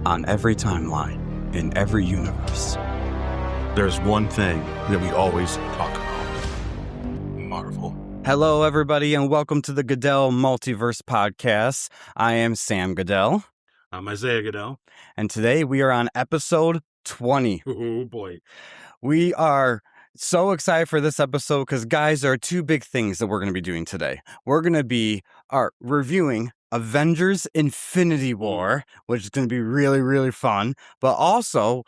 on every timeline, in every universe. There's one thing that we always talk about. Marvel. Hello, everybody, and welcome to the Goodell Multiverse podcast. I am Sam Goodell. I'm Isaiah Goodell. And today we are on episode 20. Oh, boy. We are so excited for this episode because, guys, there are two big things that we're going to be doing today. We're going to be reviewing Avengers Infinity War, which is going to be really, really fun. But also,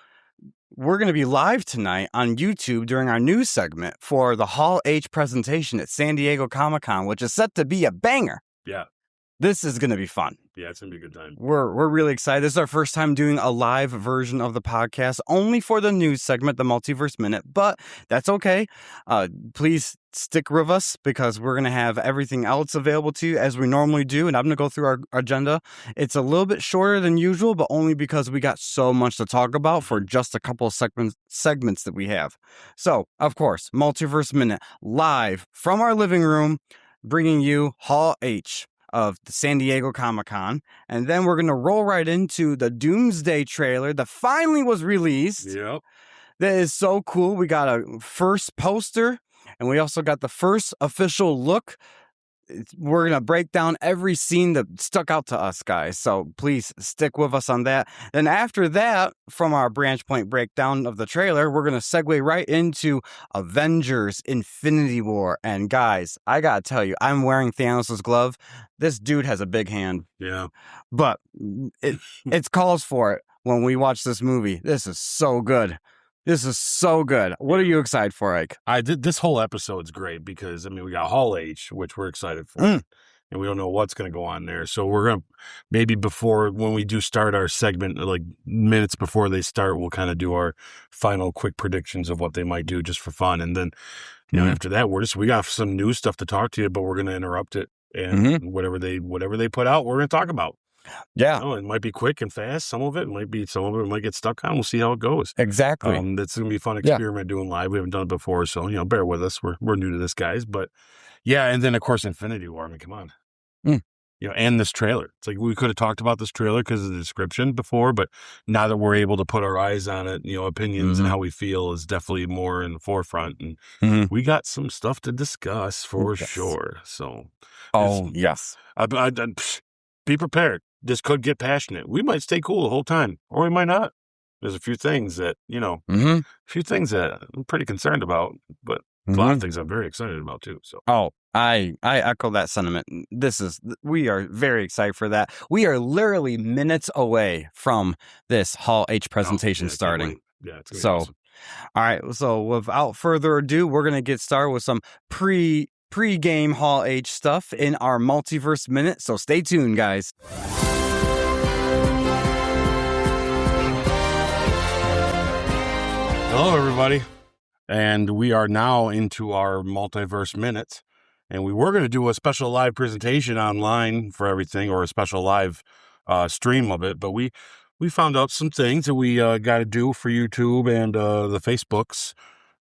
we're going to be live tonight on YouTube during our news segment for the Hall H presentation at San Diego Comic-Con, which is set to be a banger. Yeah. This is going to be fun. Yeah, it's going to be a good time. We're really excited. This is our first time doing a live version of the podcast, only for the news segment, the Multiverse Minute, but that's okay. Please stick with us because we're going to have everything else available to you as we normally do, and I'm going to go through our agenda. It's a little bit shorter than usual, but only because we got so much to talk about for just a couple of segments that we have. So, of course, Multiverse Minute, live from our living room, bringing you Hall H of the San Diego Comic-Con, and then we're going to roll right into the Doomsday trailer that finally was released. Yep. That is so cool. We got a first poster, and we also got the first official look. We're going to break down every scene that stuck out to us, guys, so please stick with us on that. Then after that, from our branch point breakdown of the trailer, we're going to segue right into Avengers Infinity War. And guys, I got to tell you, I'm wearing Thanos' glove. This dude has a big hand. Yeah. But it's calls for it when we watch this movie. This is so good. This is so good. What are you excited for, Ike? This whole episode's great because, we got Hall H, which we're excited for. And we don't know what's going to go on there. So we're going to, maybe when we do start our segment, like minutes before they start, we'll kind of do our final quick predictions of what they might do just for fun. And then, after that, we got some new stuff to talk to you, but we're going to interrupt it. And whatever they put out, we're going to talk about. Yeah. It might be quick and fast. Some of it might get stuck on. We'll see how it goes. Exactly. It's going to be a fun experiment doing live. We haven't done it before, so, bear with us. We're new to this, guys. But, yeah, and then, of course, Infinity War. Come on. And this trailer. It's like we could have talked about this trailer because of the description before, but now that we're able to put our eyes on it, opinions and how we feel is definitely more in the forefront. And we got some stuff to discuss for sure. So, yes. Be prepared. This could get passionate. We might stay cool the whole time, or we might not. There's a few things that, I'm pretty concerned about, but a lot of things I'm very excited about too. So, I echo that sentiment. We are very excited for that. We are literally minutes away from this Hall H presentation starting. Yeah, it's gonna be awesome. All right. So without further ado, we're going to get started with some pre-game Hall H stuff in our Multiverse Minute. So stay tuned, guys. Hello, everybody. And we are now into our Multiverse Minute. And we were going to do a special live presentation online for everything, or a special live stream of it. But we found out some things that we got to do for YouTube and the Facebooks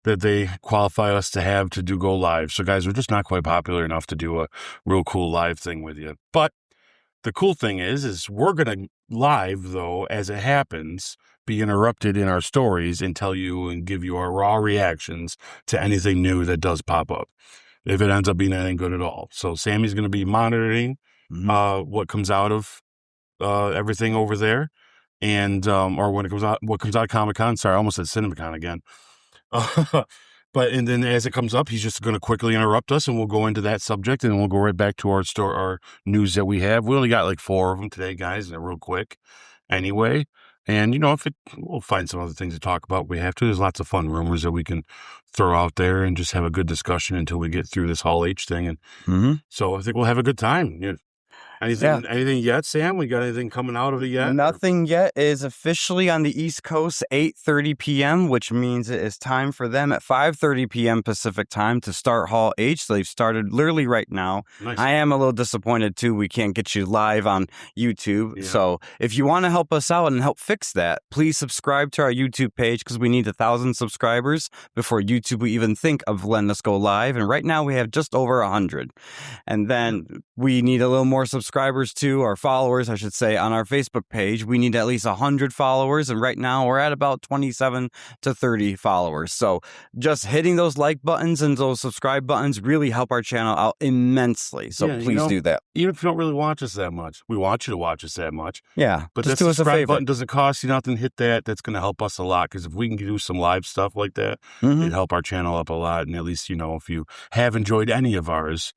that they qualify us to have to go live. So, guys, we're just not quite popular enough to do a real cool live thing with you. But the cool thing is we're going to live, though, as it happens, be interrupted in our stories and tell you and give you our raw reactions to anything new that does pop up, if it ends up being anything good at all. So Sammy's going to be monitoring what comes out of everything over there, and or when it comes out, what comes out of Comic-Con. Sorry, I almost said CinemaCon again. And then as it comes up, he's just going to quickly interrupt us, and we'll go into that subject, and we'll go right back to our news that we have. We only got like 4 of them today, guys, and they're real quick anyway. And, we'll find some other things to talk about. We have to. There's lots of fun rumors that we can throw out there and just have a good discussion until we get through this Hall H thing. And so I think we'll have a good time. Anything yet, Sam? We got anything coming out of it yet? Nothing yet. It is officially on the East Coast, 8:30 p.m., which means it is time for them at 5:30 p.m. Pacific time to start Hall H. So they've started literally right now. Nice. I am a little disappointed, too. We can't get you live on YouTube. Yeah. So if you want to help us out and help fix that, please subscribe to our YouTube page because we need 1,000 subscribers before YouTube will even think of letting us go live. And right now we have just over 100. And then we need a little more subscribers subscribers to, or followers, I should say, on our Facebook page. We need at least 100 followers, and right now we're at about 27 to 30 followers. So just hitting those like buttons and those subscribe buttons really help our channel out immensely. So please do that. Even if you don't really watch us that much, we want you to watch us that much. Yeah, but just that do us a subscribe favor. button doesn't cost you nothing. Hit that. That's going to help us a lot, because if we can do some live stuff like that, it'd help our channel up a lot. And at least, if you have enjoyed any of ours,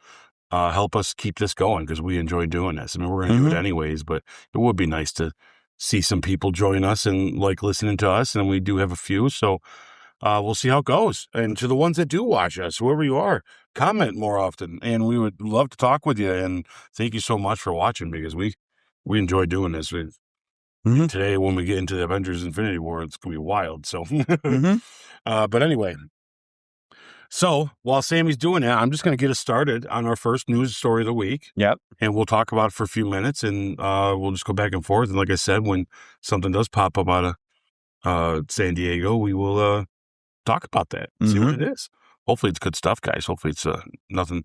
help us keep this going, because we enjoy doing this. I mean, we're going to do it anyways, but it would be nice to see some people join us and like listening to us. And we do have a few. So we'll see how it goes. And to the ones that do watch us, whoever you are, comment more often. And we would love to talk with you. And thank you so much for watching, because we enjoy doing this. Today, when we get into the Avengers Infinity War, it's going to be wild. So, but anyway. So while Sammy's doing that, I'm just going to get us started on our first news story of the week. Yep. And we'll talk about it for a few minutes, and we'll just go back and forth. And like I said, when something does pop up out of San Diego, we will talk about that, see what it is. Hopefully it's good stuff, guys. Hopefully it's nothing.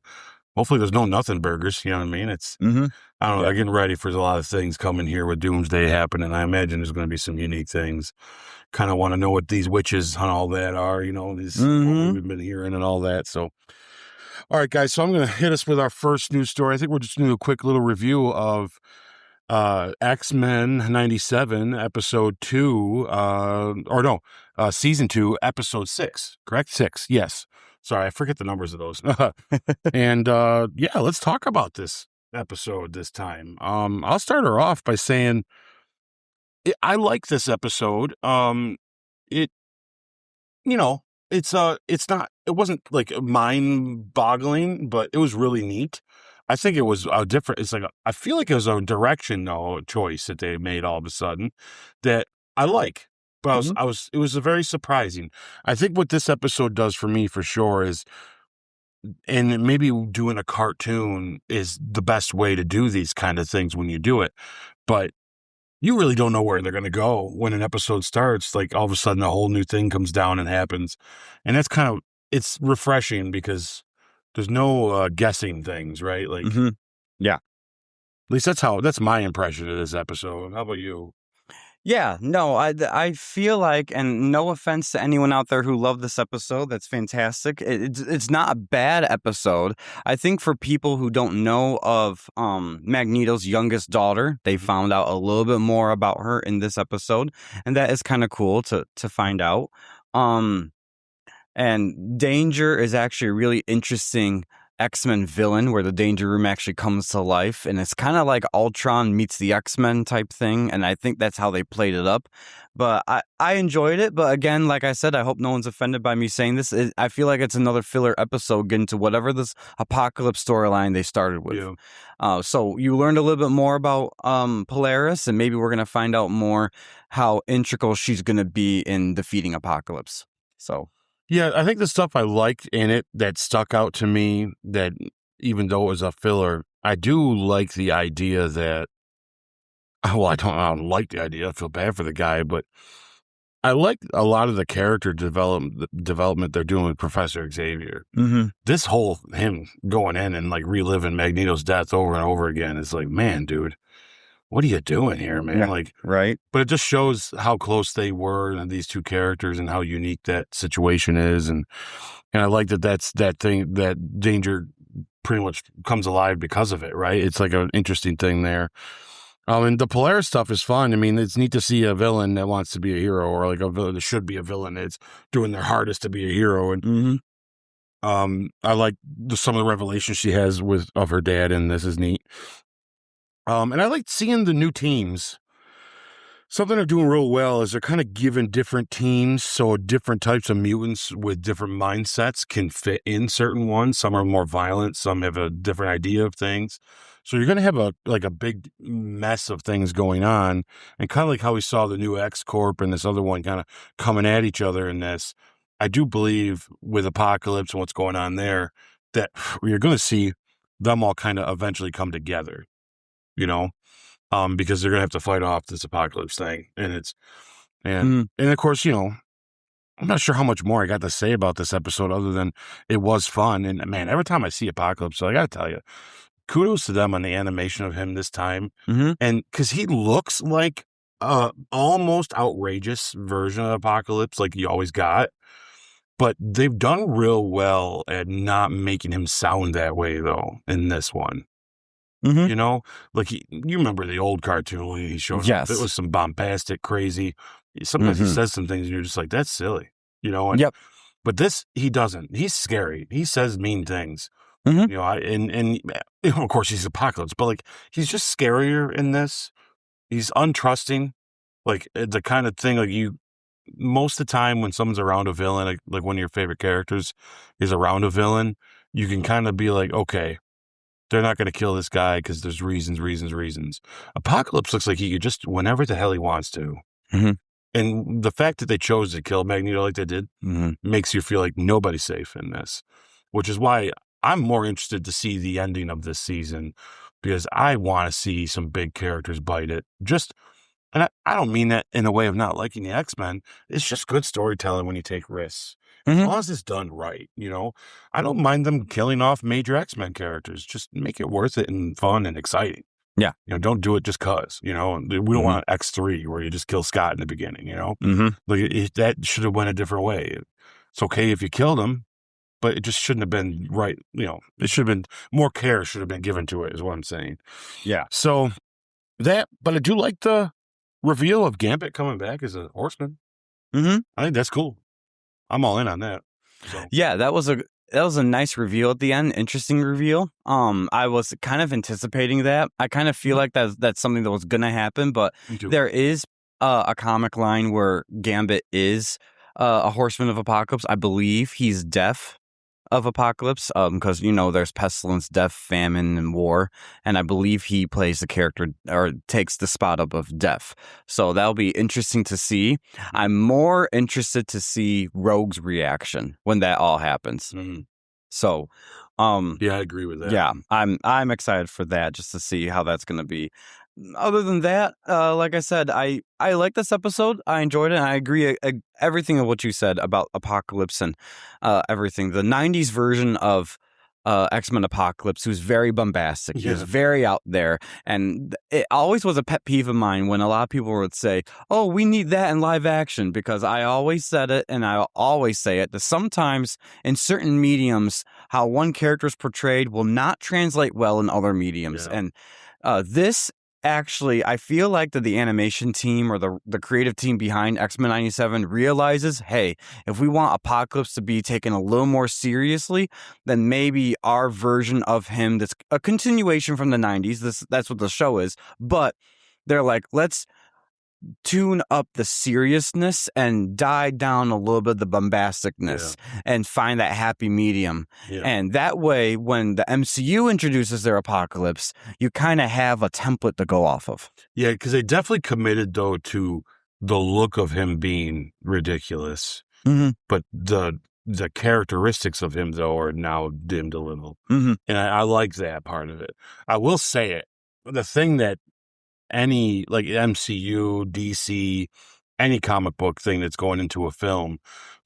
Hopefully there's no nothing burgers. You know what I mean? It's, I don't know. They're getting ready for a lot of things coming here with Doomsday happening. I imagine there's going to be some unique things. Kind of want to know what these witches and all that are, these what we've been hearing and all that. So, all right, guys. So I'm going to hit us with our first news story. I think we're just going to do a quick little review of X-Men 97 episode 2, season 2, episode 6, correct? 6. Yes. Sorry. I forget the numbers of those. And, let's talk about this episode this time. I'll start her off by saying I like this episode. It wasn't like mind-boggling, but it was really neat. I think it was a different, I feel like it was a direction, though, choice that they made all of a sudden that I like. But it was a very surprising. I think what this episode does for me for sure is, and maybe doing a cartoon is the best way to do these kind of things when you do it, but you really don't know where they're going to go when an episode starts. Like all of a sudden a whole new thing comes down and happens. And that's it's refreshing because there's no guessing things, right? Like, yeah. At least that's my impression of this episode. How about you? Yeah, no, I feel like, and no offense to anyone out there who loved this episode, that's fantastic. It's not a bad episode. I think for people who don't know of Magneto's youngest daughter, they found out a little bit more about her in this episode, and that is kind of cool to find out. And Danger is actually a really interesting X-Men villain where the Danger Room actually comes to life, and it's kind of like Ultron meets the X-Men type thing, and I think that's how they played it up. But I enjoyed it, but again, like I said, I hope no one's offended by me saying this. I feel like it's another filler episode getting to whatever this Apocalypse storyline they started with. Yeah. So you learned a little bit more about Polaris, and maybe we're going to find out more how integral she's going to be in defeating Apocalypse. So... yeah, I think the stuff I liked in it that stuck out to me, that even though it was a filler, I do like the idea that, well, I don't like the idea. I feel bad for the guy, but I like a lot of the character development they're doing with Professor Xavier. This whole him going in and like reliving Magneto's death over and over again is like, man, dude, what are you doing here, man? Yeah, like, right. But it just shows how close they were, and these two characters, and how unique that situation is. And I like that's that thing, that Danger pretty much comes alive because of it, right? It's like an interesting thing there. And the Polaris stuff is fun. I mean, it's neat to see a villain that wants to be a hero, or like a villain that should be a villain that's doing their hardest to be a hero. And I like some of the revelations she has of her dad, and this is neat. And I like seeing the new teams. Something they're doing real well is they're kind of giving different teams, so different types of mutants with different mindsets can fit in certain ones. Some are more violent, some have a different idea of things. So you're going to have a big mess of things going on, and kind of like how we saw the new X-Corp and this other one kind of coming at each other in this. I do believe with Apocalypse and what's going on there, that you're going to see them all kind of eventually come together. Because they're gonna have to fight off this Apocalypse thing, and of course, I'm not sure how much more I got to say about this episode other than it was fun. And man, every time I see Apocalypse, I gotta tell you, kudos to them on the animation of him this time. Mm-hmm. And because he looks like almost outrageous version of Apocalypse, like you always got. But they've done real well at not making him sound that way, though, in this one. Mm-hmm. You know, like you remember the old cartoon when he showed Yes. up. It was some bombastic, crazy. Sometimes he says some things and you're just like, that's silly, you know? And, Yep. But this, he doesn't. He's scary. He says mean things. Mm-hmm. You know, and you know, of course he's Apocalypse, but like he's just scarier in this. He's untrusting. Like the kind of thing like most of the time when someone's around a villain, like one of your favorite characters is around a villain, you can kind of be like, okay, they're not going to kill this guy because there's reasons. Apocalypse looks like he could just whenever the hell he wants to. Mm-hmm. And the fact that they chose to kill Magneto like they did makes you feel like nobody's safe in this, which is why I'm more interested to see the ending of this season because I want to see some big characters bite it. And I don't mean that in a way of not liking the X-Men. It's just good storytelling when you take risks. As long as it's done right, you know, I don't mind them killing off major X-Men characters. Just make it worth it and fun and exciting. Yeah. You know, don't do it just cause, you know, we don't want X3 where you just kill Scott in the beginning, you know, like that should have went a different way. It's okay if you killed him, but it just shouldn't have been right. You know, it should have been more care should have been given to it is what I'm saying. Yeah. So but I do like the reveal of Gambit coming back as a horseman. I think that's cool. I'm all in on that. So. Yeah, that was a nice reveal at the end. Interesting reveal. I was kind of anticipating that. I kind of feel like that's something that was gonna happen, but there is a comic line where Gambit is a horseman of Apocalypse. I believe he's deaf of Apocalypse, because you know there's pestilence, death, famine, and war, and I believe he plays the character or takes the spot up of Death. So that'll be interesting to see. I'm more interested to see Rogue's reaction when that all happens. So, yeah, I agree with that. Yeah, I'm excited for that just to see how that's going to be. Other than that, like I said, I like this episode. I enjoyed it. And I agree everything of what you said about Apocalypse and everything. The 90s version of X-Men Apocalypse, who's very bombastic. He was very out there. And it always was a pet peeve of mine when a lot of people would say, oh, we need that in live action, because I always said it and I always say it, that sometimes in certain mediums, how one character is portrayed will not translate well in other mediums. And this actually, I feel like that the animation team or the creative team behind X-Men 97 realizes, hey, if we want Apocalypse to be taken a little more seriously, then maybe our version of him that's a continuation from the 90s, that's what the show is, but they're like, let's tune up the seriousness and die down a little bit of the bombasticness and find that happy medium. And that way, when the MCU introduces their Apocalypse, you kind of have a template to go off of. Yeah, because they definitely committed, though, to the look of him being ridiculous. But the characteristics of him, though, are now dimmed a little. And I like that part of it. I will say it. The thing that any like MCU, DC, any comic book thing that's going into a film,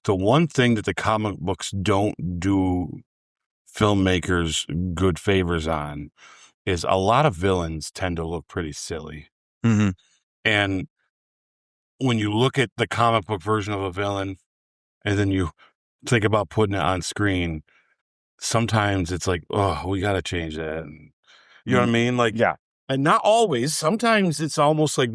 the one thing that the comic books don't do filmmakers good favors on is a lot of villains tend to look pretty silly. And when you look at the comic book version of a villain and then you think about putting it on screen, sometimes it's like, oh, we got to change that. You know what I mean? Like, and not always. Sometimes it's almost like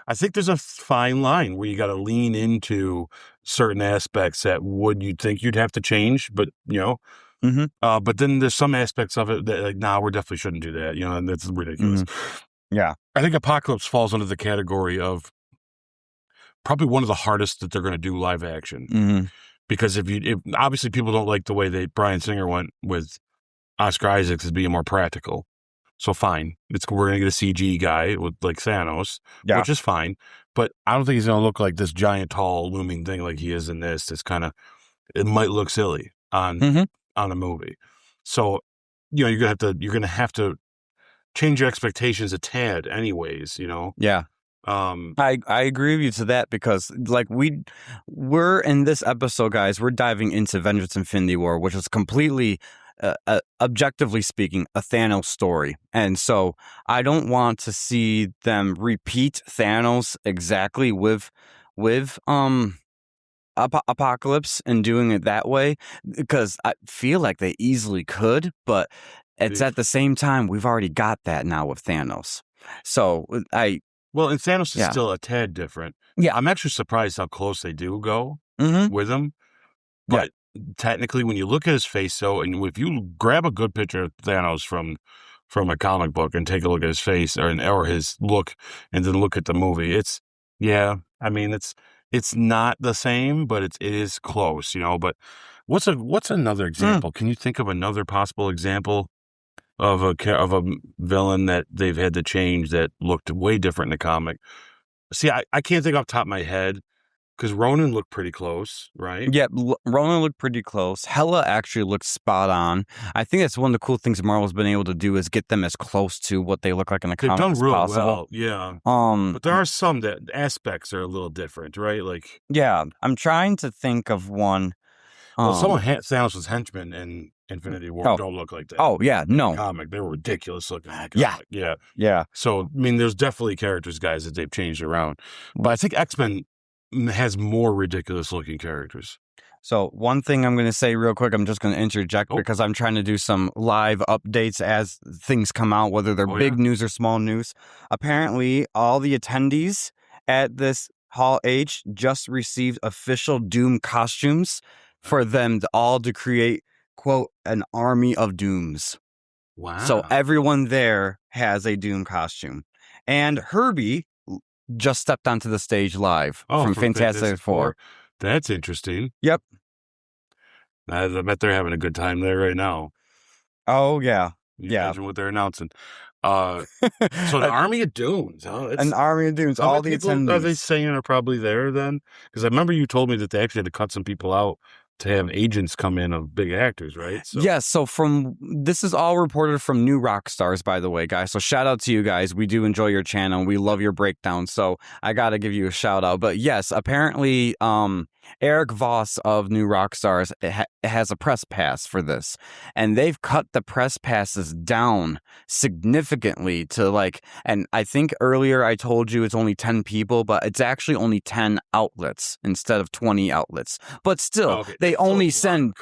I think there's a fine line where you got to lean into certain aspects that you'd think you'd have to change, but you know, but then there's some aspects of it that like, nah, we definitely shouldn't do that. You know, and that's ridiculous. Yeah. I think Apocalypse falls under the category of probably one of the hardest that they're going to do live action. Because if obviously people don't like the way Bryan Singer went with Oscar Isaacs as being more practical. So fine, we're gonna get a CG guy with like Thanos, which is fine. But I don't think he's gonna look like this giant, tall, looming thing like he is in this. It's kind of, it might look silly on a movie. So, you know, you're gonna have to change your expectations a tad, anyways. You know. Yeah. I agree with you to that, because like we're in this episode, guys, we're diving into Avengers Infinity War, which is completely objectively speaking, a Thanos story. And so I don't want to see them repeat Thanos exactly with Apocalypse and doing it that way, because I feel like they easily could, but it's at the same time, we've already got that now with Thanos. So and Thanos is still a tad different. Yeah. I'm actually surprised how close they do go with him. Yeah. But technically, when you look at his face, though, and if you grab a good picture of Thanos from a comic book and take a look at his face or his look, and then look at the movie, it's not the same, but it is close, But what's another example? Can you think of another possible example of a villain that they've had to change that looked way different in the comic? See, I can't think off the top of my head, because Ronan looked pretty close, right? Yeah, Ronan looked pretty close. Hela actually looked spot on. I think that's one of the cool things Marvel's been able to do is get them as close to what they look like in the comics as real possible. Well, yeah. But there are some that aspects are a little different, right? Like, yeah, I'm trying to think of one. Some of Thanos' henchmen in Infinity War don't look like that. Oh, yeah, no. In the comic, they were ridiculous looking. Yeah. So, there's definitely characters, guys, that they've changed around. But I think X-Men has more ridiculous looking characters. So one thing I'm going to say real quick, I'm just going to interject because I'm trying to do some live updates as things come out, whether they're big news or small news. Apparently, all the attendees at this Hall H just received official Doom costumes for them all to create, quote, an army of Dooms. Wow. So everyone there has a Doom costume. And Herbie just stepped onto the stage live from Fantastic Four. That's interesting. Yep. I bet they're having a good time there right now. Oh, yeah. Imagine what they're announcing. So an army of Dooms. Huh? An army of Dooms. All the attendees. Are they saying are probably there then? Because I remember you told me that they actually had to cut some people out to have agents come in of big actors, right? So. Yes. So this is all reported from New Rockstars, by the way, guys. So shout out to you guys. We do enjoy your channel. We love your breakdown. So I got to give you a shout out. But yes, apparently, Eric Voss of New Rockstars has a press pass for this, and they've cut the press passes down significantly to and I think earlier I told you it's only 10 people, but it's actually only 10 outlets instead of 20 outlets. But still, they only send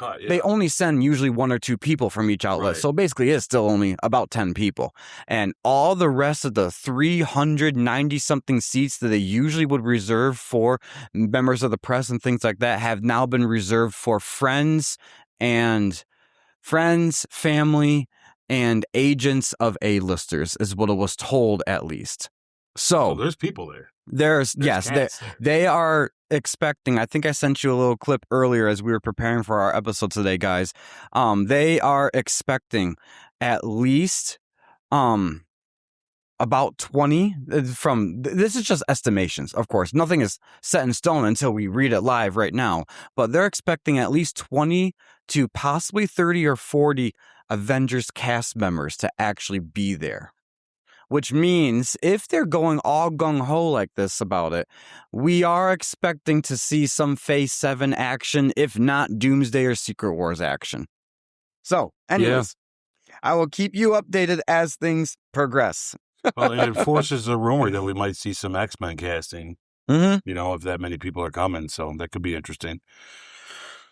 usually 1 or 2 people from each outlet. Right. So basically it's still only about 10 people. And all the rest of the 390 something seats that they usually would reserve for members of the press and things like that have now been reserved for friends, family, and agents of A-listers is what it was told, at least. So there's people there. They are expecting, I think I sent you a little clip earlier as we were preparing for our episode today, guys. They are expecting at least about 20 this is just estimations, of course. Nothing is set in stone until we read it live right now, but they're expecting at least 20 to possibly 30 or 40 Avengers cast members to actually be there. Which means if they're going all gung-ho like this about it, we are expecting to see some Phase 7 action, if not Doomsday or Secret Wars action. So, anyways, I will keep you updated as things progress. Well, it forces a rumor that we might see some X-Men casting, if that many people are coming. So that could be interesting.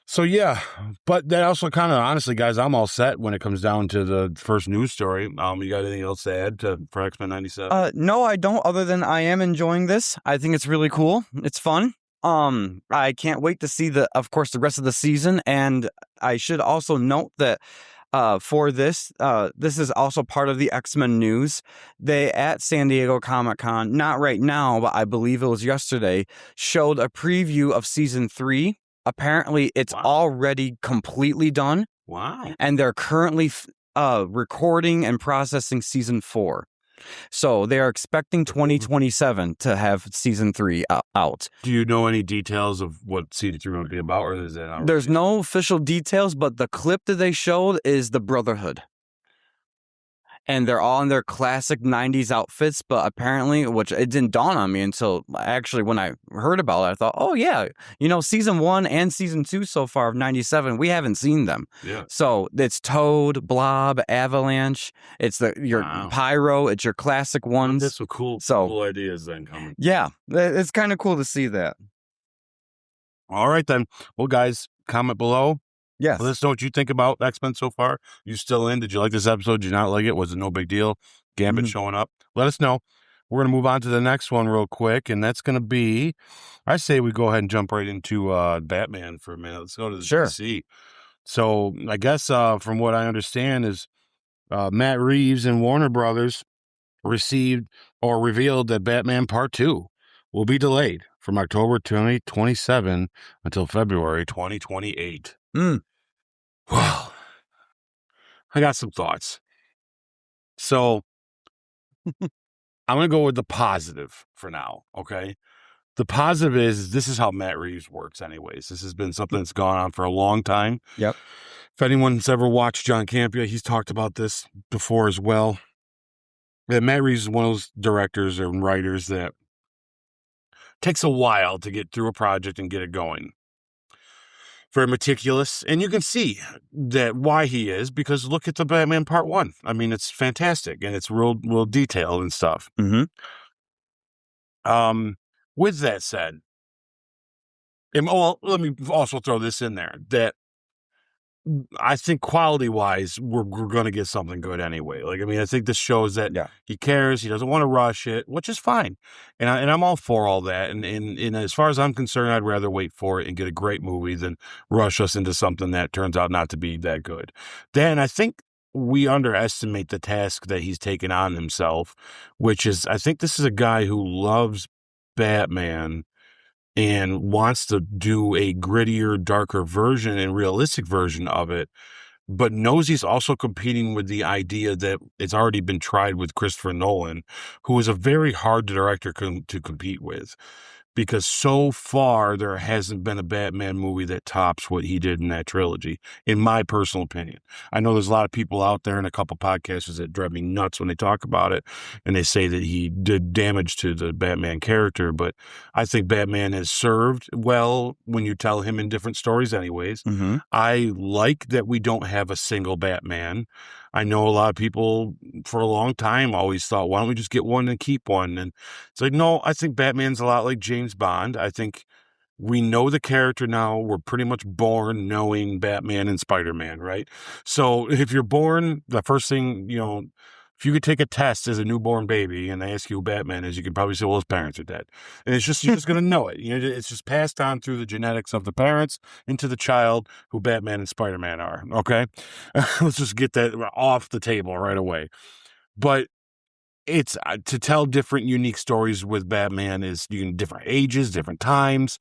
So, yeah, but that also kind of, honestly, guys, I'm all set when it comes down to the first news story. You got anything else to add for X-Men 97? No, I don't, other than I am enjoying this. I think it's really cool. It's fun. I can't wait to see the rest of the season. And I should also note that for this is also part of the X-Men news. They, at San Diego Comic-Con, not right now, but I believe it was yesterday, showed a preview of Season 3. Apparently, it's already completely done. Wow. And they're currently recording and processing Season 4. So they are expecting 2027 to have Season 3 out. Do you know any details of what Season 3 would be about, or is that not There's no official details, but the clip that they showed is the Brotherhood. And they're all in their classic 90s outfits, but apparently, which it didn't dawn on me until actually when I heard about it, I thought, oh yeah, season 1 and season 2 so far of 97, we haven't seen them. Yeah. So it's Toad, Blob, Avalanche, it's your Pyro, it's your classic ones. That's some cool ideas then coming. Yeah, it's kind of cool to see that. All right then. Well, guys, comment below. Yes. Let us know what you think about X-Men so far. You still in? Did you like this episode? Did you not like it? Was it no big deal? Gambit showing up? Let us know. We're going to move on to the next one real quick, and that's going to be, I say we go ahead and jump right into Batman for a minute. Let's go to the DC. So I guess from what I understand is Matt Reeves and Warner Brothers received or revealed that Batman Part 2 will be delayed from October 2027 until February 2028. Well, I got some thoughts. So I'm going to go with the positive for now, okay? The positive is this is how Matt Reeves works anyways. This has been something that's gone on for a long time. Yep. If anyone's ever watched John Campea, he's talked about this before as well. That Matt Reeves is one of those directors and writers that takes a while to get through a project and get it going. Very meticulous, and you can see that why he is, because look at the Batman Part 1. I mean, it's fantastic, and it's real detailed and stuff. With that said, let me also throw this in there, that I think quality-wise, we're going to get something good anyway. Like, I mean, I think this shows that he cares. He doesn't want to rush it, which is fine. And I'm all for all that. And as far as I'm concerned, I'd rather wait for it and get a great movie than rush us into something that turns out not to be that good. Then I think we underestimate the task that he's taken on himself, which is, I think this is a guy who loves Batman and wants to do a grittier, darker version and realistic version of it, but knows he's also competing with the idea that it's already been tried with Christopher Nolan, who is a very hard director to compete with. Because so far, there hasn't been a Batman movie that tops what he did in that trilogy, in my personal opinion. I know there's a lot of people out there and a couple podcasters that drive me nuts when they talk about it, and they say that he did damage to the Batman character, but I think Batman has served well when you tell him in different stories anyways. I like that we don't have a single Batman. I know a lot of people for a long time always thought, why don't we just get one and keep one? And it's like, no, I think Batman's a lot like James Bond. I think we know the character now. We're pretty much born knowing Batman and Spider-Man, right? So if you're born, the first thing, if you could take a test as a newborn baby and they ask you who Batman is, you could probably say, well, his parents are dead. And you're just going to know it. It's just passed on through the genetics of the parents into the child who Batman and Spider-Man are. Okay. Let's just get that off the table right away. But it's to tell different unique stories with Batman is different ages, different times.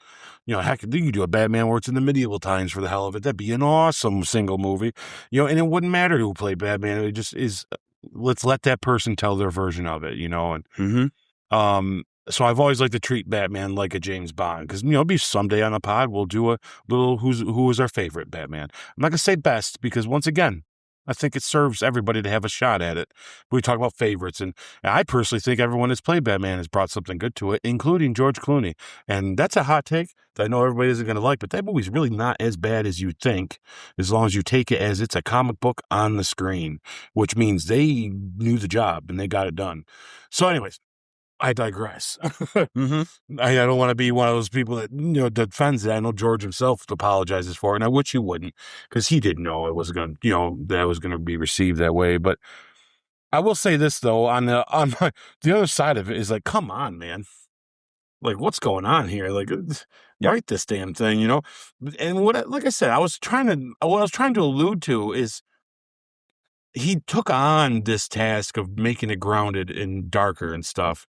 Heck, you could do a Batman where it's in the medieval times for the hell of it. That'd be an awesome single movie, and it wouldn't matter who played Batman. It just is. Let's let that person tell their version of it, and so I've always liked to treat Batman like a James Bond, because maybe someday on the pod we'll do a little who was our favorite Batman. I'm not gonna say best, because once again, I think it serves everybody to have a shot at it. We talk about favorites, and I personally think everyone that's played Batman has brought something good to it, including George Clooney. And that's a hot take that I know everybody isn't going to like, but that movie's really not as bad as you think, as long as you take it as it's a comic book on the screen, which means they knew the job and they got it done. So anyways, I digress. I don't want to be one of those people that defends it. I know George himself apologizes for it, and I wish he wouldn't, because he didn't know it was going to, that was going to be received that way. But I will say this though, on the other side of it is like, come on, man, like what's going on here? Like, write this damn thing, And like I said, what I was trying to allude to is, he took on this task of making it grounded and darker and stuff.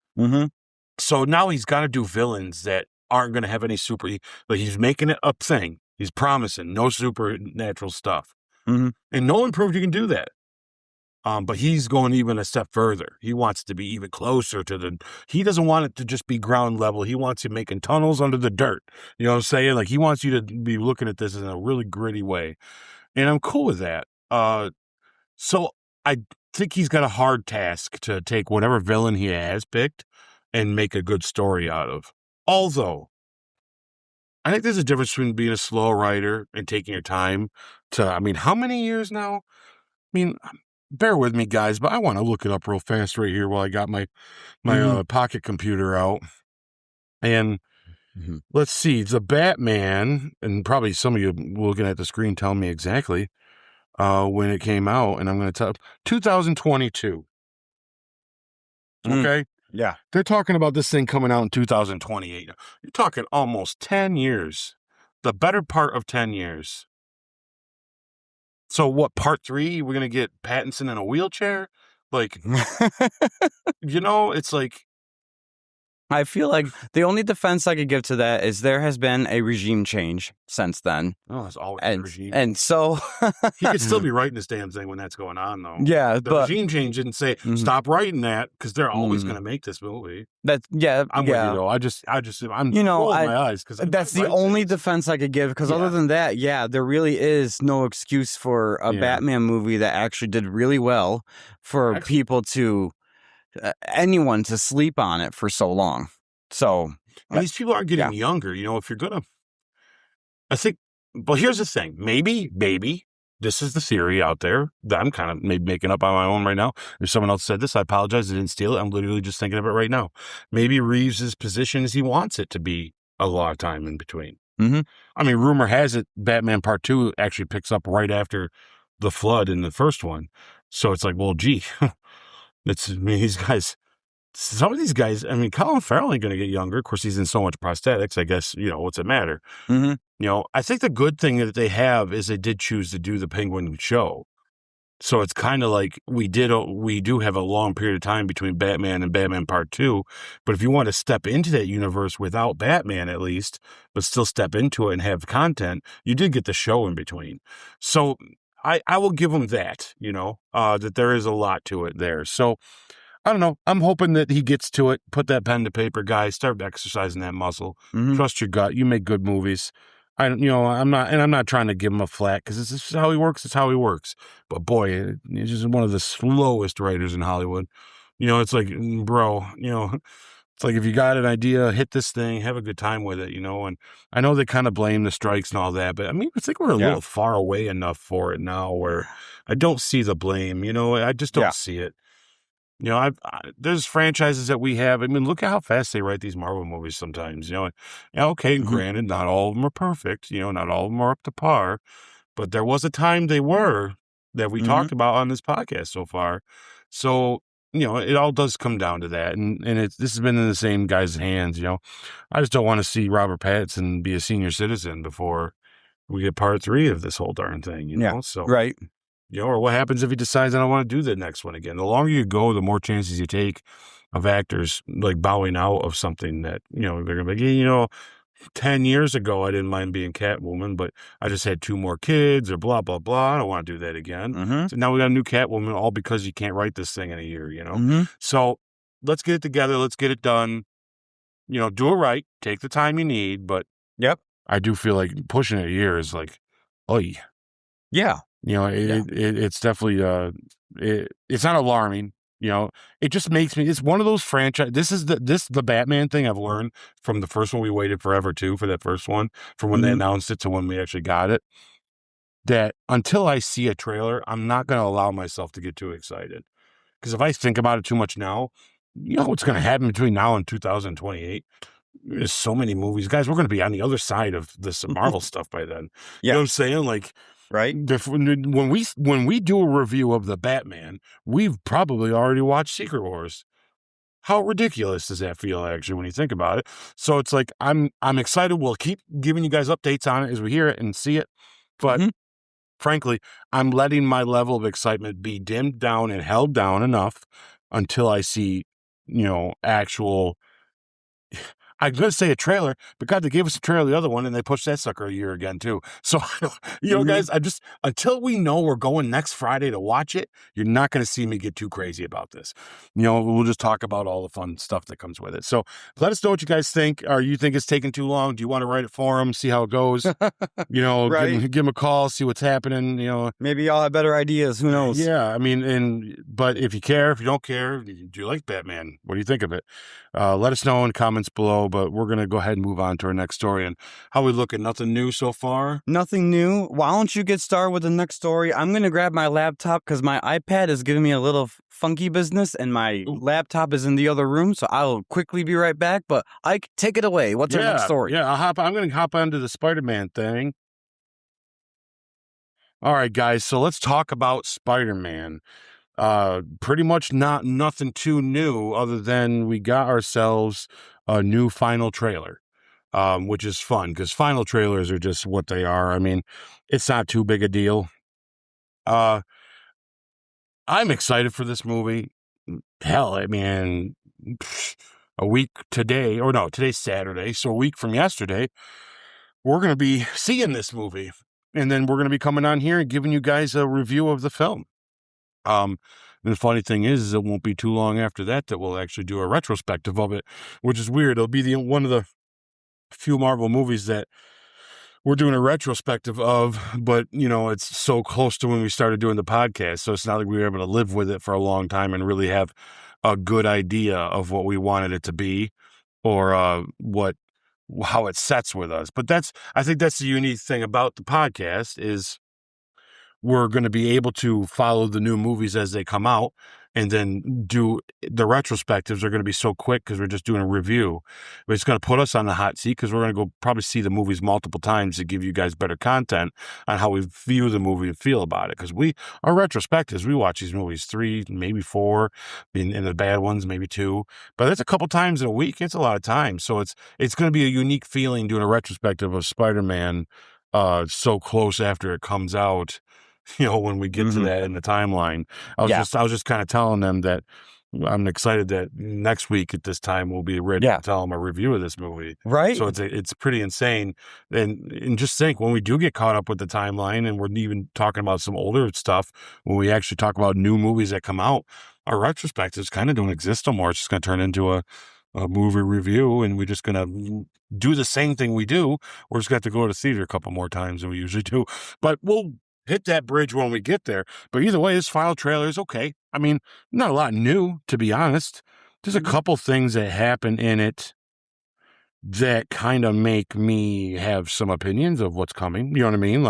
So now he's got to do villains that aren't going to have any he's making it a thing. He's promising no supernatural stuff. And Nolan proved you can do that. But he's going even a step further. He wants to be even closer he doesn't want it to just be ground level. He wants you making tunnels under the dirt. You know what I'm saying? Like, he wants you to be looking at this in a really gritty way. And I'm cool with that. So think he's got a hard task to take whatever villain he has picked and make a good story out of. Although, I think there's a difference between being a slow writer and taking your time to, I mean, how many years now? I mean, bear with me, guys, but I want to look it up real fast right here while I got my pocket computer out. And let's see, the Batman, and probably some of you looking at the screen tell me exactly when it came out, and I'm going to tell 2022. Okay? Yeah. They're talking about this thing coming out in 2028. You're talking almost 10 years. The better part of 10 years. So what, part 3, we're going to get Pattinson in a wheelchair? Like, it's like... I feel like the only defense I could give to that is there has been a regime change since then. Oh, it's always a regime. And so... he could still be writing this damn thing when that's going on, though. Yeah, the regime change didn't say, stop writing that, because they're always going to make this movie. I'm with you, though. I'm rolling my eyes. That's the only defense I could give, because other than that, there really is no excuse for a Batman movie that actually did really well for people to... anyone to sleep on it for so long. So and these people are getting younger. If you're gonna, I think. Well, here's the thing. Maybe this is the theory out there that I'm kind of maybe making up on my own right now. If someone else said this, I apologize. I didn't steal it. I'm literally just thinking of it right now. Maybe Reeves' position is he wants it to be a lot of time in between. I mean, rumor has it Batman Part 2 actually picks up right after the flood in the first one. So it's like, well, gee. Some of these guys, Colin Farrell ain't going to get younger. Of course, he's in so much prosthetics. I guess, what's it matter? I think the good thing that they have is they did choose to do the Penguin show. So it's kind of like we do have a long period of time between Batman and Batman Part 2. But if you want to step into that universe without Batman, at least, but still step into it and have content, you did get the show in between. So I will give them that, that there is a lot to it there. So I don't know. I'm hoping that he gets to it. Put that pen to paper, guys. Start exercising that muscle. Trust your gut. You make good movies. I'm not trying to give him a flat because this is how he works. It's how he works. But boy, he's just one of the slowest writers in Hollywood. It's like, bro, it's like if you got an idea, hit this thing, have a good time with it, And I know they kind of blame the strikes and all that, but I think we're a little far away enough for it now where I don't see the blame, I just don't see it. There's franchises that we have. Look at how fast they write these Marvel movies sometimes, Okay, granted, not all of them are perfect, not all of them are up to par, but there was a time they were that we talked about on this podcast so far. So, it all does come down to that. And this has been in the same guy's hands, I just don't want to see Robert Pattinson be a senior citizen before we get part 3 of this whole darn thing, So, right. Or what happens if he decides I don't want to do the next one again? The longer you go, the more chances you take of actors like bowing out of something that, they're going to be like, 10 years ago, I didn't mind being Catwoman, but I just had 2 more kids or blah, blah, blah. I don't want to do that again. So now we got a new Catwoman all because you can't write this thing in a year, So let's get it together. Let's get it done. Do it right. Take the time you need. But I do feel like pushing it a year is like, yeah. It's definitely, it's not alarming. It just makes me, it's one of those franchise. The Batman thing I've learned from the first one. We waited forever too for that first one, from when they announced it to when we actually got it, that until I see a trailer, I'm not going to allow myself to get too excited. Because if I think about it too much now, what's going to happen between now and 2028? There's so many movies, guys. We're going to be on the other side of this Marvel stuff by then. You know what I'm saying? Like, right. When we do a review of the Batman, we've probably already watched Secret Wars. How ridiculous does that feel, actually, when you think about it? So it's like, I'm excited. We'll keep giving you guys updates on it as we hear it and see it. But frankly, I'm letting my level of excitement be dimmed down and held down enough until I see, actual... I'm going to say a trailer, but God, they gave us a trailer, the other one, and they pushed that sucker a year again, too. So, guys, until we know we're going next Friday to watch it, you're not going to see me get too crazy about this. We'll just talk about all the fun stuff that comes with it. So let us know what you guys think. Or you think it's taking too long? Do you want to write it for them, see how it goes? Right. give them a call, see what's happening. Maybe y'all have better ideas. Who knows? Yeah, I mean, but if you care, if you don't care, do you like Batman? What do you think of it? Let us know in comments below, but we're going to go ahead and move on to our next story. And how we looking? Nothing new so far? Nothing new. Why don't you get started with the next story? I'm going to grab my laptop because my iPad is giving me a little funky business and my laptop is in the other room. So I'll quickly be right back. But Ike, take it away. What's our next story? Yeah, I'm going to hop onto the Spider-Man thing. All right, guys. So let's talk about Spider-Man. Pretty much nothing too new other than we got ourselves a new final trailer, which is fun because final trailers are just what they are. I mean, it's not too big a deal. I'm excited for this movie. Hell, I mean, a week today, or no, today's Saturday, so a week from yesterday, we're going to be seeing this movie. And then we're going to be coming on here and giving you guys a review of the film. The funny thing is it won't be too long after that we'll actually do a retrospective of it, which is weird. It'll be one of the few Marvel movies that we're doing a retrospective of, but it's so close to when we started doing the podcast. So it's not like we were able to live with it for a long time and really have a good idea of what we wanted it to be or how it sets with us. But I think that's the unique thing about the podcast is we're going to be able to follow the new movies as they come out and then do the retrospectives are going to be so quick because we're just doing a review. But it's going to put us on the hot seat because we're going to go probably see the movies multiple times to give you guys better content on how we view the movie and feel about it. Because our retrospectives, we watch these movies 3, maybe 4, and the bad ones, maybe 2. But that's a couple times in a week. It's a lot of time. So it's going to be a unique feeling doing a retrospective of Spider-Man so close after it comes out. When we get to that in the timeline, I was just kind of telling them that I'm excited that next week at this time we'll be ready to tell them a review of this movie. Right. So it's pretty insane. And just think when we do get caught up with the timeline and we're even talking about some older stuff, when we actually talk about new movies that come out, our retrospectives kind of don't exist no more. It's just going to turn into a movie review and we're just going to do the same thing we do. We're just going to have to go to the theater a couple more times than we usually do. But we'll hit that bridge when we get there. But either way, this final trailer is okay. I mean, not a lot new, to be honest. There's a couple things that happen in it that kind of make me have some opinions of what's coming. You know what I mean?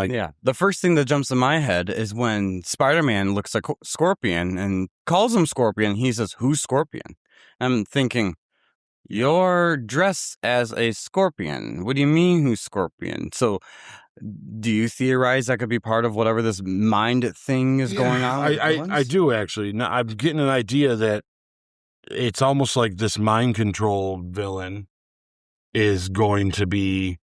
The first thing that jumps in my head is when Spider-Man looks like Scorpion and calls him Scorpion. He says, "Who's Scorpion?" I'm thinking, you're dressed as a scorpion. What do you mean, who's Scorpion? So do you theorize that could be part of whatever this mind thing is going on? I do, actually. Now, I'm getting an idea that it's almost like this mind control villain is going to be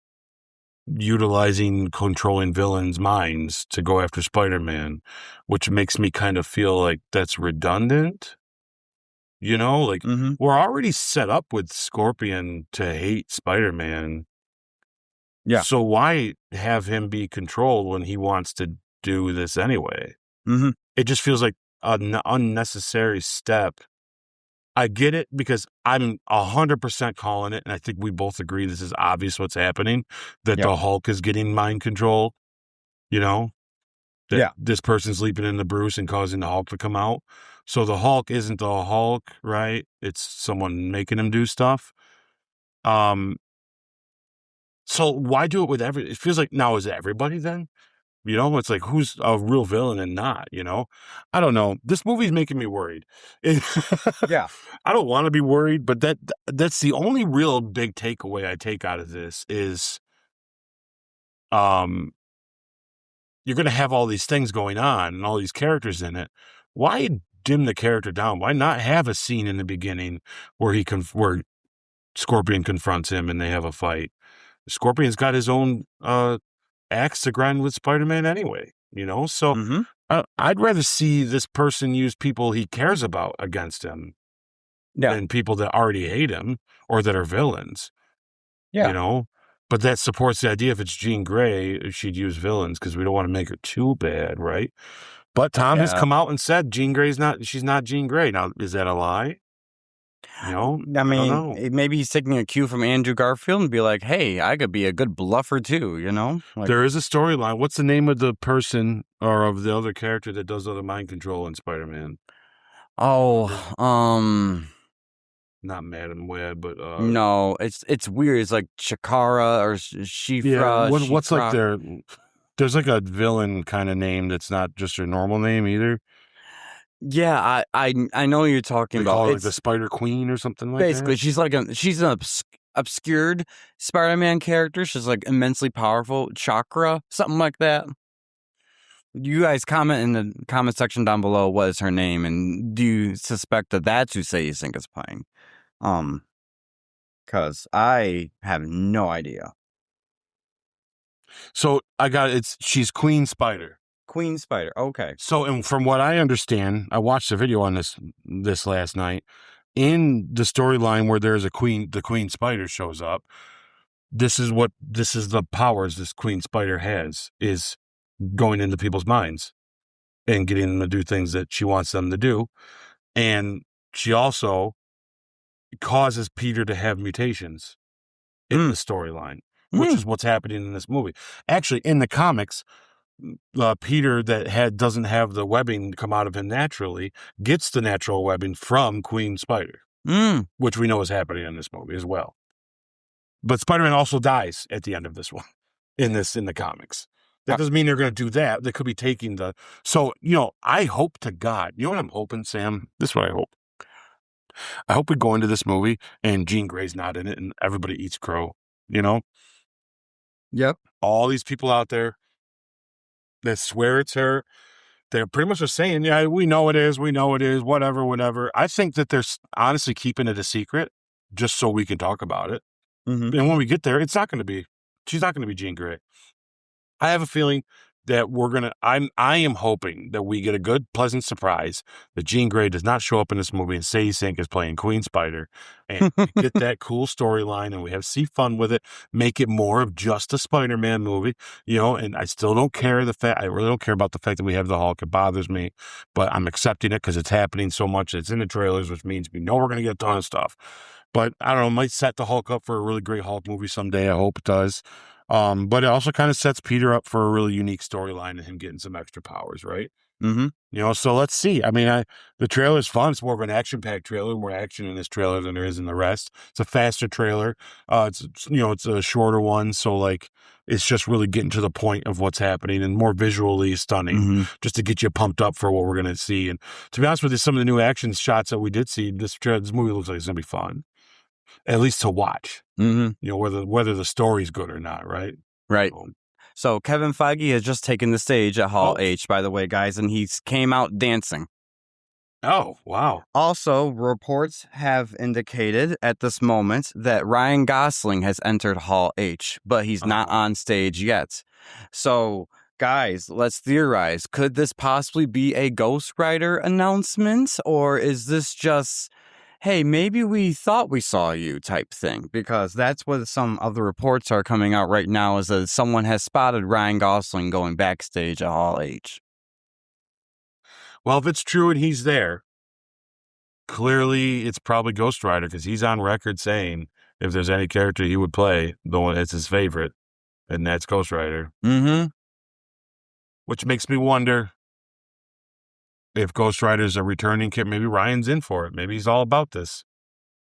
utilizing controlling villains' minds to go after Spider-Man, which makes me kind of feel like that's redundant. We're already set up with Scorpion to hate Spider-Man. Yeah. So why have him be controlled when he wants to do this anyway? It just feels like an unnecessary step. I get it because I'm 100% calling it, and I think we both agree this is obvious what's happening, that the Hulk is getting mind control, that this person's leaping into Bruce and causing the Hulk to come out. So the Hulk isn't the Hulk, right? It's someone making him do stuff. So why do it with it feels like now is it everybody then? It's like who's a real villain and not, I don't know. This movie's making me worried. I don't want to be worried, but that's the only real big takeaway I take out of this is you're going to have all these things going on and all these characters in it. Why dim the character down? Why not have a scene in the beginning where where Scorpion confronts him and they have a fight? Scorpion's got his own axe to grind with Spider-Man anyway, So I'd rather see this person use people he cares about against him than people that already hate him or that are villains. Yeah. You know? But that supports the idea if it's Jean Grey, she'd use villains because we don't want to make her too bad, right? But Tom has Yeah. come out and said she's not Jean Grey. Now, is that a lie? You know? I don't mean, know. maybe he's taking a cue from Andrew Garfield and be like, hey, I could be a good bluffer too, you know? Like, There is a storyline. What's the name of the person or of the other character that does other mind control in Spider-Man? Not Madam Web, but no, it's weird. It's like Chikara or Shifra. what's like Shifra. there's like a villain kind of name that's not just her normal name either. Yeah, I know what you're talking They about. call it like It's the Spider Queen or something like basically that. she's an obscured Spider-Man character. She's like immensely powerful. Chakra, something like that. You guys comment in the comment section down below what is her name, and do you suspect that that's who Say You Think is playing? Because I have no idea. So she's Queen Spider. Queen Spider. Okay. So, and from what I understand, I watched a video on this last night. In the storyline where there's the Queen Spider shows up. This is the powers this Queen Spider has, is going into people's minds and getting them to do things that she wants them to do. And she also causes Peter to have mutations in the storyline, which is what's happening in this movie. Actually, in the comics, Peter that doesn't have the webbing come out of him naturally gets the natural webbing from Queen Spider, which we know is happening in this movie as well. But Spider-Man also dies at the end of this one, in the comics. That doesn't mean they're going to do that. They could be taking so, I hope to God, you know what I'm hoping, Sam? This is what I hope. I hope we go into this movie and Jean Grey's not in it and everybody eats crow, Yep. All these people out there that swear it's her, they're pretty much just saying, yeah, we know it is, whatever. I think that they're honestly keeping it a secret just so we can talk about it. Mm-hmm. And when we get there, she's not going to be Jean Grey. I have a feeling that I am hoping that we get a good, pleasant surprise that Jean Grey does not show up in this movie and Sadie Sink is playing Queen Spider, and we get that cool storyline and we have fun with it, make it more of just a Spider-Man movie, and I still don't care I really don't care about the fact that we have the Hulk. It bothers me, but I'm accepting it because it's happening so much. It's in the trailers, which means we know we're going to get a ton of stuff. But I don't know, it might set the Hulk up for a really great Hulk movie someday. I hope it does. But it also kind of sets Peter up for a really unique storyline and him getting some extra powers, right? Mm-hmm. So let's see. I mean, the trailer's fun. It's more of an action-packed trailer, more action in this trailer than there is in the rest. It's a faster trailer. It's a shorter one. So like, it's just really getting to the point of what's happening and more visually stunning, just to get you pumped up for what we're going to see. And to be honest with you, some of the new action shots that we did see, this movie looks like it's going to be fun. At least to watch, whether the story's good or not, right? Right. So Kevin Feige has just taken the stage at Hall H, by the way, guys, and he came out dancing. Oh, wow. Also, reports have indicated at this moment that Ryan Gosling has entered Hall H, but he's not on stage yet. So, guys, let's theorize. Could this possibly be a Ghost Rider announcement, or is this just, hey, maybe we thought we saw you type thing? Because that's what some of the reports are coming out right now, is that someone has spotted Ryan Gosling going backstage at Hall H. Well, if it's true and he's there, clearly it's probably Ghost Rider, because he's on record saying if there's any character he would play, the one that's his favorite, and that's Ghost Rider. Which makes me wonder if Ghost Rider's a returning kid. Maybe Ryan's in for it. Maybe he's all about this.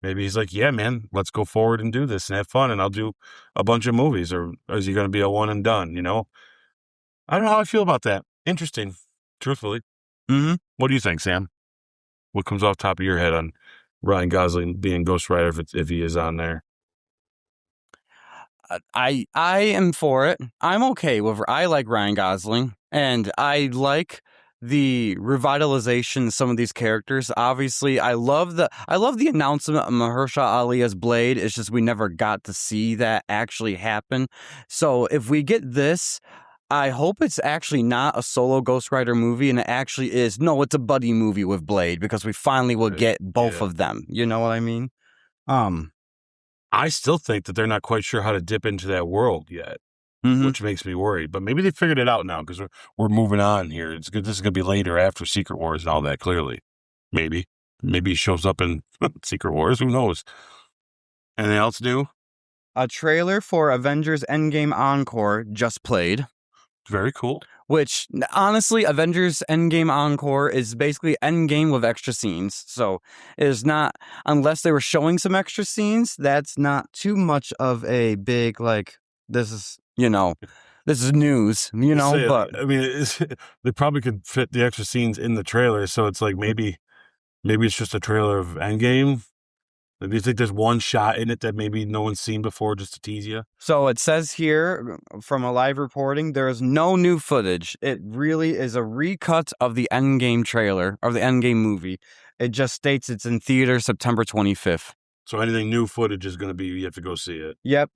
Maybe he's like, yeah, man, let's go forward and do this and have fun, and I'll do a bunch of movies. Or is he going to be a one and done, I don't know how I feel about that. Interesting, truthfully. What do you think, Sam? What comes off the top of your head on Ryan Gosling being Ghost Rider if he is on there? I am for it. I'm okay with. I like Ryan Gosling, and I like the revitalization of some of these characters. Obviously, I love the announcement of Mahershala Ali as Blade. It's just we never got to see that actually happen. So if we get this, I hope it's actually not a solo Ghost Rider movie, and it actually is. No, it's a buddy movie with Blade, because we finally will get both of them. You know what I mean? I still think that they're not quite sure how to dip into that world yet, which makes me worried. But maybe they figured it out now because we're moving on here. It's good. This is going to be later after Secret Wars and all that, clearly. Maybe he shows up in Secret Wars. Who knows? Anything else new? A trailer for Avengers Endgame Encore just played. Very cool. Which, honestly, Avengers Endgame Encore is basically Endgame with extra scenes. So it is not, unless they were showing some extra scenes, that's not too much of a big, like, this is news, but... I mean, they probably could fit the extra scenes in the trailer, so it's like maybe it's just a trailer of Endgame. Do you think there's one shot in it that maybe no one's seen before just to tease you? So it says here from a live reporting, there is no new footage. It really is a recut of the Endgame trailer, or the Endgame movie. It just states it's in theater September 25th. So anything new footage is going to be, you have to go see it. Yep.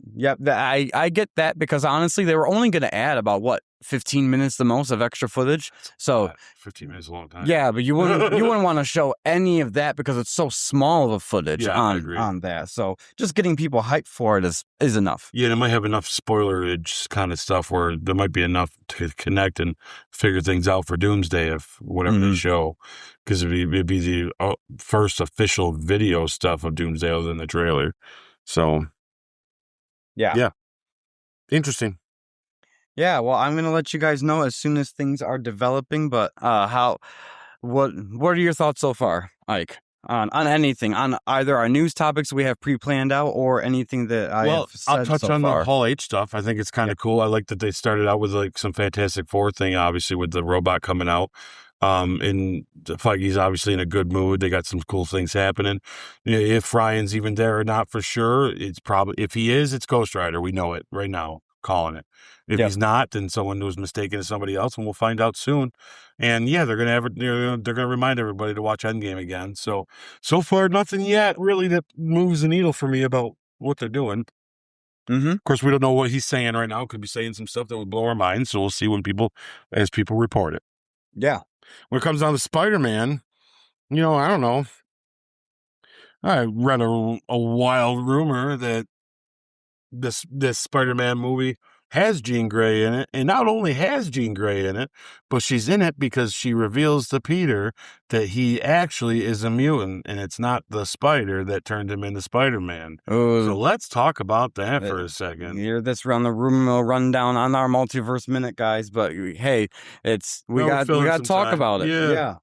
I get that because honestly, they were only going to add about 15 minutes the most of extra footage. So 15 minutes is a long time. Yeah, but you wouldn't want to show any of that because it's so small of a footage on that. So just getting people hyped for it is enough. Yeah, it might have enough spoilerage kind of stuff where there might be enough to connect and figure things out for Doomsday if whatever they show, because it'd be the first official video stuff of Doomsday other than the trailer. So yeah, interesting. Yeah, well, I'm gonna let you guys know as soon as things are developing. But what are your thoughts so far, Ike, on anything, on either our news topics we have pre-planned out or anything that have said I'll touch so on far. the Hall H stuff. I think it's kind of cool. I like that they started out with like some Fantastic Four thing, obviously with the robot coming out. And Feige's obviously in a good mood. They got some cool things happening. If Ryan's even there or not for sure, it's probably, if he is, it's Ghost Rider. We know it right now, calling it. If he's not, then someone was mistaken as somebody else, and we'll find out soon. And yeah, they're gonna remind everybody to watch Endgame again. So far, nothing yet really that moves the needle for me about what they're doing. Of course, we don't know what he's saying right now. Could be saying some stuff that would blow our minds. So we'll see as people report it. Yeah. When it comes down to Spider-Man, I don't know. I read a wild rumor that this Spider-Man movie has Jean Grey in it, and not only has Jean Grey in it, but she's in it because she reveals to Peter that he actually is a mutant, and it's not the spider that turned him into Spider-Man. So let's talk about that for a second. Hear this around the room mill rundown on our Multiverse Minute, guys. But hey, we got to talk about it. Yeah.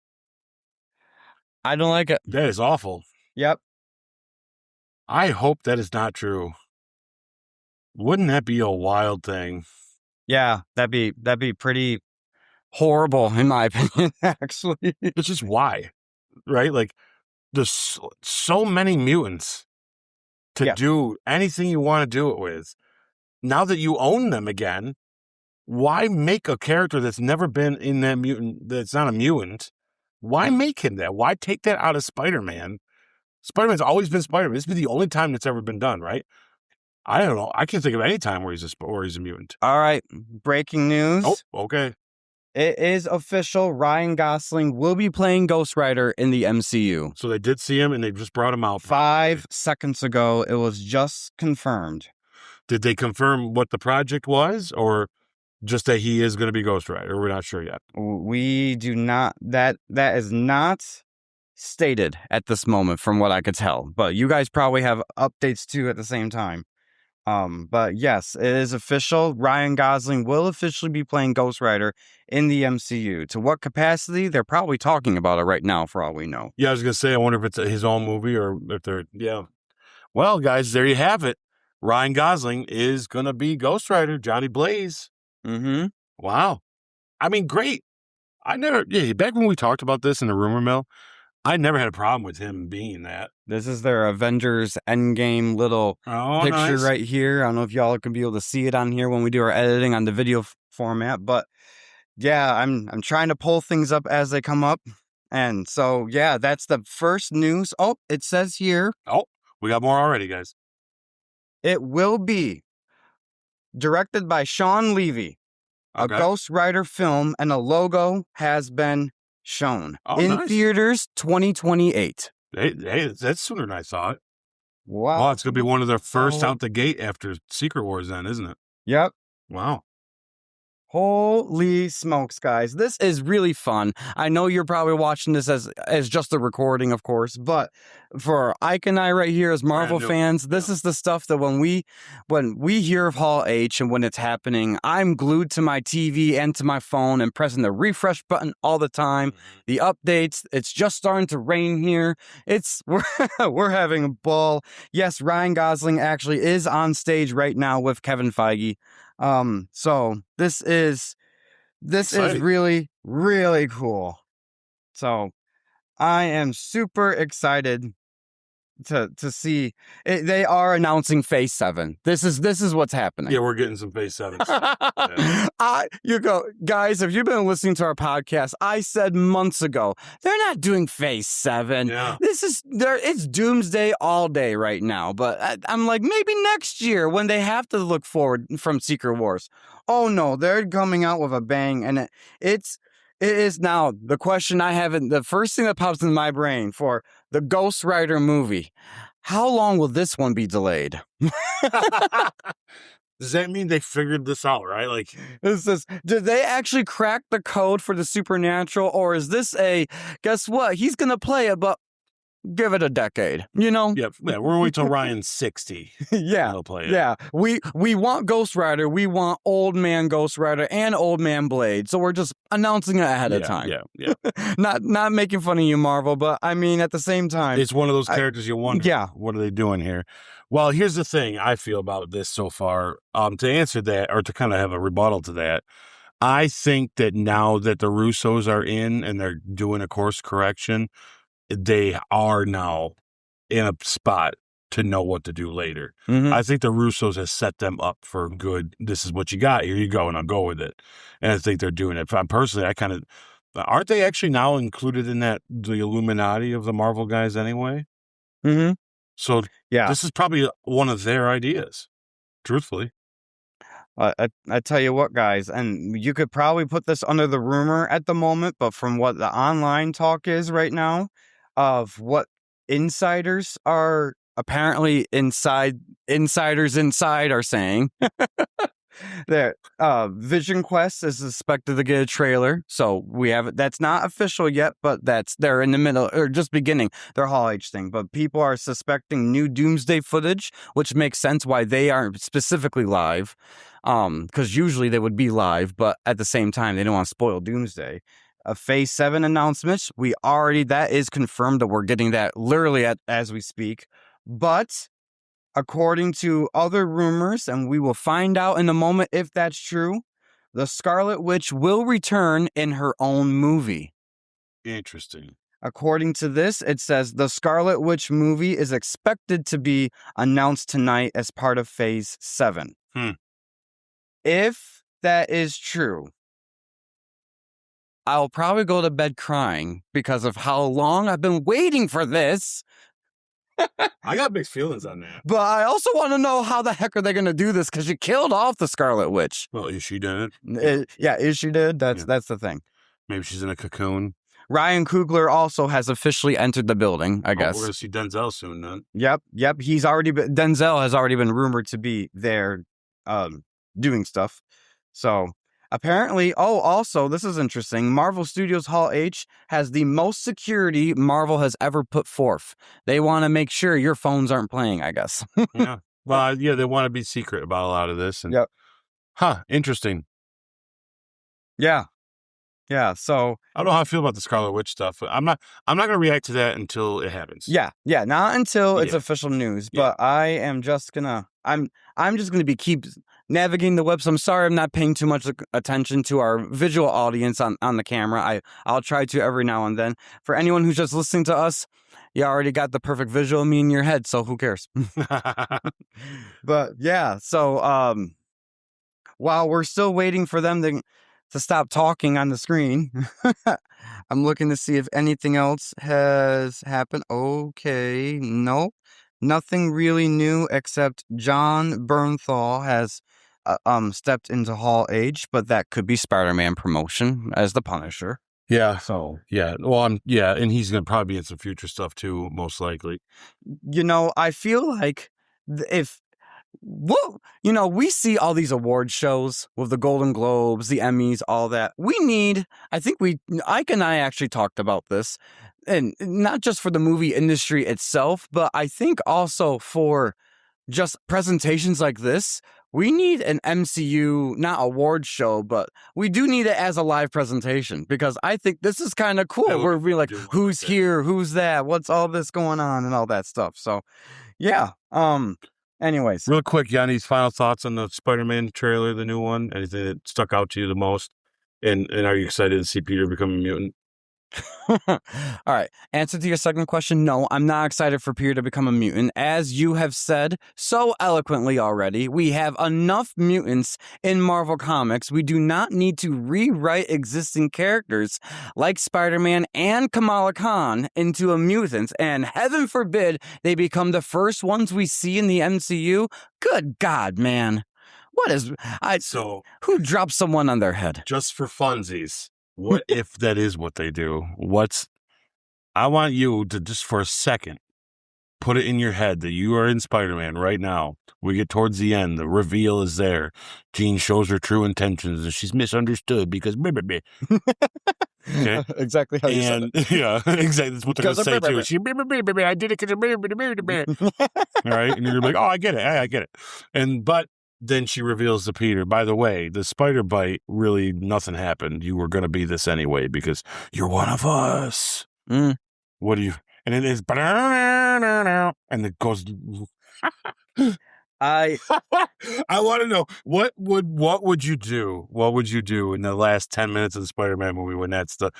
I don't like it. That is awful. Yep. I hope that is not true. Wouldn't that be a wild thing? Yeah, that'd be pretty horrible in my opinion, actually. It's just why, right? Like, there's so many mutants to do anything you want to do it with. Now that you own them again, why make a character that's never been in that mutant, that's not a mutant? Why make him that? Why take that out of Spider-Man? Spider-Man's always been Spider-Man. This would be the only time that's ever been done, right? I don't know. I can't think of any time where he's a mutant. All right. Breaking news. Oh, okay. It is official. Ryan Gosling will be playing Ghost Rider in the MCU. So they did see him and they just brought him out. 5 seconds ago, it was just confirmed. Did they confirm what the project was, or just that he is going to be Ghost Rider? We're not sure yet. We do not. That is not stated at this moment from what I could tell. But you guys probably have updates too at the same time. But yes, it is official. Ryan Gosling will officially be playing Ghost Rider in the MCU. To what capacity? They're probably talking about it right now, for all we know. Yeah, I was going to say, I wonder if it's his own movie or if they're, Well, guys, there you have it. Ryan Gosling is going to be Ghost Rider, Johnny Blaze. Wow. I mean, great. Back when we talked about this in the rumor mill, I never had a problem with him being that. This is their Avengers Endgame little picture right here. I don't know if y'all can be able to see it on here when we do our editing on the video format, but yeah, I'm trying to pull things up as they come up. And so, yeah, that's the first news. Oh, it says here. Oh, we got more already, guys. It will be directed by Sean Levy. A Ghost Rider film and a logo has been shown in theaters 2028. Hey, that's sooner than I thought. Wow. Oh, it's going to be one of their first out the gate after Secret Wars then, isn't it? Yep. Wow. Holy smokes, guys. This is really fun. I know you're probably watching this as just a recording, of course, but for Ike and I right here as Marvel fans, this is the stuff that when we hear of Hall H and when it's happening, I'm glued to my TV and to my phone and pressing the refresh button all the time. The updates, it's just starting to rain here. We're having a ball. Yes, Ryan Gosling actually is on stage right now with Kevin Feige. So this is really, really cool. So I am super excited to see it. They are announcing Phase 7. This is what's happening. Yeah, we're getting some Phase 7s. Guys, if you've been listening to our podcast, I said months ago, they're not doing Phase 7. Yeah. It's Doomsday all day right now. But I'm like, maybe next year when they have to look forward from Secret Wars. Oh no, they're coming out with a bang, and it is now the question I have. The first thing that pops in my brain for the Ghost Rider movie: how long will this one be delayed? Does that mean they figured this out, right? Like, did they actually crack the code for the supernatural, or is this guess what? He's gonna play it, but give it a decade, you know? Yeah, we're gonna wait till Ryan's 60. Yeah, he'll play it. Yeah. We want Ghost Rider, we want Old Man Ghost Rider and Old Man Blade, so we're just announcing it ahead of time. Yeah. Not making fun of you, Marvel, but I mean at the same time, it's one of those characters you wonder. Yeah, what are they doing here? Well, here's the thing I feel about this so far. To answer that, or to kind of have a rebuttal to that, I think that now that the Russos are in and they're doing a course correction, they are now in a spot to know what to do later. Mm-hmm. I think the Russos has set them up for good. This is what you got. Here you go, and I'll go with it. And I think they're doing it. Personally, aren't they actually now included in the Illuminati of the Marvel guys anyway? Mm-hmm. So yeah, this is probably one of their ideas, truthfully. I tell you what, guys, and you could probably put this under the rumor at the moment, but from what the online talk is right now, of what insiders are apparently insiders inside are saying, that Vision Quest is expected to get a trailer. So we have it. That's not official yet, but they're in the middle or just beginning their Hall H thing. But people are suspecting new Doomsday footage, which makes sense why they aren't specifically live. Because usually they would be live, but at the same time, they don't want to spoil Doomsday. A Phase 7 announcement, that is confirmed that we're getting that literally as we speak. But according to other rumors, and we will find out in a moment if that's true, the Scarlet Witch will return in her own movie. Interesting. According to this, it says the Scarlet Witch movie is expected to be announced tonight as part of Phase 7. If that is true, I'll probably go to bed crying because of how long I've been waiting for this. I got mixed feelings on that. But I also want to know how the heck are they going to do this, because you killed off the Scarlet Witch. Well, is she dead? Is she dead? That's the thing. Maybe she's in a cocoon. Ryan Coogler also has officially entered the building, I guess. We're going to see Denzel soon then. Yep. Denzel has already been rumored to be there doing stuff. So apparently, also, this is interesting. Marvel Studios Hall H has the most security Marvel has ever put forth. They want to make sure your phones aren't playing, I guess. Yeah. Well, yeah, they want to be secret about a lot of this. And, interesting. Yeah. Yeah, so I don't know how I feel about the Scarlet Witch stuff. I'm not going to react to that until it happens. Yeah, not until it's official news. But I am just gonna I'm just gonna keep navigating the webs. I'm sorry I'm not paying too much attention to our visual audience on the camera. I'll try to every now and then. For anyone who's just listening to us, you already got the perfect visual of me in your head, so who cares? But yeah, so while we're still waiting for them to stop talking on the screen, I'm looking to see if anything else has happened. Okay, nope. Nothing really new except John Bernthal has stepped into Hall H, but that could be Spider-Man promotion as the Punisher. Yeah. So, Yeah. Well, and he's going to probably be in some future stuff too, most likely. I feel like if well, we see all these award shows with the Golden Globes, the Emmys, all that. I think Ike and I actually talked about this, and not just for the movie industry itself, but I think also for just presentations like this. We need an MCU, not award show, but we do need it as a live presentation because I think this is kind of cool. We're being like, who's here? Who's that? What's all this going on and all that stuff. So, yeah. Anyways, real quick, Yanni's final thoughts on the Spider-Man trailer, the new one. Anything that stuck out to you the most? And are you excited to see Peter become a mutant? All right. Answer to your second question. No, I'm not excited for Peter to become a mutant. As you have said so eloquently already, we have enough mutants in Marvel Comics. We do not need to rewrite existing characters like Spider-Man and Kamala Khan into a mutant. And heaven forbid they become the first ones we see in the MCU. Good God, man. Who dropped someone on their head? Just for funsies. What if that is what they do? I want you to just for a second put it in your head that you are in Spider-Man right now. We get towards the end. The reveal is there. Jean shows her true intentions and she's misunderstood because okay? Exactly how you said it. Yeah, exactly. That's what they're going to say too. I did it because all right, and you're like, oh, I get it. I get it. But then she reveals to Peter, by the way, the spider bite, really nothing happened. You were going to be this anyway because you're one of us. What do you... And it is... And it goes... I want to know, what would you do? What would you do in the last 10 minutes of the Spider-Man movie when that's the...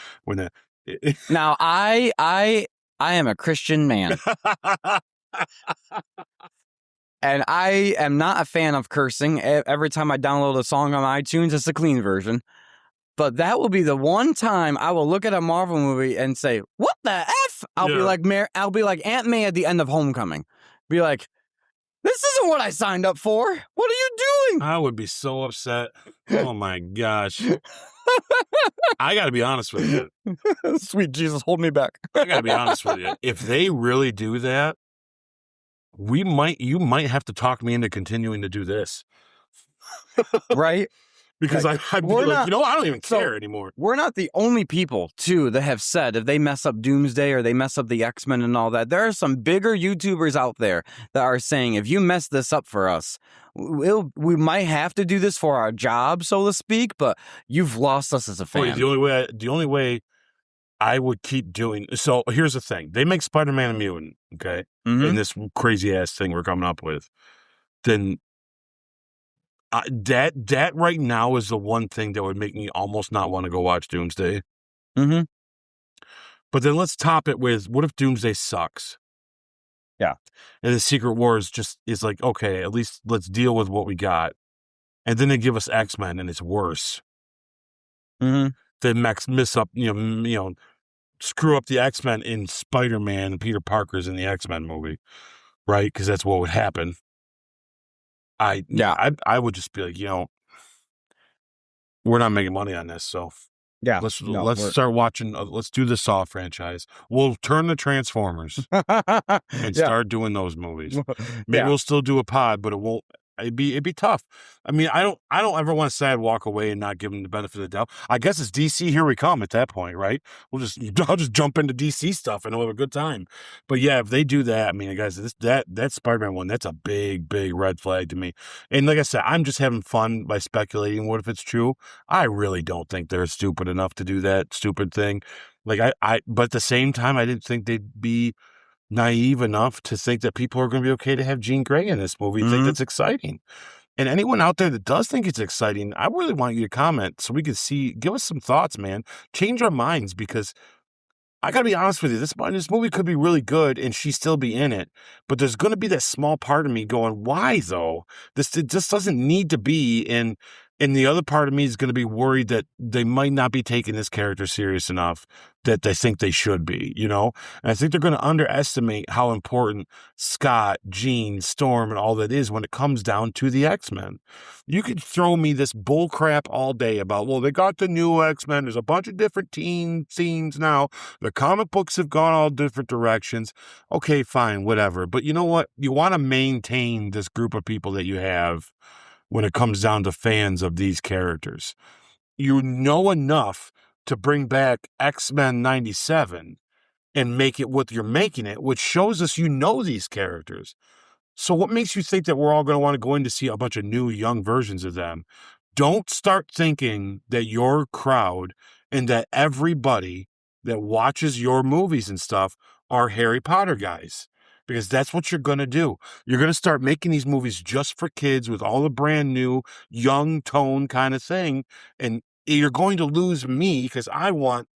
Now, I am a Christian man. And I am not a fan of cursing. Every time I download a song on iTunes, it's a clean version. But that will be the one time I will look at a Marvel movie and say, "What the F?" I'll be like Aunt May at the end of Homecoming. Be like, "This isn't what I signed up for. What are you doing?" I would be so upset. Oh my gosh. I got to be honest with you. Sweet Jesus, hold me back. I got to be honest with you. If they really do that, you might have to talk me into continuing to do this. Right? Because I'd be like, I don't even care anymore. We're not the only people, too, that have said if they mess up Doomsday or they mess up the X-Men and all that, there are some bigger YouTubers out there that are saying, if you mess this up for us, we might have to do this for our job, so to speak, but you've lost us as a fan. The only way I would keep doing... So here's the thing. They make Spider-Man a mutant, okay? Mm-hmm. In this crazy-ass thing we're coming up with. Then... that right now is the one thing that would make me almost not want to go watch Doomsday. Mm-hmm. But then let's top it with, what if Doomsday sucks? Yeah. And the Secret Wars just is like, okay, at least let's deal with what we got. And then they give us X-Men and it's worse. Mm-hmm. They screw up the X-Men in Spider-Man and Peter Parker's in the X-Men movie. Right? Because that's what would happen. I would just be like, we're not making money on this, so yeah, let's start watching. Let's do the Saw franchise. We'll turn the Transformers and start doing those movies. Maybe we'll still do a pod, but it won't. It'd be tough. I mean, I don't ever want to say I'd walk away and not give them the benefit of the doubt. I guess it's DC. Here we come at that point, right? I'll just jump into DC stuff and we'll have a good time. But yeah, if they do that, I mean, guys, that Spider-Man one, that's a big red flag to me. And like I said, I'm just having fun by speculating. What if it's true? I really don't think they're stupid enough to do that stupid thing. Like but at the same time, I didn't think they'd be naive enough to think that people are going to be okay to have Jean Grey in this movie. Think that's exciting. And anyone out there that does think it's exciting, I really want you to comment so we can give us some thoughts, man. Change our minds, because I got to be honest with you, this movie could be really good and she still be in it, but there's going to be that small part of me going, why though? This just doesn't need to be in And the other part of me is going to be worried that they might not be taking this character serious enough that they think they should be, you know? And I think they're going to underestimate how important Scott, Jean, Storm, and all that is when it comes down to the X-Men. You could throw me this bull crap all day about, well, they got the new X-Men. There's a bunch of different teen scenes now. The comic books have gone all different directions. Okay, fine, whatever. But you know what? You want to maintain this group of people that you have when it comes down to fans of these characters. You know enough to bring back X-Men 97 and make it what you're making it, which shows us you know these characters. So what makes you think that we're all going to want to go in to see a bunch of new young versions of them? Don't start thinking that your crowd and that everybody that watches your movies and stuff are Harry Potter guys. Because that's what you're going to do. You're going to start making these movies just for kids with all the brand new, young tone kind of thing. And you're going to lose me because I want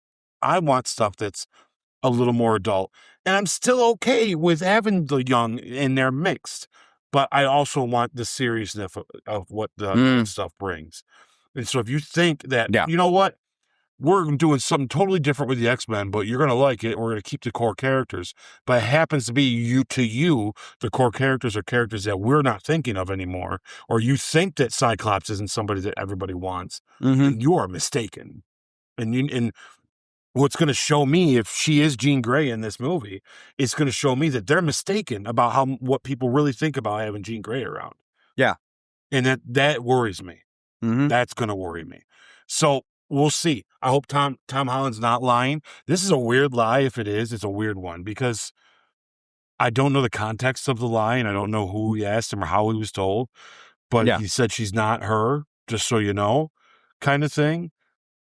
stuff that's a little more adult. And I'm still okay with having the young and they're mixed. But I also want the seriousness of what the stuff brings. And so if you think that, you know what? We're doing something totally different with the X-Men, but you're going to like it. We're going to keep the core characters. But it happens to be the core characters are characters that we're not thinking of anymore. Or you think that Cyclops isn't somebody that everybody wants. And you are mistaken. And what's going to show me if she is Jean Grey in this movie, it's going to show me that they're mistaken about what people really think about having Jean Grey around. Yeah. And that worries me. That's going to worry me. So we'll see. I hope Tom Holland's not lying. This is a weird lie. If it is, it's a weird one because I don't know the context of the lie and I don't know who he asked him or how he was told. But he said she's not her, just so you know, kind of thing.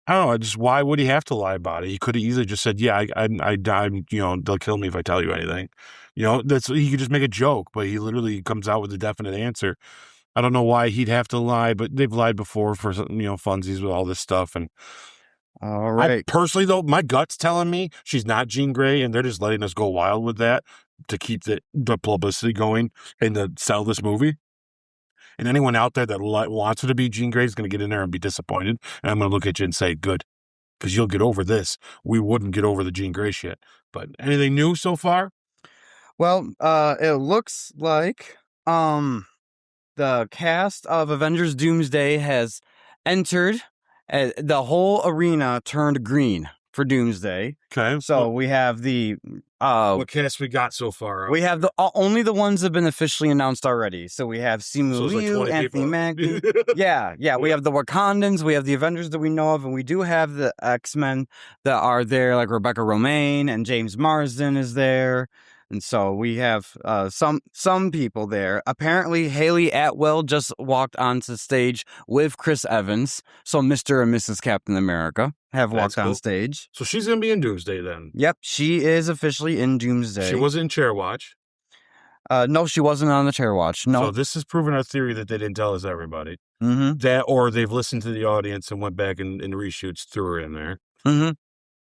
I don't know. Why would he have to lie about it? He could have easily just said, "Yeah, I died. You know, they'll kill me if I tell you anything." You know, he could just make a joke, but he literally comes out with a definite answer. I don't know why he'd have to lie, but they've lied before for funsies with all this stuff. And all right, personally though, my gut's telling me she's not Jean Grey, and they're just letting us go wild with that to keep the publicity going and to sell this movie. And anyone out there that wants her to be Jean Grey is going to get in there and be disappointed. And I'm going to look at you and say, good, because you'll get over this. We wouldn't get over the Jean Grey shit. But anything new so far? Well, it looks like the cast of Avengers Doomsday has entered. The whole arena turned green for Doomsday. Okay. So we have the... what cast we got so far? We have only the ones that have been officially announced already. So we have Simu Liu, Anthony Mackie. Yeah. We have the Wakandans. We have the Avengers that we know of. And we do have the X-Men that are there, like Rebecca Romijn and James Marsden is there. And so we have some people there. Apparently, Haley Atwell just walked onto stage with Chris Evans. So Mr. and Mrs. Captain America have walked on stage. So she's going to be in Doomsday then? Yep, she is officially in Doomsday. She wasn't in Chair Watch? No, she wasn't on the Chair Watch. No. So this has proven our theory that they didn't tell us everybody. That, or they've listened to the audience and went back and reshoots, threw her in there.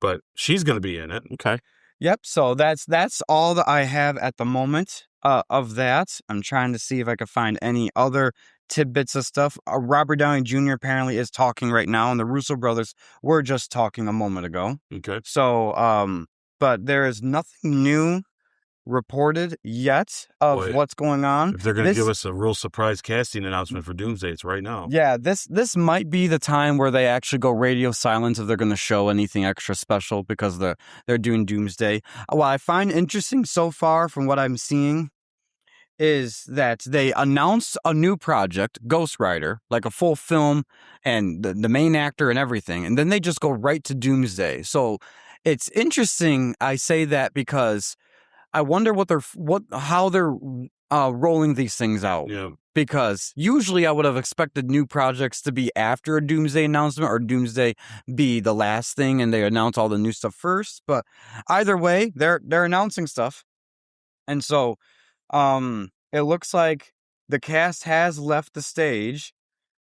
But she's going to be in it. Okay. Yep, so that's all that I have at the moment of that. I'm trying to see if I could find any other tidbits of stuff. Robert Downey Jr. apparently is talking right now, and the Russo brothers were just talking a moment ago. Okay. So, but there is nothing new reported yet of what's going on. If they're going to give us a real surprise casting announcement for Doomsday, it's right now. Yeah, this might be the time where they actually go radio silent if they're going to show anything extra special because they're doing Doomsday. What I find interesting so far from what I'm seeing is that they announced a new project, Ghost Rider, like a full film and the main actor and everything, and then they just go right to Doomsday. So it's interesting I say that because I wonder how they're rolling these things out. Yeah. Because usually I would have expected new projects to be after a Doomsday announcement or Doomsday be the last thing and they announce all the new stuff first. But either way, they're announcing stuff. And so it looks like the cast has left the stage,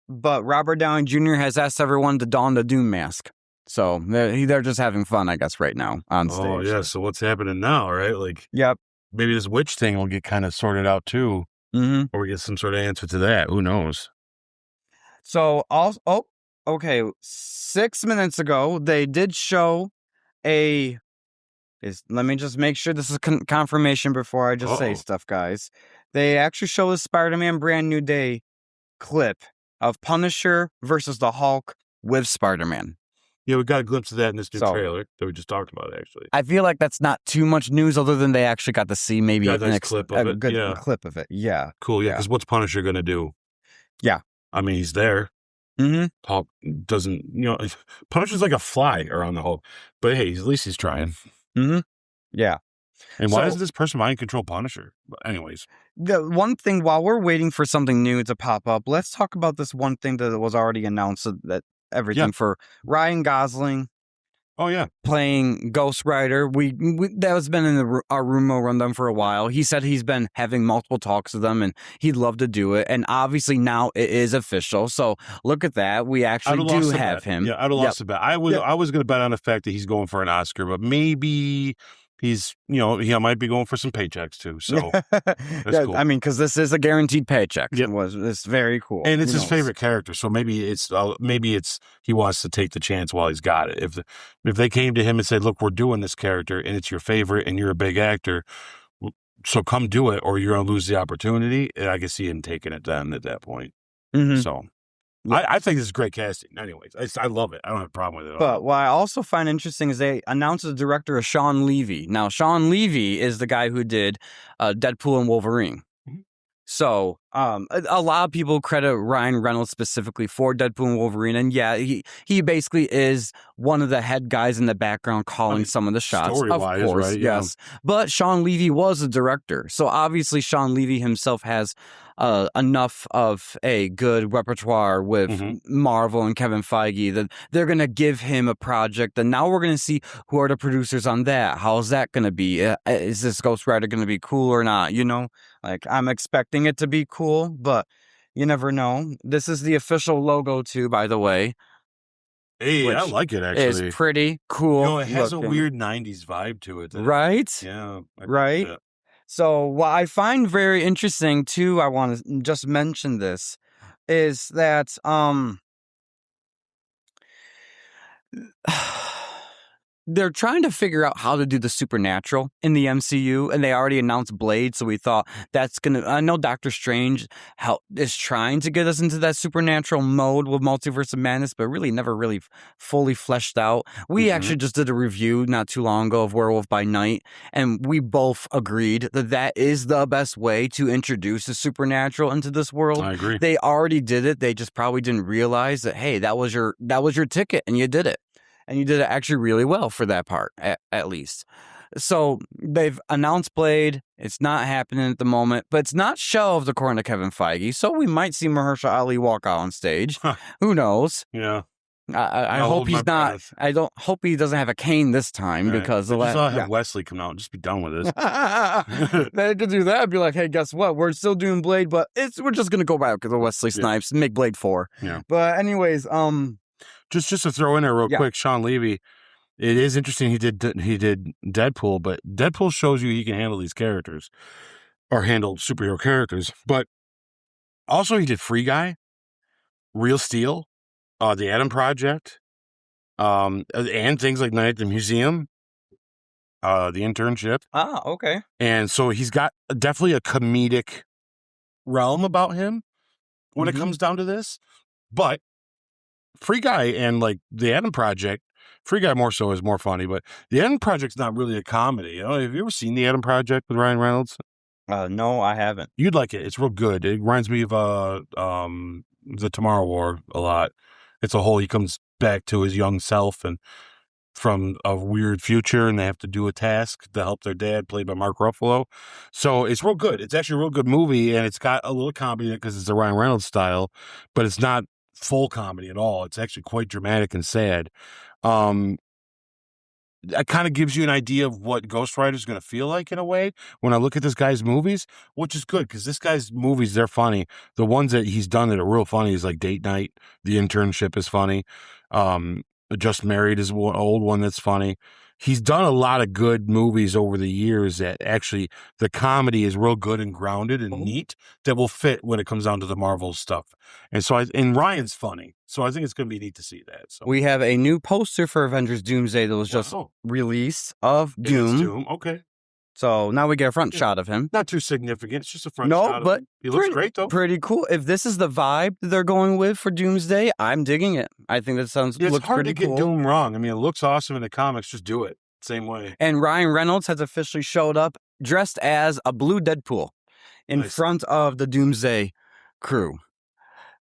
but Robert Downey Jr. has asked everyone to don the Doom mask. So they're just having fun, I guess, right now on stage. Oh, yeah. So what's happening now, right? Like, yep. Maybe this witch thing will get kind of sorted out, too. Or we get some sort of answer to that. Who knows? So also, okay, 6 minutes ago they did show a. Let me just make sure this is confirmation before I just say stuff, guys. They actually show a Spider-Man Brand New Day clip of Punisher versus the Hulk with Spider-Man. Yeah, we got a glimpse of that in this new trailer that we just talked about, actually. I feel like that's not too much news other than they actually got to see maybe a nice clip of it. Good clip of it. Yeah. Cool, yeah, because what's Punisher going to do? Yeah. I mean, he's there. Mm-hmm. Hulk doesn't, Punisher's like a fly around the Hulk. But hey, at least he's trying. Mm-hmm. Yeah. And why doesn't this person mind control Punisher? But anyways. The one thing, while we're waiting for something new to pop up, let's talk about this one thing that was already announced, that everything for Ryan Gosling. Oh, yeah. Playing Ghost Rider. We that has been in our rumor rundown for a while. He said he's been having multiple talks with them and he'd love to do it. And obviously now it is official. So look at that. We actually do have him. Yeah, I'd have lost the bet. I was going to bet on the fact that he's going for an Oscar, but maybe he's, he might be going for some paychecks too. So that's cool. I mean, because this is a guaranteed paycheck. Yep. It's very cool. And it's his favorite character. So maybe it's he wants to take the chance while he's got it. If they came to him and said, look, we're doing this character and it's your favorite and you're a big actor, so come do it or you're going to lose the opportunity. And I can see him taking it then at that point. Mm-hmm. So I think this is great casting. Anyways, I love it. I don't have a problem with it at all. But what I also find interesting is they announced the director of Sean Levy. Now, Sean Levy is the guy who did Deadpool and Wolverine. Mm-hmm. So a lot of people credit Ryan Reynolds specifically for Deadpool and Wolverine. And yeah, he basically is one of the head guys in the background calling some of the shots. Of course, right? Yes. But Sean Levy was a director. So obviously Sean Levy himself has enough of a good repertoire with Marvel and Kevin Feige that they're going to give him a project. And now we're going to see who are the producers on that. How's that going to be? Is this Ghost Rider going to be cool or not? Like I'm expecting it to be cool, but you never know. This is the official logo too, by the way. Hey, I like it actually. It's pretty cool. It has a weird 90s vibe to it. Right? Yeah. Right? So what I find very interesting too, I want to just mention this, is that they're trying to figure out how to do the supernatural in the MCU, and they already announced Blade, so we thought that's going to... I know Doctor Strange is trying to get us into that supernatural mode with Multiverse of Madness, but really never really fully fleshed out. We actually just did a review not too long ago of Werewolf by Night, and we both agreed that that is the best way to introduce the supernatural into this world. I agree. They already did it. They just probably didn't realize that, hey, that was your ticket, and you did it. And you did it actually really well for that part, at least. So they've announced Blade. It's not happening at the moment, but it's not shelved according to Kevin Feige. So we might see Mahershala Ali walk out on stage. Who knows? Yeah. I hope he's not. I don't hope he doesn't have a cane this time because the last. Have Wesley come out and just be done with this. They could do that. I'd be like, hey, guess what? We're still doing Blade, but we're just gonna go back to the Wesley Snipes and make Blade 4. Yeah. But anyways, Just to throw in there real quick, Sean Levy, it is interesting he did Deadpool, but Deadpool shows you he can handle these characters or handle superhero characters. But also he did Free Guy, Real Steel, The Atom Project, and things like Night at the Museum, The Internship. Ah, okay. And so he's got definitely a comedic realm about him when it comes down to this. But Free Guy and like The Atom Project, Free Guy more so is more funny, but The Atom Project's not really a comedy. Have you ever seen The Atom Project with Ryan Reynolds? No, I haven't. You'd like it. It's real good. It reminds me of the Tomorrow War a lot. It's a whole, he comes back to his young self and from a weird future, and they have to do a task to help their dad, played by Mark Ruffalo. So it's real good. It's actually a real good movie, and it's got a little comedy in it because it's the Ryan Reynolds style, but it's not full comedy at all. It's actually quite dramatic and sad. It kind of gives you an idea of what Ghost Rider is going to feel like in a way when I look at this guy's movies, which is good because this guy's movies, they're funny. The ones that he's done that are real funny is like Date Night. The Internship is funny. Just Married is one old one that's funny. he's done a lot of good movies over the years that actually the comedy is real good and grounded and neat that will fit when it comes down to the Marvel stuff. And so and Ryan's funny. So I think it's going to be neat to see that. So We have a new poster for Avengers Doomsday that was just released of Doom. Okay. So now we get a front shot of him. Not too significant. It's just a front shot. No, but he looks great though. Pretty cool. If this is the vibe they're going with for Doomsday, I'm digging it. I think that looks pretty cool. It's hard to get Doom wrong. I mean, it looks awesome in the comics. Just do it. Same way. And Ryan Reynolds has officially showed up dressed as a blue Deadpool in front of the Doomsday crew.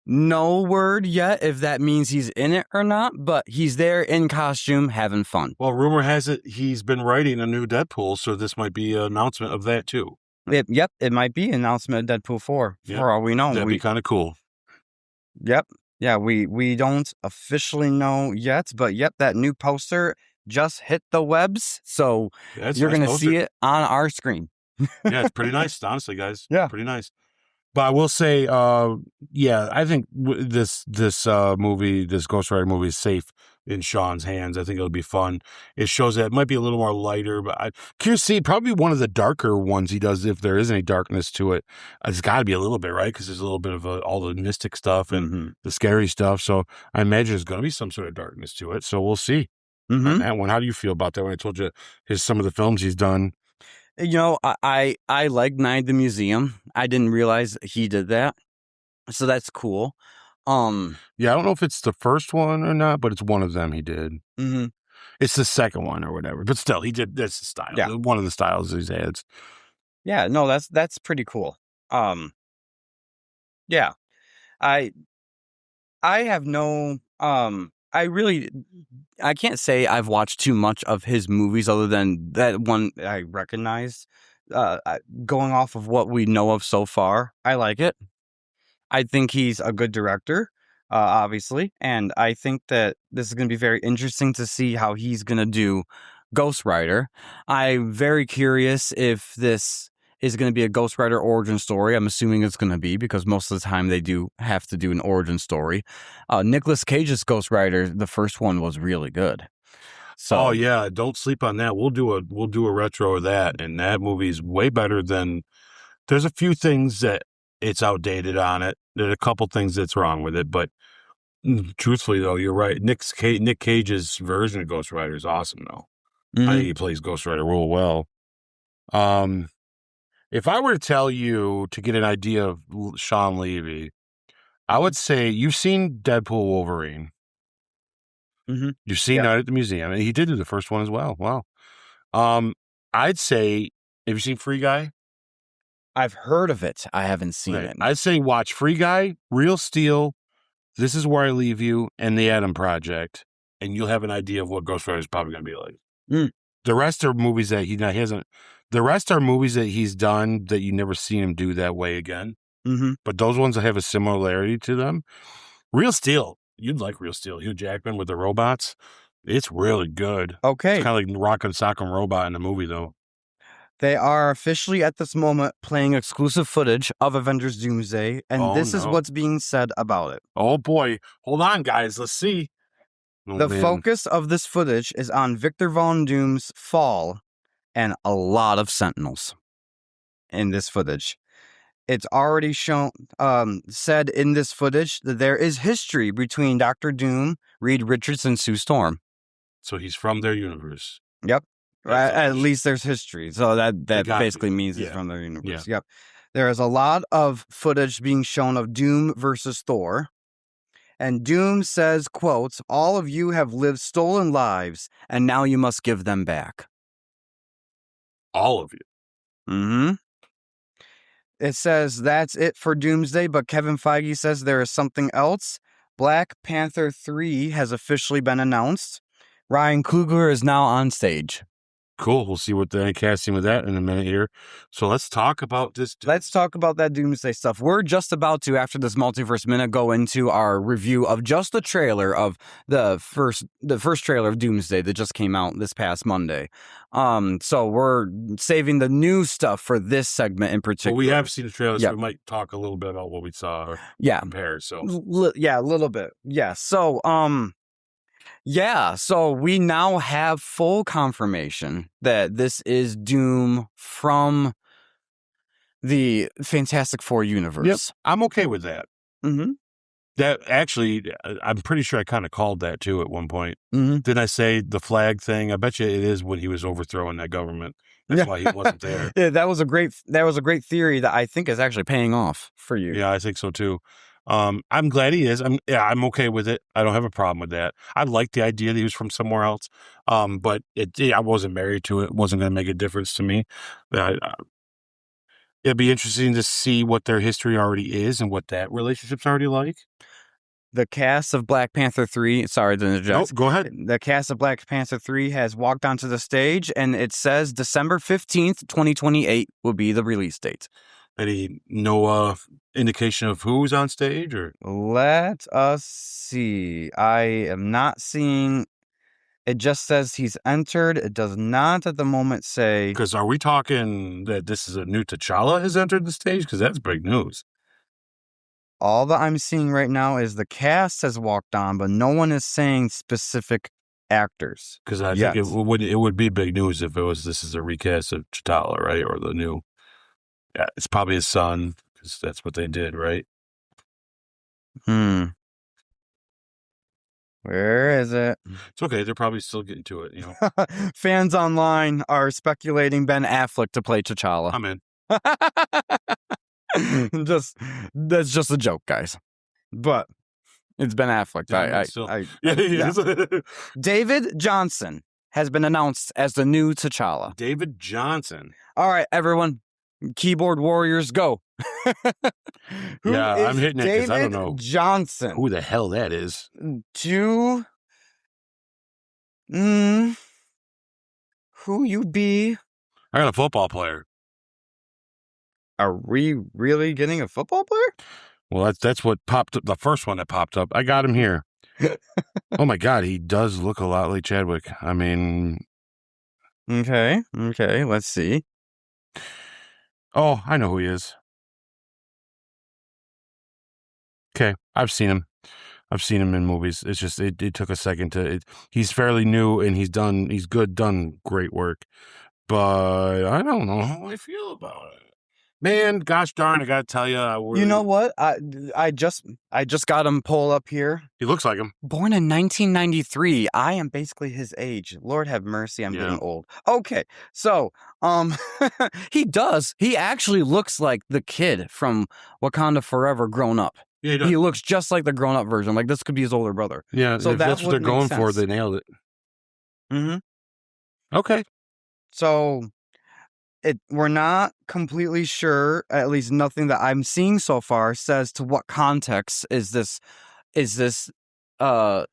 No word yet if that means he's in it or not, but he's there in costume having fun. Well, rumor has it he's been writing a new Deadpool, so this might be an announcement of that too. It might be an announcement of Deadpool 4 for all we know. That'd be kind of cool. Yep. Yeah, we don't officially know yet, but that new poster just hit the webs, so you're going to see it on our screen. Yeah, it's pretty nice, honestly, guys. Yeah. Pretty nice. But I will say, I think this movie, this Ghost Rider movie is safe in Sean's hands. I think it'll be fun. It shows that it might be a little more lighter, but I curious to see probably one of the darker ones he does, if there is any darkness to it. It's got to be a little bit, right? Because there's a little bit of all the mystic stuff and the scary stuff. So I imagine there's going to be some sort of darkness to it. So we'll see. On that one, how do you feel about that? When I told you some of the films he's done. You know, I like Night at the Museum. I didn't realize he did that, so that's cool. Yeah, I don't know if it's the first one or not, but it's one of them he did. Mm-hmm. It's the second one or whatever, but still, he did. That's the style. Yeah. One of the styles he has. Yeah, no, that's pretty cool. Yeah, I have no I can't say I've watched too much of his movies other than that one I recognized. Going off of what we know of so far, I like it. I think he's a good director, obviously, and I think that this is going to be very interesting to see how he's going to do Ghost Rider. I'm very curious if this is going to be a Ghost Rider origin story. I'm assuming it's going to be, because most of the time they do have to do an origin story. Nicolas Cage's Ghost Rider, the first one, was really good. So, don't sleep on that. We'll do a retro of that, and that movie's way better than. There's a few things that it's outdated on it. There's a couple things that's wrong with it, but truthfully, though, you're right. Nick Cage's version of Ghost Rider is awesome, though. I think he plays Ghost Rider real well. If I were to tell you to get an idea of Sean Levy, I would say you've seen Deadpool Wolverine. Mm-hmm. You've seen Night at the Museum, and he did do the first one as well. Wow. I'd say, have you seen Free Guy? I've heard of it. I haven't seen it. I'd say watch Free Guy, Real Steel, This Is Where I Leave You, and The Atom Project, and you'll have an idea of what Ghost Rider is probably going to be like. The rest are movies that he hasn't. The rest are movies that he's done that you never seen him do that way again. But those ones have a similarity to them. Real Steel, you'd like Real Steel. Hugh Jackman with the robots. It's really good. Okay. It's kind of like Rock and Sock and Robot in the movie, though. They are officially at this moment playing exclusive footage of Avengers Doomsday, and this is what's being said about it. Oh boy. Hold on, guys. Let's see. The focus of this footage is on Victor Von Doom's fall and a lot of Sentinels in this footage. It's already said in this footage that there is history between Dr. Doom, Reed Richards, and Sue Storm. So he's from their universe. Yep. At least there's history. So that basically means he's from their universe. Yep. There is a lot of footage being shown of Doom versus Thor. And Doom says, quote, "All of you have lived stolen lives, and now you must give them back." All of you. It says that's it for Doomsday, but Kevin Feige says there is something else. Black Panther 3 has officially been announced. Ryan Coogler is now on stage. Cool. We'll see what the casting with that in a minute here. So let's talk about this. Let's talk about that Doomsday stuff. We're just about to, after this Multiverse Minute, go into our review of just the trailer of the first trailer of Doomsday that just came out this past Monday. So we're saving the new stuff for this segment in particular. Well, we have seen the trailer, so we might talk a little bit about what we saw or compare. So a little bit. Yeah. So Yeah, so we now have full confirmation that this is Doom from the Fantastic Four universe. Yep, I'm okay with that. Mm-hmm. That actually, I'm pretty sure I kind of called that too at one point. Mm-hmm. Didn't I say the flag thing? I bet you it is when he was overthrowing that government. That's why he wasn't there. Yeah, that was a great theory that I think is actually paying off for you. Yeah, I think so too. I'm glad he is. I'm okay with it. I don't have a problem with that. I like the idea that he was from somewhere else. But I wasn't married to it. It wasn't going to make a difference to me. It'd be interesting to see what their history already is and what that relationship's already like. The cast of Black Panther 3, sorry to interject. Nope, go ahead. The cast of Black Panther 3 has walked onto the stage, and it says December 15th, 2028 will be the release date. No indication of who's on stage? Or let us see. I am not seeing. It just says he's entered. It does not at the moment say. Because are we talking that this is a new T'Challa has entered the stage? Because that's big news. All that I'm seeing right now is the cast has walked on, but no one is saying specific actors. Because I think it would be big news if this is a recast of T'Challa, right? Or the new. Yeah, it's probably his son, because that's what they did, right? Where is it? It's okay. They're probably still getting to it, you know. Fans online are speculating Ben Affleck to play T'Challa. I'm in. That's just a joke, guys. But it's Ben Affleck. Yeah. David Johnson has been announced as the new T'Challa. David Johnson. All right, everyone. Keyboard warriors, go. I'm hitting it because I don't know Johnson. Who the hell that is? Who you be? I got a football player. Are we really getting a football player? Well, that's what popped up. The first one that popped up. I got him here. Oh my God, he does look a lot like Chadwick. I mean, okay, let's see. Oh, I know who he is. Okay, I've seen him. I've seen him in movies. It's just it took a second to. He's fairly new and he's done great work, but I don't know how I feel about it. Man, gosh darn! I gotta tell you, you know what? I just got him pulled up here. He looks like him. Born in 1993. I am basically his age. Lord have mercy, I'm getting old. Okay, so he does. He actually looks like the kid from Wakanda Forever grown up. Yeah, he looks just like the grown up version. Like this could be his older brother. Yeah, so that's what they're going for. They nailed it. Mm-hmm. Okay. So. We're not completely sure, at least nothing that I'm seeing so far says to what context is this a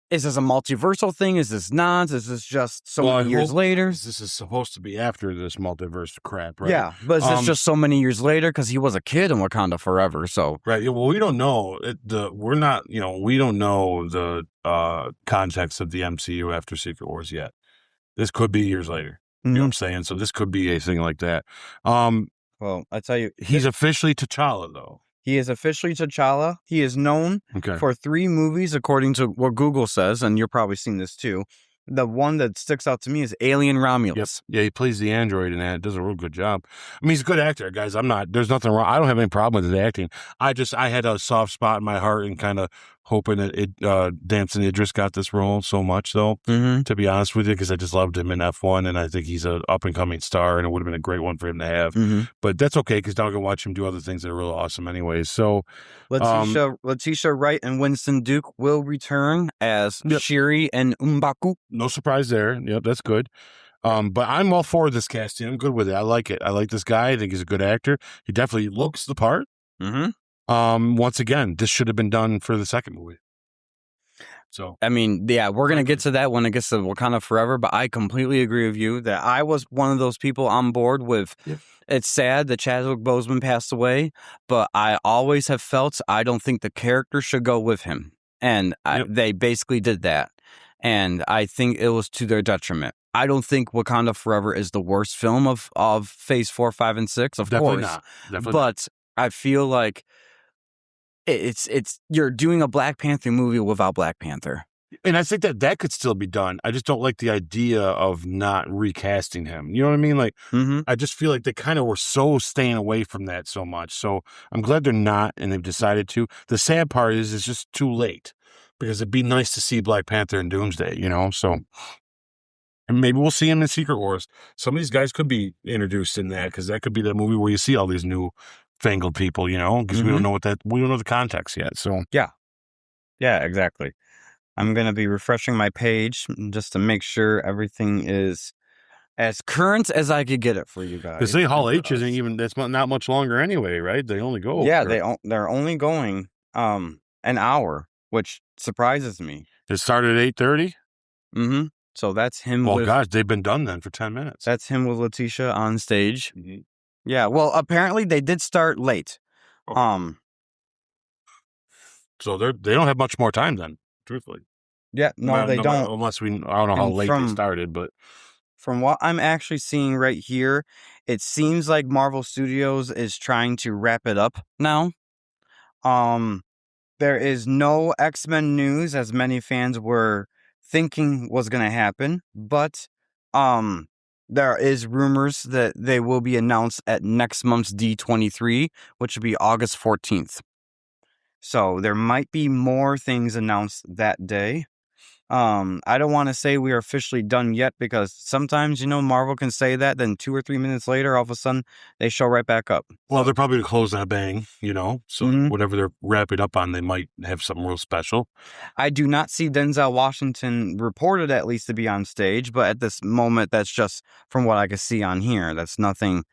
multiversal thing? Is this not? Is this just many years later? This is supposed to be after this multiverse crap, right? Yeah, but is this just so many years later? Because he was a kid in Wakanda Forever, so. Right, well, we don't know. We don't know the context of the MCU after Secret Wars yet. This could be years later. You know what I'm saying? So this could be a thing like that. Well, I tell you. He's officially T'Challa, though. He is officially T'Challa. He is known for 3 movies, according to what Google says, and you're probably seeing this too. The one that sticks out to me is Alien Romulus. Yep. Yeah, he plays the android in that. Does a real good job. I mean, he's a good actor, guys. There's nothing wrong. I don't have any problem with his acting. I had a soft spot in my heart and kind of hoping that Damson Idris got this role so much, though, to be honest with you, because I just loved him in F1, and I think he's an up-and-coming star, and it would have been a great one for him to have. But that's okay, because now I can watch him do other things that are real awesome anyways. So Letitia Wright and Winston Duke will return as Shiri and M'Baku. No surprise there. Yep, that's good. But I'm all for this casting. I'm good with it. I like it. I like this guy. I think he's a good actor. He definitely looks the part. Once again, this should have been done for the second movie. So, I mean, yeah, we're going to get to that when it gets to Wakanda Forever, but I completely agree with you that I was one of those people on board with, it's sad that Chadwick Boseman passed away, but I always have felt I don't think the character should go with him. And they basically did that. And I think it was to their detriment. I don't think Wakanda Forever is the worst film of Phase 4, 5, and 6, of Definitely course. Definitely but I feel like it's you're doing a Black Panther movie without Black Panther. And I think that could still be done. I just don't like the idea of not recasting him. You know what I mean? Like, I just feel like they kind of were so staying away from that so much. So I'm glad they're not, and they've decided to. The sad part is it's just too late, because it'd be nice to see Black Panther and Doomsday, you know? So, and maybe we'll see him in Secret Wars. Some of these guys could be introduced in that, because that could be the movie where you see all these new fangled people, you know? Because we don't know we don't know the context yet. So yeah, exactly. I'm going to be refreshing my page just to make sure everything is as current as I could get it for you guys. Because Hall H isn't even, that's not much longer anyway, right? They only go. Yeah, they're only going an hour, which surprises me. It started at 8:30? Mm-hmm. So that's him. Well, gosh, they've been done then for 10 minutes. That's him with Letitia on stage. Mm-hmm. Yeah, well, apparently they did start late. Okay. So they don't have much more time then, truthfully. Yeah, no, they don't. Unless I don't know how late they started, but from what I'm actually seeing right here, it seems like Marvel Studios is trying to wrap it up now. There is no X-Men news, as many fans were thinking was going to happen, but there is rumors that they will be announced at next month's D23, which will be August 14th. So there might be more things announced that day. I don't want to say we are officially done yet, because sometimes, Marvel can say that, then 2 or 3 minutes later, all of a sudden, they show right back up. Well, they're probably going to close on a bang, so whatever they're wrapping up on, they might have something real special. I do not see Denzel Washington reported, at least, to be on stage, but at this moment, that's just from what I can see on here. That's nothing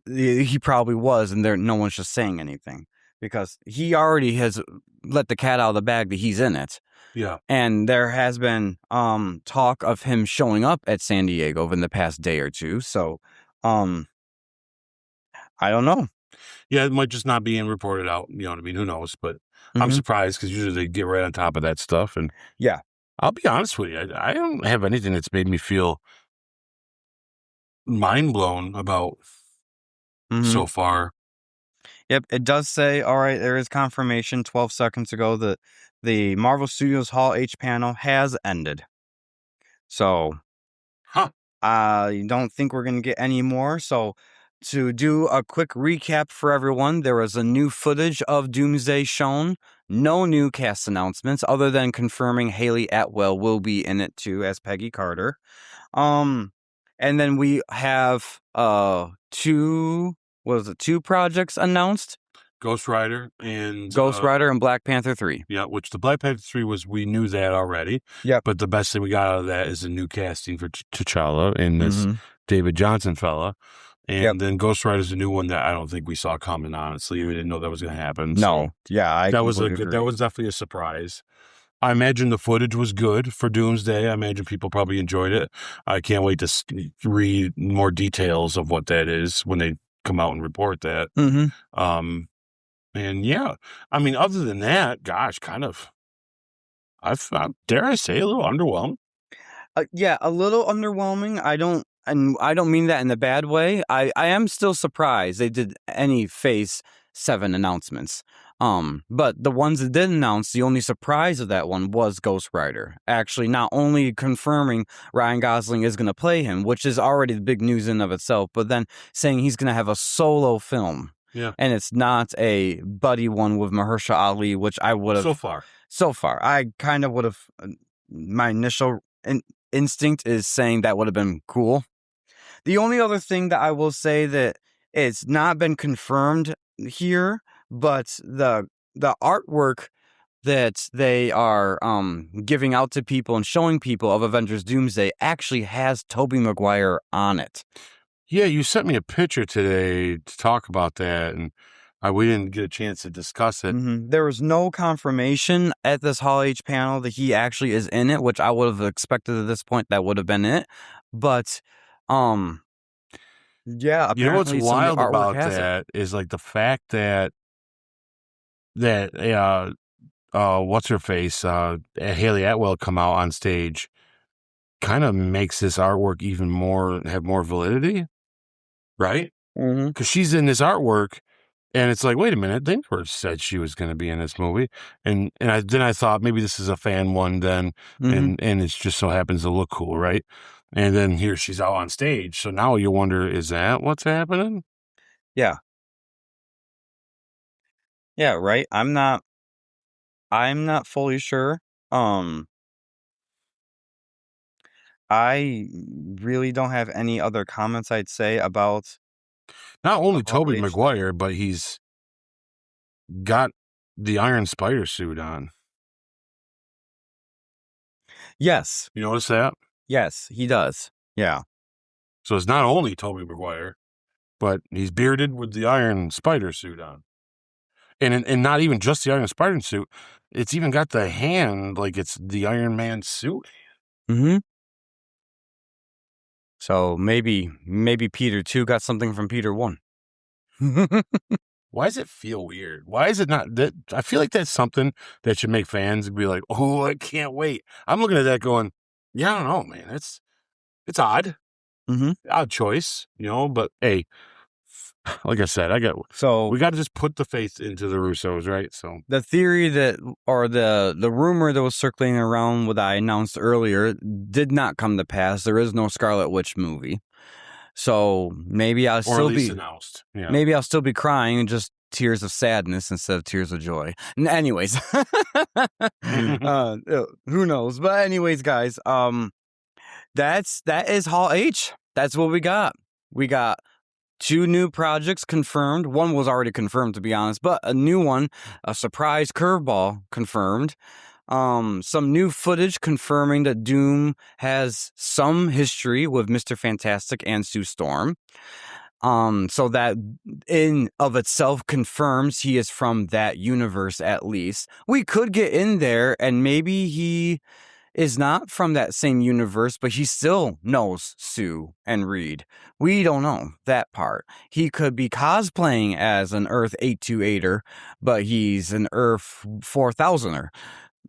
he probably was, and no one's just saying anything, because he already has let the cat out of the bag that he's in it. Yeah. And there has been talk of him showing up at San Diego in the past day or two. So I don't know. Yeah, it might just not be reported out. You know what I mean? Who knows? But I'm surprised, because usually they get right on top of that stuff. And yeah, I'll be honest with you. I don't have anything that's made me feel mind blown about so far. Yep, it does say, all right, there is confirmation 12 seconds ago that the Marvel Studios Hall H panel has ended. So, I don't think we're going to get any more. So, to do a quick recap for everyone, there was a new footage of Doomsday shown. No new cast announcements, other than confirming Haley Atwell will be in it too, as Peggy Carter. And then we have two projects announced. Ghost Rider and Black Panther 3. Yeah, which the Black Panther 3 we knew that already. Yeah. But the best thing we got out of that is a new casting for T'Challa in this David Johnson fella. And then Ghost Rider is a new one that I don't think we saw coming, honestly. We didn't know that was going to happen. No. So yeah, that was definitely a surprise. I imagine the footage was good for Doomsday. I imagine people probably enjoyed it. I can't wait to read more details of what that is when they come out and report that. And yeah, I mean, other than that, gosh, kind of, dare I say, a little underwhelmed. Yeah, a little underwhelming. I don't mean that in a bad way. I am still surprised they did any Phase 7 announcements. But the ones that did announce, the only surprise of that one was Ghost Rider. Actually, not only confirming Ryan Gosling is going to play him, which is already the big news in of itself, but then saying he's going to have a solo film. Yeah. And it's not a buddy one with Mahershala Ali, which I would have... So far. I kind of would have... My initial instinct is saying that would have been cool. The only other thing that I will say that it's not been confirmed here, but the artwork that they are giving out to people and showing people of Avengers Doomsday actually has Tobey Maguire on it. Yeah, you sent me a picture today to talk about that, and we didn't get a chance to discuss it. There was no confirmation at this Hall H panel that he actually is in it, which I would have expected at this point that would have been it. But, yeah, apparently you know what's wild about that is like the fact that what's her face, Haley Atwell come out on stage, kind of makes this artwork have more validity, right? Because she's in this artwork And it's like, wait a minute, they never said she was going to be in this movie. And then I thought maybe this is a fan one then, Mhm. and it just so happens to look cool, right? And then here she's out on stage. So now you wonder, is that what's happening? Yeah. Yeah, right? I'm not fully sure. I really don't have any other comments I'd say about Not only Hall Tobey H. Maguire, but he's got the Iron Spider suit on. Yes. You notice that? Yes, he does. Yeah. So it's not only Tobey Maguire, but he's bearded with the Iron Spider suit on. And not even just the Iron Spider suit. It's even got the hand like it's the Iron Man suit. Mhm. So maybe Peter 2 got something from Peter 1. Why does it feel weird? Why is it not that? I feel like that's something that should make fans be like, oh, I can't wait. I'm looking at that going, yeah, I don't know, man. It's odd. Mhm. Odd choice, but hey, like I said, So we got to just put the faith into the Russos, right? So the theory or the rumor that was circling around what I announced earlier did not come to pass. There is no Scarlet Witch movie. So maybe I'll or still at least be announced. Yeah. maybe I'll still be crying, just tears of sadness instead of tears of joy. Anyways, who knows? But anyways, guys, that is Hall H. That's what we got. We got 2 new projects confirmed. One was already confirmed, to be honest, but a new one, a surprise curveball confirmed. Some new footage confirming that Doom has some history with Mr. Fantastic and Sue Storm. So that in of itself confirms he is from that universe at least. We could get in there and maybe he is not from that same universe, but he still knows Sue and Reed. We don't know that part. He could be cosplaying as an Earth 828er, but he's an Earth 4000er.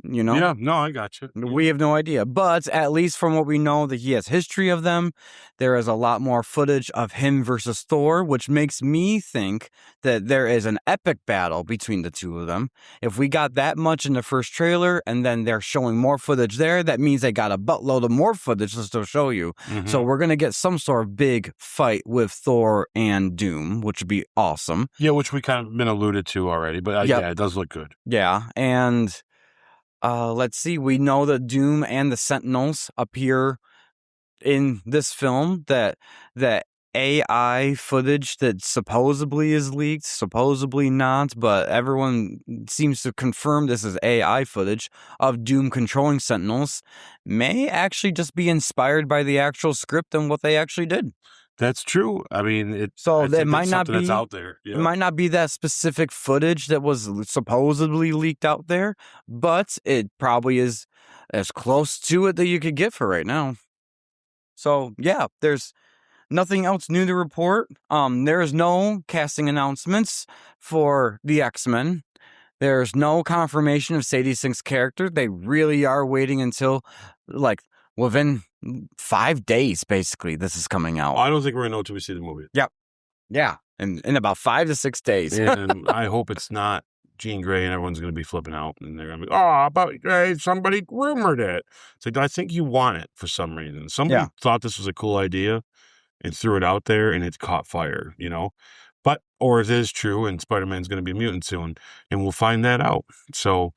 Yeah, no, I got you. We have no idea, but at least from what we know that he has history of them, there is a lot more footage of him versus Thor, which makes me think that there is an epic battle between the two of them. If we got that much in the first trailer and then they're showing more footage there, that means they got a buttload of more footage to still show you. Mhm. So we're going to get some sort of big fight with Thor and Doom, which would be awesome. Yeah, which we kind of been alluded to already, but Yep. yeah, it does look good. Yeah, and let's see. We know that Doom and the Sentinels appear in this film. That AI footage that supposedly is leaked, supposedly not, but everyone seems to confirm this is AI footage of Doom controlling Sentinels, may actually just be inspired by the actual script and what they actually did. That's true. I mean, So I that think might that's not something that's be out there. it Yeah. might not be that specific footage that was supposedly leaked out there, but it probably is as close to it that you could get for right now. So yeah, there's nothing else new to report. There is no casting announcements for the X-Men. There's no confirmation of Sadie Sink's character. They really are waiting until like within 5 days, basically, this is coming out. I don't think we're gonna know until we see the movie. Yeah, in about 5 to 6 days. And I hope it's not Jean Grey and everyone's gonna be flipping out and they're gonna be, oh, but hey, somebody rumored it. It's like, I think you want it for some reason. Somebody thought this was a cool idea and threw it out there and it caught fire, But or it is true and Spider-Man's gonna be a mutant soon, and we'll find that out. So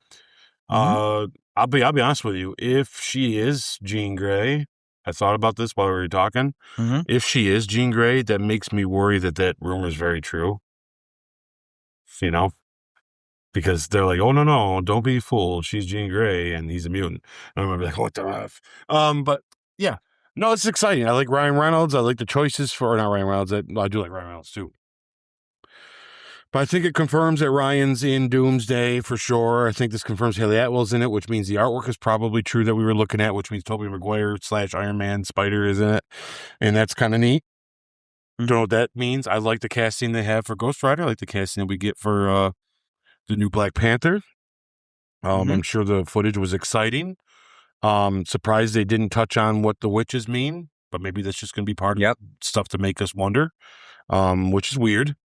I'll be honest with you. If she is Jean Grey, I thought about this while we were talking. Mhm. If she is Jean Grey, that makes me worry that rumor is very true. Because they're like, oh no, don't be fooled. She's Jean Grey and he's a mutant. And I'm gonna be like, what the F? But yeah, no, it's exciting. I like Ryan Reynolds. I like the choices for not Ryan Reynolds. I do like Ryan Reynolds too. But I think it confirms that Ryan's in Doomsday for sure. I think this confirms Haley Atwell's in it, which means the artwork is probably true that we were looking at, which means Tobey Maguire / Iron Man Spider is in it. And that's kind of neat. Don't know what that means. I like the casting they have for Ghost Rider. I like the casting that we get for the new Black Panther. I'm sure the footage was exciting. Surprised they didn't touch on what the witches mean, but maybe that's just going to be part of stuff to make us wonder, which is weird,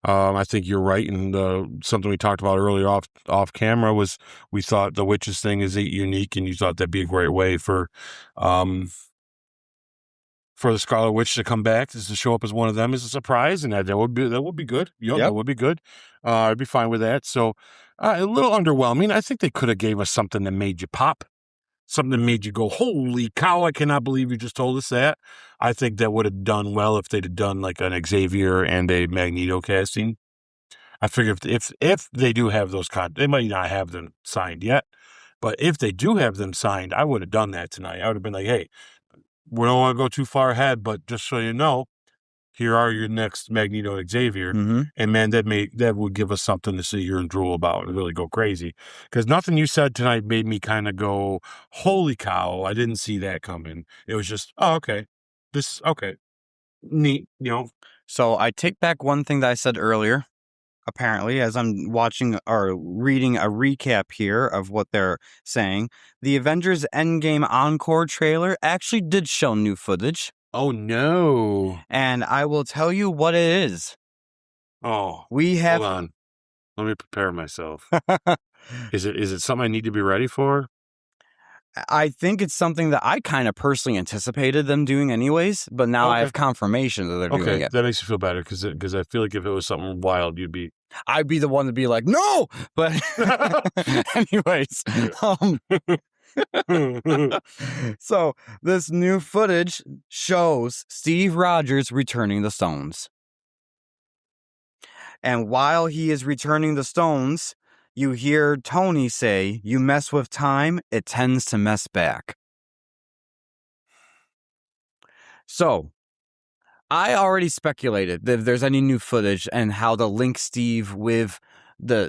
I think you're right, and something we talked about earlier off camera was we thought the witches thing is unique, and you thought that'd be a great way for the Scarlet Witch to come back, to show up as one of them as a surprise, and that would be good. That would be good. I'd be fine with that. So a little underwhelming. I think they could have gave us something that made you pop. Something that made you go, holy cow, I cannot believe you just told us that. I think that would have done well if they'd have done like an Xavier and a Magneto casting. I figure if they do have those they might not have them signed yet, but if they do have them signed, I would have done that tonight. I would have been like, hey, we don't want to go too far ahead, but just so you know, here are your next Magneto and Xavier. And man, that would give us something to sit here and drool about and really go crazy. Because nothing you said tonight made me kind of go, holy cow, I didn't see that coming. It was just, oh, okay. Okay. Neat, So I take back one thing that I said earlier. Apparently, as I'm watching or reading a recap here of what they're saying, the Avengers Endgame Encore trailer actually did show new footage. Oh, no. And I will tell you what it is. Oh, we have. Hold on. Let me prepare myself. Is it something I need to be ready for? I think it's something that I kind of personally anticipated them doing anyways, but now I have confirmation that they're doing it. That makes you feel better because I feel like if it was something wild, I'd be the one to be like, no! But anyways, so this new footage shows Steve Rogers returning the stones. And while he is returning the stones, you hear Tony say, you mess with time, it tends to mess back. So, I already speculated that if there's any new footage and how to link Steve with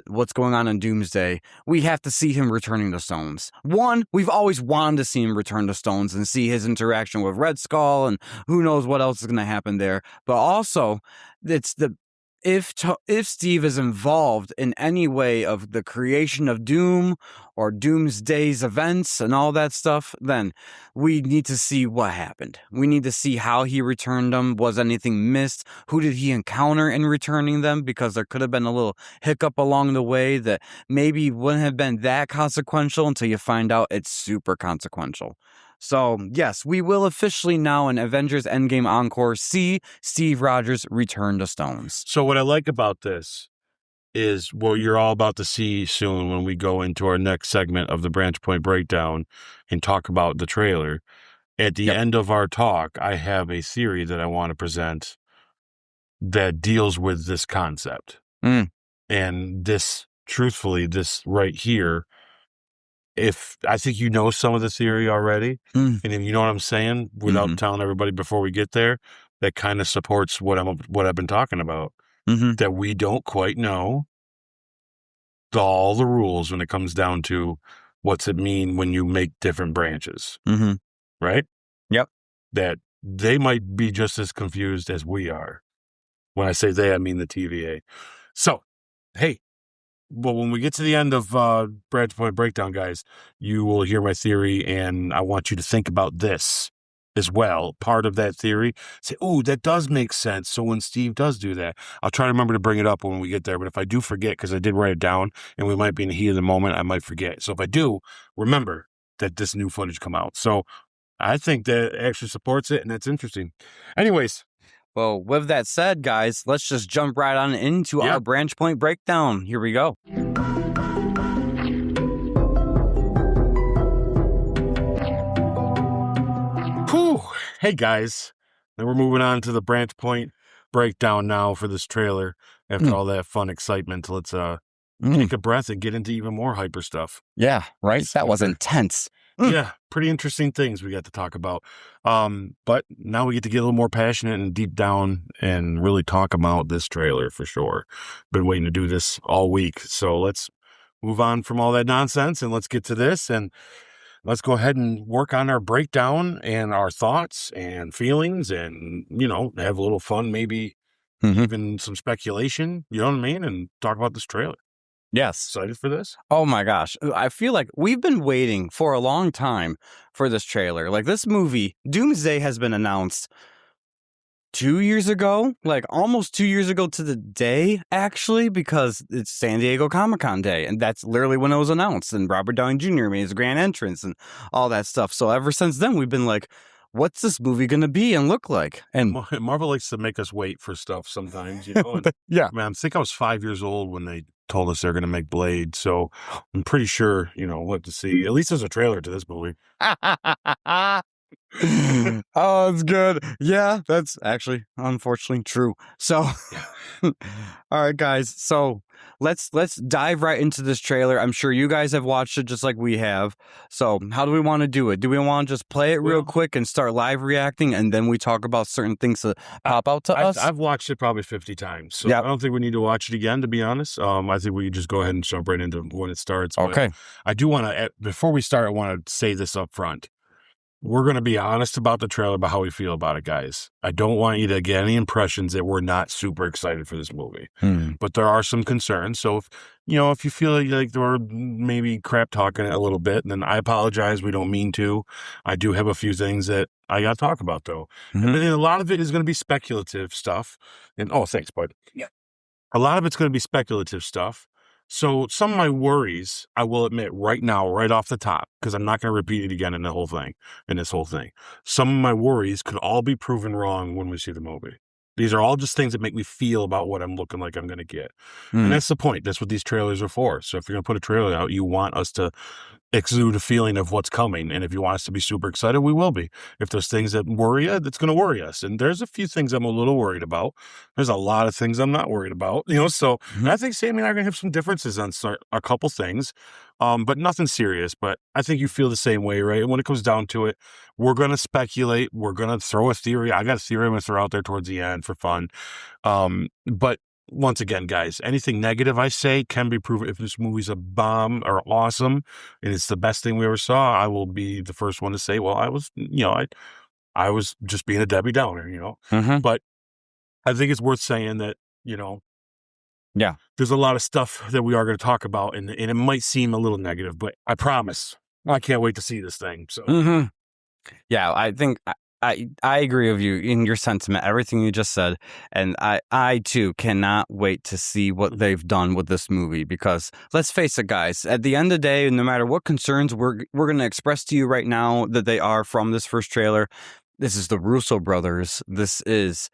what's going on in Doomsday, we have to see him returning the stones. One, we've always wanted to see him return the stones and see his interaction with Red Skull, and who knows what else is going to happen there. But also, it's if Steve is involved in any way of the creation of Doom or Doomsday's events and all that stuff, then we need to see what happened. We need to see how he returned them. Was anything missed? Who did he encounter in returning them? Because there could have been a little hiccup along the way that maybe wouldn't have been that consequential until you find out it's super consequential. So, yes, we will officially now in Avengers Endgame Encore see Steve Rogers return the stones. So what I like about this is what you're all about to see soon when we go into our next segment of the Branch Point Breakdown and talk about the trailer. At the end of our talk, I have a theory that I want to present that deals with this concept. And this, truthfully, this right here, if I think you know some of the theory already, and if you know what I'm saying, without telling everybody before we get there, that kind of supports what I've been talking about. That we don't quite know all the rules when it comes down to what's it mean when you make different branches, right? Yep. That they might be just as confused as we are. When I say they, I mean the TVA. So, hey. Well, when we get to the end of Branch Point Breakdown, guys, you will hear my theory, and I want you to think about this as well. Part of that theory, say, oh, that does make sense. So when Steve does do that, I'll try to remember to bring it up when we get there. But if I do forget, because I did write it down, and we might be in the heat of the moment, I might forget. So if I do, remember that this new footage come out. So I think that actually supports it, and that's interesting. Anyways. Well, with that said, guys, let's just jump right on into our Branch Point Breakdown. Here we go. Whew. Hey, guys. Now we're moving on to the Branch Point Breakdown now for this trailer. After all that fun excitement, let's take a breath and get into even more hyper stuff. Yeah, right? That was intense. Yeah, pretty interesting things we got to talk about. But now we get to get a little more passionate and deep down and really talk about this trailer for sure. Been waiting to do this all week. So let's move on from all that nonsense and let's get to this, and let's go ahead and work on our breakdown and our thoughts and feelings and, have a little fun, maybe even some speculation, you know what I mean? And talk about this trailer. Yes. Excited for this? Oh my gosh. I feel like we've been waiting for a long time for this trailer. Like this movie, Doomsday has been announced 2 years ago, like almost 2 years ago to the day, actually, because it's San Diego Comic-Con Day, and that's literally when it was announced, and Robert Downey Jr. made his grand entrance and all that stuff. So ever since then, we've been like, what's this movie going to be and look like? And Marvel likes to make us wait for stuff sometimes, you know? And, yeah. man, I think I was 5 years old when they told us they're going to make Blade. So I'm pretty sure, you know, what to see. At least there's a trailer to this movie. Oh, it's good. Yeah, that's actually unfortunately true. So all right, guys. So let's dive right into this trailer. I'm sure you guys have watched it just like we have. So how do we want to do it? Do we want to just play it real quick and start live reacting, and then we talk about certain things that pop out to us? I've watched it probably 50 times, so I don't think we need to watch it again, to be honest. I think we just go ahead and jump right into when it starts. Okay. But I do want to, before we start, I want to say this up front. We're going to be honest about the trailer, about how we feel about it, guys. I don't want you to get any impressions that we're not super excited for this movie. But there are some concerns. So, if you feel like we're maybe crap talking it a little bit, then I apologize. We don't mean to. I do have a few things that I got to talk about, though. And a lot of it is going to be speculative stuff. And thanks, bud. Yeah. A lot of it's going to be speculative stuff. So some of my worries, I will admit right now, right off the top, because I'm not going to repeat it again in this whole thing. Some of my worries could all be proven wrong when we see the movie. These are all just things that make me feel about what I'm looking like I'm going to get. And that's the point. That's what these trailers are for. So if you're going to put a trailer out, you want us to exude a feeling of what's coming. And if you want us to be super excited, we will be. If there's things that worry you, that's going to worry us. And there's a few things I'm a little worried about. There's a lot of things I'm not worried about, so I think Sammy and I are going to have some differences on a couple things, but nothing serious. But I think you feel the same way, right? And when it comes down to it, we're going to speculate. We're going to throw a theory. I got a theory I'm going to throw out there towards the end for fun. But once again, guys, anything negative I say can be proven. If this movie's a bomb or awesome and it's the best thing we ever saw, I will be the first one to say, well, I was, I was just being a Debbie Downer, But I think it's worth saying that, there's a lot of stuff that we are going to talk about, and it might seem a little negative, but I promise I can't wait to see this thing. So, yeah, I think I agree with you in your sentiment, everything you just said. And I too cannot wait to see what they've done with this movie, because let's face it, guys, at the end of the day, no matter what concerns we're going to express to you right now that they are from this first trailer, this is the Russo brothers. This is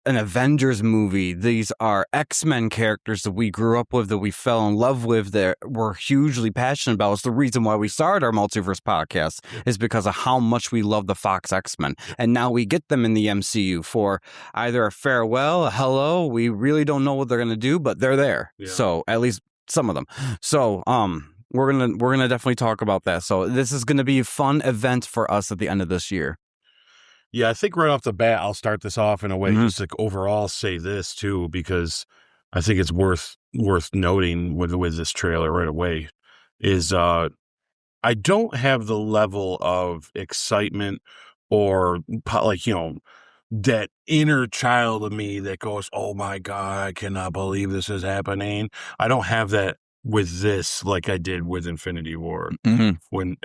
an Avengers movie. These are X-Men characters that we grew up with, that we fell in love with, that we're hugely passionate about. It's the reason why we started our Multiverse podcast, is because of how much we love the Fox X-Men. And now we get them in the MCU for either a farewell, a hello. We really don't know what they're going to do, but they're there. Yeah. So at least some of them. So, we're gonna definitely talk about that. So this is going to be a fun event for us at the end of this year. Yeah, I think right off the bat, I'll start this off in a way just to overall say this too, because I think it's worth noting with this trailer right away, is I don't have the level of excitement or that inner child of me that goes, oh my God, I cannot believe this is happening. I don't have that with this like I did with Infinity War,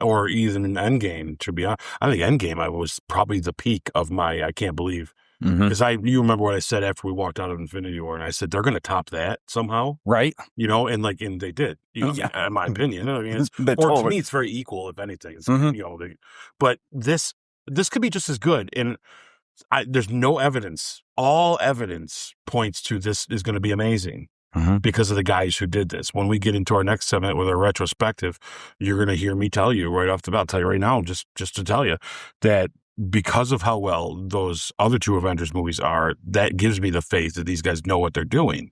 or even in Endgame, to be honest. I think Endgame, I was probably the peak of my I can't believe. Because you remember what I said after we walked out of Infinity War, and I said, they're going to top that somehow. Right. And they did, in my opinion. I mean, to me, it's very equal, if anything. It's, but this could be just as good. And there's no evidence. All evidence points to this is going to be amazing. Because of the guys who did this. When we get into our next segment with our retrospective, you're going to hear me tell you right off the bat, I'll tell you right now, just to tell you that because of how well those other two Avengers movies are, that gives me the faith that these guys know what they're doing.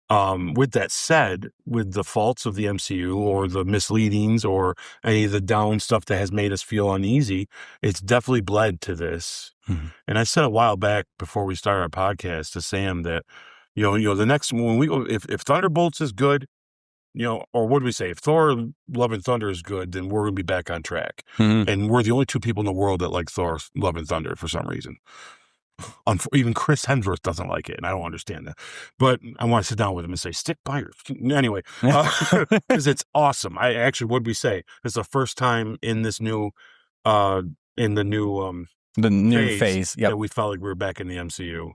With that said, with the faults of the MCU or the misleadings or any of the down stuff that has made us feel uneasy, it's definitely bled to this. And I said a while back before we started our podcast to Sam that, the next when if Thunderbolts is good, or what do we say? If Thor: Love and Thunder is good, then we're gonna be back on track. And we're the only two people in the world that like Thor: Love and Thunder for some reason. Even Chris Hemsworth doesn't like it, and I don't understand that. But I want to sit down with him and say, stick by your... Anyway, because it's awesome. What did we say? It's the first time in this new, The new phase. Yep. That we felt like we were back in the MCU. I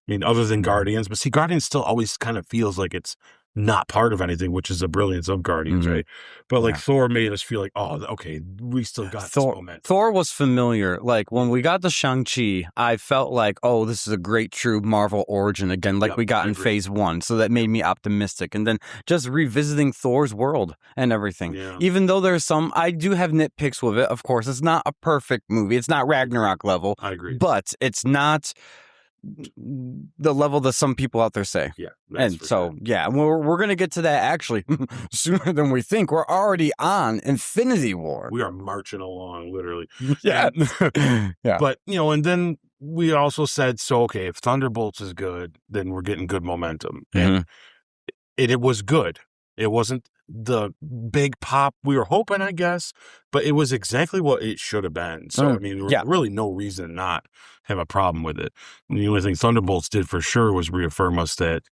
mean, other than Guardians, but see, Guardians still always kind of feels like it's not part of anything, which is the brilliance of Guardians, right? But like Thor made us feel like, oh, okay, we still got this momentum. Thor was familiar. Like when we got the Shang-Chi, I felt like, oh, this is a great true Marvel origin again, like we got in phase 1. So that made me optimistic. And then just revisiting Thor's world and everything. Yeah. Even though there's some, I do have nitpicks with it. Of course, it's not a perfect movie. It's not Ragnarok level. I agree. But it's not the level that some people out there say. Yeah. And so, yeah, we're going to get to that actually sooner than we think. We're already on Infinity War. We are marching along, literally. Yeah. Yeah. But, and then we also said, so, okay, if Thunderbolts is good, then we're getting good momentum. And it was good. It wasn't the big pop we were hoping, I guess, but it was exactly what it should have been. So, I mean, really no reason to not have a problem with it. And the only thing Thunderbolts did for sure was reaffirm us that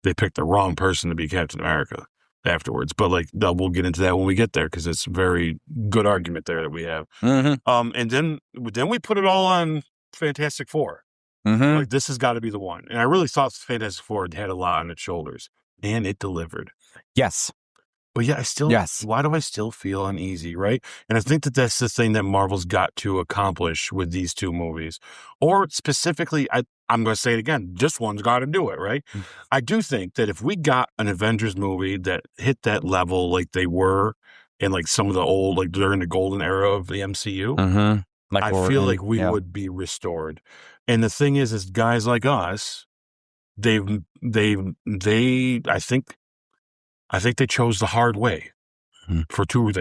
they picked the wrong person to be Captain America afterwards. But like, we'll get into that when we get there because it's a very good argument there that we have. And then we put it all on Fantastic Four. Like, this has got to be the one. And I really thought Fantastic Four had a lot on its shoulders, and it delivered. Yes. But yeah, why do I still feel uneasy, right? And I think that that's the thing that Marvel's got to accomplish with these two movies. Or specifically, I'm going to say it again, this one's got to do it, right? I do think that if we got an Avengers movie that hit that level like they were in like some of the old, like during the golden era of the MCU, I feel like we would be restored. And the thing is guys like us, I think they chose the hard way for two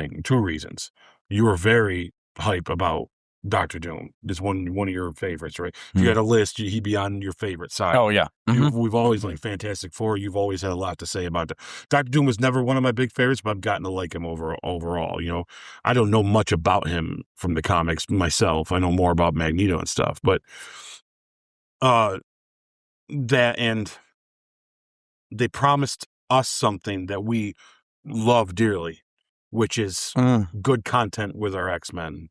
reasons. You were very hype about Dr. Doom. It's one of your favorites, right? If you had a list, he'd be on your favorite side. Oh, yeah. We've always liked Fantastic Four. You've always had a lot to say about it. Dr. Doom was never one of my big favorites, but I've gotten to like him overall. I don't know much about him from the comics myself. I know more about Magneto and stuff, but that and they promised us something that we love dearly, which is good content with our X-Men.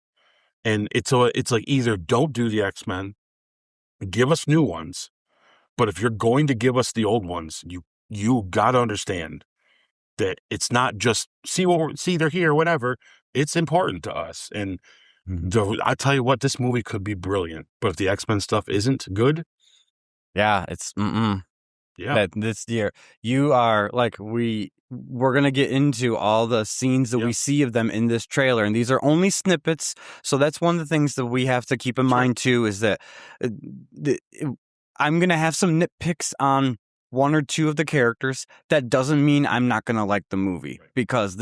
And it's like either don't do the X-Men, give us new ones, but if you're going to give us the old ones, you got to understand that it's not just see they're here, whatever. It's important to us. And I tell you what, this movie could be brilliant, but if the X-Men stuff isn't good, it's yeah. That this year you are like we're gonna get into all the scenes that we see of them in this trailer, and these are only snippets. So that's one of the things that we have to keep in mind too, is that I'm gonna have some nitpicks on one or two of the characters. That doesn't mean I'm not gonna like the movie, because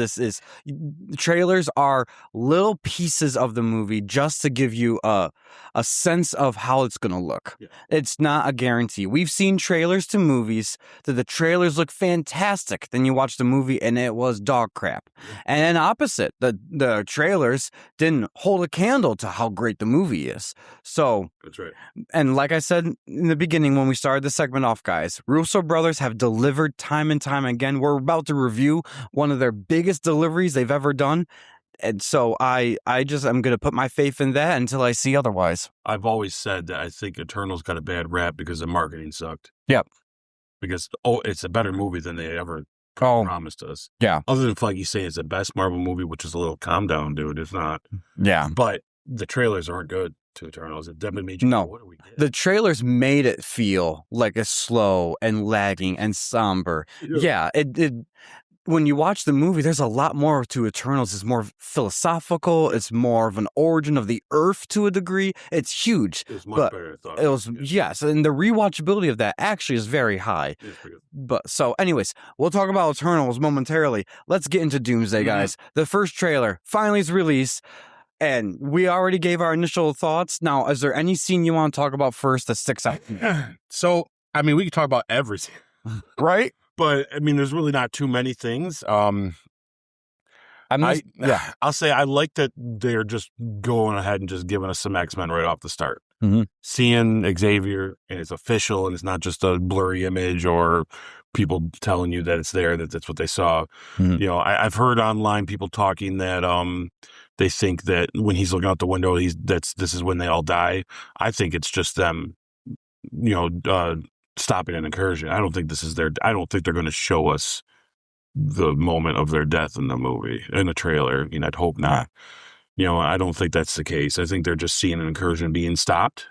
trailers are little pieces of the movie just to give you a sense of how it's gonna look. It's not a guarantee. We've seen trailers to movies that the trailers look fantastic, then you watch the movie and it was dog crap. And then opposite, the trailers didn't hold a candle to how great the movie is. So that's right. And like I said in the beginning when we started the segment off, guys, Russo brothers have delivered time and time again. We're about to review one of their biggest deliveries they've ever done. And so I'm going to put my faith in that until I see otherwise. I've always said that I think Eternals got a bad rap because the marketing sucked. Yep. Because, it's a better movie than they ever promised us. Yeah. Other than Feige saying it's the best Marvel movie, which is a little calm down, dude. It's not. Yeah. But the trailers aren't good to Eternals. It definitely made you go, what do we get? The trailers made it feel like a slow and lagging and somber. Yeah, it when you watch the movie, there's a lot more to Eternals. It's more philosophical. It's more of an origin of the Earth to a degree. It's huge. It was much better, I thought. It was, yes, and the rewatchability of that actually is very high. But so, anyways, we'll talk about Eternals momentarily. Let's get into Doomsday, guys. The first trailer finally is released. And we already gave our initial thoughts. Now, is there any scene you want to talk about first that sticks out? So, I mean, we can talk about everything. Right? But, I mean, there's really not too many things. I'll say I like that they're just going ahead and just giving us some X-Men right off the start. Seeing Xavier, and it's official, and it's not just a blurry image or people telling you that it's there, that that's what they saw. Mhm. You know, I've heard online people talking that they think that when he's looking out the window, this is when they all die. I think it's just them, stopping an incursion. I don't think I don't think they're going to show us the moment of their death in the movie, in the trailer. I mean, I'd hope not. I don't think that's the case. I think they're just seeing an incursion being stopped,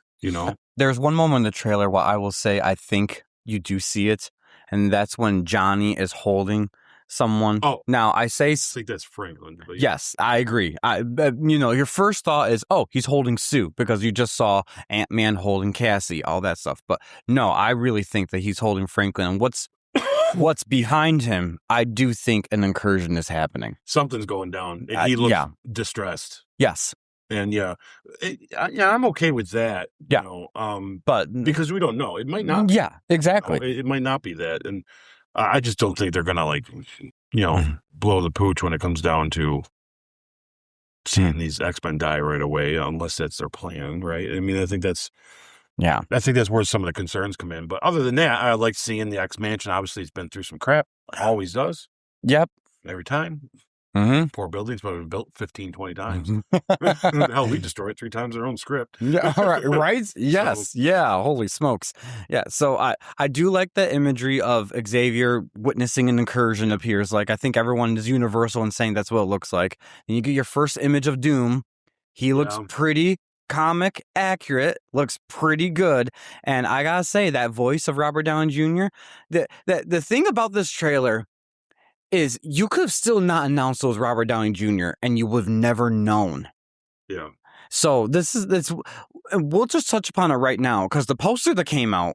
There's one moment in the trailer where I will say I think you do see it, and that's when Johnny is holding someone. Oh. Now, I think that's Franklin. But yes, I agree. Your first thought is, oh, he's holding Sue because you just saw Ant-Man holding Cassie, all that stuff. But no, I really think that he's holding Franklin. And what's behind him, I do think an incursion is happening. Something's going down. And he looks distressed. Yes. And I'm okay with that. Yeah. But because we don't know, it might not. Yeah, exactly. It might not be that. And I just don't think they're going to blow the pooch when it comes down to seeing these X-Men die right away, unless that's their plan. Right. I mean, I think that's where some of the concerns come in. But other than that, I like seeing the X-Mansion. Obviously, it's been through some crap. Always does. Yep. Every time. Mm-hmm. Poor buildings, but been built 15, 20 times. Hell, we destroy it 3 times our own script. Yeah, all right, right? Yes. So, yeah, holy smokes. Yeah, so I do like the imagery of Xavier witnessing an incursion appears like. I think everyone is universal in saying that's what it looks like. And you get your first image of Doom. He looks pretty comic accurate, looks pretty good. And I gotta say, that voice of Robert Downey Jr., the thing about this trailer is you could have still not announced those Robert Downey Jr. and you would have never known. Yeah. So we'll just touch upon it right now because the poster that came out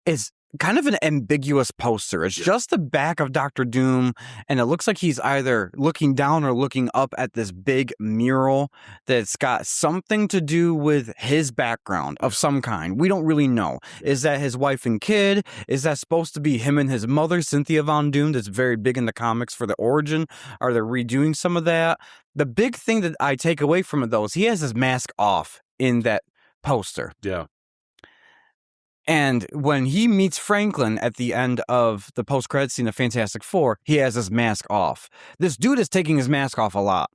is kind of an ambiguous poster. It's just the back of Dr. Doom, and it looks like he's either looking down or looking up at this big mural that's got something to do with his background of some kind. We don't really know. Is that his wife and kid? Is that supposed to be him and his mother, Cynthia Von Doom, that's very big in the comics for the origin? Are they redoing some of that? The big thing that I take away from it, though, is he has his mask off in that poster. Yeah. And when he meets Franklin at the end of the post-credits scene of Fantastic Four, he has his mask off. This dude is taking his mask off a lot.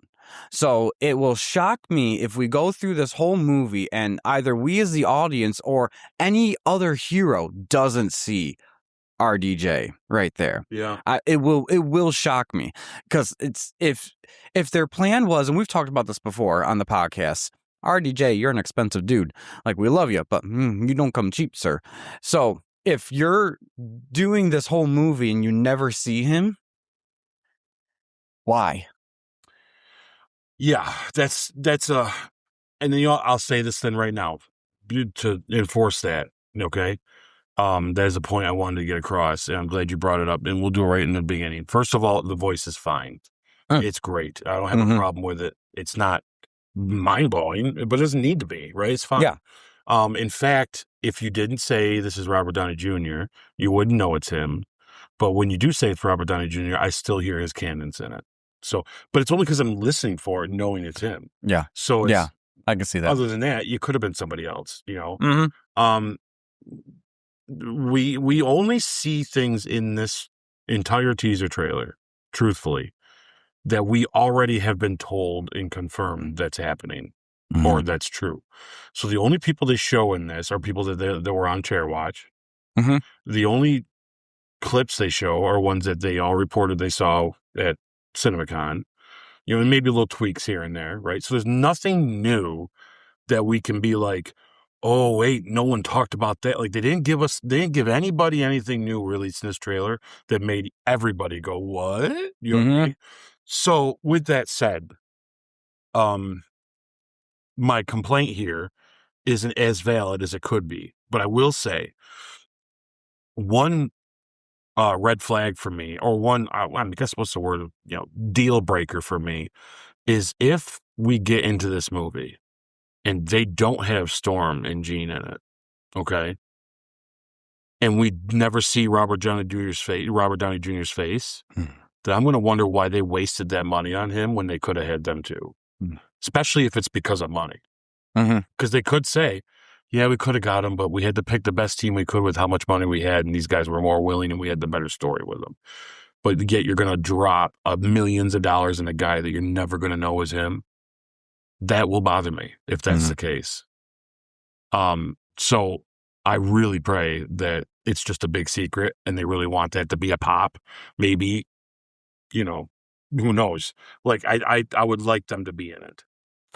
So it will shock me if we go through this whole movie and either we as the audience or any other hero doesn't see RDJ right there. Yeah. It will shock me because it's if their plan was, and we've talked about this before on the podcast, RDJ, you're an expensive dude. Like, we love you, but you don't come cheap, sir. So if you're doing this whole movie and you never see him, why? Yeah, that's and then I'll say this then right now to enforce that. Okay. That is a point I wanted to get across, and I'm glad you brought it up, and we'll do it right in the beginning. First of all, the voice is fine. It's great. I don't have a problem with it. It's not mind-blowing, but it doesn't need to be, right? It's fine. Yeah. In fact, if you didn't say this is Robert Downey Jr., you wouldn't know it's him. But when you do say it's Robert Downey Jr., I still hear his cannons in it. So, but it's only because I'm listening for it, knowing it's him. Yeah. So yeah, I can see that. Other than that, you could have been somebody else, We only see things in this entire teaser trailer, truthfully, that we already have been told and confirmed that's happening or that's true. So the only people they show in this are people that were on Chair Watch. The only clips they show are ones that they all reported they saw at CinemaCon, and maybe little tweaks here and there, right? So there's nothing new that we can be like, oh, wait, no one talked about that. Like, they didn't give anybody anything new released in this trailer that made everybody go, what? You know what I mean? So with that said, my complaint here isn't as valid as it could be, but I will say one red flag for me, or one, I guess what's the word, deal breaker for me, is if we get into this movie and they don't have Storm and Jean in it, okay, and we never see Robert Downey Jr.'s face, then I'm going to wonder why they wasted that money on him when they could have had them too, especially if it's because of money. Because they could say, Yeah, we could have got him, but we had to pick the best team we could with how much money we had, and these guys were more willing, and we had the better story with them. But yet you're going to drop millions of dollars in a guy that you're never going to know is him. That will bother me if that's the case. So I really pray that it's just a big secret and they really want that to be a pop. Maybe, you know, who knows? Like I would like them to be in it.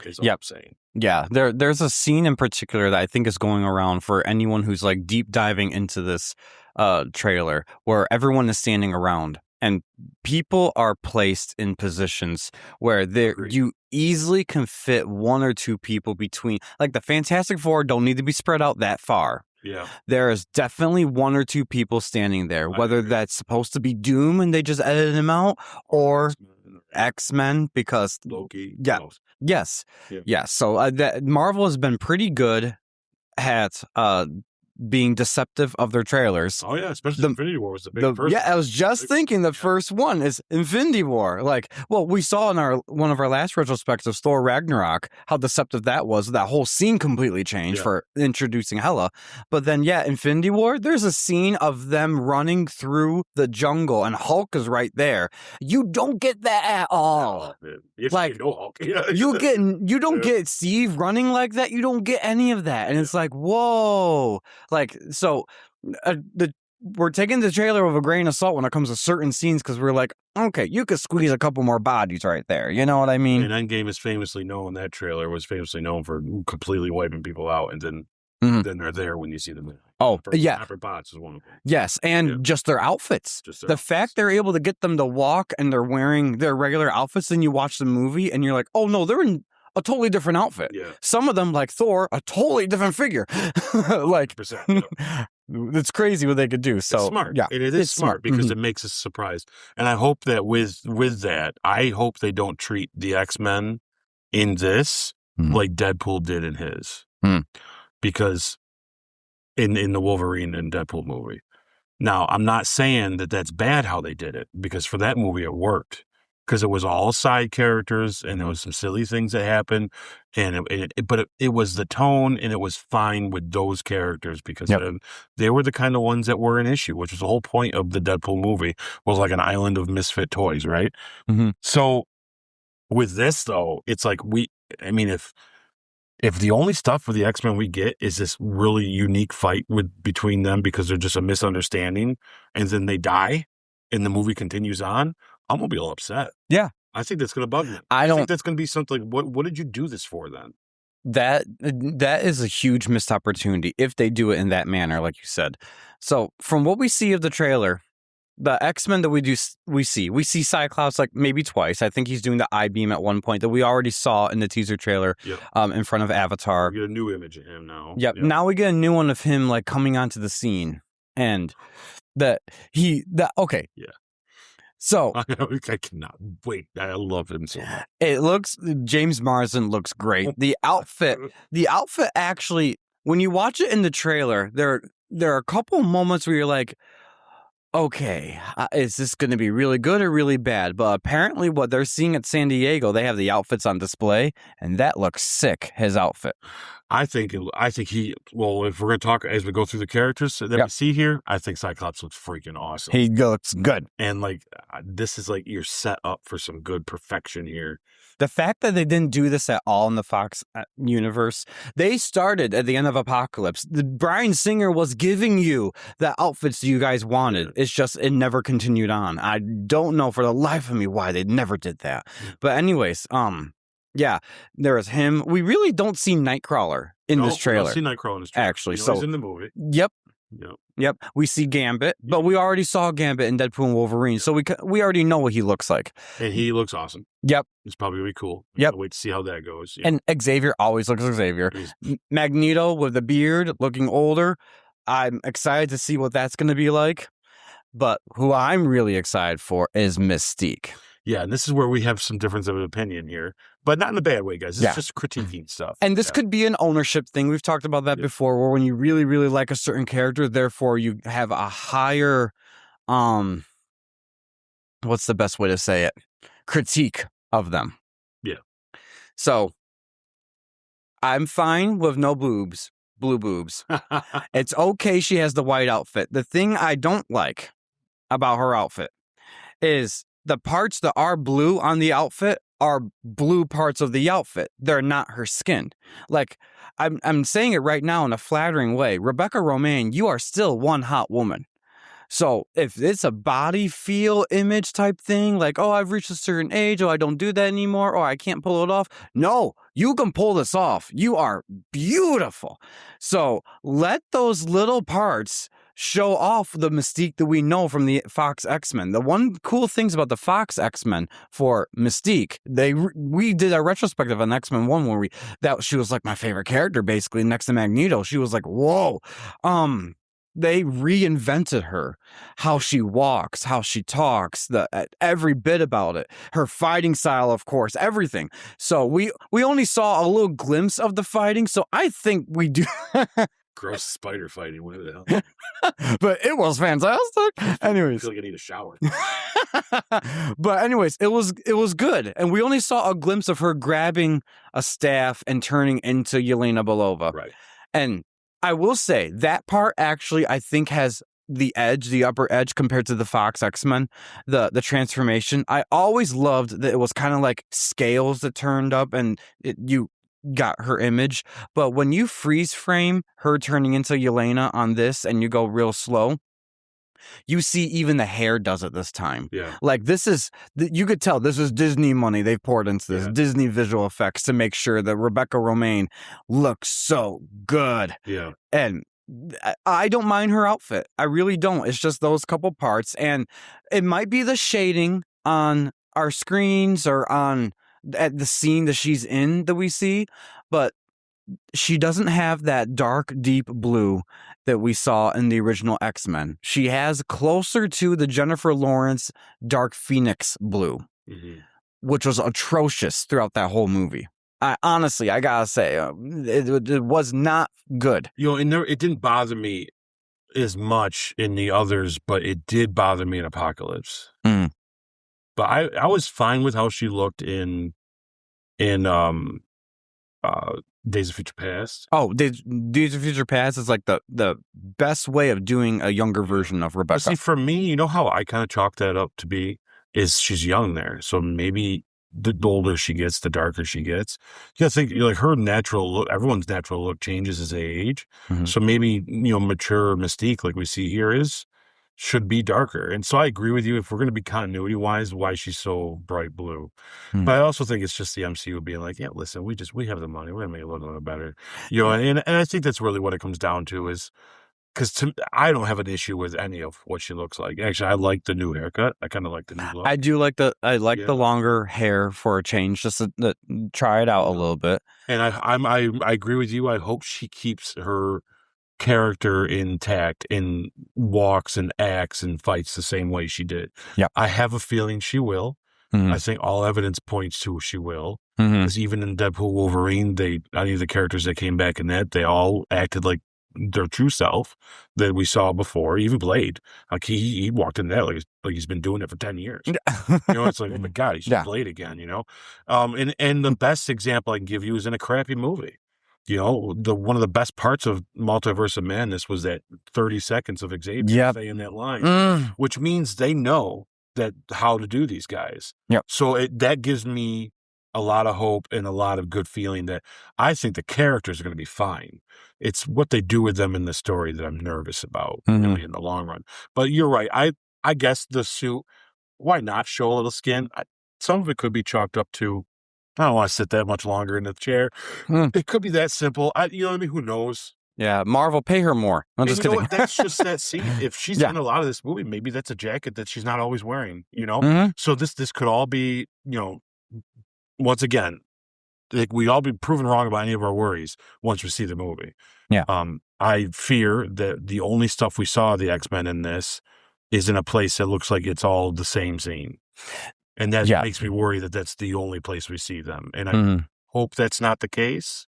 Is all I'm saying. Yeah, there's a scene in particular that I think is going around for anyone who's like deep diving into this trailer where everyone is standing around and people are placed in positions where you easily can fit one or two people between. Like the Fantastic Four don't need to be spread out that far. Yeah. There is definitely one or two people standing there, whether that's supposed to be Doom and they just edited him out, or X-Men because Loki. Yeah. Yes. Yeah. Yes. So that Marvel has been pretty good at being deceptive of their trailers. Oh yeah, especially Infinity War was the big first. Yeah, I was just thinking the first one is Infinity War. Like, well, we saw in one of our last retrospectives, Thor Ragnarok, how deceptive that was. That whole scene completely changed for introducing Hela. But then, Infinity War, there's a scene of them running through the jungle and Hulk is right there. You don't get that at all. Like, Hulk. you don't get Steve running like that. You don't get any of that. And it's like, whoa. Like, so we're taking the trailer with a grain of salt when it comes to certain scenes because we're like, okay, you could squeeze a couple more bodies right there. You know what I mean? And Endgame is famously known, that trailer was famously known for completely wiping people out. And then they're there when you see them. Pepper Potts is one of them. Yes, and just their outfits. The fact they're able to get them to walk and they're wearing their regular outfits, then you watch the movie and you're like, oh no, they're in a totally different outfit. Yeah. Some of them, like Thor, a totally different figure. Like, it's crazy what they could do. So it's smart. Yeah, it is smart because it makes us surprised. And I hope that with that, I hope they don't treat the X-Men in this like Deadpool did in his. Because in the Wolverine and Deadpool movie. Now, I'm not saying that that's bad how they did it, because for that movie it worked. Because it was all side characters and there was some silly things that happened, but it was the tone and it was fine with those characters because they were the kind of ones that were an issue, which was the whole point of the Deadpool movie, was like an island of misfit toys, right? So with this though, it's like if the only stuff for the X-Men we get is this really unique fight between them because they're just a misunderstanding and then they die and the movie continues on, I'm going to be all upset. Yeah. I think that's going to bug me. I think that's going to be something like, what did you do this for then? That is a huge missed opportunity if they do it in that manner, like you said. So from what we see of the trailer, the X-Men that we see Cyclops like maybe twice. I think he's doing the I-beam at one point that we already saw in the teaser trailer in front of Avatar. We get a new image of him now. Yep. Now we get a new one of him like coming onto the scene. And okay. Yeah. So I cannot wait. I love him so much. James Marsden looks great. The outfit actually, when you watch it in the trailer, there are a couple moments where you're like, okay, is this going to be really good or really bad? But apparently what they're seeing at San Diego, they have the outfits on display, and that looks sick, his outfit. I think if we're going to talk as we go through the characters that we see here, I think Cyclops looks freaking awesome. He looks good. And like, this is like, you're set up for some good perfection here. The fact that they didn't do this at all in the Fox universe, they started at the end of Apocalypse. Bryan Singer was giving you the outfits you guys wanted. Yeah. It's just, it never continued on. I don't know for the life of me why they never did that. But anyways, there is him. We really don't see Nightcrawler in this trailer. We don't see Nightcrawler in this trailer. Actually, he's in the movie. Yep. We see Gambit, but we already saw Gambit in Deadpool and Wolverine, so we already know what he looks like. And he looks awesome. Yep. It's probably going to be cool. Yep. Wait to see how that goes. Yeah. And Xavier always looks like Xavier. Magneto with the beard, looking older. I'm excited to see what that's going to be like. But who I'm really excited for is Mystique. Yeah, and this is where we have some difference of opinion here, but not in a bad way, guys. It's just critiquing stuff. And this could be an ownership thing. We've talked about that before, where when you really, really like a certain character, therefore you have a higher, what's the best way to say it? Critique of them. Yeah. So I'm fine with no boobs, blue boobs. It's okay she has the white outfit. The thing I don't like about her outfit is the parts that are blue on the outfit are blue parts of the outfit. They're not her skin. Like, I'm saying it right now in a flattering way. Rebecca Romijn, you are still one hot woman. So if it's a body feel image type thing, like, oh, I've reached a certain age, oh, I don't do that anymore, or I can't pull it off. No, you can pull this off. You are beautiful. So let those little parts show off the mystique that we know from the Fox X-Men. The one cool things about the Fox X-Men for Mystique, we did a retrospective on X-Men 1 where she was like my favorite character, basically, next to Magneto. She was like, whoa. They reinvented her, how she walks, how she talks, every bit about it, her fighting style, of course, everything. So we only saw a little glimpse of the fighting. So I think we do. Gross spider fighting, whatever the hell. But it was fantastic. Anyways, I feel like I need a shower. But anyways, it was good, and we only saw a glimpse of her grabbing a staff and turning into Yelena Belova. Right. And I will say that part actually, I think, has the upper edge compared to the Fox X-Men, the transformation. I always loved that it was kind of like scales that turned up and you got her image. But when you freeze frame her turning into Yelena on this and you go real slow, you see even the hair does it this time. Yeah. Like you could tell this is Disney money they've poured into this, Disney visual effects to make sure that Rebecca Romijn looks so good. Yeah. And I don't mind her outfit. I really don't. It's just those couple parts. And it might be the shading on our screens or at the scene that she's in that we see, but she doesn't have that dark, deep blue that we saw in the original X-Men. She has closer to the Jennifer Lawrence Dark Phoenix blue, which was atrocious throughout that whole movie. Honestly, I gotta say, it was not good. It didn't bother me as much in the others, but it did bother me in Apocalypse. Mm. But I was fine with how she looked in Days of Future Past. Oh, Days of Future Past is like the best way of doing a younger version of Rebecca. But see, for me, you know how I kind of chalk that up to be is she's young there. So maybe the older she gets, the darker she gets. You gotta think, like, her natural look, everyone's natural look changes as they age. Mm-hmm. So maybe, mature Mystique, like we see here, should be darker. And so I agree with you, if we're going to be continuity wise, why she's so bright blue. But I also think it's just the MCU being like, yeah, listen, we have the money, we're going to make it look a little better. And I think that's really what it comes down to, is because I don't have an issue with any of what she looks like. Actually, I like the new haircut. I kind of like the new look. I do like the longer hair for a change, just to try it out a little bit. And I agree with you. I hope she keeps her character intact and walks and acts and fights the same way she did. Yeah, I have a feeling she will. I think all evidence points to she will. Because even in Deadpool Wolverine, any of the characters that came back in that, they all acted like their true self that we saw before. Even Blade, like he walked in that like he's been doing it for 10 years. It's like, oh my God, he's just Blade again. And the best example I can give you is in a crappy movie. One of the best parts of Multiverse of Madness was that 30 seconds of Xavier saying that line, which means they know how to do these guys. Yep. So that gives me a lot of hope and a lot of good feeling that I think the characters are going to be fine. It's what they do with them in the story that I'm nervous about, really, in the long run. But you're right. I guess the suit, why not show a little skin? Some of it could be chalked up to, I don't want to sit that much longer in the chair. It could be that simple. Who knows? Yeah, Marvel, pay her more. I'm just kidding. That's just that scene. If she's in a lot of this movie, maybe that's a jacket that she's not always wearing, So this could all be, once again, like, we all be proven wrong about any of our worries once we see the movie. Yeah. I fear that the only stuff we saw of the X-Men in this is in a place that looks like it's all the same scene. And that makes me worry that that's the only place we see them. And I hope that's not the case.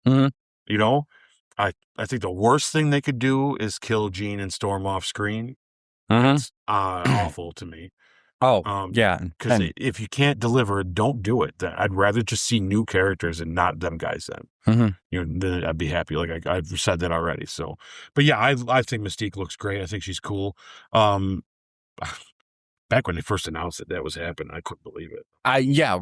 I think the worst thing they could do is kill Jean and Storm off screen. That's awful to me. Yeah. Because And if you can't deliver, don't do it. I'd rather just see new characters and not them guys then. mhm. Then I'd be happy. Like I've said that already. So, but yeah, I think Mystique looks great. I think she's cool. Back when they first announced that was happening, I couldn't believe it.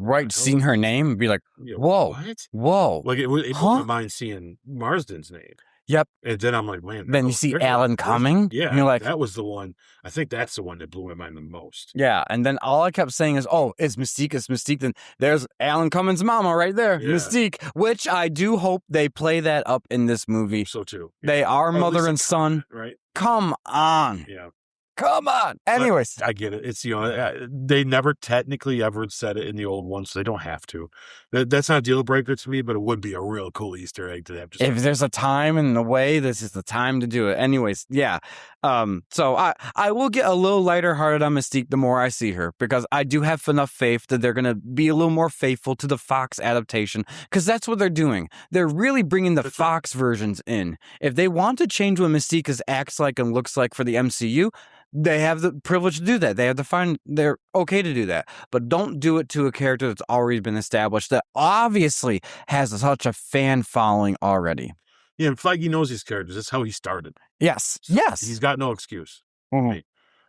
Right. Seeing her name and be like, whoa, what? Whoa. Like it blew my mind seeing Marsden's name. Yep. And then I'm like, man. Then you see Alan Cumming. Yeah. And you're like, that was the one. I think that's the one that blew my mind the most. Yeah. And then all I kept saying is, oh, it's Mystique. It's Mystique. Then there's Alan Cumming's mama right there. Yeah. Mystique, which I do hope they play that up in this movie. So too. Yeah. They are mother and son. Right. Come on. Yeah. Come on. Anyways. But I get it. It's, they never technically ever said it in the old one, so they don't have to. That's not a deal breaker to me, but it would be a real cool Easter egg to have. If there's a time and a way, this is the time to do it. Anyways, yeah. So I will get a little lighter hearted on Mystique the more I see her, because I do have enough faith that they're going to be a little more faithful to the Fox adaptation, because that's what they're doing. They're really bringing the Fox versions in. If they want to change what Mystique acts like and looks like for the MCU, they have the privilege to do that. They have to find they're okay to do that. But don't do it to a character that's already been established that obviously has such a fan following already. Yeah, and Feige knows these characters. That's how he started. Yes. So yes. He's got no excuse. Mm-hmm. Right?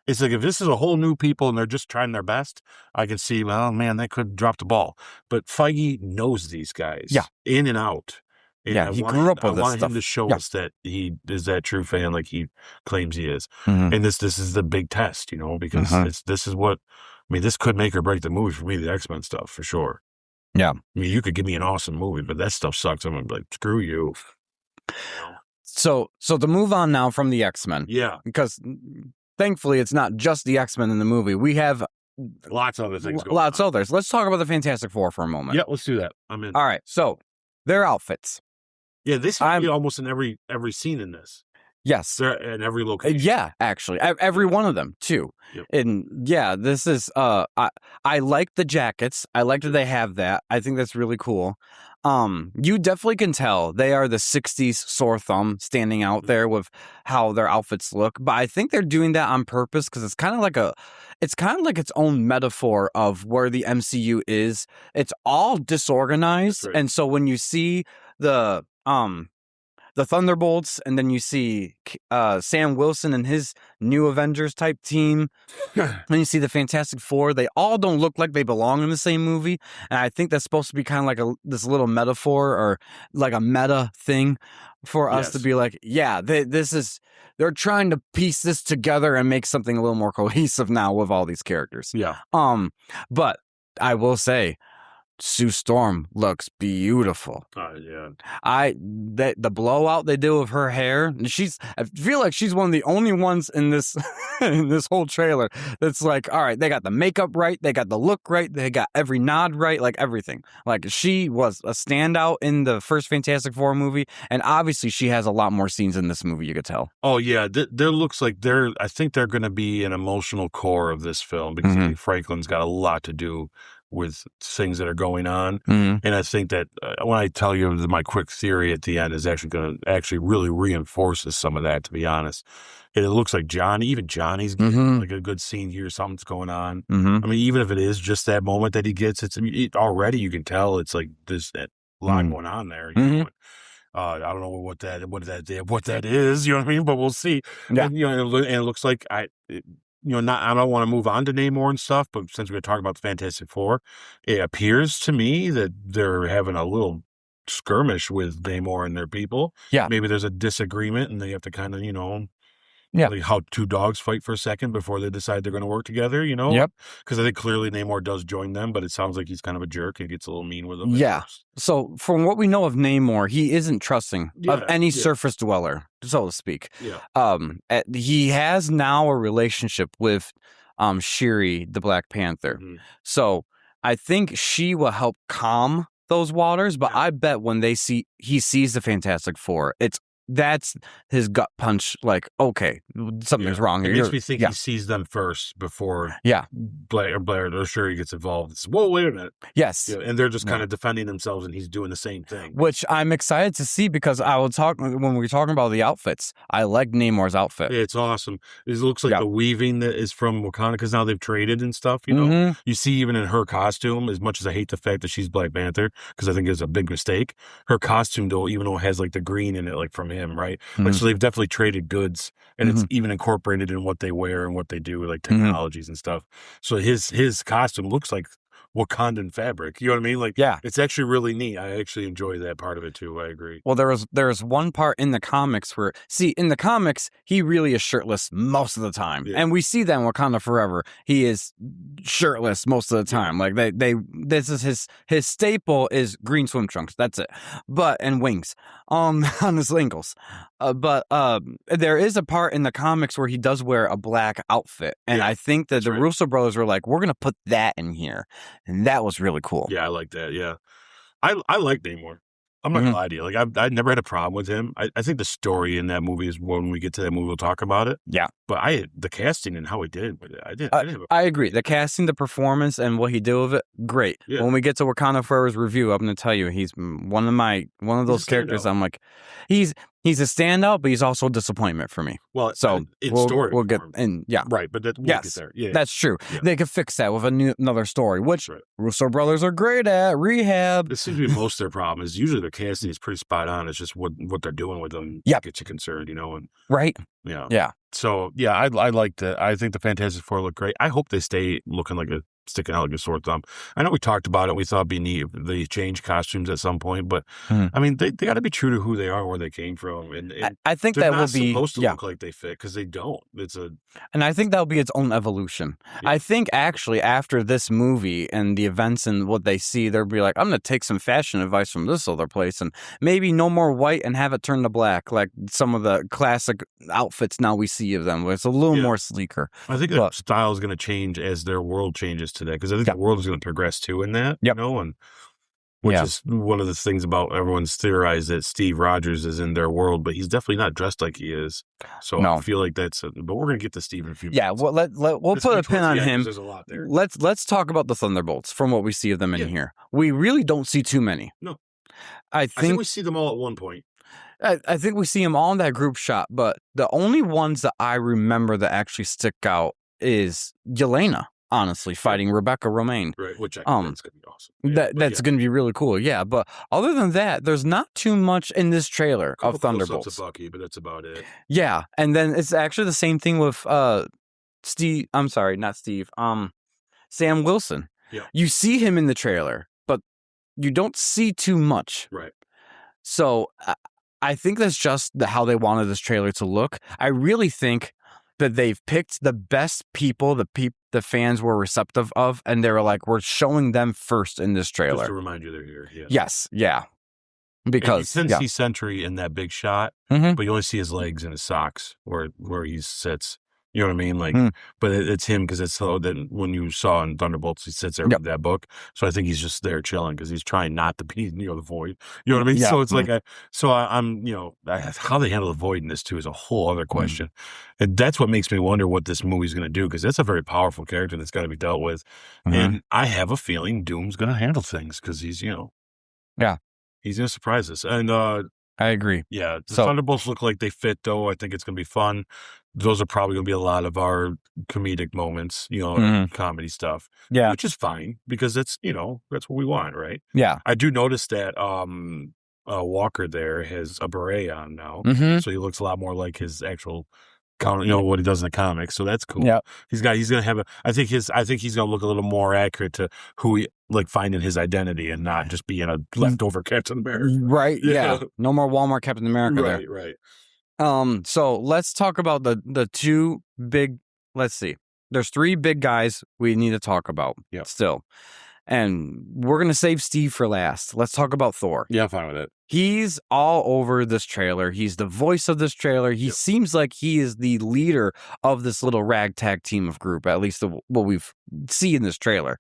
It's like if this is a whole new people and they're just trying their best, I can see, well, man, they could drop the ball. But Feige knows these guys in and out. And he grew up with this stuff. I want him to show us that he is that true fan like he claims he is. Mm-hmm. And this is the big test, because this is what, this could make or break the movie for me, the X-Men stuff, for sure. Yeah. You could give me an awesome movie, but that stuff sucks. I'm going to be like, screw you. So to move on now from the X-Men. Yeah. Because thankfully it's not just the X-Men in the movie. We have lots of other things going on. Others. Let's talk about the Fantastic Four for a moment. Yeah, let's do that. I'm in. All right. So their outfits. Yeah, this would be almost in every scene in this. Yes. They're in every location. Yeah, actually. Every one of them, too. Yep. And yeah, this is, I like the jackets. I like that they have that. I think that's really cool. You definitely can tell they are the 60s sore thumb standing out there with how their outfits look. But I think they're doing that on purpose because it's kind of like its own metaphor of where the MCU is. It's all disorganized. Right. And so when you see the Thunderbolts, and then you see Sam Wilson and his new Avengers type team, and you see the Fantastic Four, they all don't look like they belong in the same movie. And I think that's supposed to be kind of like this little metaphor or like a meta thing for us to be like, yeah, they're trying to piece this together and make something a little more cohesive now with all these characters. Yeah. But I will say, Sue Storm looks beautiful. Yeah. The blowout they do with her hair, I feel like she's one of the only ones in this in this whole trailer that's like, all right, they got the makeup right, they got the look right, they got every nod right, like everything. Like she was a standout in the first Fantastic Four movie, and obviously she has a lot more scenes in this movie, you could tell. Oh yeah, there looks like I think they're going to be an emotional core of this film because I think Franklin's got a lot to do with things that are going on. And I think that when I tell you my quick theory at the end is actually going to really reinforces some of that, to be honest. And it looks like Johnny's getting like a good scene here. Something's going on. Even if it is just that moment that he gets, already you can tell it's like there's that lot going on there. I don't know what that is, you know what I mean? But we'll see. Yeah. And it looks like I don't want to move on to Namor and stuff, but since we're talking about the Fantastic Four, it appears to me that they're having a little skirmish with Namor and their people. Yeah. Maybe there's a disagreement and they have to kind of, like how two dogs fight for a second before they decide they're going to work together, Yep. Because I think clearly Namor does join them, but it sounds like he's kind of a jerk and gets a little mean with them. Yeah. So from what we know of Namor, he isn't trusting of any surface dweller, so to speak. Yeah. He has now a relationship with Shuri, the Black Panther. So I think she will help calm those waters, but I bet when he sees the Fantastic Four, it's that's his gut punch. Like, okay, something's wrong here. It makes me think he sees them first before Blair or Shuri gets involved. It's, whoa, wait a minute. Yes. And they're just kind of defending themselves, and he's doing the same thing. Which I'm excited to see, because I will talk when we were talking about the outfits. I like Namor's outfit. It's awesome. It looks like the weaving that is from Wakanda, because now they've traded and stuff. You know, you see even in her costume. As much as I hate the fact that she's Black Panther, because I think it's a big mistake, her costume though, even though it has like the green in it, like from him, right? Like, so they've definitely traded goods, and it's even incorporated in what they wear and what they do, like technologies and stuff. So his costume looks like Wakandan fabric. You know what I mean? Like, it's actually really neat. I actually enjoy that part of it too. I agree. Well, there was one part in the comics where, see, in the comics, he really is shirtless most of the time. Yeah. And we see that in Wakanda Forever. He is shirtless most of the time. Like, this is his staple is green swim trunks. That's it. And wings on his ankles. But there is a part in the comics where he does wear a black outfit. And I think that the Russo brothers were like, we're going to put that in here. And that was really cool. Yeah, I like that. Yeah. I like Namor. I'm not going to lie to you. Like, I've never had a problem with him. I think the story in that movie is, when we get to that movie, we'll talk about it. Yeah. But the casting and how he did with it, I agree. The casting, the performance, and what he did with it, great. Yeah. When we get to Wakanda Forever's review, I'm going to tell you, he's one of those characters. I'm like, he's a standout, but he's also a disappointment for me. Well, so we'll get in. Yeah, right. But we'll get there. Yeah, that's true. Yeah. They could fix that with another story, which Russo brothers are great at. Rehab. This seems to be most of their problem. Is usually their casting is pretty spot on. It's just what they're doing with them gets you concerned, you know. And yeah. So I like that. I think the Fantastic Four look great. I hope they stay looking like sticking out like a sore thumb. I know we talked about it. We thought it'd be neat if they change costumes at some point, but I mean, they got to be true to who they are, where they came from, and I think that will be supposed to look like they fit, because they don't. And I think that'll be its own evolution. Yeah. I think actually after this movie and the events and what they see, they'll be like, I'm going to take some fashion advice from this other place, and maybe no more white and have it turn to black, like some of the classic outfits now we see of them, where it's a little more sleeker. I think that style is going to change as their world changes today, because I think the world is going to progress too in that, you know, and which is one of the things about everyone's theorized that Steve Rogers is in their world, but he's definitely not dressed like he is. So I feel like but we're going to get to Steve in a few minutes. Yeah, well, we'll put a pin on him. There's a lot there. Let's talk about the Thunderbolts from what we see of them in here. We really don't see too many. No. I think we see them all at one point. I think we see them all in that group shot, but the only ones that I remember that actually stick out is Yelena. Honestly, fighting Rebecca Romaine. Right, which I think that's going to be awesome. Yeah, that's going to be really cool, yeah. But other than that, there's not too much in this trailer of Thunderbolts. Of Bucky, but that's about it. Yeah, and then it's actually the same thing with Steve. I'm sorry, not Steve. Sam Wilson. Yeah. You see him in the trailer, but you don't see too much. Right. So I think that's just how they wanted this trailer to look. I really think that they've picked the best people, the fans were receptive of, and they were like, we're showing them first in this trailer. Just to remind you they're here. Yeah. Yes, yeah. Because you can see Sentry in that big shot, but you only see his legs and his socks where he sits. You know what I mean? Like, but it's him, because it's so that when you saw in Thunderbolts, he sits there with that book. So I think he's just there chilling, because he's trying not to be, the Void. You know what I mean? Yeah. So it's like, I'm, how they handle the Void in this too is a whole other question. And that's what makes me wonder what this movie's going to do, because that's a very powerful character that's got to be dealt with. And I have a feeling Doom's going to handle things, because he's, he's going to surprise us. And, I agree. Yeah. The Thunderbolts look like they fit, though. I think it's going to be fun. Those are probably going to be a lot of our comedic moments, comedy stuff. Yeah. Which is fine, because that's, that's what we want, right? Yeah. I do notice that Walker there has a beret on now. So he looks a lot more like his actual what he does in the comics. So that's cool. Yeah. He's going to have I think he's going to look a little more accurate to who he, like, finding his identity and not just being a leftover Captain America. Right. Yeah. No more Walmart Captain America there. Right. So let's talk about the two big, let's see. There's three big guys we need to talk about still. And we're going to save Steve for last. Let's talk about Thor. Yeah, I'm fine with it. He's all over this trailer. He's the voice of this trailer. He seems like he is the leader of this little ragtag team of group, at least what we've seen in this trailer.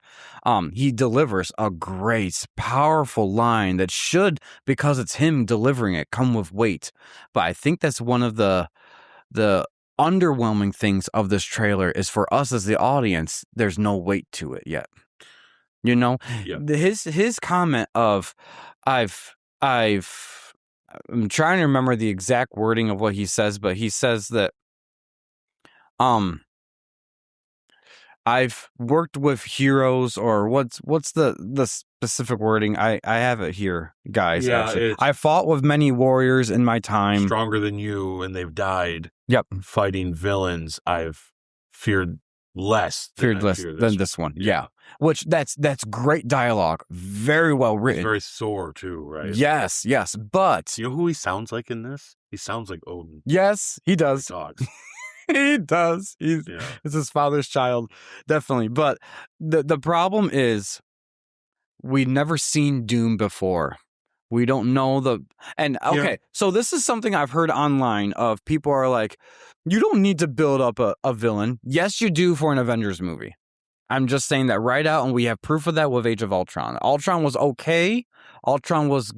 He delivers a great, powerful line that should, because it's him delivering it, come with weight. But I think that's one of the underwhelming things of this trailer is for us as the audience, there's no weight to it yet. You know, his comment of I'm trying to remember the exact wording of what he says, but he says that I've worked with heroes, or what's the specific wording? I have it here, guys. Yeah, I fought with many warriors in my time, stronger than you, and they've died. Yep, fighting villains I've feared less than this one. Yeah. Which that's great dialogue. Very well written. He's very Thor too, right? Yes. But you know who he sounds like in this? He sounds like Odin. Yes, he does. Dogs. He does. It's his father's child. Definitely. But the problem is we've never seen Doom before. We don't know so this is something I've heard online of people are like, you don't need to build up a villain. Yes, you do for an Avengers movie. I'm just saying that right out, and we have proof of that with Age of Ultron. Ultron was okay. Ultron was,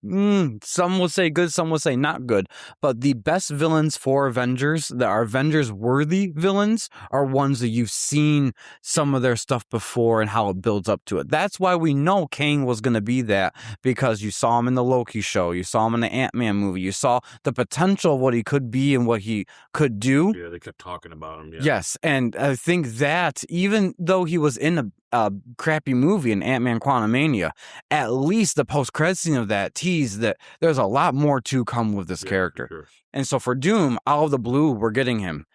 some would say good, some would say not good. But the best villains for Avengers, that are Avengers-worthy villains, are ones that you've seen some of their stuff before and how it builds up to it. That's why we know Kang was going to be that, because you saw him in the Loki show, you saw him in the Ant-Man movie, you saw the potential of what he could be and what he could do. Yeah, they kept talking about him. Yeah. Yes, and I think that even though he was in a crappy movie in Ant-Man Quantumania, at least the post-credit scene of that tease that there's a lot more to come with this character. Sure. And so for Doom, out of the blue, we're getting him.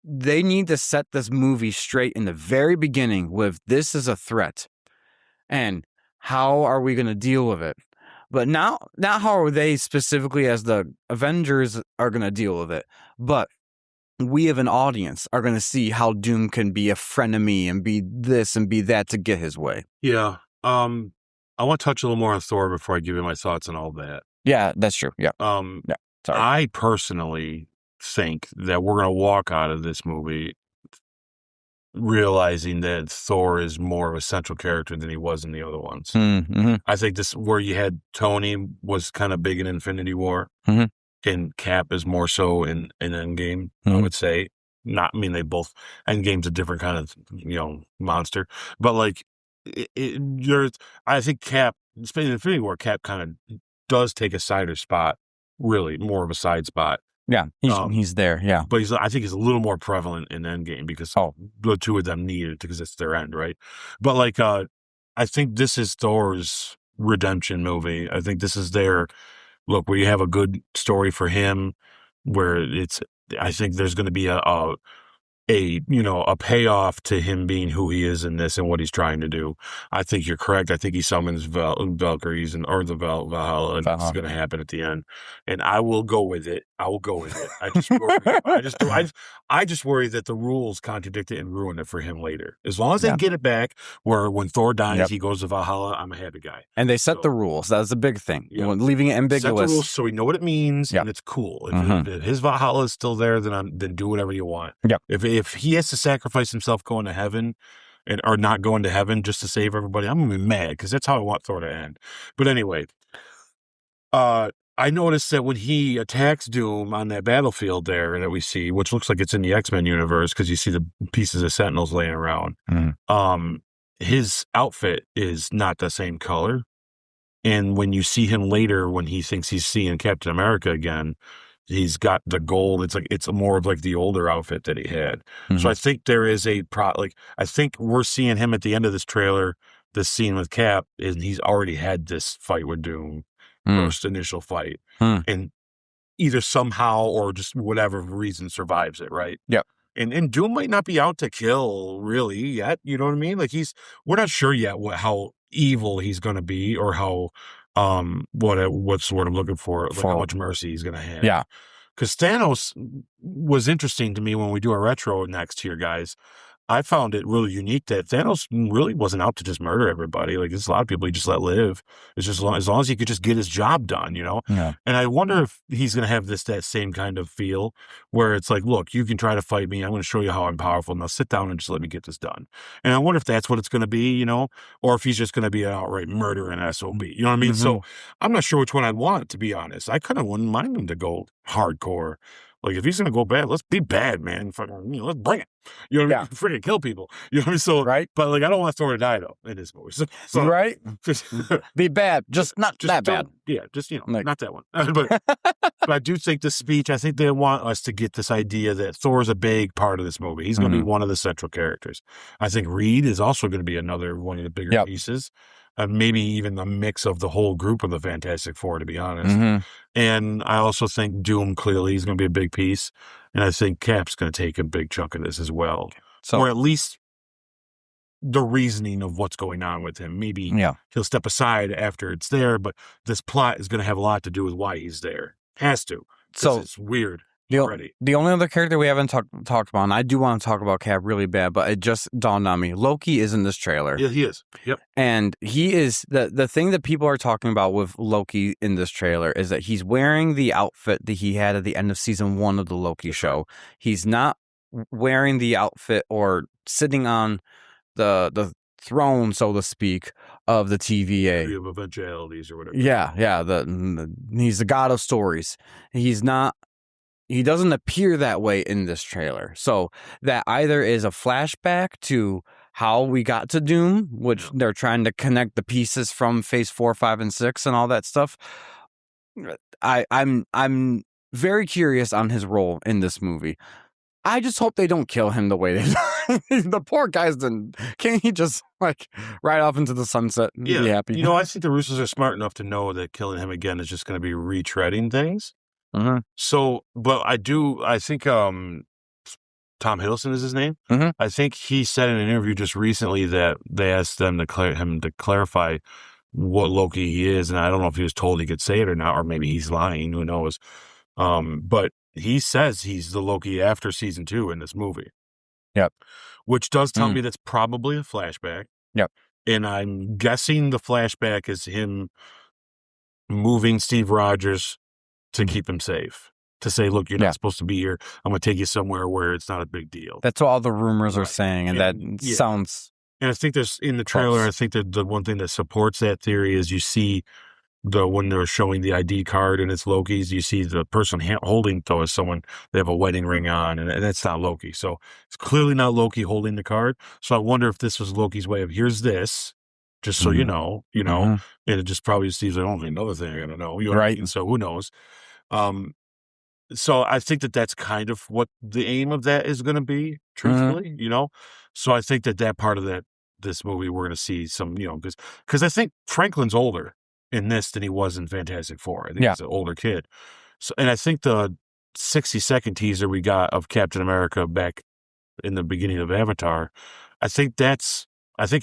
They need to set this movie straight in the very beginning with this is a threat. And how are we going to deal with it? But not how are they specifically as the Avengers are going to deal with it, but we as an audience are going to see how Doom can be a frenemy and be this and be that to get his way. Yeah. I want to touch a little more on Thor before I give you my thoughts on all that. Yeah, that's true. Yeah. Sorry. I personally think that we're going to walk out of this movie realizing that Thor is more of a central character than he was in the other ones. Mm-hmm. I think this, where you had Tony was kind of big in Infinity War. Mm-hmm. And Cap is more so in Endgame, I would say. They both, Endgame's a different kind of, monster. But like, I think Cap, especially in Infinity War, Cap kind of does take a cider spot, really, more of a side spot. Yeah, he's there, yeah. But I think he's a little more prevalent in Endgame because the two of them need it because it's their end, right? But like, I think this is Thor's redemption movie. I think this is their... Look, where you have a good story for him, where I think there's going to be a payoff to him being who he is in this and what he's trying to do. I think you're correct. I think he summons Valkyries or the Valhalla, and it's going to happen at the end. And I will go with it. I just worry. I just worry that the rules contradict it and ruin it for him later. As long as they get it back, where when Thor dies, he goes to Valhalla, I'm a happy guy. And they set the rules. That's a big thing. Leaving it ambiguous. Set the rules so we know what it means, and it's cool. If his Valhalla is still there, then do whatever you want. Yep. If he has to sacrifice himself going to heaven or not going to heaven just to save everybody, I'm going to be mad because that's how I want Thor to end. But anyway, I noticed that when he attacks Doom on that battlefield there that we see, which looks like it's in the X-Men universe because you see the pieces of Sentinels laying around, his outfit is not the same color. And when you see him later, when he thinks he's seeing Captain America again, he's got the gold. It's more of like the older outfit that he had. So I think there is I think we're seeing him at the end of this trailer, this scene with Cap, and he's already had this fight with Doom, first initial fight, and either somehow or just whatever reason survives it, right? Yep. And Doom might not be out to kill really yet. You know what I mean? Like we're not sure yet how evil he's going to be or how what's the word I'm looking for? Like how much mercy he's going to have. Yeah. Because Thanos was interesting to me when we do a retro next here, guys. I found it really unique that Thanos really wasn't out to just murder everybody. Like, there's a lot of people he just let live. It's just as long as he could just get his job done, you know? Yeah. And I wonder if he's going to have that same kind of feel where it's like, look, you can try to fight me. I'm going to show you how I'm powerful. Now sit down and just let me get this done. And I wonder if that's what it's going to be, you know, or if he's just going to be an outright murder and SOB. You know what I mean? So I'm not sure which one I'd want, to be honest. I kind of wouldn't mind him to go hardcore. Like, if he's going to go bad, let's be bad, man. Fucking, you know, let's bring it. You know what I mean? Freaking kill people. You know what I mean? So, right. But, like, I don't want Thor to die, though, in this movie. So right. Just be bad. Just not that bad. Yeah, just, you know, like, not that one. but I do think the speech, I think they want us to get this idea that Thor's a big part of this movie. He's going to be one of the central characters. I think Reed is also going to be another one of the bigger pieces. Maybe even a mix of the whole group of the Fantastic Four, to be honest. And I also think Doom, clearly, is going to be a big piece. And I think Cap's going to take a big chunk of this as well. So, or at least the reasoning of what's going on with him. Maybe he'll step aside after it's there, but this plot is going to have a lot to do with why he's there. Has to. So it's weird. The only other character we haven't talked about, and I do want to talk about Cap really bad, but it just dawned on me. Loki is in this trailer. Yeah, he is. Yep. And he is, the thing that people are talking about with Loki in this trailer is that he's wearing the outfit that he had at the end of season 1 of the Loki show. He's not wearing the outfit or sitting on the throne, so to speak, of the TVA. Of eventualities or whatever. Yeah. He's the god of stories. He doesn't appear that way in this trailer. So that either is a flashback to how we got to Doom, which they're trying to connect the pieces from phase 4, 5, and 6 and all that stuff. I'm very curious on his role in this movie. I just hope they don't kill him the way they did. The poor guy's done. Can't he just like ride off into the sunset and be happy? You know, I think the Russos are smart enough to know that killing him again is just going to be retreading things. So, but I think Tom Hiddleston is his name. I think he said in an interview just recently that they asked him to clarify what Loki he is, and I don't know if he was told he could say it or not, or maybe he's lying. Who knows? But he says he's the Loki after season 2 in this movie. Yep. Which does tell me that's probably a flashback. Yep. And I'm guessing the flashback is him moving Steve Rogers to keep him safe. To say, look, you're not supposed to be here. I'm going to take you somewhere where it's not a big deal. That's what all the rumors are saying, and that sounds... And I think there's, in the trailer, I think that the one thing that supports that theory is you see when they're showing the ID card and it's Loki's, you see the person holding though is someone, they have a wedding ring on, and that's not Loki. So it's clearly not Loki holding the card. So I wonder if this was Loki's way of, here's this, just so you know, and it just probably Steve's like, oh, another thing I got to know. You know what I mean? So who knows? So I think that that's kind of what the aim of that is going to be, truthfully, you know? So I think that part of this movie, we're going to see some, you know, because I think Franklin's older in this than he was in Fantastic Four. I think he's an older kid. So, and I think the 60-second teaser we got of Captain America back in the beginning of Avatar, I think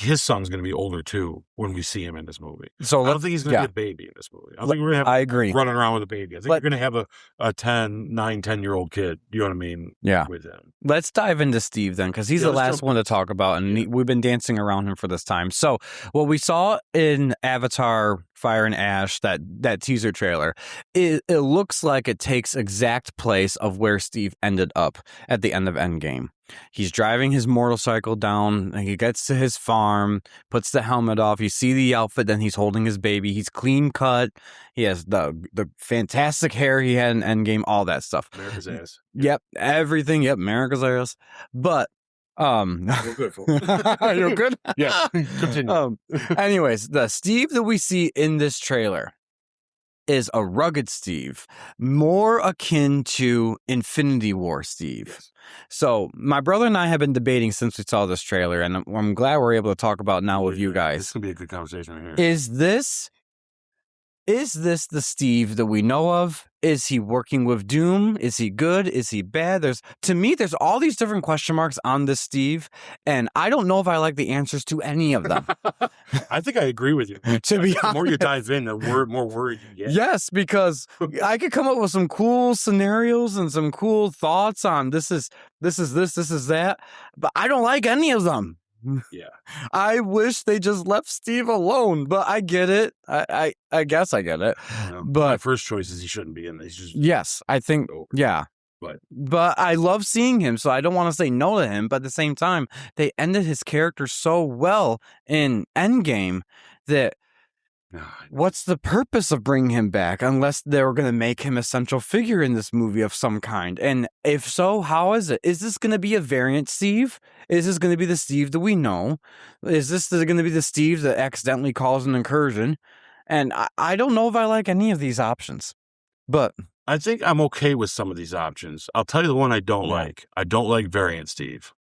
his son's going to be older too when we see him in this movie. So I don't think he's going to be a baby in this movie. I don't think we're going to have running around with a baby. I think we're going to have a 10-year-old kid. You know what I mean? Yeah. With him. Let's dive into Steve then, because he's the last one to talk about, and we've been dancing around him for this time. So what we saw in Avatar Fire and Ash, that teaser trailer, it looks like it takes exact place of where Steve ended up at the end of Endgame. He's driving his motorcycle down, and he gets to his farm, puts the helmet off. You see the outfit, then he's holding his baby. He's clean cut. He has the fantastic hair he had in Endgame, all that stuff. America's ass. Yep, everything. Yep, America's ass. But you're good, folks. You're good? Yeah. Continue. Anyways, the Steve that we see in this trailer is a rugged Steve, more akin to Infinity War Steve. Yes. So my brother and I have been debating since we saw this trailer, and I'm glad we're able to talk about it now with you guys. This is going to be a good conversation right here. Is this is this the Steve that we know of? Is he working with Doom? Is he good? Is he bad? To me, there's all these different question marks on this Steve, and I don't know if I like the answers to any of them. I think I agree with you. To be the honest, more you dive in, the more worried you get. Yes, because I could come up with some cool scenarios and some cool thoughts on this is that, but I don't like any of them. Yeah. I wish they just left Steve alone, but I get it. I guess I get it. My But first choice is he shouldn't be in this. yes, I think, yeah. But I love seeing him, so I don't want to say no to him. But at the same time, they ended his character so well in Endgame that what's the purpose of bringing him back unless they were going to make him a central figure in this movie of some kind? And if so, how is it? Is this going to be a variant Steve? Is this going to be the Steve that we know? Is this going to be the Steve that accidentally calls an incursion? And I don't know if I like any of these options, but I think I'm okay with some of these options. I'll tell you the one I don't like. I don't like variant Steve.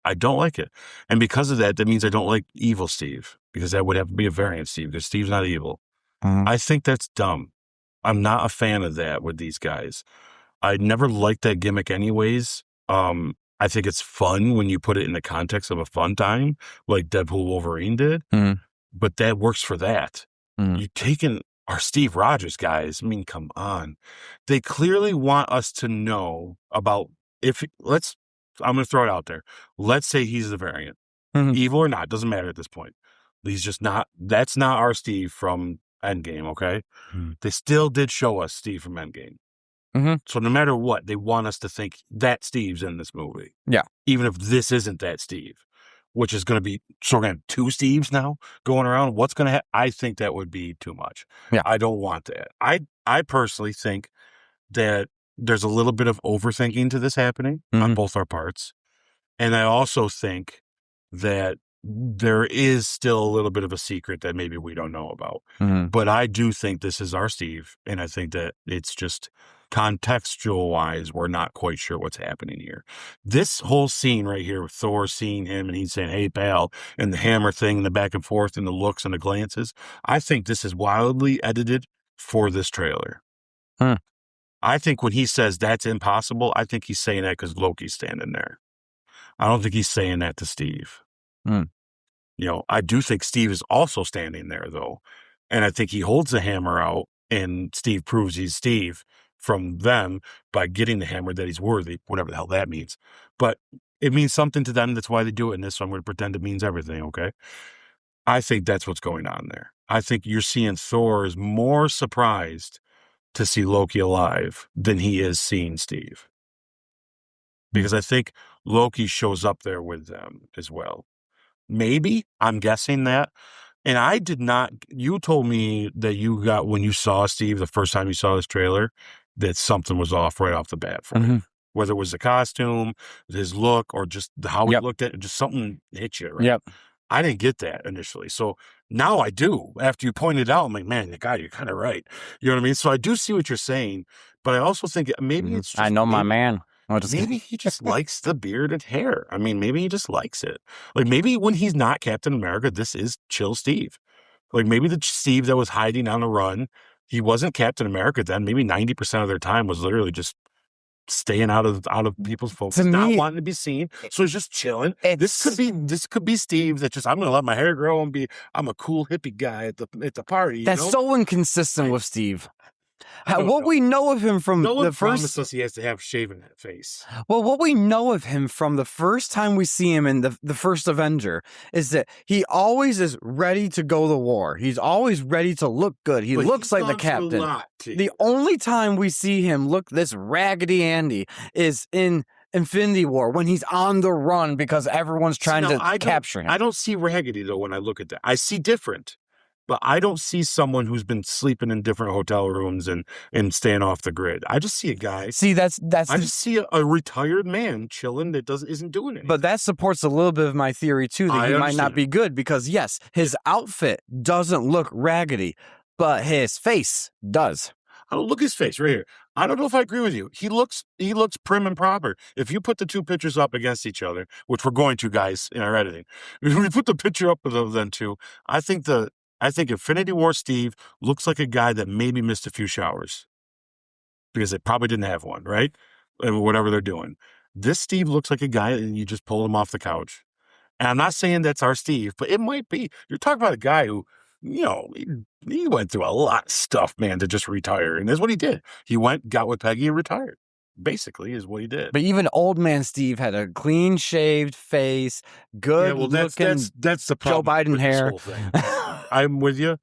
I don't like it. And because of that means I don't like evil Steve, because that would have to be a variant Steve, because Steve's not evil. I think that's dumb. I'm not a fan of that with these guys. I never liked that gimmick anyways. I think it's fun when you put it in the context of a fun time, like Deadpool Wolverine did. But that works for that. You're taking our Steve Rogers guys. I mean, come on. They clearly want us to know about I'm going to throw it out there. Let's say he's the variant. Evil or not, doesn't matter at this point. He's just not, that's not our Steve from Endgame, okay? They still did show us Steve from Endgame. So no matter what, they want us to think that Steve's in this movie. Yeah. Even if this isn't that Steve, which is going to be, so we're going to have two Steves now going around. What's going to happen? I think that would be too much. Yeah. I don't want that. I personally think that there's a little bit of overthinking to this happening on both our parts. And I also think that there is still a little bit of a secret that maybe we don't know about. But I do think this is our Steve. And I think that it's just contextual wise, we're not quite sure what's happening here. This whole scene right here with Thor seeing him and he's saying, "Hey, pal," and the hammer thing and the back and forth and the looks and the glances. I think this is wildly edited for this trailer. I think when he says that's impossible, I think he's saying that because Loki's standing there. I don't think he's saying that to Steve. I do think Steve is also standing there, though. And I think he holds the hammer out and Steve proves he's Steve from them by getting the hammer, that he's worthy, whatever the hell that means. But it means something to them. That's why they do it in this. So I'm going to pretend it means everything, okay? I think that's what's going on there. I think you're seeing Thor is more surprised to see Loki alive than he is seeing Steve. Because I think Loki shows up there with them as well. Maybe, I'm guessing that. And I did not, you told me that you got, when you saw Steve, the first time you saw this trailer, that something was off right off the bat for you. Whether it was the costume, his look, or just how he looked at it, just something hit you, right? I didn't get that initially. So now I do. After you pointed out, I'm like, man, God, you're kind of right. You know what I mean? So I do see what you're saying, but I also think maybe it's just, I know my man. Maybe he just likes the beard and hair. I mean, maybe he just likes it. Like maybe when he's not Captain America, this is chill Steve. Like maybe the Steve that was hiding on the run, he wasn't Captain America then. Maybe 90% of their time was literally just staying out of people's focus, not wanting to be seen. So he's just chilling. This could be Steve that just, I'm gonna let my hair grow and I'm a cool hippie guy at the party. That's so inconsistent with Steve. What we know of him from the first, promised us he has to have shaven face. Well, what we know of him from the first time we see him in the first Avenger is that he always is ready to go to war. He's always ready to look good. He looks like the captain. The only time we see him look this Raggedy Andy is in Infinity War when he's on the run because everyone's trying to capture him. I don't see Raggedy though when I look at that. I see different. But I don't see someone who's been sleeping in different hotel rooms and staying off the grid. I just see a guy. See, I just see a retired man chilling that isn't doing anything. But that supports a little bit of my theory too that he might not be good because yes, his outfit doesn't look raggedy, but his face does. I don't look his face right here. I don't know if I agree with you. He looks prim and proper. If you put the two pictures up against each other, which we're going to, guys, in our editing, if we put the picture up of them two, I think the I think Infinity War Steve looks like a guy that maybe missed a few showers because they probably didn't have one, right? And whatever they're doing. This Steve looks like a guy and you just pull him off the couch. And I'm not saying that's our Steve, but it might be. You're talking about a guy who, he went through a lot of stuff, man, to just retire. And that's what he did. He went, got with Peggy, and retired. Basically, is what he did. But even old man Steve had a clean shaved face, good looking. That's the Joe problem Biden hair. This whole thing. I'm with you.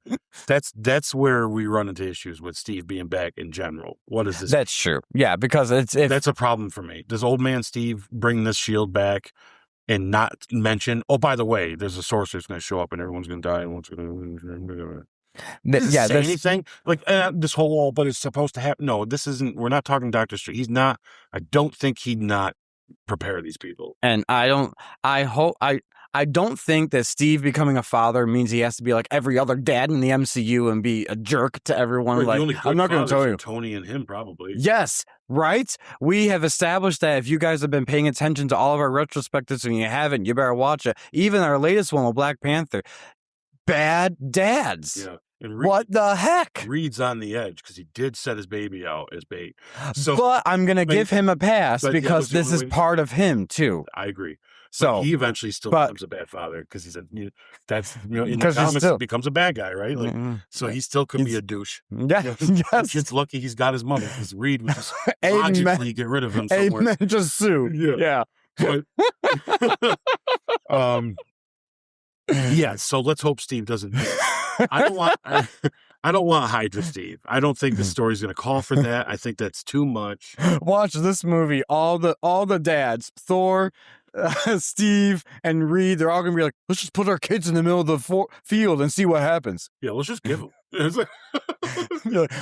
That's where we run into issues with Steve being back in general. What is this? That's true. Yeah, because that's a problem for me. Does old man Steve bring this shield back and not mention? Oh, by the way, there's a sorcerer's going to show up and everyone's going to die and one's going to. Say anything like this whole, but it's supposed to happen. No, this isn't. We're not talking Dr. Strange. He's not. I don't think he'd not prepare these people. And I don't think that Steve becoming a father means he has to be like every other dad in the MCU and be a jerk to everyone. Right, like, I'm not going to tell you. Tony and him probably. Yes, right? We have established that if you guys have been paying attention to all of our retrospectives and you haven't, you better watch it. Even our latest one with Black Panther. Bad dads. Yeah. What the heck? Reed's on the edge because he did set his baby out as bait. So, but I'm going to give him a pass because this is part of him too. I agree. So he eventually still becomes a bad father because he's in the comics he becomes a bad guy, right? Like, so he still could be a douche. Yeah, yes. It's lucky he's got his mother because Reed would just logically get rid of him somewhere. Amen, just sue. Yeah. But, yeah. So let's hope Steve doesn't. I don't want Hydra Steve. I don't think the story's going to call for that. I think that's too much. Watch this movie. All the dads, Thor, Steve, and Reed, they're all going to be like, let's just put our kids in the middle of the field and see what happens. Yeah, let's just give them. It's like, you're like,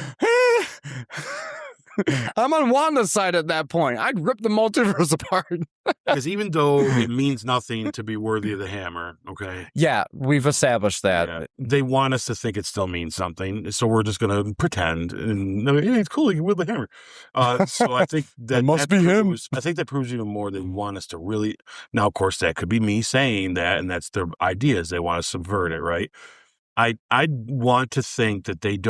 I'm on Wanda's side at that point. I'd rip the multiverse apart. Because even though it means nothing to be worthy of the hammer, okay? Yeah, we've established that. Yeah, they want us to think it still means something, so we're just going to pretend. And hey, it's cool, you can wield the hammer. So I think that must be him. I think that proves even more they want us to really. Now, of course, that could be me saying that, and that's their ideas. They want to subvert it, right? I want to think that they're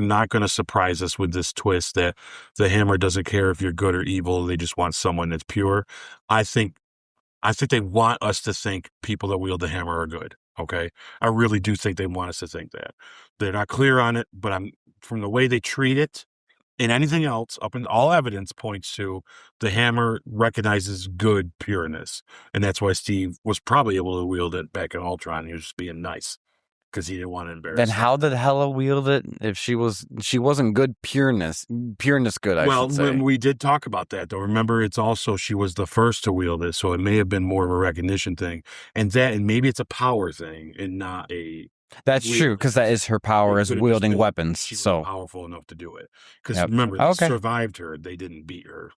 not going to surprise us with this twist that the hammer doesn't care if you're good or evil. They just want someone that's pure. I think they want us to think people that wield the hammer are good. Okay. I really do think they want us to think that. They're not clear on it, but from the way they treat it and anything else up in all evidence points to the hammer recognizes good pureness. And that's why Steve was probably able to wield it back in Ultron. He was just being nice. Because he didn't want to embarrass. Then how did Hela wield it if she wasn't good pureness good? I should say. Well, we did talk about that though. Remember, it's also she was the first to wield it, so it may have been more of a recognition thing, and maybe it's a power thing and not a. That's true because that is her power as wielding weapons. She was so powerful enough to do it. Because remember, they survived her; they didn't beat her.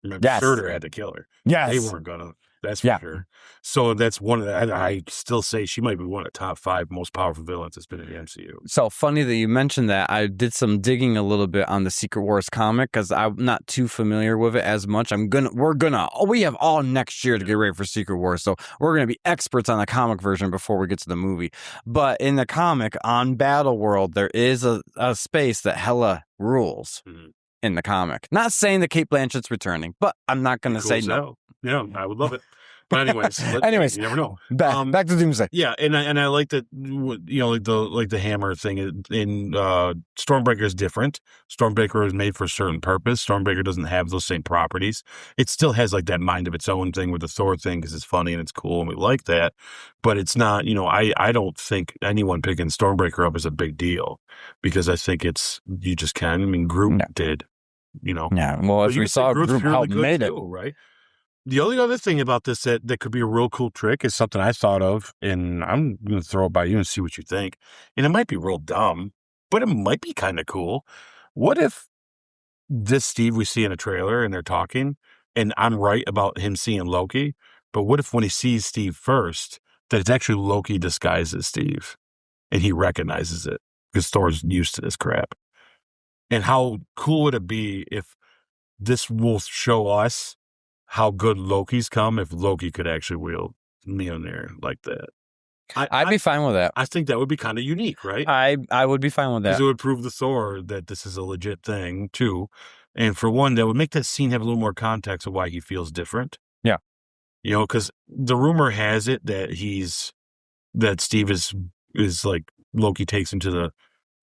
Remember, Surtur had to kill her. Yes, they weren't gonna. That's for sure. So that's one of the, I still say she might be one of the top 5 most powerful villains that's been in the MCU. So funny that you mentioned that. I did some digging a little bit on the Secret Wars comic because I'm not too familiar with it as much. We have all next year to get ready for Secret Wars. So we're going to be experts on the comic version before we get to the movie. But in the comic on Battle World, there is a space that Hela rules. Mm-hmm. In the comic. Not saying that Cate Blanchett's returning, but I'm not going to say no. Yeah, I would love it. But anyways, you never know. Back to Doomsday. Yeah, and I like that. Like the hammer thing in Stormbreaker is different. Stormbreaker is made for a certain purpose. Stormbreaker doesn't have those same properties. It still has like that mind of its own thing with the Thor thing because it's funny and it's cool and we like that. But it's not. I don't think anyone picking Stormbreaker up is a big deal because I think you just can. I mean, Groot did. Yeah. Well, as we saw, Groot helped made it right. The only other thing about this that could be a real cool trick is something I thought of, and I'm going to throw it by you and see what you think. And it might be real dumb, but it might be kind of cool. What if this Steve we see in a trailer and they're talking, and I'm right about him seeing Loki, but what if when he sees Steve first, that it's actually Loki disguised as Steve, and he recognizes it because Thor's used to this crap? And how cool would it be if this will show us how good Loki's come if Loki could actually wield Mjolnir like that. I'd be fine with that. I think that would be kind of unique, right? I would be fine with that. Because it would prove to Thor that this is a legit thing, too. And for one, that would make that scene have a little more context of why he feels different. Yeah. You know, because the rumor has it that Steve is like Loki takes him to the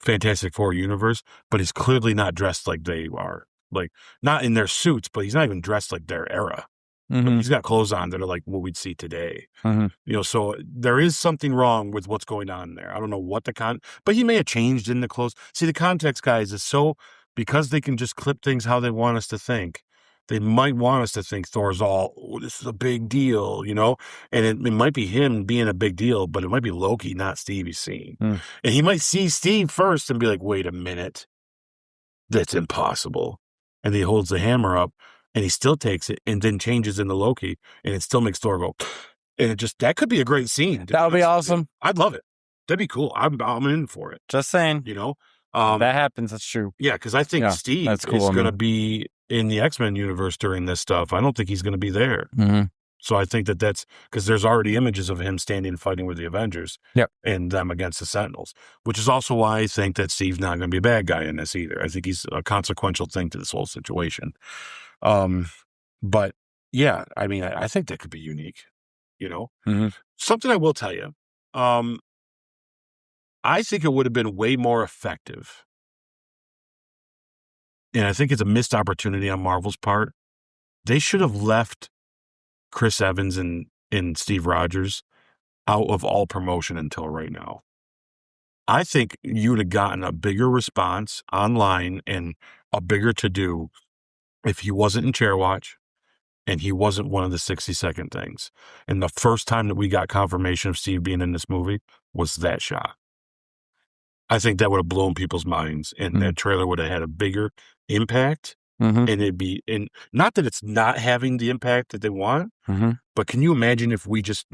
Fantastic Four universe, but he's clearly not dressed like they are. Like, not in their suits, but he's not even dressed like their era. Mm-hmm. He's got clothes on that are like what we'd see today. Mm-hmm. You know, so there is something wrong with what's going on there. I don't know what but he may have changed in the clothes. See, the context, guys, is because they can just clip things how they want us to think. They might want us to think Thor's this is a big deal, you know? And it might be him being a big deal, but it might be Loki, not Steve he's seeing. Mm. And he might see Steve first and be like, wait a minute. That's impossible. And he holds the hammer up and he still takes it and then changes into Loki and it still makes Thor go. And that could be a great scene. That would be awesome. I'd love it. That'd be cool. I'm in for it. Just saying. You know? That happens. That's true. Yeah, because I think Steve is going to be in the X-Men universe during this stuff. I don't think he's going to be there. Mm-hmm. So I think that's because there's already images of him standing and fighting with the Avengers and them against the Sentinels, which is also why I think that Steve's not going to be a bad guy in this either. I think he's a consequential thing to this whole situation. But yeah, I mean, I think that could be unique, you know? Mm-hmm. Something I will tell you. I think it would have been way more effective. And I think it's a missed opportunity on Marvel's part. They should have left Chris Evans and Steve Rogers out of all promotion until right now. I think you would have gotten a bigger response online and a bigger to-do if he wasn't in Chair Watch and he wasn't one of the 60-second things. And the first time that we got confirmation of Steve being in this movie was that shot. I think that would have blown people's minds, and that trailer would have had a bigger impact. Mm-hmm. And not that it's not having the impact that they want, but can you imagine if we just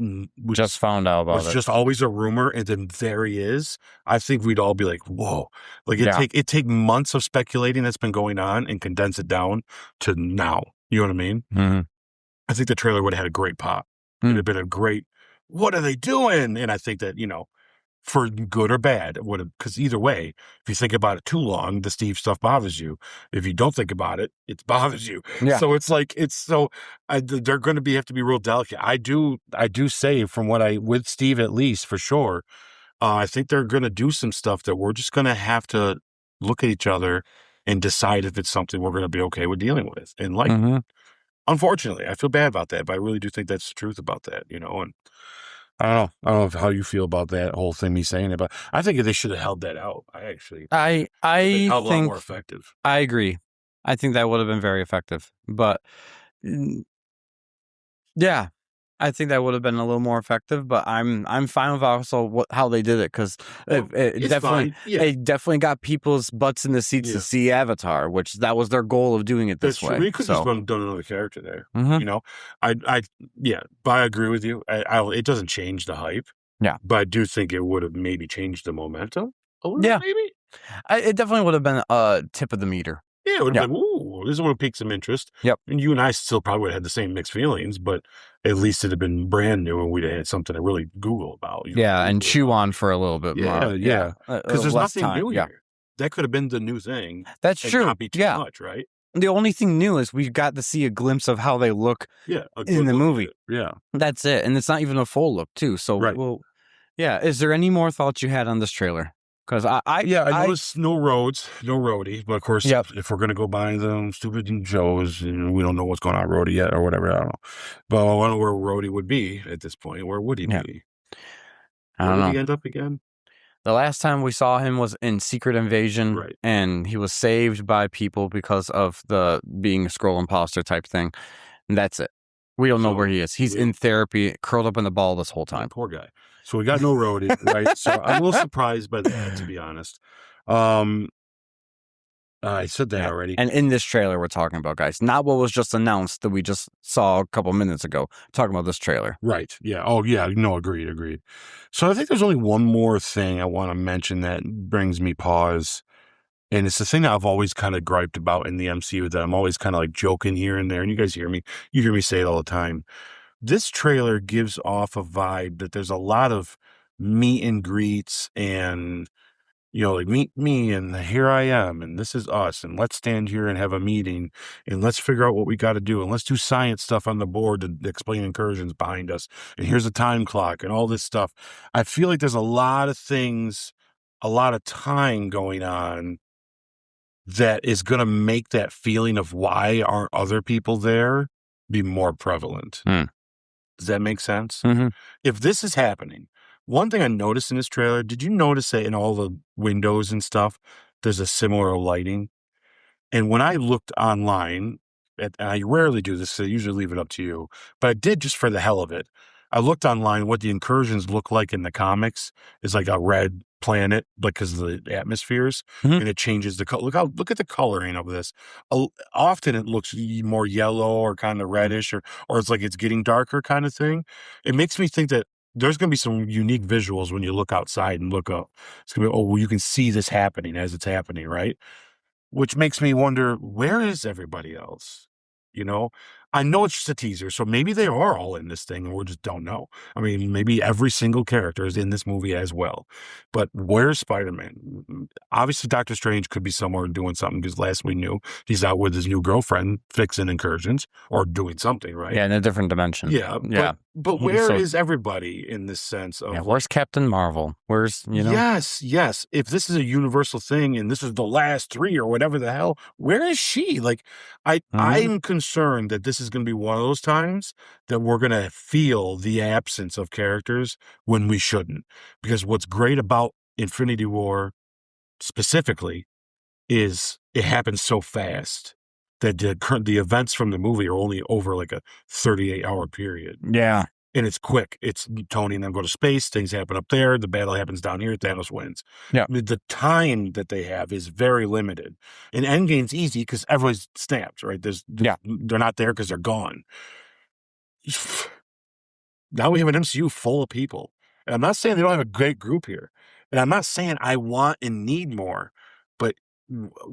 found out about it? It's just always a rumor, and then there he is. I think we'd all be like, "Whoa!" Like it take months of speculating that's been going on and condense it down to now. You know what I mean? Mm-hmm. I think the trailer would have had a great pop. It'd have been a great. What are they doing? And I think that for good or bad, because either way, if you think about it too long, the Steve stuff bothers you. If you don't think about it, it bothers you. Yeah. So it's like they're going to have to be real delicate. I do say from with Steve at least for sure. I think they're going to do some stuff that we're just going to have to look at each other and decide if it's something we're going to be okay with dealing with. And unfortunately, I feel bad about that, but I really do think that's the truth about that. And I don't know how you feel about that whole thing, me saying it, but I think they should have held that out. I think a lot more effective. I agree. I think that would have been very effective, but yeah, I think that would have been a little more effective, but I'm fine with also how they did it because it definitely got people's butts in the seats to see Avatar, which that was their goal of doing it this way. We could just done another character there. But I agree with you. It doesn't change the hype. Yeah, but I do think it would have maybe changed the momentum a little bit, maybe. It definitely would have been a tip of the meter. Yeah, it would have been, ooh, this would have piqued some interest. Yep. And you and I still probably would have had the same mixed feelings, but at least it'd have been brand new and we'd have had something to really Google about. And chew on for a little bit more. Yeah. Because there's nothing new here. That could have been the new thing. That's true. Not be too much, right? The only thing new is we got to see a glimpse of how they look in the movie. Yeah. That's it. And it's not even a full look, too. So, is there any more thoughts you had on this trailer? Because I noticed no roadie, but of course, if we're going to go by them stupid shows, and we don't know what's going on roadie yet or whatever, I don't know. But I wonder where roadie would be at this point. Where would he be? I don't know. Where would he end up again? The last time we saw him was in Secret Invasion, and he was saved by people because of the being a Skrull imposter type thing. And that's it. We don't know where he is. He's in therapy, curled up in the ball this whole time. Poor guy. So we got no roadie, right? So I'm a little surprised by that, to be honest. I said that already. And in this trailer we're talking about, guys, not what was just announced that we just saw a couple minutes ago. Talking about this trailer. Right. Yeah. Oh, yeah. No, agreed. So I think there's only one more thing I want to mention that brings me pause. And it's the thing that I've always kind of griped about in the MCU that I'm always kind of like joking here and there. And you guys hear me say it all the time. This trailer gives off a vibe that there's a lot of meet and greets and, like meet me and here I am and this is us and let's stand here and have a meeting and let's figure out what we got to do and let's do science stuff on the board to explain incursions behind us and here's a time clock and all this stuff. I feel like there's a lot of things, a lot of time going on that is going to make that feeling of why aren't other people there be more prevalent. Does that make sense? Mm-hmm. If this is happening, one thing I noticed in this trailer, did you notice that in all the windows and stuff, there's a similar lighting? And when I looked online, and I rarely do this, so I usually leave it up to you, but I did just for the hell of it. I looked online what the incursions look like in the comics is like a red planet, because of the atmospheres, and it changes the color. Look at the coloring of this. Often it looks more yellow or kind of reddish, or it's like it's getting darker kind of thing. It makes me think that there's going to be some unique visuals when you look outside and look up. It's going to be, well, you can see this happening as it's happening, right? Which makes me wonder, where is everybody else? I know it's just a teaser, so maybe they are all in this thing and we just don't know. I mean, maybe every single character is in this movie as well. But where's Spider-Man? Obviously, Doctor Strange could be somewhere doing something because last we knew he's out with his new girlfriend fixing incursions or doing something, right? Yeah, in a different dimension. Yeah. But where is everybody in this sense of... Yeah, where's Captain Marvel? Where's, Yes. If this is a universal thing and this is the last 3 or whatever the hell, where is she? Like, I'm concerned that this is going to be one of those times that we're going to feel the absence of characters when we shouldn't. Because what's great about Infinity War specifically is it happens so fast that the events from the movie are only over like a 38-hour period. Yeah. And it's quick. It's Tony and them go to space. Things happen up there. The battle happens down here. Thanos wins. Yeah. The time that they have is very limited. And Endgame's easy because everybody's snapped, right? They're not there because they're gone. Now we have an MCU full of people. And I'm not saying they don't have a great group here. And I'm not saying I want and need more. But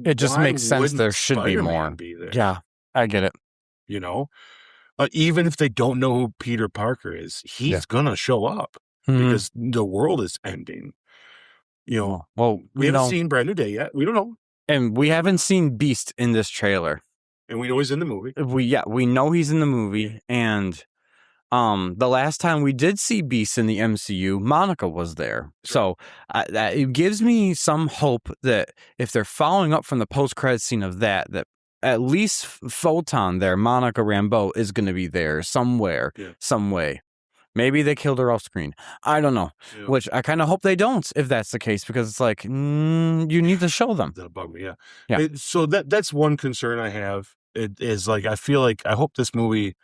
it just makes sense there should Spider-Man be more. Be there? Yeah, I get it. Even if they don't know who Peter Parker is, he's gonna show up because the world is ending. Well, we haven't seen Brand New Day yet. We don't know, and we haven't seen Beast in this trailer. And we know he's in the movie. We know he's in the movie, and the last time we did see Beast in the MCU, Monica was there. Sure. So it gives me some hope that if they're following up from the post-credit scene of that at least Photon there, Monica Rambeau, is going to be there somewhere, some way. Maybe they killed her off screen. I don't know. Yeah. Which I kind of hope they don't, if that's the case, because it's like, you need to show them. That'll bug me, yeah. So that's one concern I have. It is like, I hope this movie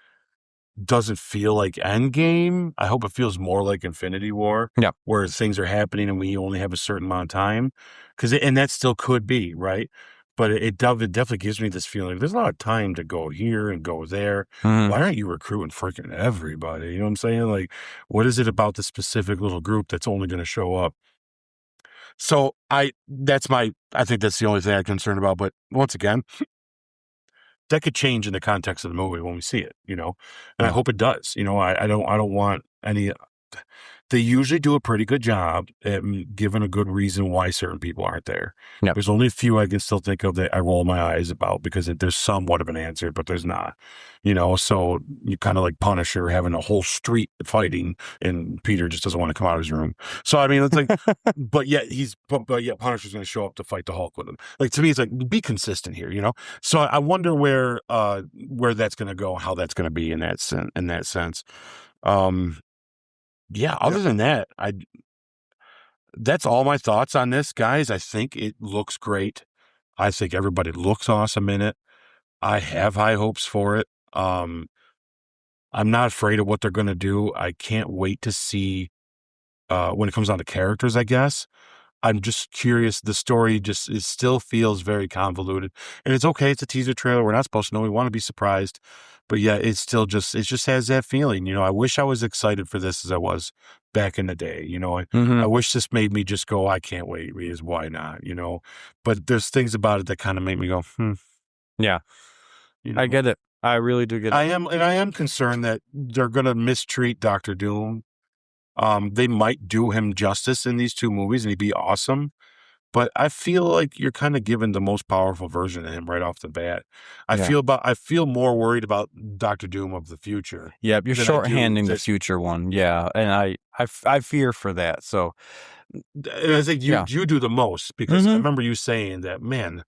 doesn't feel like Endgame. I hope it feels more like Infinity War, where things are happening and we only have a certain amount of time. And that still could be, right? But it definitely gives me this feeling. There's a lot of time to go here and go there. Why aren't you recruiting freaking everybody? You know what I'm saying? Like, what is it about the specific little group that's only going to show up? So I think that's the only thing I'm concerned about. But once again, that could change in the context of the movie when we see it, and I hope it does. I don't want any. They usually do a pretty good job at giving a good reason why certain people aren't there. Yep. There's only a few I can still think of that I roll my eyes about because there's somewhat of an answer, but there's not. So you kind of like Punisher having a whole street fighting and Peter just doesn't want to come out of his room. So, I mean, it's like, but yet Punisher's going to show up to fight the Hulk with him. Like, to me, it's like, be consistent here, So I wonder where that's going to go, how that's going to be in that sense. Other than that, that's all my thoughts on this, guys. I think it looks great. I think everybody looks awesome in it. I have high hopes for it. I'm not afraid of what they're going to do. I can't wait to see when it comes down to characters, I guess. I'm just curious. The story it still feels very convoluted, and it's okay. It's a teaser trailer. We're not supposed to know. We want to be surprised, but yeah, it just has that feeling. I wish I was excited for this as I was back in the day. I wish this made me just go, I can't wait. Because why not? But there's things about it that kind of make me go, Yeah, I get it. I really do get it. I am concerned that they're going to mistreat Dr. Doom They might do him justice in these 2 movies and he'd be awesome. But I feel like you're kind of giving the most powerful version of him right off the bat. I feel more worried about Doctor Doom of the future. Yep, you're than I do shorthanding the this. future one. Yeah, and I fear for that. So And I think you do the most because I remember you saying that, man,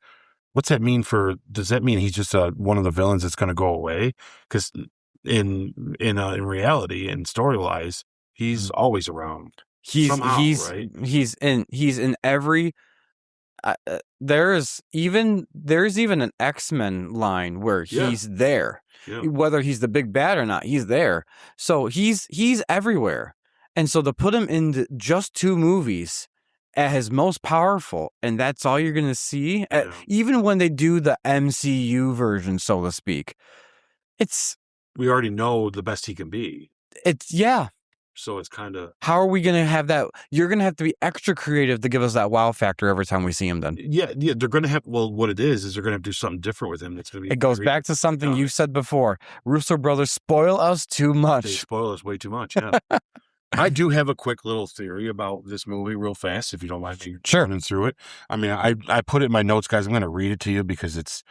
what's that mean does that mean he's just one of the villains that's going to go away? Because in reality and story-wise, he's always around. Somehow, right? he's in every there's even an X-Men line where he's there. Yeah. Whether he's the big bad or not, he's there. So he's everywhere. And so to put him in just 2 movies at his most powerful, and that's all you're going to see, even when they do the MCU version, so to speak, we already know the best he can be. So it's kind of... How are we going to have that? You're going to have to be extra creative to give us that wow factor every time we see him then. Yeah, they're going to have... Well, what it is they're going to have to do something different with him. That's going to be... It goes back to something you said before. Russo brothers spoil us too much. They spoil us way too much, yeah. I do have a quick little theory about this movie real fast, if you don't mind me running through it. I mean, I put it in my notes, guys. I'm going to read it to you because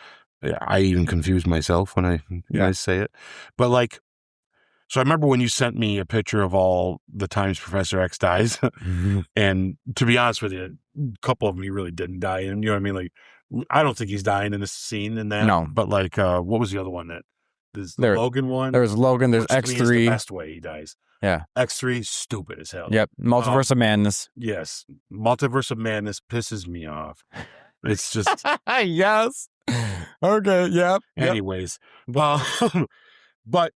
I even confuse myself when I say it. But like... So I remember when you sent me a picture of all the times Professor X dies, and to be honest with you, a couple of them he really didn't die in. You know what I mean? Like, I don't think he's dying in this scene in that. No. But like, what was the other one there's the Logan one? There's Logan, there's X3. Is the best way he dies. Yeah. X3, stupid as hell. Yep. Multiverse of Madness. Yes. Multiverse of Madness pisses me off. It's just... Yes. Okay, yep. Anyways. But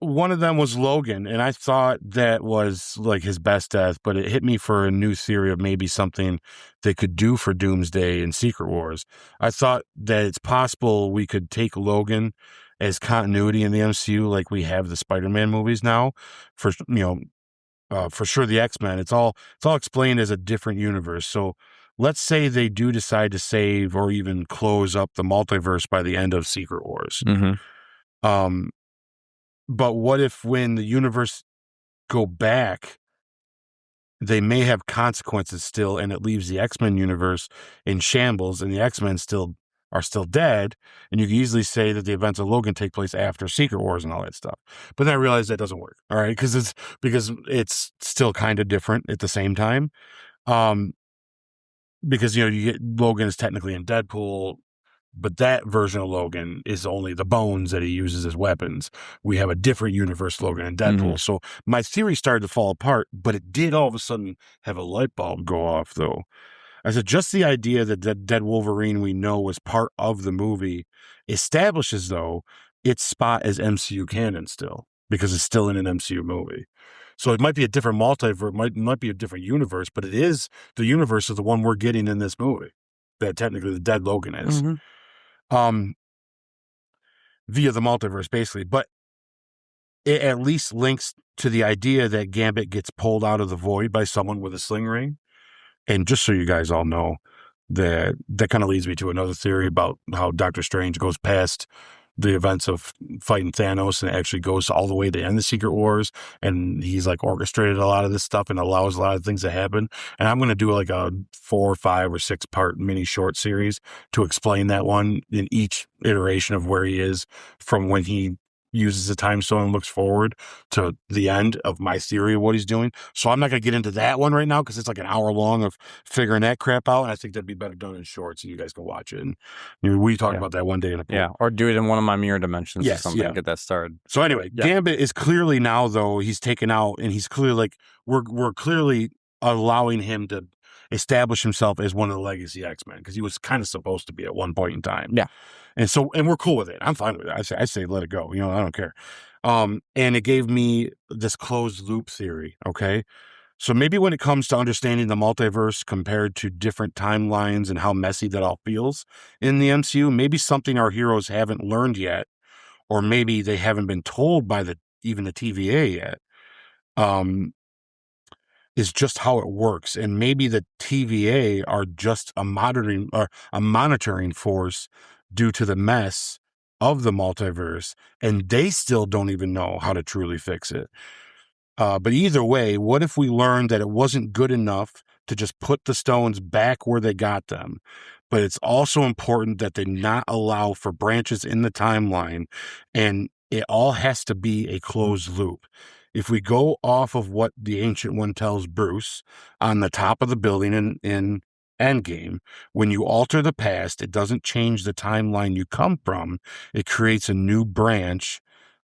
one of them was Logan, and I thought that was like his best death, but it hit me for a new theory of maybe something they could do for Doomsday and Secret Wars. I thought that it's possible we could take Logan as continuity in the MCU like we have the Spider-Man movies now. For sure the X-Men, it's all explained as a different universe. So let's say they do decide to save or even close up the multiverse by the end of Secret Wars. But what if when the universe go back, they may have consequences still, and it leaves the X-Men universe in shambles, and the X-Men are still dead, and you can easily say that the events of Logan take place after Secret Wars and all that stuff. But then I realized that doesn't work, all right, because it's still kind of different at the same time. Because, you get Logan is technically in Deadpool, but that version of Logan is only the bones that he uses as weapons. We have a different universe Logan in Deadpool. So my theory started to fall apart, but it did all of a sudden have a light bulb go off, though. I said, just the idea that the dead Wolverine we know was part of the movie establishes, though, its spot as MCU canon still, because it's still in an MCU movie. So it might be a different multiverse, might be a different universe, but it is the universe of the one we're getting in this movie that technically the dead Logan is. Via the multiverse, basically. But it at least links to the idea that Gambit gets pulled out of the void by someone with a sling ring. And just so you guys all know, that kind of leads me to another theory about how Doctor Strange goes past the events of fighting Thanos and actually goes all the way to end the Secret Wars, and he's like orchestrated a lot of this stuff and allows a lot of things to happen. And I'm going to do like a 4, 5, or 6 part mini short series to explain that one in each iteration of where he is from when he uses the time stone and looks forward to the end of my theory of what he's doing. So I'm not going to get into that one right now because it's like an hour long of figuring that crap out, and I think that'd be better done in shorts so you guys can watch it. And we talk about that one day in a pool. Yeah, or do it in one of my mirror dimensions or something. Get that started. So anyway, Gambit is clearly now, though, he's taken out, and he's clearly like we're clearly allowing him to establish himself as one of the legacy X-Men because he was kind of supposed to be at one point in time. Yeah. And we're cool with it. I'm fine with it. I say let it go. I don't care. And it gave me this closed loop theory. Okay. So maybe when it comes to understanding the multiverse compared to different timelines and how messy that all feels in the MCU, maybe something our heroes haven't learned yet, or maybe they haven't been told by even the TVA yet, is just how it works. And maybe the TVA are just a monitoring force due to the mess of the multiverse, and they still don't even know how to truly fix it. But either way, what if we learned that it wasn't good enough to just put the stones back where they got them? But it's also important that they not allow for branches in the timeline, and it all has to be a closed loop. If we go off of what the Ancient One tells Bruce on the top of the building in Endgame, when you alter the past, it doesn't change the timeline you come from. It creates a new branch,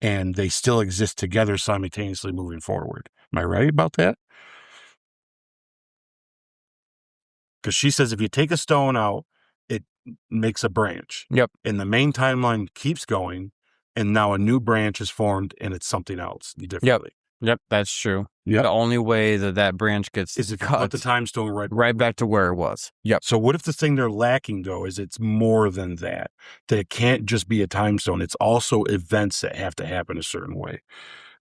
and they still exist together simultaneously moving forward. Am I right about that? Because she says if you take a stone out, it makes a branch. Yep. And the main timeline keeps going, and now a new branch is formed, and it's something else differently. Yep, that's true. Yep. The only way that branch gets is if you cut put the time stone right back to where it was. Yep. So what if the thing they're lacking, though, is it's more than that? That it can't just be a time stone. It's also events that have to happen a certain way.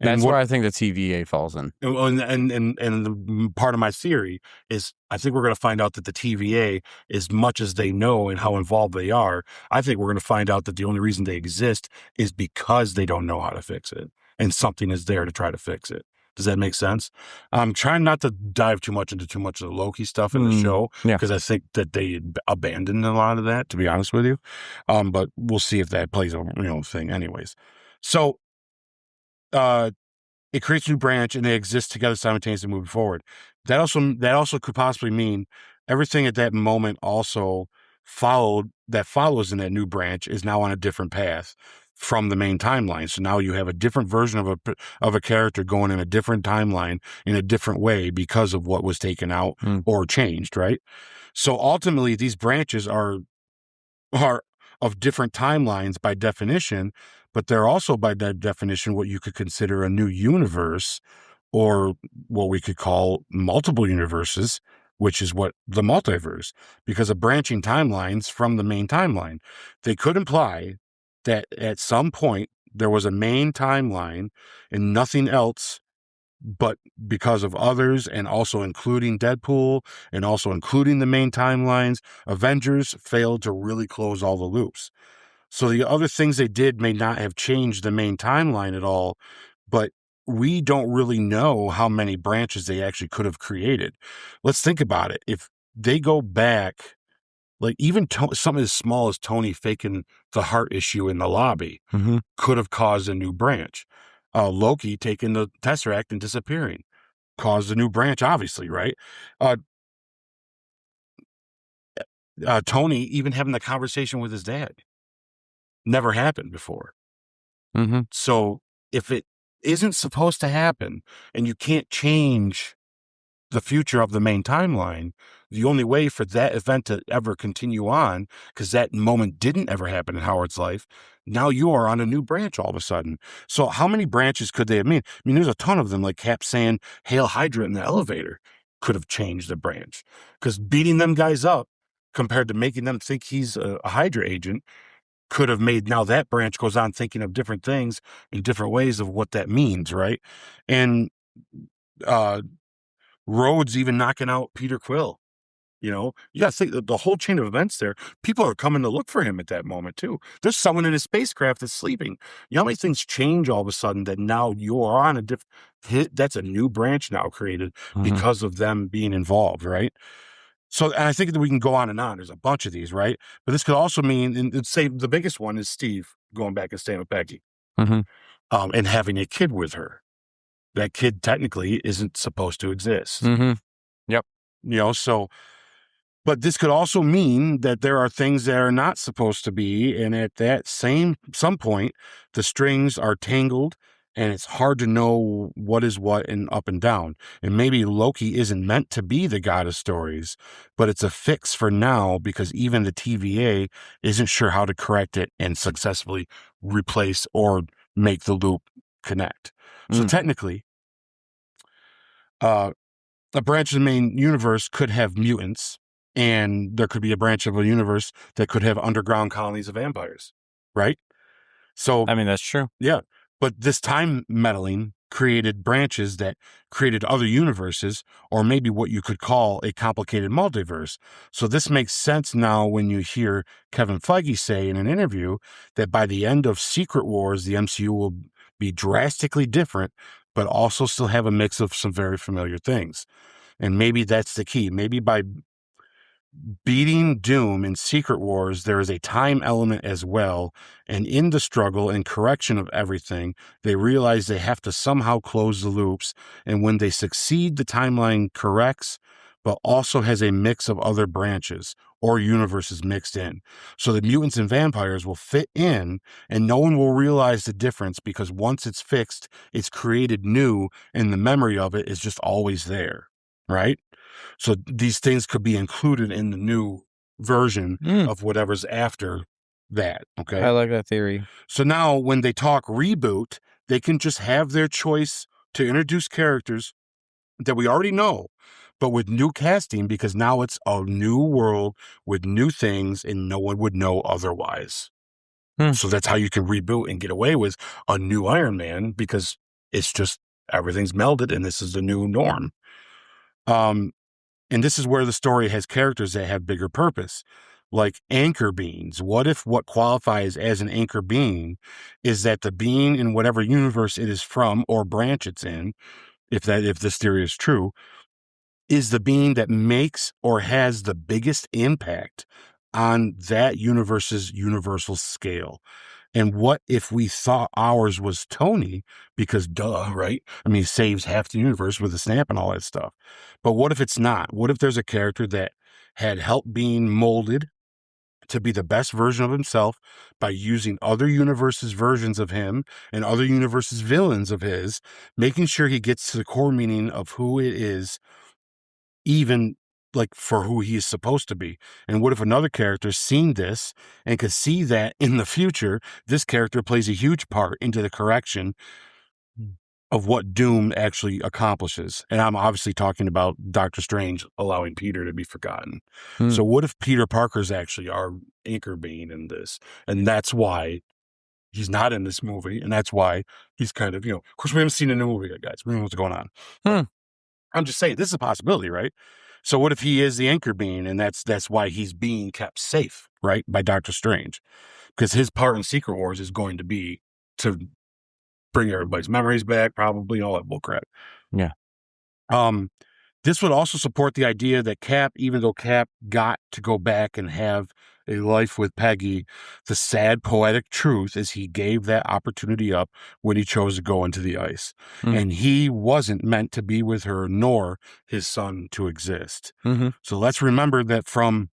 That's where I think the TVA falls in. And the part of my theory is I think we're going to find out that the TVA, as much as they know and how involved they are, I think we're going to find out that the only reason they exist is because they don't know how to fix it. And something is there to try to fix it. Does that make sense? I'm trying not to dive too much into too much of the Loki stuff in the show, because I think that they abandoned a lot of that, to be honest with you. But we'll see if that plays a thing anyways. So it creates a new branch, and they exist together simultaneously moving forward. That also could possibly mean everything at that moment also follows in that new branch is now on a different path from the main timeline. So now you have a different version of a character going in a different timeline in a different way because of what was taken out or changed, right? So ultimately, these branches are of different timelines by definition, but they're also by that definition what you could consider a new universe, or what we could call multiple universes, which is what the multiverse, because of branching timelines from the main timeline. They could imply that at some point there was a main timeline and nothing else, but because of others, and also including Deadpool and also including the main timelines, Avengers failed to really close all the loops. So the other things they did may not have changed the main timeline at all, but we don't really know how many branches they actually could have created. Let's think about it. If they go back, like even something as small as Tony faking the heart issue in the lobby could have caused a new branch. Loki taking the Tesseract and disappearing caused a new branch, obviously, right? Tony even having the conversation with his dad never happened before. So if it isn't supposed to happen and you can't change the future of the main timeline, the only way for that event to ever continue on, because that moment didn't ever happen in Howard's life, now you are on a new branch all of a sudden. So how many branches could they have made? I mean, there's a ton of them, like Cap saying, "Hail Hydra" in the elevator could have changed the branch, because beating them guys up compared to making them think he's a Hydra agent could have made now that branch goes on thinking of different things in different ways of what that means, right? And Rhodes even knocking out Peter Quill. You got to think the whole chain of events there. People are coming to look for him at that moment too. There's someone in his spacecraft that's sleeping. You know how many things change all of a sudden that now you are on a different. That's a new branch now created because of them being involved, right? So I think that we can go on and on. There's a bunch of these, right? But this could also mean, and say the biggest one is Steve going back and staying with Becky, and having a kid with her. That kid technically isn't supposed to exist. Yep. So, but this could also mean that there are things that are not supposed to be, and at some point, the strings are tangled, and it's hard to know what is what and up and down. And maybe Loki isn't meant to be the god of stories, but it's a fix for now, because even the TVA isn't sure how to correct it and successfully replace or make the loop connect. So technically, a branch of the main universe could have mutants, and there could be a branch of a universe that could have underground colonies of vampires, right? So, I mean, that's true. Yeah. But this time meddling created branches that created other universes, or maybe what you could call a complicated multiverse. So this makes sense now when you hear Kevin Feige say in an interview that by the end of Secret Wars, the MCU will be drastically different but also still have a mix of some very familiar things. And maybe that's the key. Maybe by beating Doom in Secret Wars, there is a time element as well. And in the struggle and correction of everything, they realize they have to somehow close the loops. And when they succeed, the timeline corrects, but also has a mix of other branches or universes mixed in. So the mutants and vampires will fit in, and no one will realize the difference, because once it's fixed, it's created new, and the memory of it is just always there, right? So these things could be included in the new version of whatever's after that, okay? I like that theory. So now when they talk reboot, they can just have their choice to introduce characters that we already know, but with new casting, because now it's a new world with new things and no one would know otherwise. So that's how you can reboot and get away with a new Iron Man, because it's just everything's melded and this is the new norm. And this is where the story has characters that have bigger purpose, like anchor beings. What if what qualifies as an anchor being is that the being in whatever universe it is from or branch it's in, if this theory is true, is the being that makes or has the biggest impact on that universe's universal scale? And what if we thought ours was Tony? Because duh, right? I mean, he saves half the universe with a snap and all that stuff. But what if it's not? What if there's a character that had helped being molded to be the best version of himself by using other universes' versions of him and other universes' villains of his, making sure he gets to the core meaning of who it is, even like for who he is supposed to be? And what if another character seen this and could see that in the future, this character plays a huge part into the correction of what Doom actually accomplishes? And I'm obviously talking about Doctor Strange allowing Peter to be forgotten. So what if Peter Parker's actually our anchor being in this? And that's why he's not in this movie. And that's why he's kind of, of course we haven't seen a new movie yet, guys. We don't know what's going on. I'm just saying, this is a possibility, right? So what if he is the anchor being, and that's why he's being kept safe, right, by Doctor Strange? Because his part in Secret Wars is going to be to bring everybody's memories back, probably, all that bullcrap. Yeah. This would also support the idea that Cap, even though Cap got to go back and have a life with Peggy, the sad poetic truth is he gave that opportunity up when he chose to go into the ice. And he wasn't meant to be with her, nor his son to exist. So let's remember that from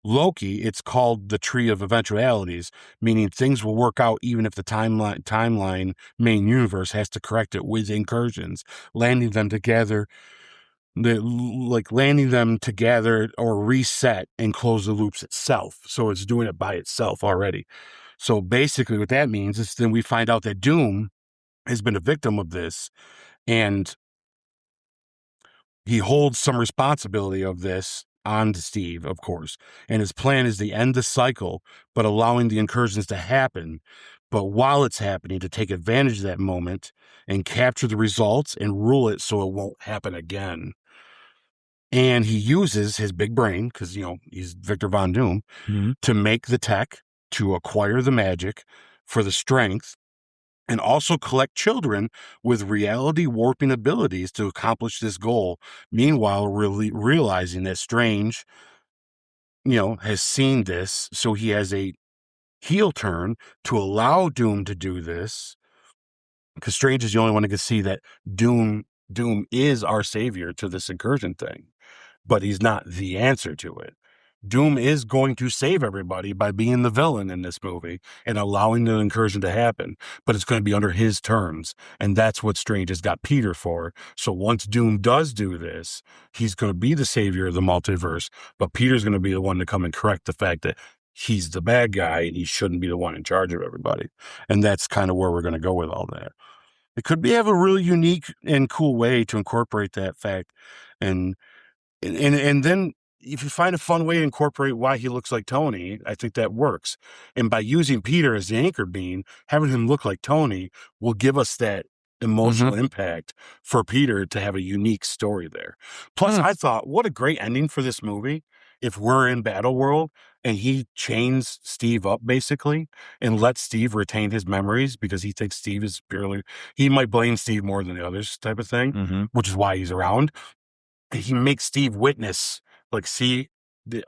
Loki, it's called the Tree of Eventualities, meaning things will work out even if the timeline main universe has to correct it with incursions, landing them together or reset and close the loops itself. So it's doing it by itself already. So basically what that means is then we find out that Doom has been a victim of this, and he holds some responsibility of this on to Steve, of course. And his plan is to end the cycle, but allowing the incursions to happen. But while it's happening, to take advantage of that moment and capture the results and rule it so it won't happen again. And he uses his big brain, because, he's Victor Von Doom, to make the tech, to acquire the magic, for the strength, and also collect children with reality warping abilities to accomplish this goal. Meanwhile, really realizing that Strange, has seen this, so he has a heel turn to allow Doom to do this, because Strange is the only one who can see that Doom is our savior to this incursion thing, but he's not the answer to it. Doom is going to save everybody by being the villain in this movie and allowing the incursion to happen, but it's going to be under his terms, and that's what Strange has got Peter for. So once Doom does do this, he's going to be the savior of the multiverse, but Peter's going to be the one to come and correct the fact that he's the bad guy and he shouldn't be the one in charge of everybody. And that's kind of where we're going to go with all that. It could have a really unique and cool way to incorporate that fact, and then if you find a fun way to incorporate why he looks like Tony, I think that works. And by using Peter as the anchor being, having him look like Tony will give us that emotional impact for Peter to have a unique story there. Plus, I thought, what a great ending for this movie if we're in Battle World and he chains Steve up basically and lets Steve retain his memories because he thinks Steve is he might blame Steve more than the others type of thing, which is why he's around. And he makes Steve witness, like, see,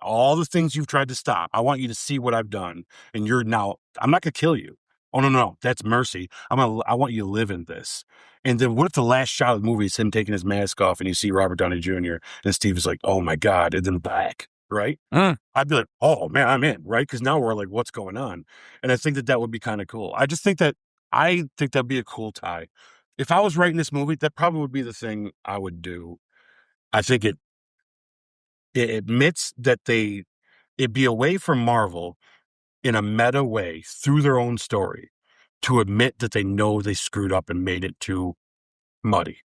all the things you've tried to stop. I want you to see what I've done. And you're now, I'm not going to kill you. Oh, no, that's mercy. I want you to live in this. And then what if the last shot of the movie is him taking his mask off and you see Robert Downey Jr. and Steve is like, oh my God, and then black, right? I'd be like, oh man, I'm in, right? Because now we're like, what's going on? And I think that would be kind of cool. I think that'd be a cool tie. If I was writing this movie, that probably would be the thing I would do. I think it admits that it'd be away from Marvel in a meta way through their own story to admit that they know they screwed up and made it too muddy.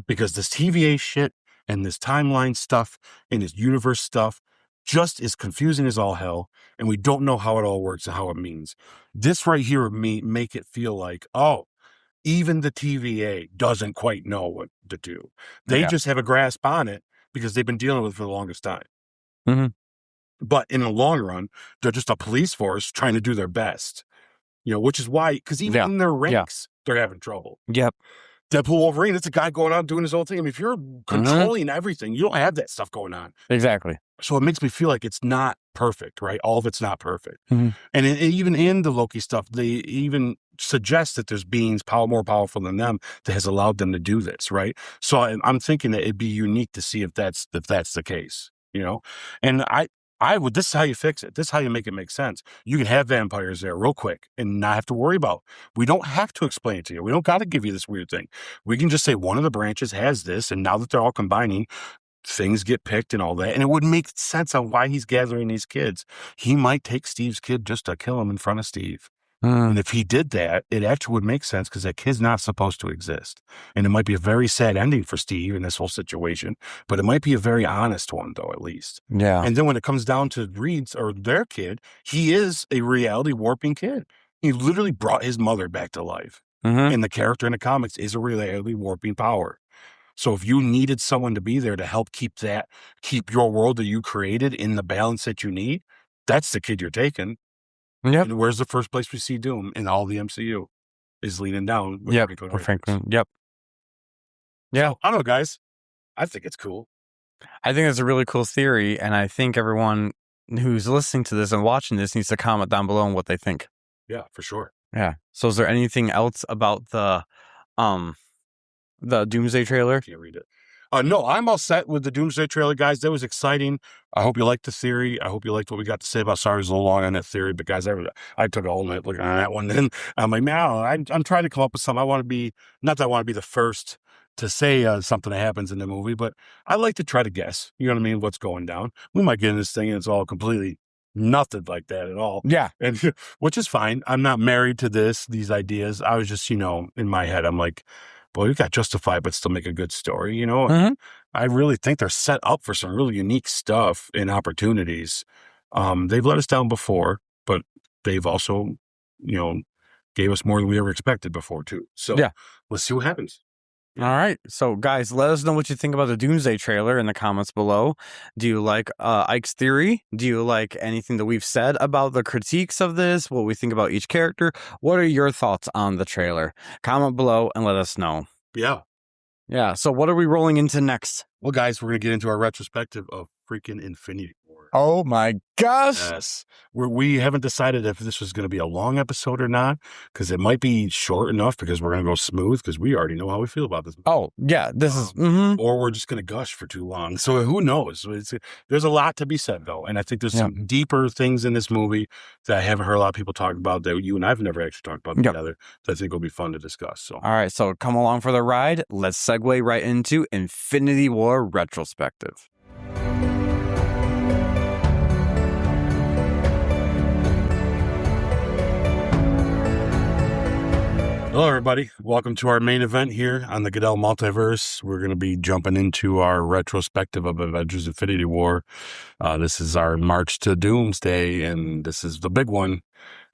Because this TVA shit and this timeline stuff and this universe stuff just is confusing as all hell, and we don't know how it all works and how it means. This right here would make it feel like, oh, even the TVA doesn't quite know what to do. They just have a grasp on it because they've been dealing with it for the longest time. But in the long run, they're just a police force trying to do their best, which is why, because even in their ranks, they're having trouble. Deadpool Wolverine, it's a guy going out doing his own thing. I mean, if you're controlling everything, you don't have that stuff going on. Exactly. So it makes me feel like it's not perfect, right? All of it's not perfect. And even in the Loki stuff, they even suggest that there's beings more powerful than them that has allowed them to do this, right? So I'm thinking that it'd be unique to see if that's the case, And I would, this is how you fix it. This is how you make it make sense. You can have vampires there real quick and not have to worry about. We don't have to explain it to you. We don't got to give you this weird thing. We can just say one of the branches has this, and now that they're all combining, things get picked and all that. And it would make sense on why he's gathering these kids. He might take Steve's kid just to kill him in front of Steve. And if he did that, it actually would make sense because that kid's not supposed to exist. And it might be a very sad ending for Steve in this whole situation, but it might be a very honest one, though, at least. And then when it comes down to Reed's or their kid, he is a reality warping kid. He literally brought his mother back to life. And the character in the comics is a reality warping power. So if you needed someone to be there to help keep your world that you created in the balance that you need, that's the kid you're taking. And where's the first place we see Doom in all the MCU? Is leaning down. With Franklin. Yeah. So, I don't know, guys. I think it's cool. I think it's a really cool theory, and I think everyone who's listening to this and watching this needs to comment down below on what they think. Yeah, for sure. Yeah. So is there anything else about the Doomsday trailer? Can't read it. No, I'm all set with the Doomsday trailer, guys. That was exciting. I hope you liked the theory. I hope you liked what we got to say about. Sorry, it was a little long on that theory, but guys, I took a whole night looking on that one. Then I'm like, man, I'm trying to come up with something. I want to be, not that I want to be the first to say something that happens in the movie, but I like to try to guess. You know what I mean? What's going down? We might get in this thing and it's all completely nothing like that at all. And which is fine. I'm not married to these ideas. I was just, in my head, I'm like, boy, you got Justified, but still make a good story, I really think they're set up for some really unique stuff and opportunities. They've let us down before, but they've also, gave us more than we ever expected before, too. So let's see what happens. All right. So, guys, let us know what you think about the Doomsday trailer in the comments below. Do you like Ike's theory? Do you like anything that we've said about the critiques of this? What we think about each character? What are your thoughts on the trailer? Comment below and let us know. Yeah. So what are we rolling into next? Well, guys, we're going to get into our retrospective of freaking Infinity War. Oh, my gosh. Yes. We haven't decided if this was going to be a long episode or not, because it might be short enough because we're going to go smooth because we already know how we feel about this. Oh, yeah. This is... Or we're just going to gush for too long. So who knows? There's a lot to be said, though. And I think there's some deeper things in this movie that I haven't heard a lot of people talk about that you and I have never actually talked about together that I think will be fun to discuss. So, all right. So come along for the ride. Let's segue right into Infinity War Retrospective. Hello, everybody. Welcome to our main event here on the Goodell Multiverse. We're going to be jumping into our retrospective of Avengers Infinity War. This is our march to Doomsday, and this is the big one.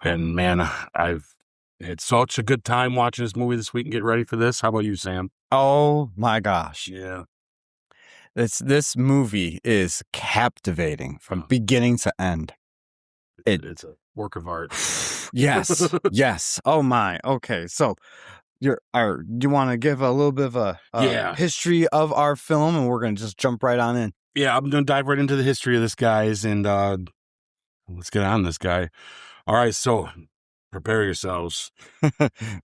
And man, It's such a good time watching this movie this week and get ready for this. How about you, Sam? Oh my gosh. Yeah. This movie is captivating from beginning to end. It's a work of art. Yes. Yes. Oh my. Okay. So do you want to give a little bit of a history of our film, and we're going to just jump right on in? Yeah, I'm going to dive right into the history of this, guys, and let's get on this guy. All right, so prepare yourselves.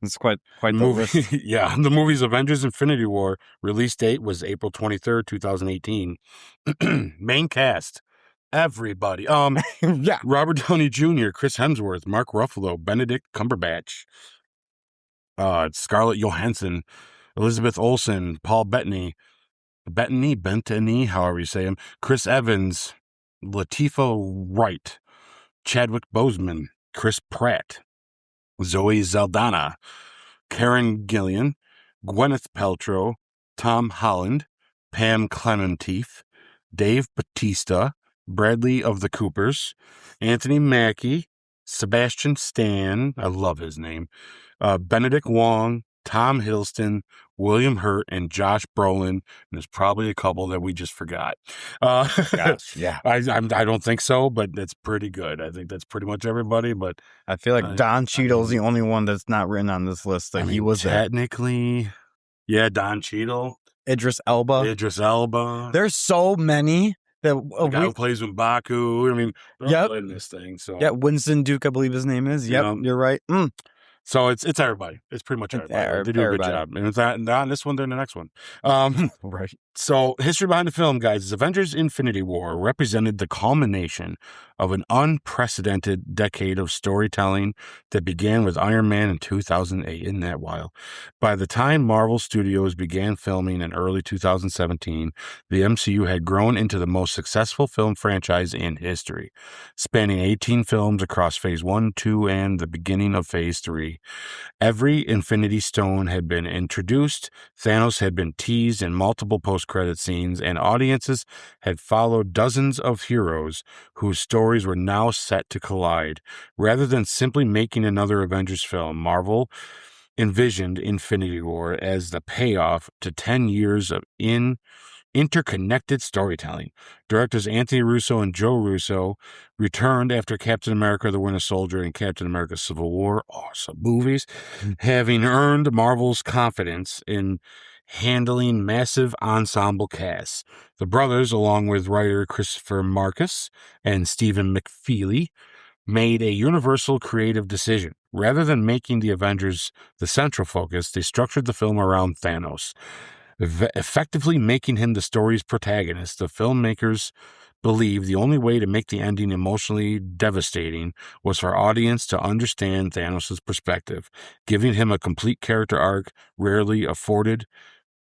It's quite the movie. list. Yeah, the movie's Avengers Infinity War. Release date was April 23rd, 2018. Main cast, everybody. Yeah. Robert Downey Jr., Chris Hemsworth, Mark Ruffalo, Benedict Cumberbatch, Scarlett Johansson, Elizabeth Olsen, Paul Bettany, however you say him, Chris Evans, Latifah Wright, Chadwick Boseman, Chris Pratt, Zoe Saldana, Karen Gillan, Gwyneth Paltrow, Tom Holland, Pam Clementif, Dave Bautista, Bradley of the Coopers, Anthony Mackie, Sebastian Stan, I love his name, Benedict Wong, Tom Hiddleston, William Hurt, and Josh Brolin. And there's probably a couple that we just forgot. Gosh, yeah. I don't think so, but that's pretty good. I think that's pretty much everybody. But I feel like Don Cheadle's the only one that's not written on this list. That he was technically, yeah, Don Cheadle, Idris Elba. There's so many. The guy who plays M'Baku. I mean, they're all in this thing. So yeah, Winston Duke, I believe his name is. Yep, you're right. So it's everybody. It's pretty much everybody. They do a good job. And it's not on this one, they're in the next one. Right. So history behind the film, guys, is Avengers Infinity War represented the culmination of an unprecedented decade of storytelling that began with Iron Man in 2008. Isn't that wild? By the time Marvel Studios began filming in early 2017, the MCU had grown into the most successful film franchise in history, spanning 18 films across Phase 1, 2, and the beginning of Phase 3. Every Infinity Stone had been introduced, Thanos had been teased in multiple post-credit scenes, and audiences had followed dozens of heroes whose stories were now set to collide. Rather than simply making another Avengers film, Marvel envisioned Infinity War as the payoff to 10 years of interconnected storytelling. Directors Anthony Russo and Joe Russo returned after Captain America the Winter Soldier and Captain America Civil War, awesome movies, having earned Marvel's confidence in handling massive ensemble casts. The brothers, along with writer Christopher Marcus and Stephen McFeely, made a universal creative decision. Rather than making the Avengers the central focus, they structured the film around Thanos, effectively making him the story's protagonist. The filmmakers believed the only way to make the ending emotionally devastating was for audience to understand Thanos' perspective, giving him a complete character arc rarely afforded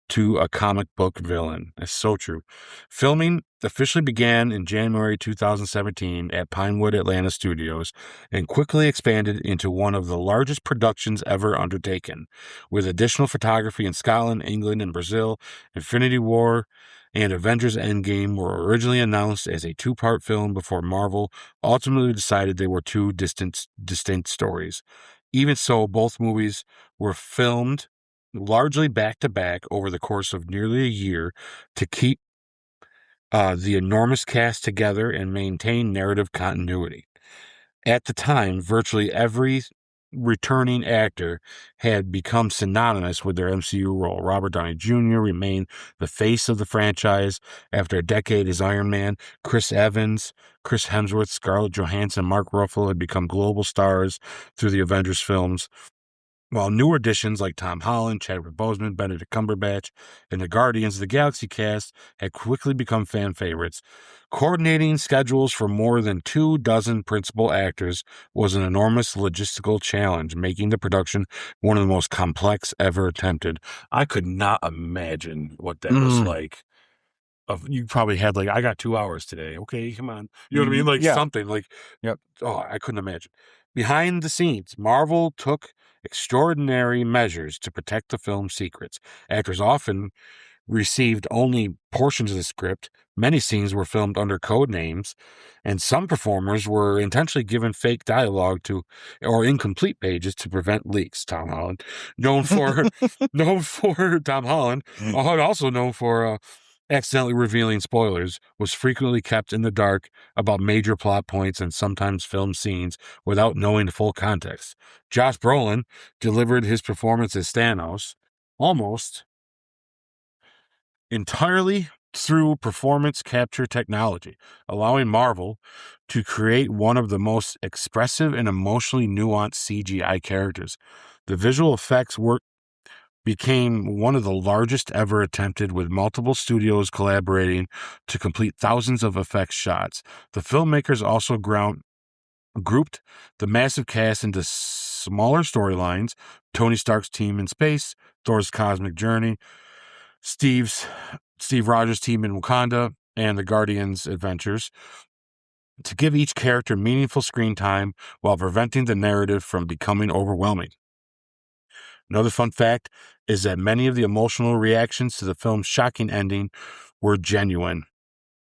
to a comic book villain. That's so true. Filming officially began in January 2017 at Pinewood Atlanta Studios and quickly expanded into one of the largest productions ever undertaken. With additional photography in Scotland, England, and Brazil, Infinity War and Avengers Endgame were originally announced as a two-part film before Marvel ultimately decided they were two distinct stories. Even so, both movies were filmed largely back-to-back over the course of nearly a year to keep the enormous cast together and maintain narrative continuity. At the time, virtually every returning actor had become synonymous with their MCU role. Robert Downey Jr. remained the face of the franchise after a decade as Iron Man. Chris Evans, Chris Hemsworth, Scarlett Johansson, Mark Ruffalo had become global stars through the Avengers films, while newer additions like Tom Holland, Chadwick Boseman, Benedict Cumberbatch, and the Guardians of the Galaxy cast had quickly become fan favorites. Coordinating schedules for more than 24 principal actors was an enormous logistical challenge, making the production one of the most complex ever attempted. I could not imagine what that was like. You probably had I got 2 hours today. Okay, come on. You know what I mean? Something like, yep. Oh, I couldn't imagine. Behind the scenes, Marvel took extraordinary measures to protect the film's secrets. Actors often received only portions of the script, Many scenes were filmed under code names, and some performers were intentionally given fake dialogue or incomplete pages to prevent leaks. Tom Holland, known for Tom Holland, also known for accidentally revealing spoilers, was frequently kept in the dark about major plot points and sometimes filmed scenes without knowing the full context. Josh Brolin delivered his performance as Thanos almost entirely through performance capture technology, allowing Marvel to create one of the most expressive and emotionally nuanced CGI characters. The visual effects work became one of the largest ever attempted, with multiple studios collaborating to complete thousands of effects shots. The filmmakers also grouped the massive cast into smaller storylines: Tony Stark's team in space, Thor's cosmic journey, Steve Rogers' team in Wakanda, and the Guardians' adventures, to give each character meaningful screen time while preventing the narrative from becoming overwhelming. Another fun fact is that many of the emotional reactions to the film's shocking ending were genuine,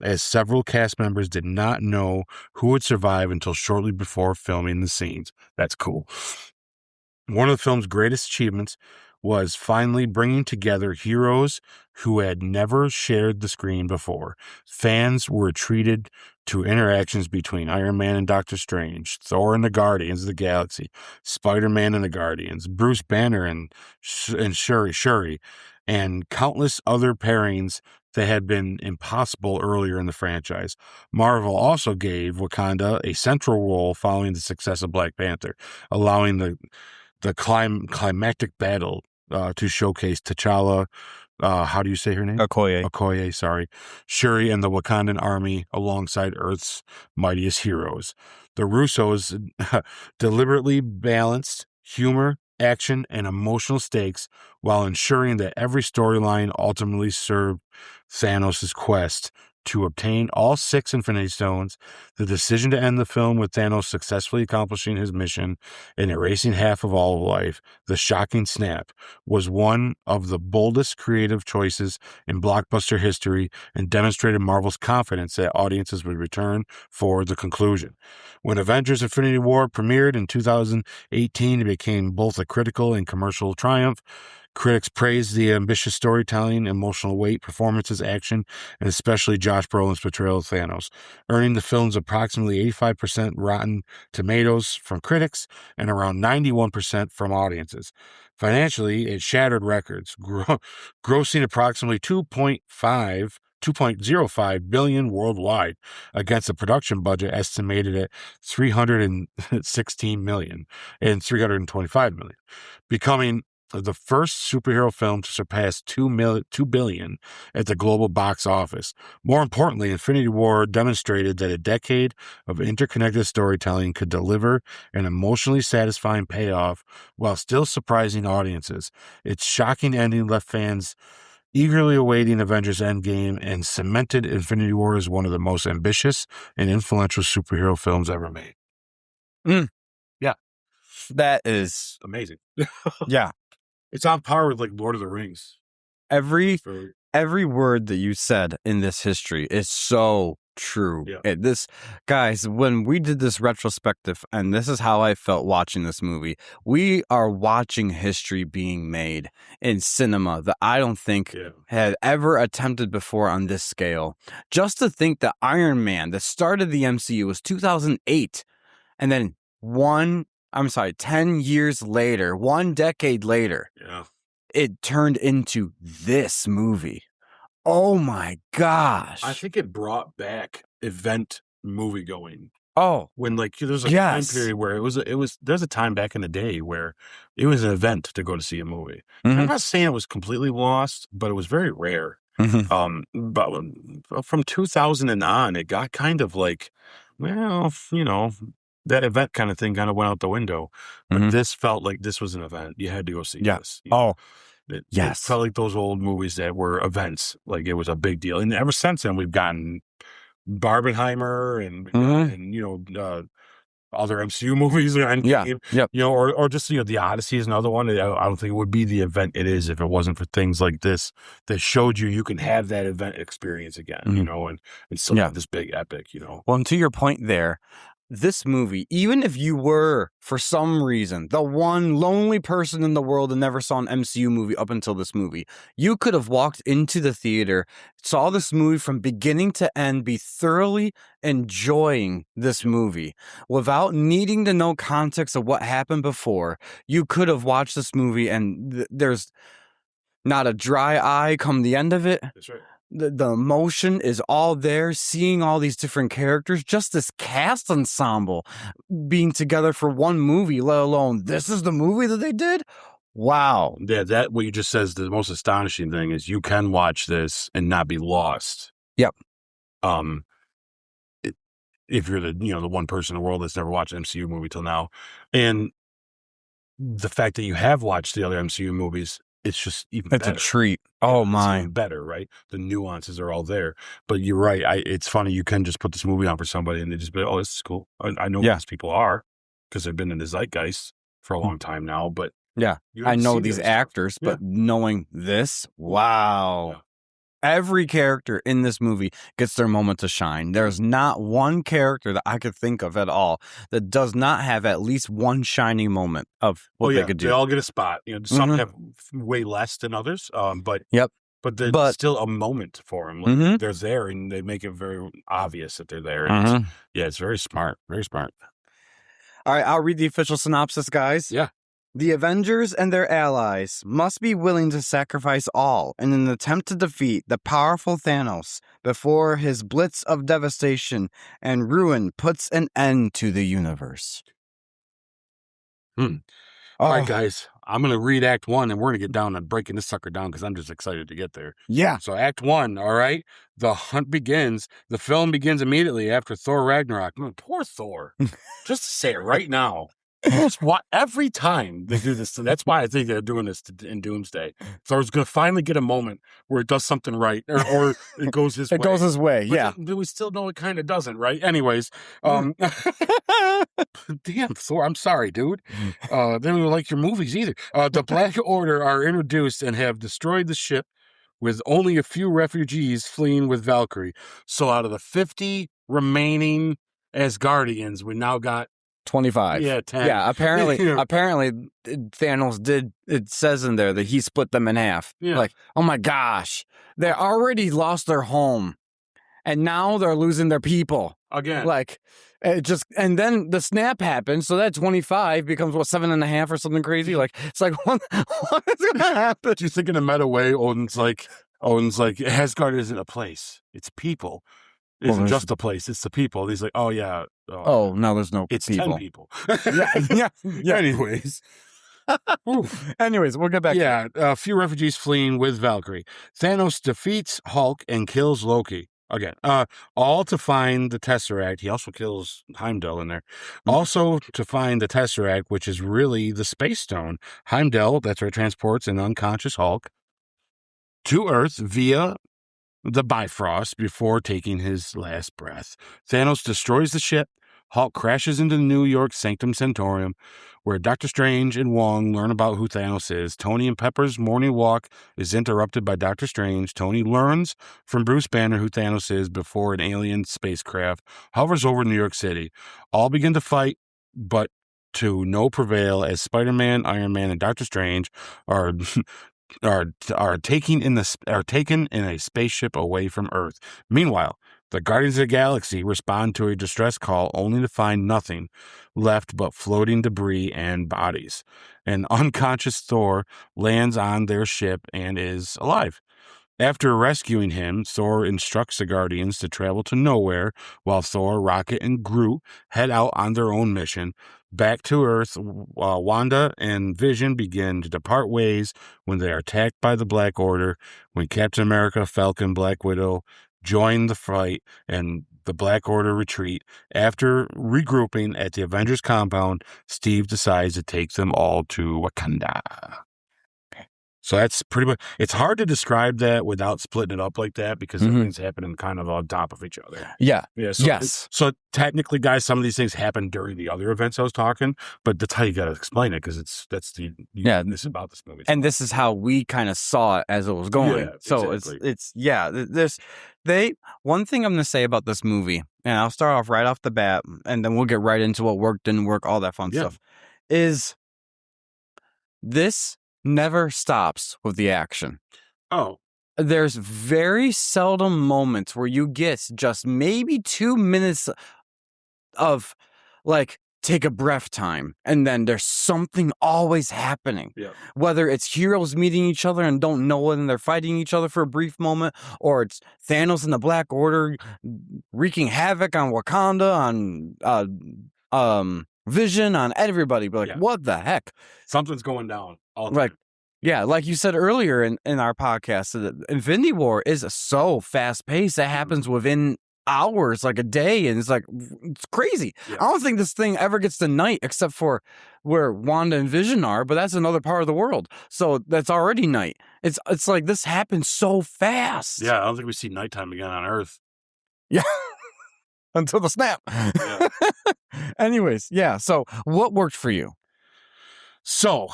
as several cast members did not know who would survive until shortly before filming the scenes. That's cool. One of the film's greatest achievements was finally bringing together heroes who had never shared the screen before. Fans were treated to interactions between Iron Man and Doctor Strange, Thor and the Guardians of the Galaxy, Spider-Man and the Guardians, Bruce Banner and Shuri, and countless other pairings that had been impossible earlier in the franchise. Marvel also gave Wakanda a central role following the success of Black Panther, allowing the climactic battle to showcase T'Challa, how do you say her name? Okoye, sorry. Shuri and the Wakandan army alongside Earth's mightiest heroes. The Russos deliberately balanced humor, action, and emotional stakes while ensuring that every storyline ultimately served Thanos' quest to obtain all 6 Infinity Stones. The decision to end the film with Thanos successfully accomplishing his mission and erasing half of all of life, the shocking snap, was one of the boldest creative choices in blockbuster history and demonstrated Marvel's confidence that audiences would return for the conclusion. When Avengers Infinity War premiered in 2018, it became both a critical and commercial triumph. Critics praised the ambitious storytelling, emotional weight, performances, action, and especially Josh Brolin's portrayal of Thanos, earning the film's approximately 85% Rotten Tomatoes from critics and around 91% from audiences. Financially, it shattered records, grossing approximately $2.05 billion worldwide, against a production budget estimated at $316 million and $325 million, becoming the first superhero film to surpass $2 billion at the global box office. More importantly, Infinity War demonstrated that a decade of interconnected storytelling could deliver an emotionally satisfying payoff while still surprising audiences. Its shocking ending left fans eagerly awaiting Avengers Endgame and cemented Infinity War as one of the most ambitious and influential superhero films ever made. Yeah. That is amazing. Yeah. It's on par with like Lord of the Rings. Every word that you said in this history is so true. Yeah. Guys, when we did this retrospective, and this is how I felt watching this movie, we are watching history being made in cinema that I don't think had ever attempted before on this scale. Just to think that Iron Man, the start of the MCU, was 2008, and then 10 years later, 1 decade later, it turned into this movie. Oh my gosh. I think it brought back event movie going. Oh. When like there's a time period where there's a time back in the day where it was an event to go to see a movie. Mm-hmm. I'm not saying it was completely lost, but it was very rare. Mm-hmm. But from 2000 and on, it got kind of like, well, that event kind of thing kind of went out the window. But this felt like this was an event. You had to go see this. It felt like those old movies that were events. Like it was a big deal. And ever since then, we've gotten Barbenheimer and other MCU movies. Yeah. Yep. Or just, the Odyssey is another one. I don't think it would be the event it is if it wasn't for things like this that showed you can have that event experience again, and still have this big epic, Well, and to your point there, this movie, even if you were, for some reason, the one lonely person in the world that never saw an MCU movie up until this movie, you could have walked into the theater, saw this movie from beginning to end, be thoroughly enjoying this movie without needing to know context of what happened before. You could have watched this movie and there's not a dry eye come the end of it. That's right. The emotion is all there, seeing all these different characters, just this cast ensemble being together for one movie, let alone this is the movie that they did. Wow. Yeah, that what you just said is the most astonishing thing is you can watch this and not be lost. Yep. If you're the one person in the world that's never watched an MCU movie till now, and the fact that you have watched the other MCU movies, it's just even better. It's a treat. Oh my. It's even better, right? The nuances are all there. But you're right. It's funny. You can just put this movie on for somebody and they just be, oh, this is cool. I know who these people are because they've been in the zeitgeist for a long time now. But yeah, I know these actors, but knowing this, wow. Yeah. Every character in this movie gets their moment to shine. There's not one character that I could think of at all that does not have at least one shining moment of what they could do. They all get a spot. Some have way less than others. But there's still a moment for them. Like they're there, and they make it very obvious that they're there. And it's very smart. Very smart. All right, I'll read the official synopsis, guys. Yeah. The Avengers and their allies must be willing to sacrifice all in an attempt to defeat the powerful Thanos before his blitz of devastation and ruin puts an end to the universe. All right, guys, I'm going to read Act 1, and we're going to get down on breaking this sucker down because I'm just excited to get there. Yeah. So Act 1, all right? The hunt begins. The film begins immediately after Thor Ragnarok. Poor Thor. Just to say it right now. Every time they do this, that's why I think they're doing this in Doomsday. Thor's going to finally get a moment where it does something right, or it goes his way. It goes his way, but we still know it kind of doesn't, right? Anyways, damn, Thor, I'm sorry, dude. They don't even like your movies either. The Black Order are introduced and have destroyed the ship with only a few refugees fleeing with Valkyrie. So out of the 50 remaining Asgardians, we now got 25. Yeah, 10. Yeah, apparently Thanos did, it says in there that he split them in half. Yeah. Like, oh my gosh, they already lost their home and now they're losing their people. Again. Like, and then the snap happens, so that 25 becomes, 7.5 or something crazy? Like, it's like, what is going to happen? Do you think in a meta way, Odin's like, Asgard isn't a place, it's people. It isn't just a place, it's the people. He's like, oh, yeah. No, there's no it's people. 10 people. Yeah. Anyways, we'll get back. Yeah, a few refugees fleeing with Valkyrie. Thanos defeats Hulk and kills Loki. Again, all to find the Tesseract. He also kills Heimdall in there. Also to find the Tesseract, which is really the Space Stone. Heimdall, that's where it transports an unconscious Hulk to Earth via the Bifrost before taking his last breath. Thanos destroys the ship. Hulk crashes into New York Sanctum Sanctorum, where Doctor Strange and Wong learn about who Thanos is. Tony and Pepper's morning walk is interrupted by Doctor Strange. Tony learns from Bruce Banner who Thanos is before an alien spacecraft hovers over New York City. All begin to fight, but to no prevail as Spider-Man, Iron Man, and Doctor Strange are taken in a spaceship away from Earth. Meanwhile, the Guardians of the Galaxy respond to a distress call only to find nothing left but floating debris and bodies. An unconscious Thor lands on their ship and is alive. After rescuing him, Thor instructs the Guardians to travel to nowhere while Thor, Rocket, and Groot head out on their own mission. Back to Earth, Wanda and Vision begin to depart ways when they are attacked by the Black Order. When Captain America, Falcon, Black Widow join the fight and the Black Order retreat. After regrouping at the Avengers compound, Steve decides to take them all to Wakanda. So that's pretty much, it's hard to describe that without splitting it up like that because everything's happening kind of on top of each other. Yeah. Yeah. So, Yes. So technically, guys, some of these things happen during the other events I was talking, but that's how you got to explain it because this is about this movie. And this is how we kind of saw it as it was going. Yeah, so one thing I'm going to say about this movie, and I'll start off right off the bat, and then we'll get right into what worked, didn't work, all that fun stuff, is this never stops with the action. Oh. There's very seldom moments where you get just maybe 2 minutes of like take a breath time, and then there's something always happening. Yeah. Whether it's heroes meeting each other and don't know it and they're fighting each other for a brief moment, or it's Thanos and the Black Order wreaking havoc on Wakanda, on Vision, on everybody. But like, what the heck? Something's going down all the time. Yeah, like you said earlier in our podcast, Infinity War is so fast paced. It happens within hours, like a day, and it's like, it's crazy. I don't think this thing ever gets to night except for where Wanda and Vision are, but that's another part of the world. So that's already night. It's like this happens so fast. Yeah, I don't think we see nighttime again on Earth. Yeah. Until the snap. Yeah. Anyways, yeah. So what worked for you? So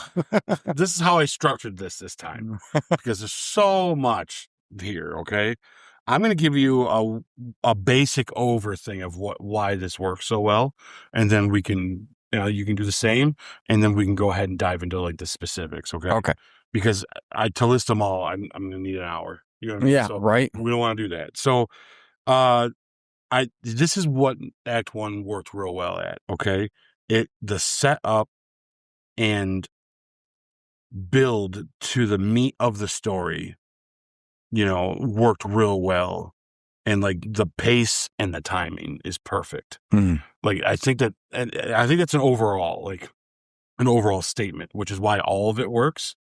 this is how I structured this time because there's so much here. Okay. I'm going to give you a basic thing of why this works so well. And then we can, you can do the same. And then we can go ahead and dive into like the specifics. Okay. Okay. Because to list them all, I'm going to need an hour. You know what I mean? Yeah. So right. We don't want to do that. So, this is what Act 1 worked real well at. Okay. The setup and build to the meat of the story, worked real well. And like the pace and the timing is perfect. Like, I think that's an overall statement, which is why all of it works,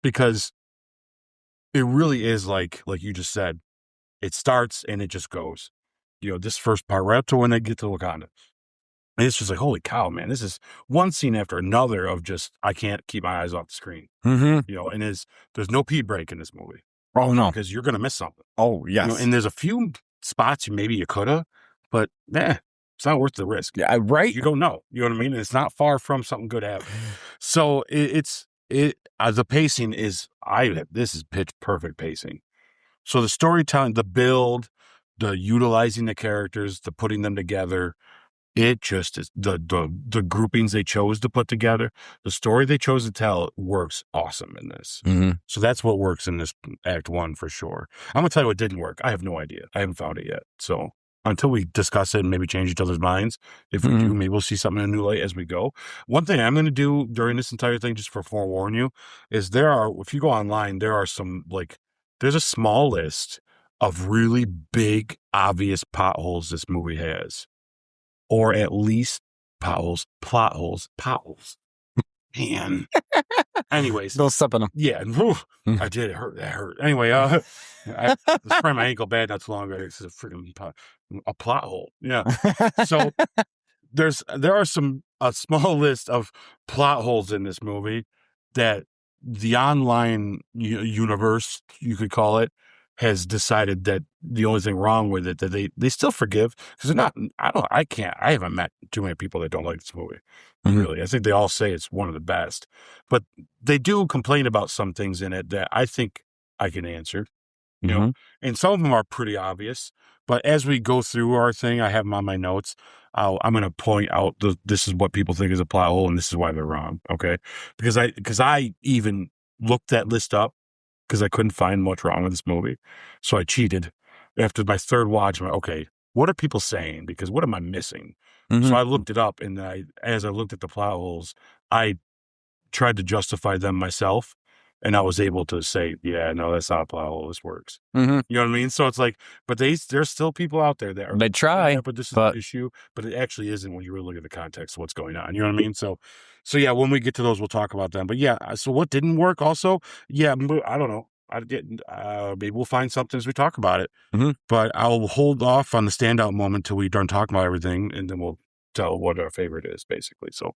because it really is like you just said, it starts and it just goes, this first part right up to when they get to Wakanda. And it's just like, holy cow, man, this is one scene after another of just, I can't keep my eyes off the screen. And there's no pee break in this movie. Oh, no. Because you're going to miss something. Oh, yes. And there's a few spots maybe you could have, but it's not worth the risk. Yeah, right? You don't know. You know what I mean? And it's not far from something good happening. So the pacing is, this is pitch perfect pacing. So the storytelling, the build, the utilizing the characters, the putting them together, it just is the groupings they chose to put together, the story they chose to tell works awesome in this. So that's what works in this Act 1 for sure. I'm going to tell you what didn't work. I have no idea. I haven't found it yet. So until we discuss it and maybe change each other's minds, if we do, maybe we'll see something in a new light as we go. One thing I'm going to do during this entire thing, just for forewarn you, is if you go online, there's a small list of really big, obvious potholes this movie has. Or at least plot holes. Man. Anyways. They'll step in them. Yeah. I did. It hurt. That hurt. Anyway, I sprained my ankle bad not too long ago. It's a freaking a plot hole. Yeah. So there are a small list of plot holes in this movie that the online universe, you could call it, has decided that the only thing wrong with it, that they still forgive, because they're not, I haven't met too many people that don't like this movie. Really. I think they all say it's one of the best, but they do complain about some things in it that I think I can answer, and some of them are pretty obvious, but as we go through our thing, I have them on my notes. I'm going to point out this is what people think is a plot hole and this is why they're wrong. Okay. Because I even looked that list up, because I couldn't find much wrong with this movie. So I cheated. After my third watch, I'm like, okay, what are people saying? Because what am I missing? So I looked it up, and as I looked at the plot holes, I tried to justify them myself, and I was able to say, yeah, no, that's not a plot hole. This works. You know what I mean? So it's like, but there's still people out there that they try, yeah, but this is an issue, but it actually isn't when you really look at the context of what's going on. You know what I mean? So yeah, when we get to those, we'll talk about them. But yeah, so what didn't work also? Yeah, I don't know. I didn't. Maybe we'll find something as we talk about it. But I'll hold off on the standout moment till we done talking about everything, and then we'll tell what our favorite is, basically. So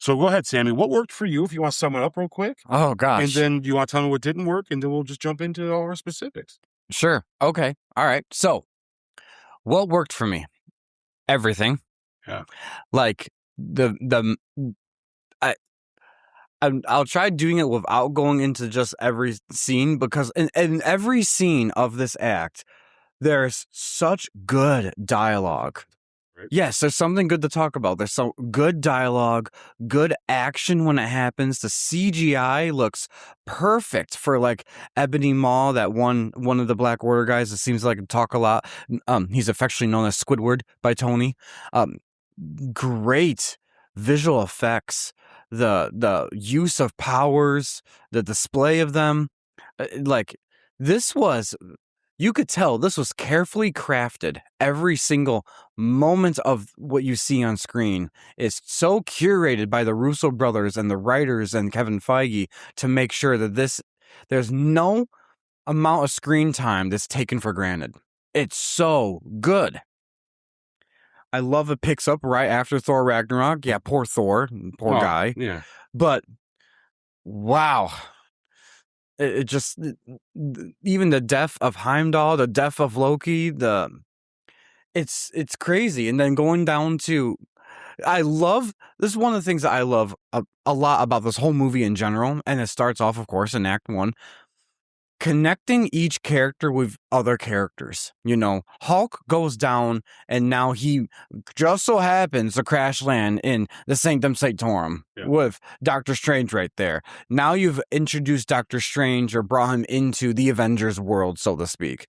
go ahead, Sammy. What worked for you? If you want to sum it up real quick. Oh And gosh. then you want to tell me what didn't work, and then we'll just jump into all our specifics. Sure. Okay. All right. So, what worked for me? Everything. Yeah. Like I'll try doing it without going into just every scene, because in every scene of this act, there's such good dialogue. Right. Yes, there's something good to talk about. There's some good dialogue, good action when it happens. The CGI looks perfect for like Ebony Maw, that one of the Black Order guys that seems like to talk a lot. He's affectionately known as Squidward by Tony. Great visual effects, the use of powers, the display of them. Like this was. You could tell this was carefully crafted. Every single moment of what you see on screen is so curated by the Russo brothers and the writers and Kevin Feige to make sure that there's no amount of screen time that's taken for granted. It's so good. I love it picks up right after Thor Ragnarok. Yeah, poor Thor, poor guy. Yeah. But wow. It just, even the death of Heimdall, the death of Loki, it's crazy. And then going down to, this is one of the things that I love a lot about this whole movie in general. And it starts off, of course, in Act 1. Connecting each character with other characters. You know, Hulk goes down, and now he just so happens to crash land in the Sanctum Sanctorum with Doctor Strange right there. Now you've introduced Doctor Strange or brought him into the Avengers world, so to speak.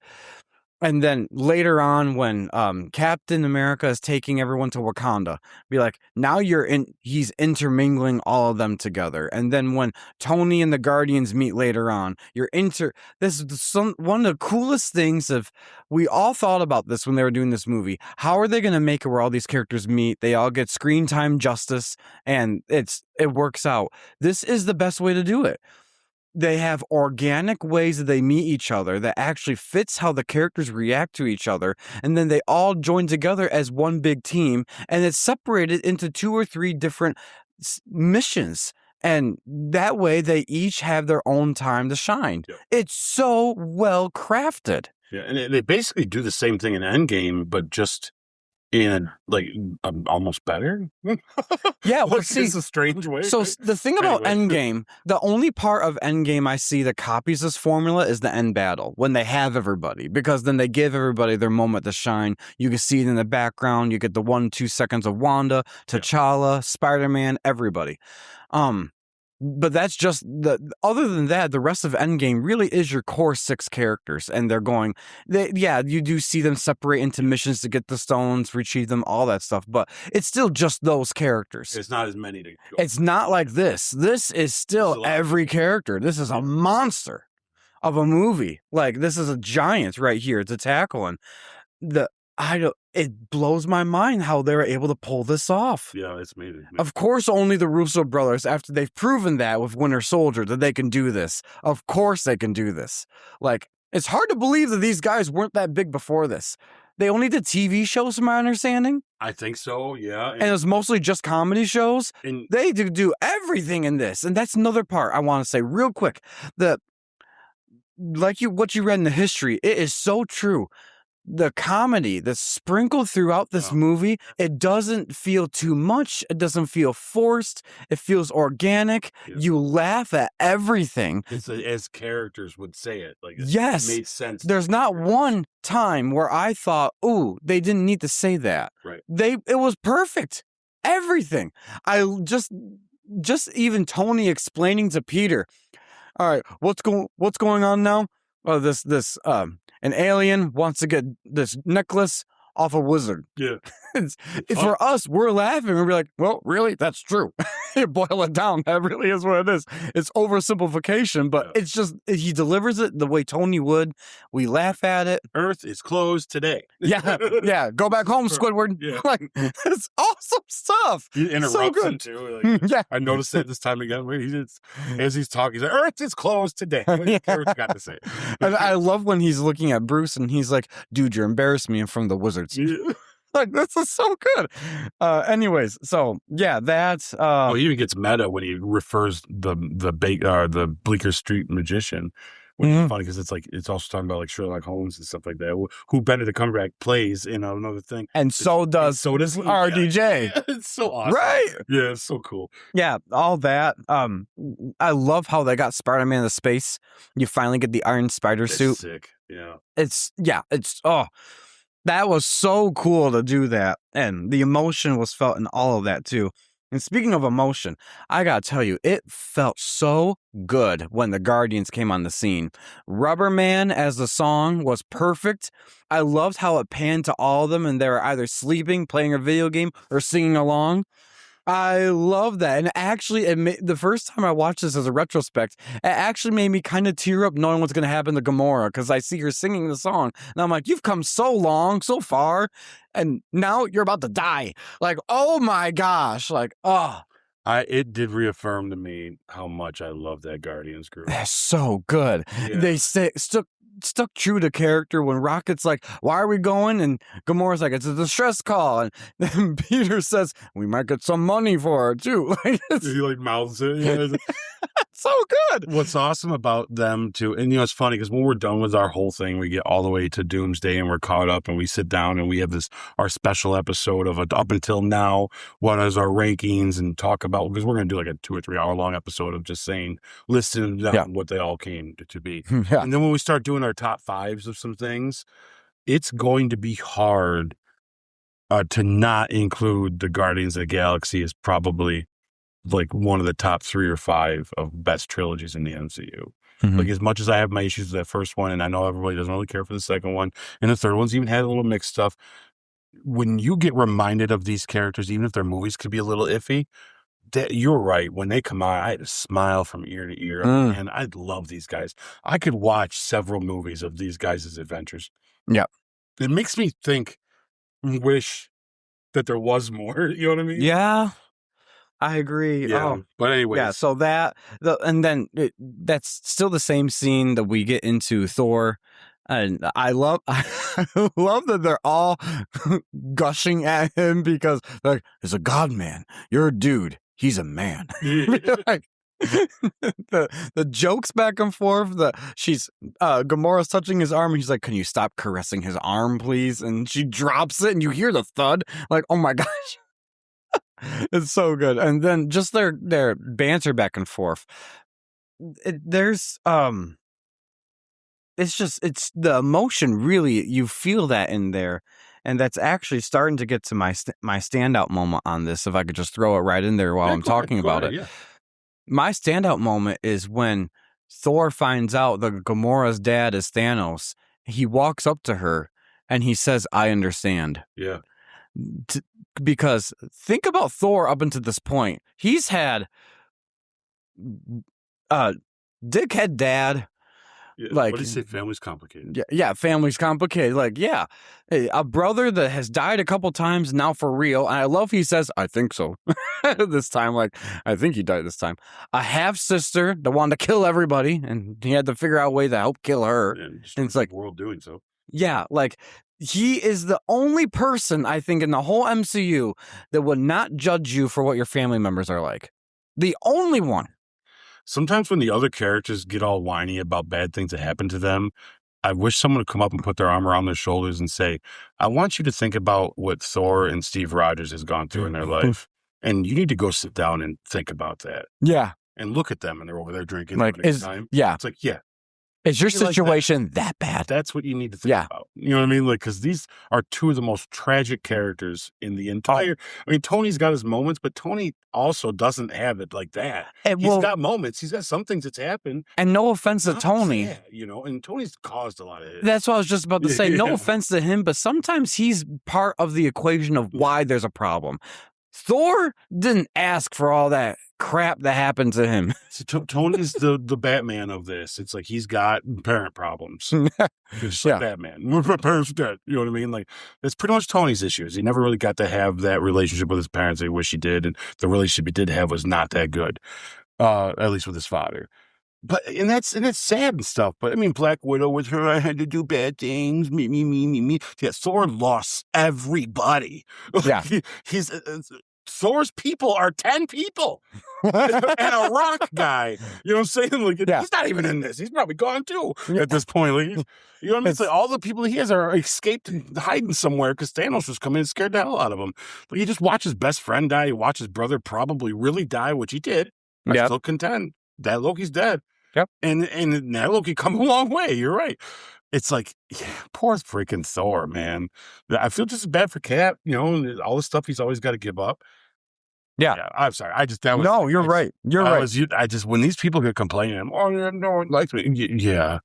And then later on, when Captain America is taking everyone to Wakanda, be like, now he's intermingling all of them together. And then when Tony and the Guardians meet later on, this is one of the coolest things we all thought about this when they were doing this movie. How are they going to make it where all these characters meet? They all get screen time justice, and it works out. This is the best way to do it. They have organic ways that they meet each other that actually fits how the characters react to each other. And then they all join together as one big team, and it's separated into 2 or 3 different missions. And that way they each have their own time to shine. Yep. It's so well crafted. Yeah. And they basically do the same thing in Endgame, but just in almost better. Yeah, well, see, it's a strange way. So the thing about Endgame, the only part of Endgame I see that copies this formula is the end battle, when they have everybody, because then they give everybody their moment to shine. You can see it in the background. You get the 1-2 seconds of Wanda, T'Challa, Spider-Man, everybody. But that's just other than that, the rest of Endgame really is your core 6 characters. And you do see them separate into missions to get the stones, retrieve them, all that stuff. But it's still just those characters. It's not as many to go. It's not like this. This is still every character. This is a monster of a movie. Like, this is a giant right here to tackle. And it blows my mind how they were able to pull this off. Yeah, it's amazing. Of course, only the Russo brothers, after they've proven that with Winter Soldier, that they can do this. Of course they can do this. Like, it's hard to believe that these guys weren't that big before this. They only did TV shows, from my understanding. I think so, yeah. And it was mostly just comedy shows. And they do everything in this. And that's another part I want to say real quick. What you read in the history, it is so true. The comedy that's sprinkled throughout this movie, it doesn't feel too much. It doesn't feel forced. It feels organic. Yeah. You laugh at everything. It's as characters would say it. Like, yes, it made sense. There's not one time where I thought, "Ooh, they didn't need to say that." Right. It was perfect. Everything. I just even Tony explaining to Peter, "All right, what's going on now? Oh, an alien wants to get this necklace off a wizard." Yeah. For us, we're laughing. We're like, well, really? That's true. You boil it down. That really is what it is. It's oversimplification, but it's just, he delivers it the way Tony would. We laugh at it. Earth is closed today. Yeah. Go back home, Squidward. Yeah. Like, it's awesome stuff. He interrupts him too. Like, I noticed it this time again. As he's talking, he's like, Earth is closed today. I forgot to say it. And I love when he's looking at Bruce and he's like, dude, you're embarrassing me in front of the wizards. Yeah. like, this is so good. Anyways, so yeah, that's Well, he even gets meta when he refers the Bleecker Street Magician, which is funny because it's also talking about like Sherlock Holmes and stuff like that. Who Benedict Cumberbatch plays in another thing, and so does he. RDJ. Yeah, it's so awesome, right? Yeah, it's so cool. Yeah, all that. I love how they got Spider-Man into space. You finally get the Iron Spider suit. Sick. Yeah. It's that was so cool to do that. And the emotion was felt in all of that too. And speaking of emotion, I gotta tell you, it felt so good when the Guardians came on the scene. Rubber Man as the song was perfect. I loved how it panned to all of them and they were either sleeping, playing a video game, or singing along. I love that. And actually, the first time I watched this as a retrospect, it actually made me kind of tear up knowing what's going to happen to Gamora because I see her singing the song. And I'm like, you've come so long, so far, and now you're about to die. Like, oh my gosh. Like, oh. It did reaffirm to me how much I love that Guardians group. They're so good. Yeah. They stuck true to character when Rocket's like, why are we going? And Gamora's like, it's a distress call. And then Peter says, we might get some money for it too. He like mouths it. Yeah. So good. What's awesome about them too, and it's funny because when we're done with our whole thing, we get all the way to Doomsday and we're caught up and we sit down and we have our special episode of up until now, what is our rankings and talk about, because we're going to do like a 2 or 3 hour long episode of just saying, listing down what they all came to be. Yeah. And then when we start doing our top fives of some things, it's going to be hard to not include the Guardians of the Galaxy as probably like one of the top 3 or 5 of best trilogies in the MCU. Mm-hmm. Like as much as I have my issues with that first one, and I know everybody doesn't really care for the second one, and the third one's even had a little mixed stuff. When you get reminded of these characters, even if their movies could be a little iffy, you're right. When they come out, I had a smile from ear to ear, and I love these guys. I could watch several movies of these guys' adventures. Yeah. It makes me wish that there was more. You know what I mean? Yeah. I agree. Yeah. Oh. But anyway. Yeah, so that's still the same scene that we get into Thor. And I love that they're all gushing at him because like, he's a god man. You're a dude. He's a man. Like, the jokes back and forth. Gamora's touching his arm and he's like, can you stop caressing his arm, please? And she drops it and you hear the thud. Like, oh my gosh. It's so good. And then just their banter back and forth. It's the emotion, really, you feel that in there. And that's actually starting to get to my standout moment on this, if I could just throw it right in there while I'm talking about it. Yeah. My standout moment is when Thor finds out that Gamora's dad is Thanos. He walks up to her and he says, I understand. Yeah. Because think about Thor up until this point. He's had dickhead dad. Yeah, like, what do you say? Family's complicated. Yeah, family's complicated. Like, yeah, a brother that has died a couple times now for real. And I love he says, I think so. This time, like, I think he died this time. A half sister that wanted to kill everybody, and he had to figure out a way to help kill her. And it's like the world doing so. Yeah, like. He is the only person, I think, in the whole MCU that would not judge you for what your family members are like. The only one. Sometimes when the other characters get all whiny about bad things that happen to them, I wish someone would come up and put their arm around their shoulders and say, I want you to think about what Thor and Steve Rogers has gone through in their life. And you need to go sit down and think about that. Yeah. And look at them and they're over there drinking. Like, time. Yeah. It's like, yeah. Is your situation that bad? That's what you need to think about. You know what I mean? Like, because these are 2 of the most tragic characters in the entire. I mean, Tony's got his moments, but Tony also doesn't have it like that. He's got moments. He's got some things that's happened. And no offense to Tony. Yeah, and Tony's caused a lot of it. That's what I was just about to say. No offense to him, but sometimes he's part of the equation of why there's a problem. Thor didn't ask for all that crap that happened to him. So Tony's the Batman of this. It's like he's got parent problems. Just like Batman. My parents are dead. You know what I mean? Like, that's pretty much Tony's issues. He never really got to have that relationship with his parents that he wish he did, and the relationship he did have was not that good, at least with his father. and that's sad and stuff. But I mean, Black Widow with her, I had to do bad things. Me. Yeah, Thor lost everybody. Yeah. His Thor's people are 10 people and a rock guy. You know what I'm saying? Like, he's not even in this. He's probably gone too at this point. Like, you know what I mean? It's like all the people he has are escaped and hiding somewhere because Thanos was coming and scared the hell out of him. But he just watched his best friend die. He watched his brother probably really die, which he did. I still contend that Loki's dead. Yep. And that Loki come a long way. You're right. It's like, poor freaking Thor, man. I feel just as bad for Cap, you know, all the stuff he's always got to give up. Yeah, I'm sorry. You're right. You're right. When these people get complaining, no one likes me. Yeah.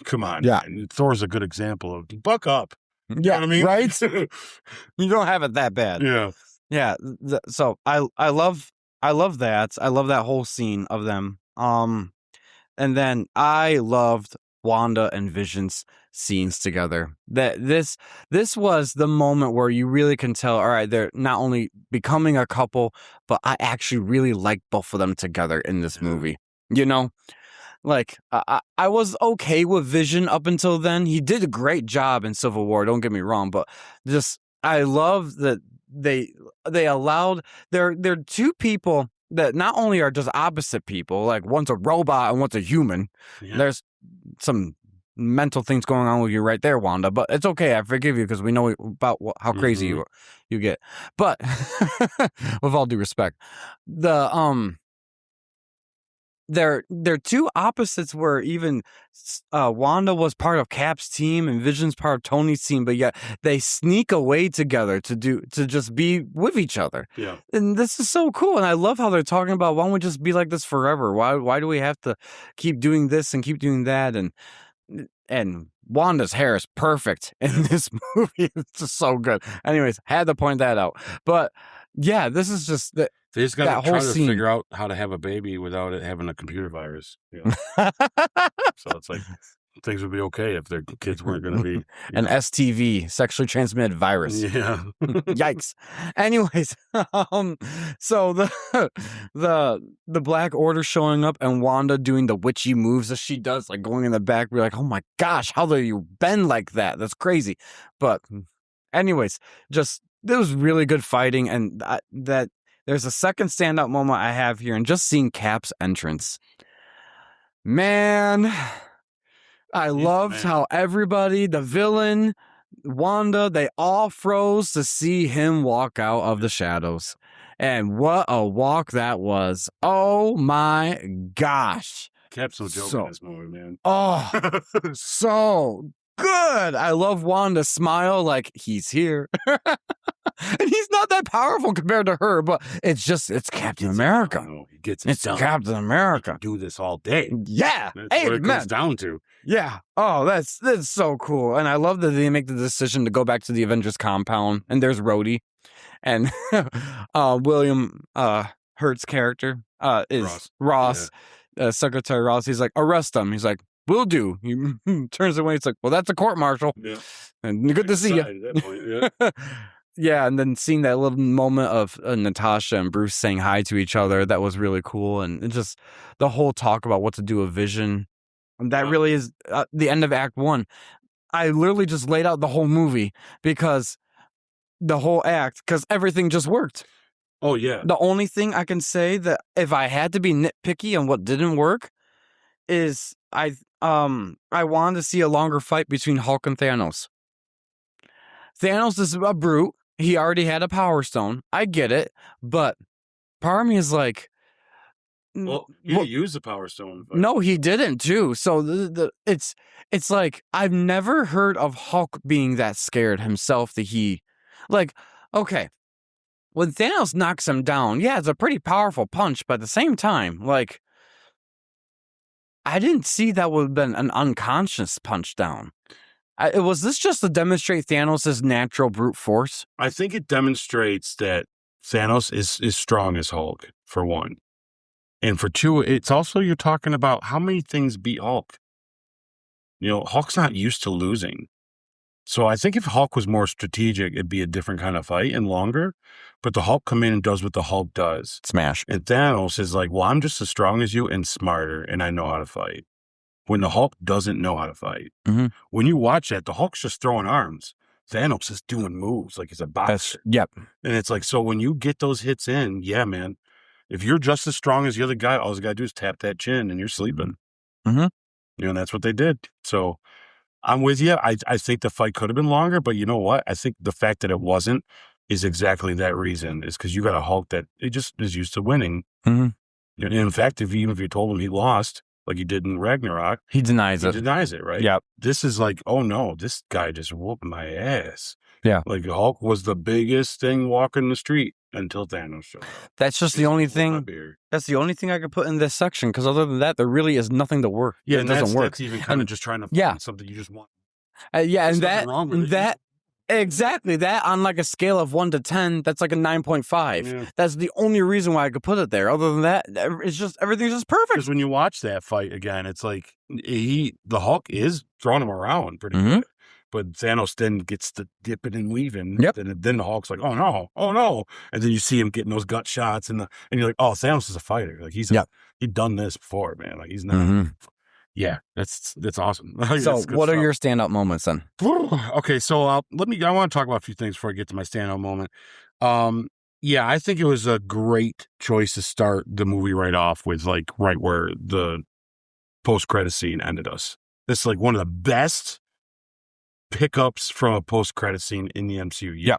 Come on. Yeah. Man. Thor's a good example of buck up. Yeah. You know what I mean? Right. You don't have it that bad. Yeah. Yeah. So I love that. I love that whole scene of them. And then I loved Wanda and Vision's scenes together. That this was the moment where you really can tell, all right, they're not only becoming a couple, but I actually really like both of them together in this movie. You know, like I was okay with Vision up until then. He did a great job in Civil War, don't get me wrong, but just I love that they allowed they're two people that not only are just opposite people, like one's a robot and one's a human. Yeah. There's some mental things going on with you right there, Wanda, but it's okay. I forgive you because we know about how crazy you get. But with all due respect, they're two opposites where even Wanda was part of Cap's team and Vision's part of Tony's team, but yet they sneak away together to just be with each other. Yeah. And this is so cool. And I love how they're talking about, why don't we just be like this forever? Why do we have to keep doing this and keep doing that? And Wanda's hair is perfect in this movie. It's just so good. Anyways, had to point that out. But yeah, this is just the they just got to try to figure out how to have a baby without it having a computer virus. You know? So it's like things would be okay if their kids weren't going to be an STV, sexually transmitted virus. Yeah. Yikes. Anyways, so the Black Order showing up and Wanda doing the witchy moves that she does, like going in the back, we're like, oh my gosh, how do you bend like that? That's crazy. But anyways, just there was really good fighting, and that there's a second standout moment I have here, and just seeing Cap's entrance. Man, I loved how everybody, the villain, Wanda, they all froze to see him walk out of the shadows. And what a walk that was. Oh my gosh. Cap's so joking in this movie, man. Oh, so good. I love Wanda's smile, like he's here. And he's not that powerful compared to her, but it's Captain America. He gets it it's done. Captain America. He can do this all day. Yeah. That's what it comes down to. Yeah. Oh, that's so cool. And I love that they make the decision to go back to the Avengers compound, and there's Rhodey. And William Hurt's character is Ross. Yeah. Secretary Ross. He's like, arrest him. He's like, will do. He turns away. It's like, well, that's a court-martial. Yeah. And good to see you. At that point, yeah. Yeah, and then seeing that little moment of Natasha and Bruce saying hi to each other, that was really cool. And just the whole talk about what to do with Vision, that really is the end of Act 1. I literally just laid out the whole movie because the whole act, because everything just worked. Oh, yeah. The only thing I can say that if I had to be nitpicky on what didn't work is I wanted to see a longer fight between Hulk and Thanos. Thanos is a brute. He already had a Power Stone. I get it. But part of me is like... Well, he used the Power Stone. No, he didn't, too. So it's like, I've never heard of Hulk being that scared himself that he... Like, okay, when Thanos knocks him down, yeah, it's a pretty powerful punch, but at the same time, like, I didn't see that would have been an unconscious punch down. Was this just to demonstrate Thanos' natural brute force? I think it demonstrates that Thanos is strong as Hulk, for one. And for two, it's also you're talking about how many things beat Hulk. You know, Hulk's not used to losing. So I think if Hulk was more strategic, it'd be a different kind of fight and longer. But the Hulk come in and does what the Hulk does. Smash. And Thanos is like, well, I'm just as strong as you and smarter, and I know how to fight. When the Hulk doesn't know how to fight. Mm-hmm. When you watch that, the Hulk's just throwing arms. Thanos is doing moves like he's a boxer. Yep. And it's like, so when you get those hits in, yeah, man, if you're just as strong as the other guy, all you got to do is tap that chin and you're sleeping. Mm-hmm. And that's what they did. So I'm with you. I think the fight could have been longer, but you know what? I think the fact that it wasn't is exactly that reason, is because you got a Hulk that it just is used to winning. Mm-hmm. And in fact, even if you told him he lost, like he did in Ragnarok, he denies it. He denies it, right? Yeah. This is like, oh no, this guy just whooped my ass. Yeah. Like Hulk was the biggest thing walking the street until Thanos showed up. That's just the only thing. That's the only thing I could put in this section, because other than that, there really is nothing to work. Yeah, it doesn't work. That's even kind of just trying to find something you just want. And that exactly that on like a scale of 1 to 10, that's like a 9.5. Yeah. That's the only reason why I could put it there. Other than that, it's just everything's just perfect. Because when you watch that fight again, it's like the Hulk is throwing him around pretty good. But Thanos then gets to dipping and weaving. Yep. Then the Hulk's like, oh no. And then you see him getting those gut shots and you're like, oh, Thanos is a fighter. Like he's done this before, man. Like he's not. Yeah, that's awesome. So what are your standout moments then? Okay, so I want to talk about a few things before I get to my standout moment. Yeah, I think it was a great choice to start the movie right off with, like, right where the post-credit scene ended us. This is like one of the best pickups from a post-credit scene in the MCU. Yeah.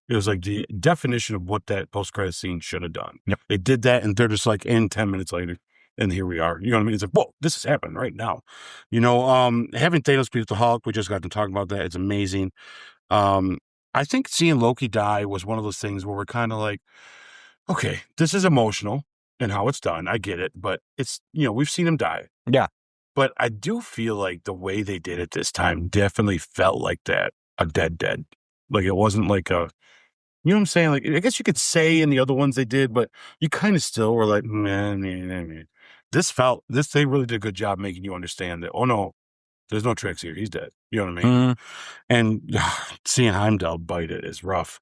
It was like the definition of what that post-credit scene should have done. Yep. They did that, and they're just like, in 10 minutes later, and here we are. You know what I mean? It's like, whoa, this is happening right now. You know, having Thanos beat the Hulk, we just got to talk about that. It's amazing. I think seeing Loki die was one of those things where we're kind of like, okay, this is emotional and how it's done. I get it, but it's, you know, we've seen him die. Yeah. But I do feel like the way they did it this time definitely felt like that, a dead. Like it wasn't like a, you know what I'm saying? Like, I guess you could say in the other ones they did, but you kind of still were like, man. They really did a good job making you understand that, oh no, there's no tricks here. He's dead. You know what I mean? And seeing Heimdall bite it is rough.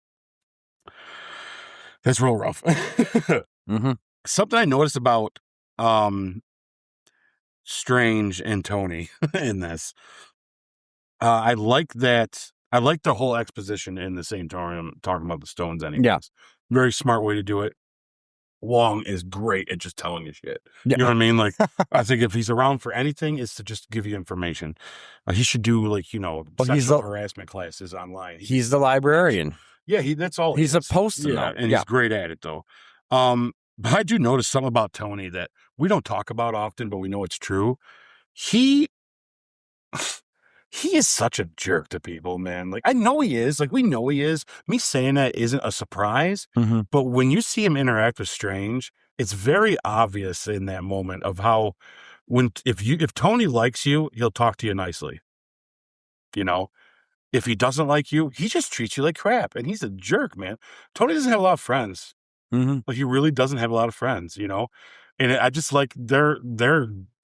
That's real rough. Something I noticed about Strange and Tony in this. I like that. I like the whole exposition in the Sanatorium talking about the stones anyways. Yeah. Very smart way to do it. Wong is great at just telling you shit. Yeah. You know what I mean? Like, I think if he's around for anything, it's to just give you information. He should do, like, you know, sexual harassment classes online. He's the librarian. Yeah, that's all. He's supposed to know. And he's great at it, though. But I do notice something about Tony that we don't talk about often, but we know it's true. He is such a jerk to people, man. Like, I know he is. Like, we know he is. Me saying that isn't a surprise. But when you see him interact with Strange, it's very obvious in that moment of how, if Tony likes you, he'll talk to you nicely. You know, if he doesn't like you, he just treats you like crap, and he's a jerk, man. Tony doesn't have a lot of friends. Like, he really doesn't have a lot of friends, you know. And I just like their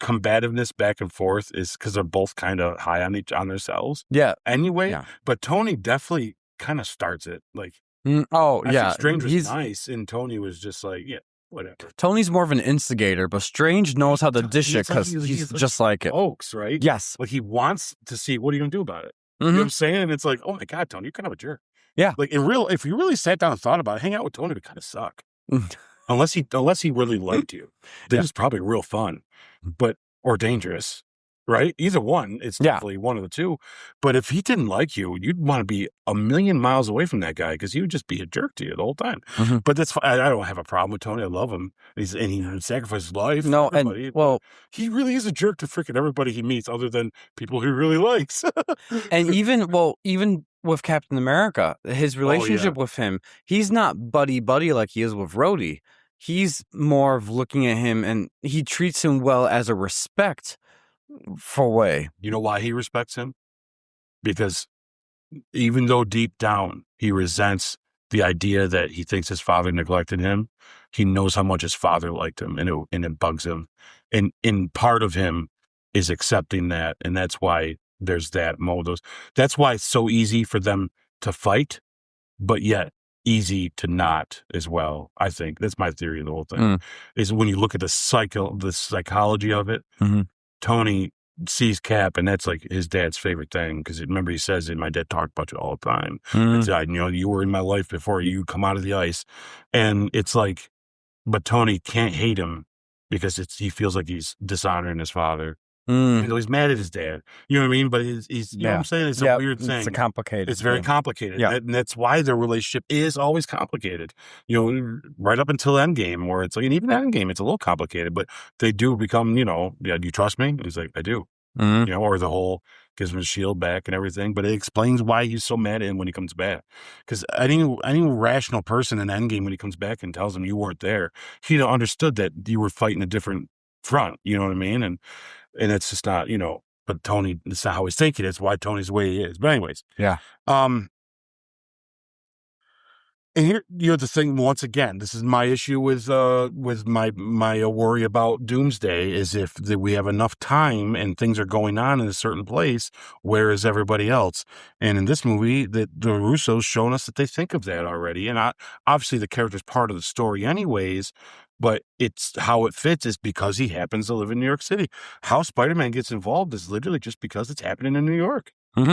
combativeness back and forth is because they're both kind of high on themselves. Yeah. Anyway, but Tony definitely kind of starts it. Like, I think Strange was nice, and Tony was just like, yeah, whatever. Tony's more of an instigator, but Strange knows how to dish it because he's just like it. Folks, right? Yes. Like, he wants to see, what are you going to do about it? You know what I'm saying? And it's like, oh my God, Tony, you're kind of a jerk. Yeah. Like, if you really sat down and thought about it, hang out with Tony would kind of suck. Unless he really liked you. Then it's probably real fun, or dangerous, right? Either one. It's definitely one of the two. But if he didn't like you, you'd want to be a million miles away from that guy because he would just be a jerk to you the whole time. But that's fine. I don't have a problem with Tony. I love him. And he sacrificed his life. No, and he really is a jerk to freaking everybody he meets, other than people he really likes. And even with Captain America, his relationship with him, he's not buddy like he is with Rhodey. He's more of looking at him, and he treats him well as a respect for way. You know why he respects him? Because even though deep down he resents the idea that he thinks his father neglected him, he knows how much his father liked him, and it bugs him. And part of him is accepting that, and that's why there's that mode. That's why it's so easy for them to fight, but yet easy to not as well. I think that's my theory of the whole thing. Is when you look at the psychology of it, Tony sees Cap, and that's like his dad's favorite thing, because remember he says it, my dad talked about you all the time. It's, you were in my life before you come out of the ice, and it's like, but Tony can't hate him because he feels like he's dishonoring his father. Even though he's mad at his dad, you know what I mean? But he's you know what I'm saying? It's a weird thing. It's complicated. It's very complicated. Yeah. And that's why their relationship is always complicated. Right up until Endgame, where it's like, and even Endgame, it's a little complicated, but they do become, do you trust me? And he's like, I do. Or the whole gives him his shield back and everything, but it explains why he's so mad at him when he comes back. Because any rational person in Endgame, when he comes back and tells him you weren't there, he understood that you were fighting a different front. You know what I mean? And it's just not, but Tony, that's not how he's thinking. It's why Tony's the way he is. But anyways. Yeah. And here, the thing, once again, this is my issue with my worry about Doomsday, is if we have enough time and things are going on in a certain place, where is everybody else? And in this movie, the Russo's shown us that they think of that already. And obviously the character's part of the story anyways, but it's how it fits is because he happens to live in New York City. How Spider-Man gets involved is literally just because it's happening in New York.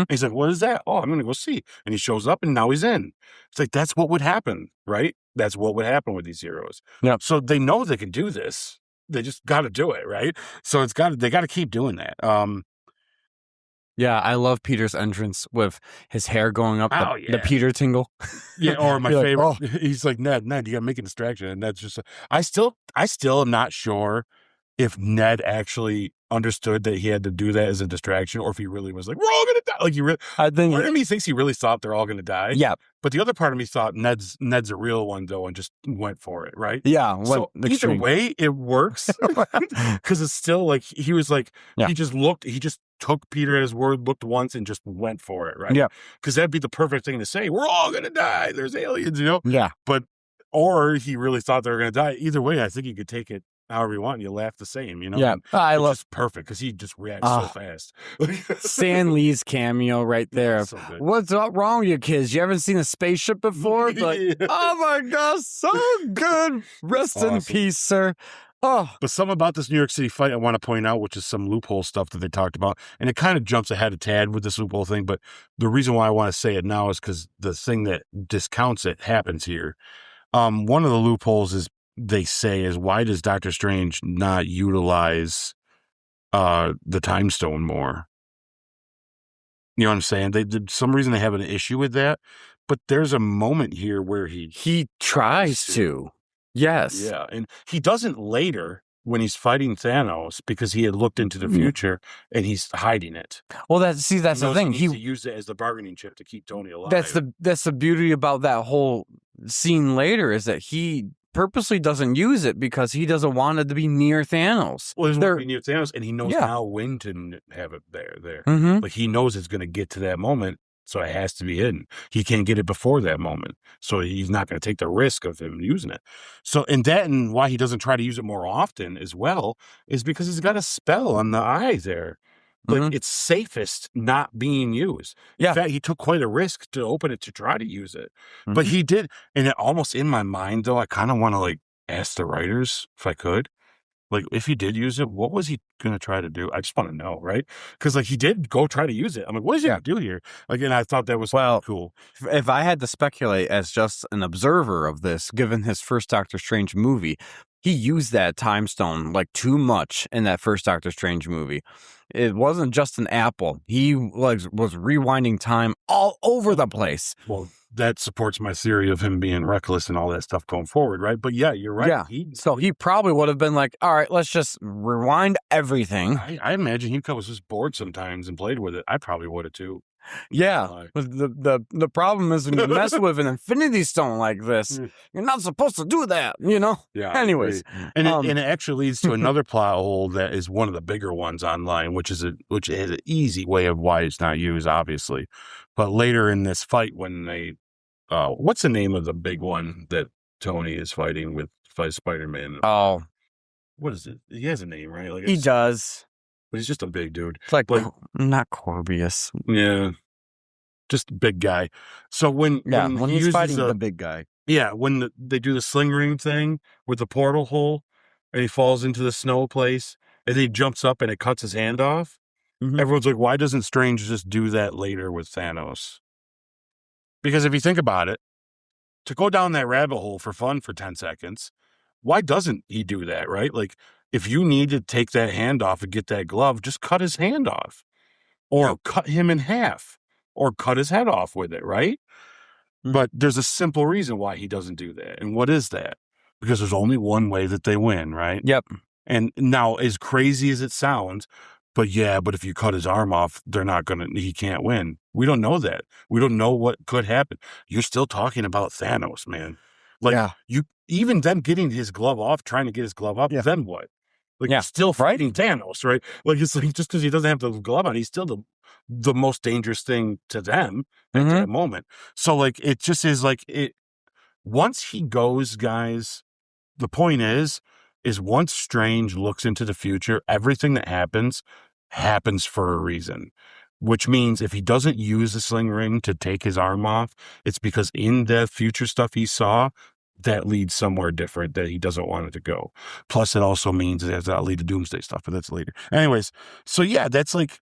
He's like, what is that? Oh, I'm going to go see. And he shows up, and now he's in. It's like, that's what would happen, right? That's what would happen with these heroes. Yeah. So they know they can do this. They just got to do it, right? So they got to keep doing that. Yeah, I love Peter's entrance with his hair going up, the Peter tingle. Yeah, or my favorite, he's like, Ned, you got to make a distraction. And that's just, I still am not sure if Ned actually understood that he had to do that as a distraction, or if he really was like, we're all gonna die. Like, I think part of me thinks he really thought they're all gonna die. Yeah. But the other part of me thought Ned's a real one, though, and just went for it, right? Yeah. So either way, it works. Because it's still like, he was like, he just took Peter at his word, looked once, and just went for it, right? Yeah. Because that'd be the perfect thing to say. We're all gonna die. There's aliens, Yeah. But, or he really thought they were gonna die. Either way, I think you could take it however you want, and you laugh the same, Yeah, I love it's perfect because he just reacts so fast. Stan Lee's cameo right there. So what's wrong with you kids? You haven't seen a spaceship before? Like, oh my gosh, so good. Rest in peace, sir. Oh, but something about this New York City fight I want to point out, which is some loophole stuff that they talked about, and it kind of jumps ahead a tad with this loophole thing. But the reason why I want to say it now is because the thing that discounts it happens here. One of the loopholes they say is, why does Doctor Strange not utilize the Time Stone more? You know what I'm saying? They did some reason they have an issue with that, but there's a moment here where he tries to. Yes. Yeah, and he doesn't later when he's fighting Thanos, because he had looked into the future and he's hiding it. Well, that's the thing. He used it as the bargaining chip to keep Tony alive. That's the beauty about that whole scene later, is that he purposely doesn't use it because he doesn't want it to be near Thanos. Well, he's near Thanos, and he knows now when to have it there. Like, he knows it's going to get to that moment, so it has to be hidden. He can't get it before that moment, so he's not going to take the risk of him using it. So, and why he doesn't try to use it more often as well is because he's got a spell on the eye there. Like, it's safest not being used. In fact, he took quite a risk to open it to try to use it. But he did. And it almost, in my mind, though, I kind of want to, ask the writers, if I could. If he did use it, what was he going to try to do? I just want to know, right? Because, he did go try to use it. I'm like, what is he going to do here? And I thought that was cool. If I had to speculate as just an observer of this, given his first Doctor Strange movie, he used that Time Stone, too much in that first Doctor Strange movie. It wasn't just an apple. He was rewinding time all over the place. Well, that supports my theory of him being reckless and all that stuff going forward, right? But yeah, you're right. Yeah. So he probably would have been like, all right, let's just rewind everything. I imagine he was just bored sometimes and played with it. I probably would have too. Yeah, the problem is when you mess with an Infinity Stone like this, you're not supposed to do that, Yeah. Anyways, and it actually leads to another plot hole that is one of the bigger ones online, which is an easy way of why it's not used, obviously. But later in this fight, when they, what's the name of the big one that Tony is fighting with Spider-Man? Oh, what is it? He has a name, right? He does. but he's just a big dude. It's like not Corbius. Yeah, just a big guy. So when he he's uses fighting the big guy. Yeah, when they do the sling ring thing with the portal hole, and he falls into the snow place, and he jumps up and it cuts his hand off. Mm-hmm. Everyone's like, why doesn't Strange just do that later with Thanos? Because if you think about it, to go down that rabbit hole for fun for 10 seconds, why doesn't he do that, right? Like, if you need to take that hand off and get that glove, just cut his hand off. Or cut him in half. Or cut his head off with it, right? Mm-hmm. But there's a simple reason why he doesn't do that. And what is that? Because there's only one way that they win, right? Yep. And now, as crazy as it sounds, but if you cut his arm off, he can't win. We don't know that. We don't know what could happen. You're still talking about Thanos, man. Like, you, even them getting his glove off, trying to get his glove up, then what? Like, you're still fighting Thanos, right? Like, it's like, just because he doesn't have the glove on, he's still the most dangerous thing to them at that moment. So, like, it just is like, once he goes, guys, the point is once Strange looks into the future, everything that happens for a reason. Which means if he doesn't use the sling ring to take his arm off, it's because in the future stuff he saw, that leads somewhere different that he doesn't want it to go. Plus, it also means that'll lead to Doomsday stuff, but that's later. Anyways, so yeah, that's like,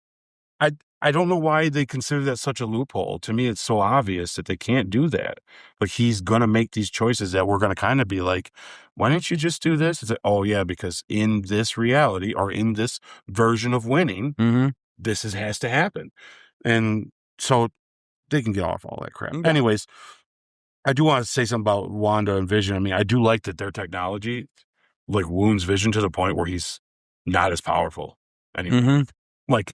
I don't know why they consider that such a loophole. To me, it's so obvious that they can't do that. Like, he's going to make these choices that we're going to kind of be like, why don't you just do this? It's like, oh, yeah, because in this reality or in this version of winning, this has to happen. And so they can get off all that crap. Anyways, I do want to say something about Wanda and Vision. I mean, I do like that their technology, like, wounds Vision to the point where he's not as powerful anymore. Like,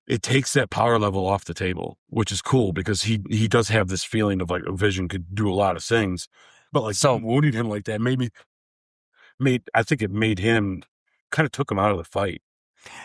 it takes that power level off the table, which is cool because he does have this feeling of like a Vision could do a lot of things, but like wounding him like that I think it made him kind of took him out of the fight.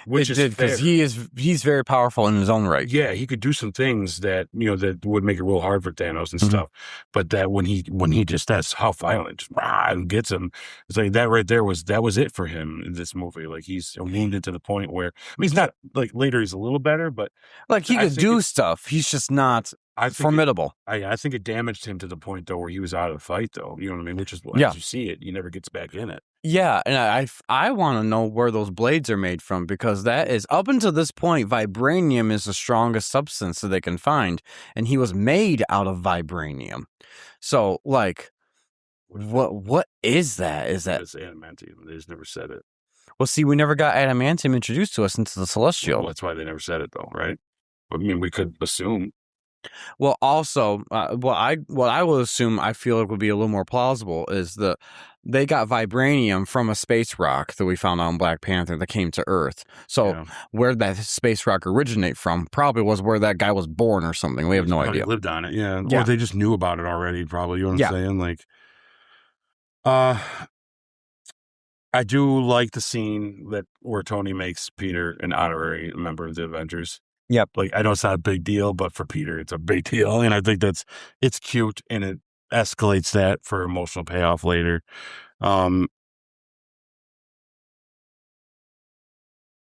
Which is because he's very powerful in his own right. Yeah, he could do some things that that would make it real hard for Thanos and stuff. But that when he just that's how violent just and gets him. It's like that right there was it for him in this movie. Like he's wounded to the point where he's not like later he's a little better, but like he could do stuff. He's just not formidable. I think it damaged him to the point though where he was out of the fight though. You know what I mean? Which is as you see it, he never gets back in it. Yeah, and I want to know where those blades are made from because that is up until this point, vibranium is the strongest substance that they can find, and he was made out of vibranium. So, like, what is that? Is that it's adamantium? They just never said it. Well, see, we never got adamantium introduced to us into the Celestial. Well, that's why they never said it, though, right? I mean, we could assume. Well, also, what I will assume I feel like would be a little more plausible is that they got vibranium from a space rock that we found on Black Panther that came to Earth. So where that space rock originate from probably was where that guy was born or something. We have no idea. Lived on it, Or they just knew about it already, probably. You know what I'm saying? Like, I do like the scene where Tony makes Peter an honorary member of the Avengers. Yep. Like, I know it's not a big deal, but for Peter, it's a big deal. And I think it's cute and it escalates that for emotional payoff later.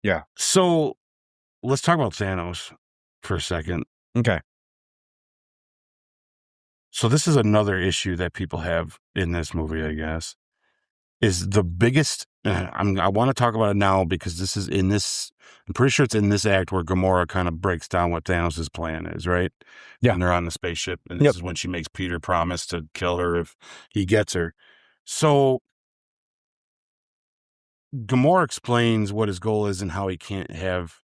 Yeah. So let's talk about Thanos for a second. Okay. So this is another issue that people have in this movie, I guess, is the biggest. I want to talk about it now because this is in this. I'm pretty sure it's in this act where Gamora kind of breaks down what Thanos' plan is, right? Yeah. And they're on the spaceship, and this is when she makes Peter promise to kill her if he gets her. So Gamora explains what his goal is and how he can't have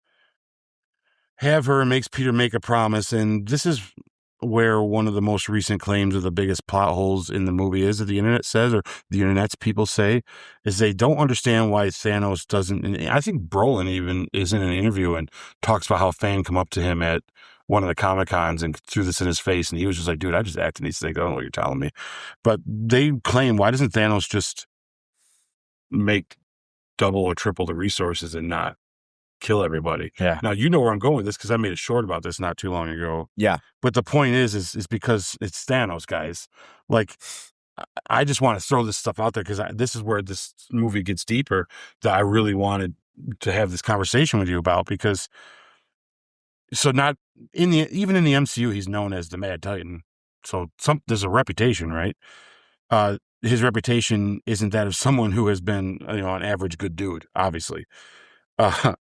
her, and makes Peter make a promise. And this is where one of the most recent claims of the biggest plot holes in the movie is that the internet says, or the internet's people say, is they don't understand why Thanos doesn't. And I think Brolin even is in an interview and talks about how a fan come up to him at one of the Comic-Cons and threw this in his face. And he was just like, dude, I just acted these things. I don't know what you're telling me. But they claim, why doesn't Thanos just make double or triple the resources and not kill everybody? Yeah. Now, you know where I'm going with this because I made a short about this not too long ago. Yeah. But the point is because it's Thanos, guys. Like, I just want to throw this stuff out there because this is where this movie gets deeper, that I really wanted to have this conversation with you about, because not even in the MCU, he's known as the Mad Titan. So there's a reputation, right? His reputation isn't that of someone who has been, an average good dude, obviously. Uh,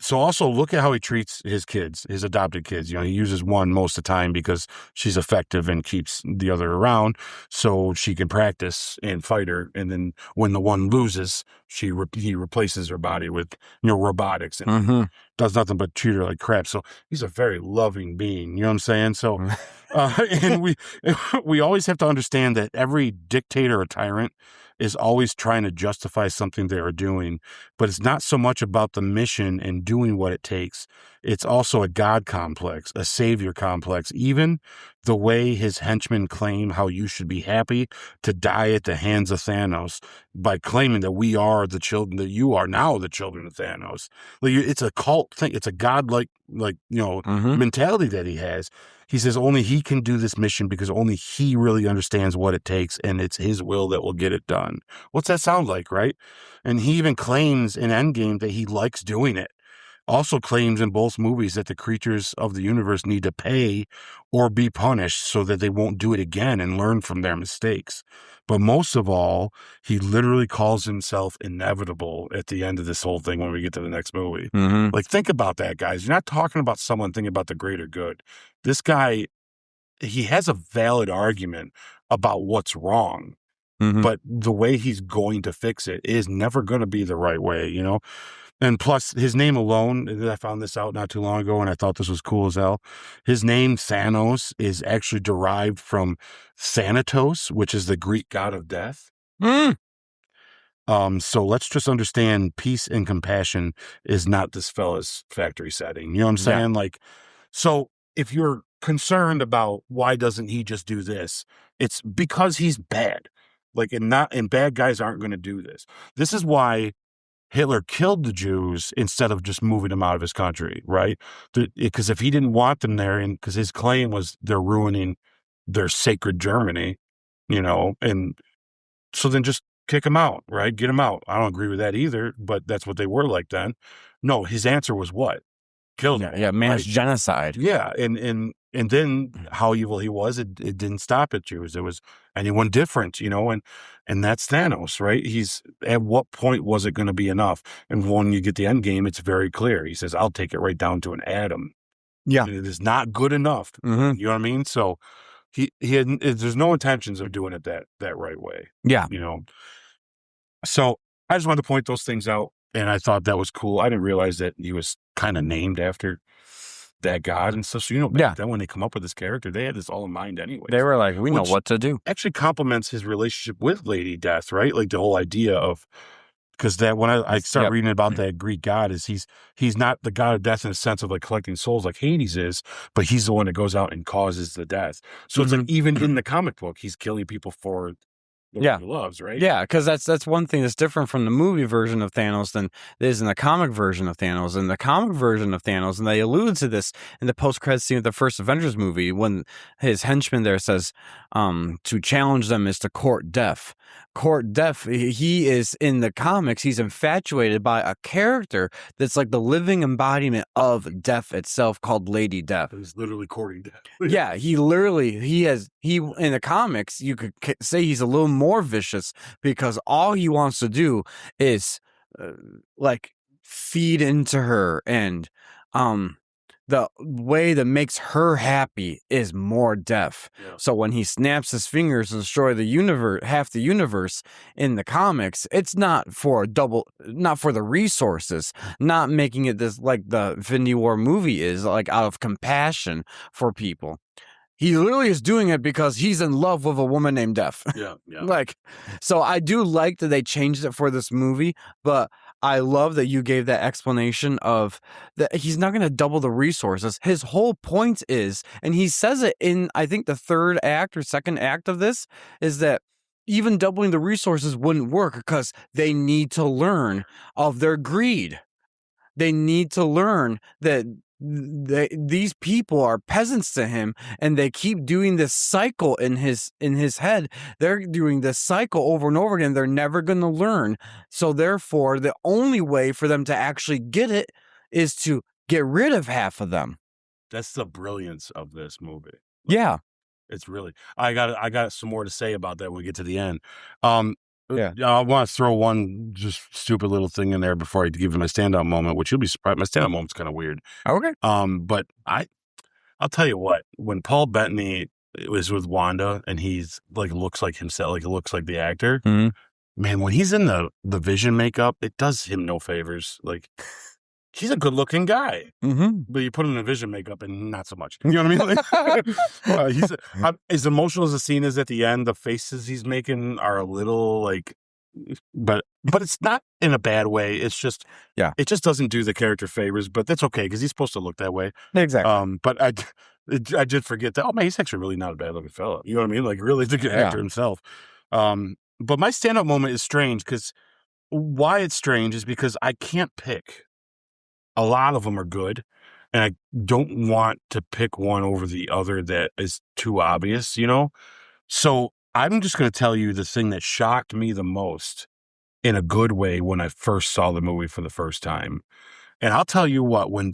So also look at how he treats his kids, his adopted kids. He uses one most of the time because she's effective and keeps the other around so she can practice and fight her. And then when the one loses, he replaces her body with, robotics and does nothing but treat her like crap. So he's a very loving being. You know what I'm saying? So, and we always have to understand that every dictator or tyrant is always trying to justify something they are doing, but it's not so much about the mission and doing what it takes. It's also a God complex, a savior complex. Even the way his henchmen claim how you should be happy to die at the hands of Thanos by claiming that we are the children, that you are now the children of Thanos. Like, it's a cult thing. It's a godlike, mentality that he has. He says only he can do this mission because only he really understands what it takes, and it's his will that will get it done. What's that sound like, right? And he even claims in Endgame that he likes doing it. Also claims in both movies that the creatures of the universe need to pay or be punished so that they won't do it again and learn from their mistakes. But most of all, he literally calls himself inevitable at the end of this whole thing when we get to the next movie. Like, think about that, guys. You're not talking about someone thinking about the greater good. This guy, he has a valid argument about what's wrong, but the way he's going to fix it is never going to be the right way, And plus, his name alone, I found this out not too long ago, and I thought this was cool as hell. His name, Thanos, is actually derived from Thanatos, which is the Greek god of death. So let's just understand peace and compassion is not this fella's factory setting. You know what I'm saying? Yeah. So if you're concerned about why doesn't he just do this, it's because he's bad. And bad guys aren't going to do this. This is why Hitler killed the Jews instead of just moving them out of his country, right? Because if he didn't want them there, and because his claim was they're ruining their sacred Germany, and so then just kick them out, right? Get them out. I don't agree with that either, but that's what they were like then. No, his answer was what? Kill them. Yeah, mass genocide. Yeah, and then how evil he was, it didn't stop at Jews. It was anyone different, and that's Thanos, right? At what point was it going to be enough? And when you get the end game, it's very clear. He says, I'll take it right down to an atom. Yeah. And it is not good enough. You know what I mean? So there's no intentions of doing it that right way. Yeah. So I just wanted to point those things out. And I thought that was cool. I didn't realize that he was kind of named after that god and stuff. So, back then when they come up with this character, they had this all in mind anyway. They were like, we know what to do. Actually complements his relationship with Lady Death, right? Like the whole idea of, because that when I start reading about that Greek god, is he's not the god of death in the sense of like collecting souls like Hades is, but he's the one that goes out and causes the death. So it's like even in the comic book, he's killing people for he loves, right? Yeah, because that's one thing that's different from the movie version of Thanos than it is in the comic version of Thanos. In the comic version of Thanos, and they allude to this in the post-credits scene of the first Avengers movie, when his henchman there says to challenge them is to court death. Court death, he is in the comics, he's infatuated by a character that's like the living embodiment of death itself, called Lady Death. He's literally courting death. Yeah, he in the comics, you could say he's a little more vicious because all he wants to do is feed into her, and the way that makes her happy is more death. Yeah. So when he snaps his fingers to destroy the universe, half the universe in the comics, it's not for the resources, not making it this like the Infinity War movie is, like out of compassion for people. He literally is doing it because he's in love with a woman named Death. Yeah. So I do like that they changed it for this movie, but I love that you gave that explanation of that he's not going to double the resources. His whole point is, and he says it in, I think, the third act or second act of this, is that even doubling the resources wouldn't work because they need to learn of their greed. They need to learn that these people are peasants to him, and they keep doing this cycle in his head. They're doing this cycle over and over again. They're never going to learn. So therefore, the only way for them to actually get it is to get rid of half of them. That's the brilliance of this movie. Yeah. It's really, I got some more to say about that when we get to the end. I want to throw one just stupid little thing in there before I give you my standout moment, which you'll be surprised. My standout moment's kind of weird. Okay. But I'll tell you what, when Paul Bettany was with Wanda and he's like, looks like himself, like it looks like the actor, man, when he's in the Vision makeup, it does him no favors. Like, he's a good looking guy, but you put him in a Vision makeup and not so much. You know what I mean? Like, he's as emotional as the scene is at the end. The faces he's making are a little like, but it's not in a bad way. It's just, it just doesn't do the character favors. But that's okay because he's supposed to look that way. Exactly. But I did forget that. Oh man, he's actually really not a bad looking fella. You know what I mean? Like really the good actor himself. But my standout moment is strange because why it's strange is because I can't pick. A lot of them are good, and I don't want to pick one over the other that is too obvious, you know? So I'm just going to tell you the thing that shocked me the most in a good way when I first saw the movie for the first time. And I'll tell you what, when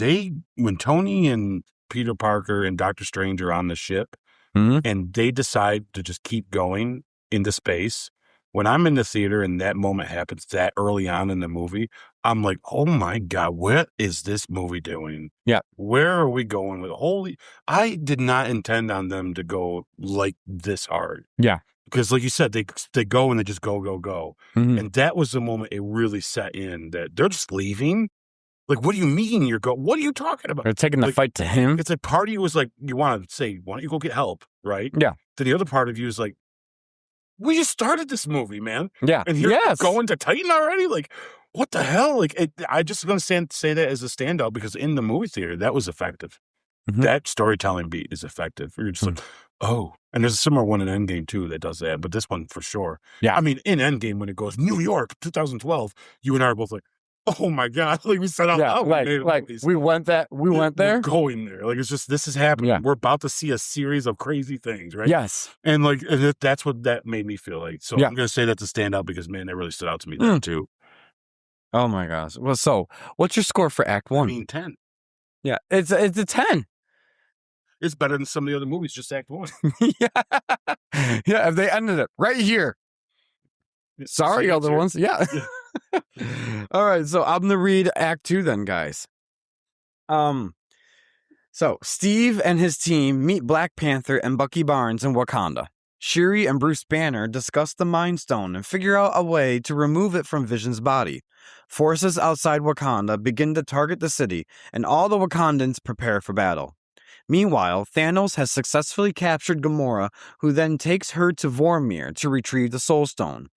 Tony and Peter Parker and Doctor Strange are on the ship and they decide to just keep going into space, when I'm in the theater and that moment happens that early on in the movie, I'm like, oh my God, what is this movie doing? Yeah. Where are we going with I did not intend on them to go like this hard. Yeah. Because like you said, they go and they just go. And that was the moment it really set in that they're just leaving. Like, what do you mean what are you talking about? They're taking the fight to him. It's like part of you was like, you want to say, why don't you go get help? Right? Yeah. Then the other part of you is like, we just started this movie, man. Yeah. And you're going to Titan already? Like, what the hell? Like, I just going to say that as a standout because in the movie theater, that was effective. That storytelling beat is effective. You're just like, oh. And there's a similar one in Endgame, too, that does that. But this one, for sure. Yeah. I mean, in Endgame, when it goes, New York, 2012, you and I are both like, oh, my God. Like, we said out loud. We went there. We're going there. Like, it's just, this is happening. Yeah. We're about to see a series of crazy things, right? Yes. And, like, that's what that made me feel like. So I'm going to say that's a standout because, man, that really stood out to me there, too. Oh, my gosh. Well, so what's your score for Act 1? I mean, 10. Yeah, it's a 10. It's better than some of the other movies, just Act 1. Yeah, if they ended it right here. Sorry, other ones. Yeah. All right, so I'm going to read Act 2 then, guys. So Steve and his team meet Black Panther and Bucky Barnes in Wakanda. Shuri and Bruce Banner discuss the Mind Stone and figure out a way to remove it from Vision's body. Forces outside Wakanda begin to target the city, and all the Wakandans prepare for battle. Meanwhile, Thanos has successfully captured Gamora, who then takes her to Vormir to retrieve the Soul Stone.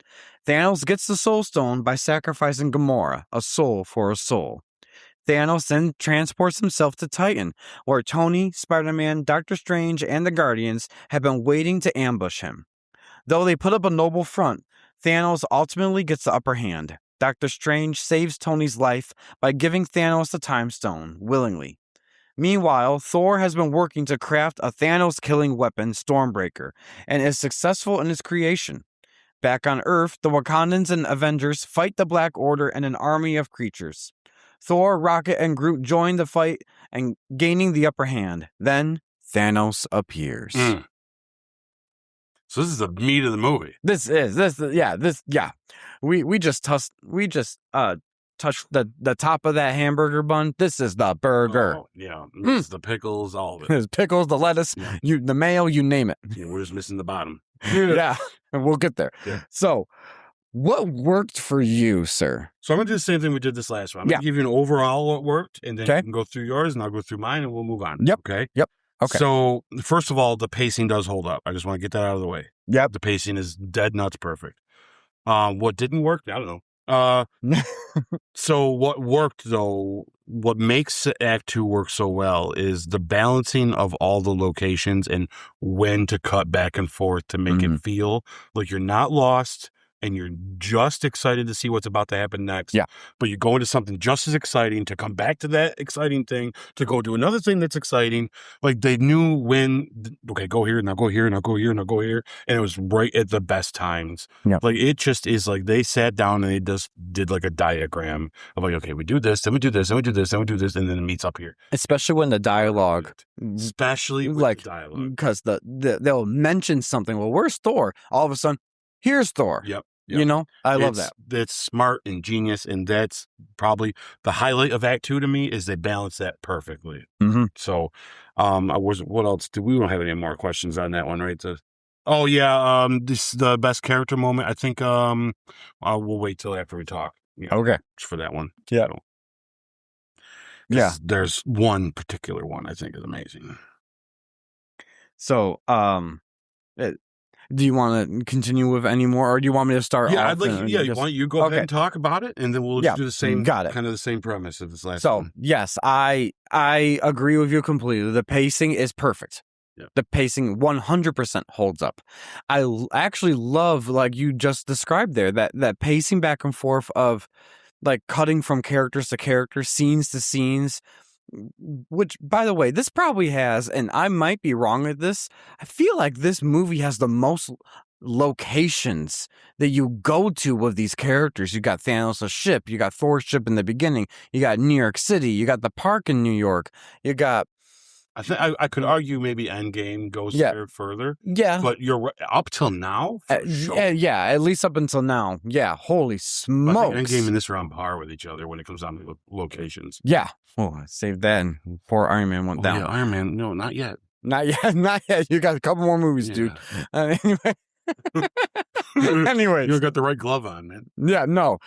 Thanos gets the Soul Stone by sacrificing Gamora, a soul for a soul. Thanos then transports himself to Titan, where Tony, Spider-Man, Doctor Strange, and the Guardians have been waiting to ambush him. Though they put up a noble front, Thanos ultimately gets the upper hand. Doctor Strange saves Tony's life by giving Thanos the Time Stone, willingly. Meanwhile, Thor has been working to craft a Thanos-killing weapon, Stormbreaker, and is successful in its creation. Back on Earth, the Wakandans and Avengers fight the Black Order and an army of creatures. Thor, Rocket, and Groot join the fight and gaining the upper hand. Then Thanos appears. So this is the meat of the movie. We just touched the top of that hamburger bun. This is the burger. Oh, yeah, it's the pickles, all of it. There's pickles, the lettuce, the mayo, you name it. Yeah, we're just missing the bottom. Yeah, and we'll get there. Yeah. So, what worked for you, sir? So I'm going to do the same thing we did this last one. I'm going to give you an overall what worked, and then you can go through yours, and I'll go through mine, and we'll move on. Yep. Okay? Yep. Okay. So, first of all, the pacing does hold up. I just want to get that out of the way. Yep. The pacing is dead nuts perfect. What didn't work? I don't know. So what worked, though, what makes Act 2 work so well is the balancing of all the locations and when to cut back and forth to make it feel like you're not lost and you're just excited to see what's about to happen next. Yeah. But you go into something just as exciting to come back to that exciting thing, to go do another thing that's exciting. Like they knew when, okay, go here, now go here, now go here, now go here. And it was right at the best times. Yeah. Like it just is like they sat down and they just did like a diagram of like, okay, we do this, then we do this, then we do this, then we do this, and then it meets up here. Especially when the dialogue, especially with like the dialogue, because they'll mention something. Well, where's Thor? All of a sudden, here's Thor. Yep. You know, I love that. That's smart and genius, and that's probably the highlight of Act 2 to me is they balance that perfectly. Mm-hmm. So, what else? We don't have any more questions on that one, right? This the best character moment. I think we'll wait till after we talk. Okay, for that one. Yeah, so, yeah. There's one particular one I think is amazing. So, do you want to continue with any more, or do you want me to start? Yeah, off I'd like. Why don't you go ahead and talk about it, and then we'll just do the same. Got it. Kind of the same premise of this last. So one. yes, I agree with you completely. The pacing is perfect. Yeah. The pacing 100% holds up. I actually love, like you just described there, that pacing back and forth of like cutting from characters to characters, scenes to scenes. Which, by the way, this probably has, and I might be wrong with this, I feel like this movie has the most locations that you go to with these characters. You got Thanos' ship, you got Thor's ship in the beginning, you got New York City, you got the park in New York, you got... I think I could argue maybe Endgame goes there further. Yeah. But you're up till now? Sure. Yeah, at least up until now. Yeah, holy smokes. I think Endgame and this are on par with each other when it comes down to locations. Yeah. Oh, I saved that before Iron Man went down. Yeah, Iron Man, no, not yet. Not yet. You got a couple more movies, dude. Anyway. Anyways. You got the right glove on, man. Yeah, no.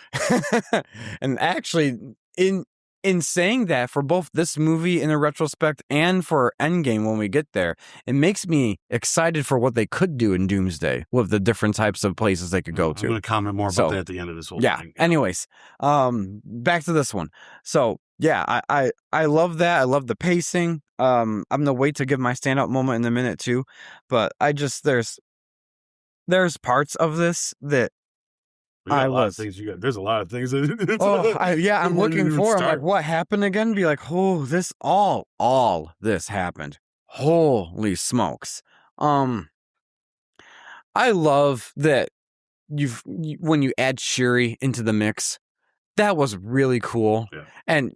And actually, in saying that, for both this movie in a retrospect and for Endgame when we get there, it makes me excited for what they could do in Doomsday with the different types of places they could go to. I'm going to comment more about that at the end of this whole thing. Anyways, back to this one. So, yeah, I love that. I love the pacing. I'm going to wait to give my standout moment in a minute too, but there's parts of this that there's a lot of things. I'm looking for. I'm like, what happened again? Be like, oh, this all this happened. Holy smokes! I love that when you add Shuri into the mix, that was really cool. Yeah. And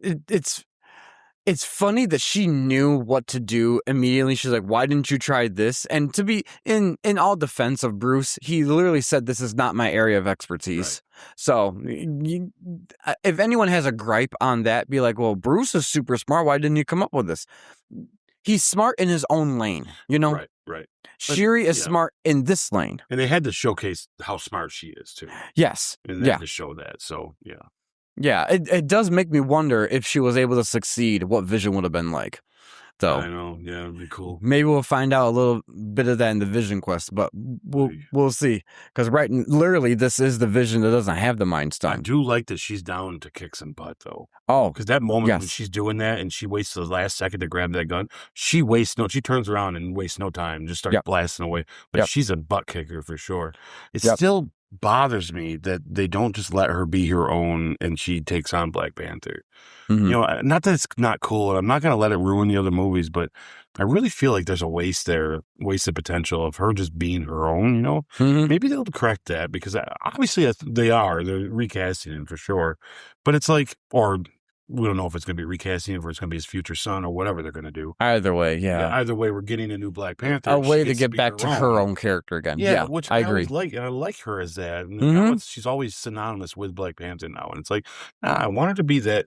it's funny that she knew what to do immediately. She's like, why didn't you try this? And to be in all defense of Bruce, he literally said, this is not my area of expertise. Right. So if anyone has a gripe on that, be like, well, Bruce is super smart. Why didn't he come up with this? He's smart in his own lane, you know? Right. Shuri is smart in this lane. And they had to showcase how smart she is, too. Yes. And they had to show that. So, yeah. Yeah, it does make me wonder if she was able to succeed, what Vision would have been like. So I know, yeah, it'd be cool. Maybe we'll find out a little bit of that in the Vision quest, but we'll see. Because literally, this is the Vision that doesn't have the Mind Stone. I do like that she's down to kick some butt, though. Oh, because that moment when she's doing that and she wastes the last second to grab that gun, she turns around and wastes no time, just starts blasting away. But she's a butt kicker for sure. It still bothers me that they don't just let her be her own and she takes on Black Panther. Mm-hmm. You know, not that it's not cool, and I'm not going to let it ruin the other movies, but I really feel like there's a wasted potential of her just being her own, you know? Mm-hmm. Maybe they'll correct that, because obviously they're recasting him for sure. But it's like, or we don't know if it's going to be recasting him or it's going to be his future son or whatever they're going to do. Either way, either way, we're getting a new Black Panther. A way to get back to her own character again. Yeah, which I agree. I like her as that. Mm-hmm. She's always synonymous with Black Panther now. And it's like, I want her to be that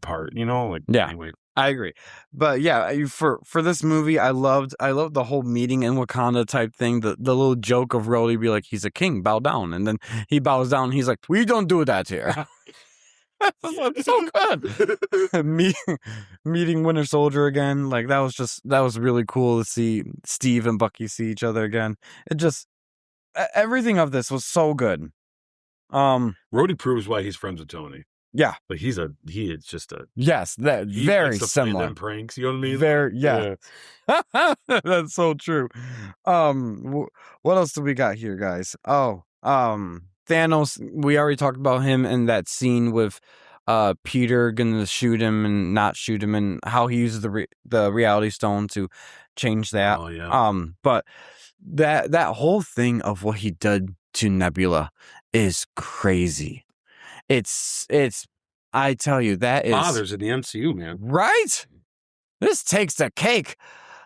part, you know? Like, anyway. I agree. But yeah, for this movie, I loved the whole meeting in Wakanda type thing. The little joke of Rhodey be like, he's a king, bow down. And then he bows down and he's like, we don't do that here. That's so good. Meeting Winter Soldier again. Like, that was really cool to see Steve and Bucky see each other again. It just, everything of this was so good. Rhodey proves why he's friends with Tony. Yeah, but he is just a very similar them pranks. You know what I mean? Very That's so true. What else do we got here, guys? Thanos, we already talked about him in that scene with Peter gonna shoot him and not shoot him, and how he uses the reality stone to change that. Oh, yeah. But that whole thing of what he did to Nebula is crazy. It's I tell you, that is Fathers in the MCU, man. right. This takes the cake.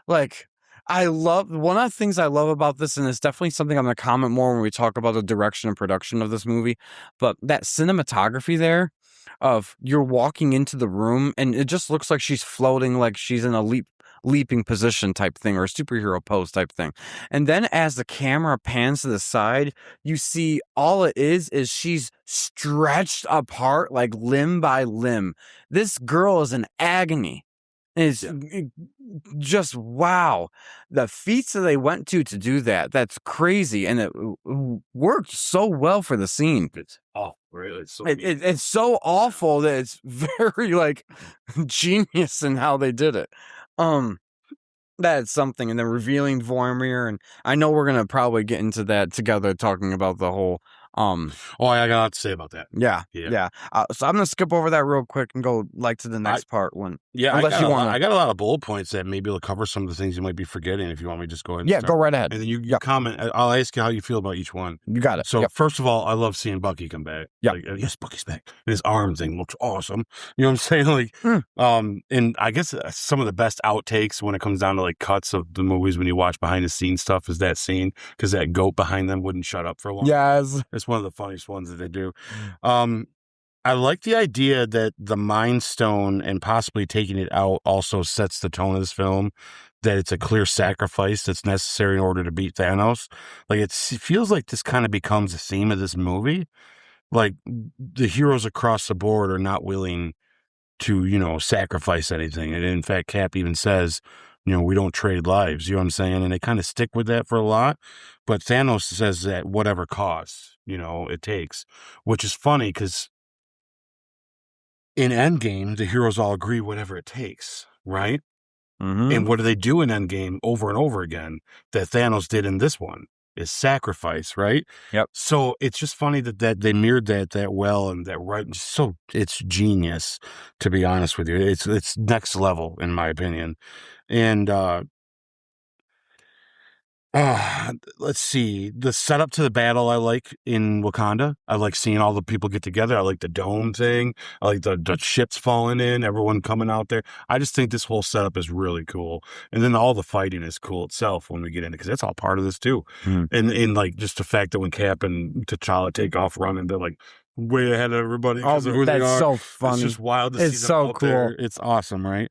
Like, I love one of the things I love about this, and it's definitely something I'm gonna comment more when we talk about the direction and production of this movie. But that cinematography there, of you're walking into the room and it just looks like she's floating, like she's in a leaping position type thing, or a superhero pose type thing. And then as the camera pans to the side, you see all it is she's stretched apart like limb by limb. This girl is in agony. It's just wow. The feats that they went to do that, that's crazy. And it worked so well for the scene. It's awful, right? It's so awful that it's very like genius in how they did it. That's something. And then revealing Vormir, and I know we're gonna probably get into that together, talking about the whole I got a lot to say about that. Yeah. So I'm gonna skip over that real quick and go to the next part when. Yeah, I got a lot of bullet points that maybe will cover some of the things you might be forgetting. If you want me to just go ahead. And go right ahead. And then you comment. I'll ask you how you feel about each one. You got it. So first of all, I love seeing Bucky come back. Yeah. Like, yes, Bucky's back. And his arm thing looks awesome. You know what I'm saying? Like, and I guess some of the best outtakes when it comes down to like cuts of the movies when you watch behind the scenes stuff is that scene, because that goat behind them wouldn't shut up for a long time. Yes. It's one of the funniest ones that they do. I like the idea that the Mind Stone and possibly taking it out also sets the tone of this film, that it's a clear sacrifice that's necessary in order to beat Thanos. Like, it feels like this kind of becomes a theme of this movie. Like, the heroes across the board are not willing to, sacrifice anything. And in fact, Cap even says, we don't trade lives. You know what I'm saying? And they kind of stick with that for a lot. But Thanos says that whatever cost, it takes, which is funny because in Endgame, the heroes all agree whatever it takes, right? Mm-hmm. And what do they do in Endgame over and over again that Thanos did in this one? Is sacrifice, right? Yep. So it's just funny that they mirrored that well, and that right. So it's genius, to be honest with you. It's next level in my opinion. And let's see, the setup to the battle I like in Wakanda. I like seeing all the people get together. I like the dome thing. I like the ships falling in, everyone coming out there. I just think this whole setup is really cool. And then all the fighting is cool itself when we get into, because that's all part of this too. And like just the fact that when Cap and T'Challa take off running, they're like way ahead of everybody. That's so funny. It's just wild to see them so out cool. there. It's awesome, right?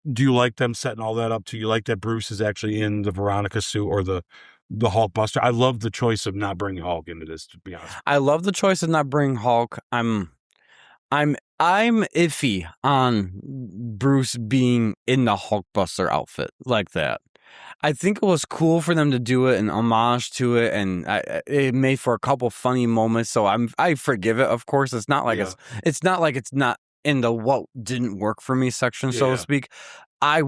Do you like them setting all that up? Do you like that Bruce is actually in the Veronica suit or the Hulkbuster? I love the choice of not bringing Hulk into this, to be honest. I love the choice of not bringing Hulk. I'm iffy on Bruce being in the Hulkbuster outfit like that. I think it was cool for them to do it in homage to it, and it made for a couple funny moments. So I forgive it. Of course, it's not like it's not in the what didn't work for me section, so to speak. I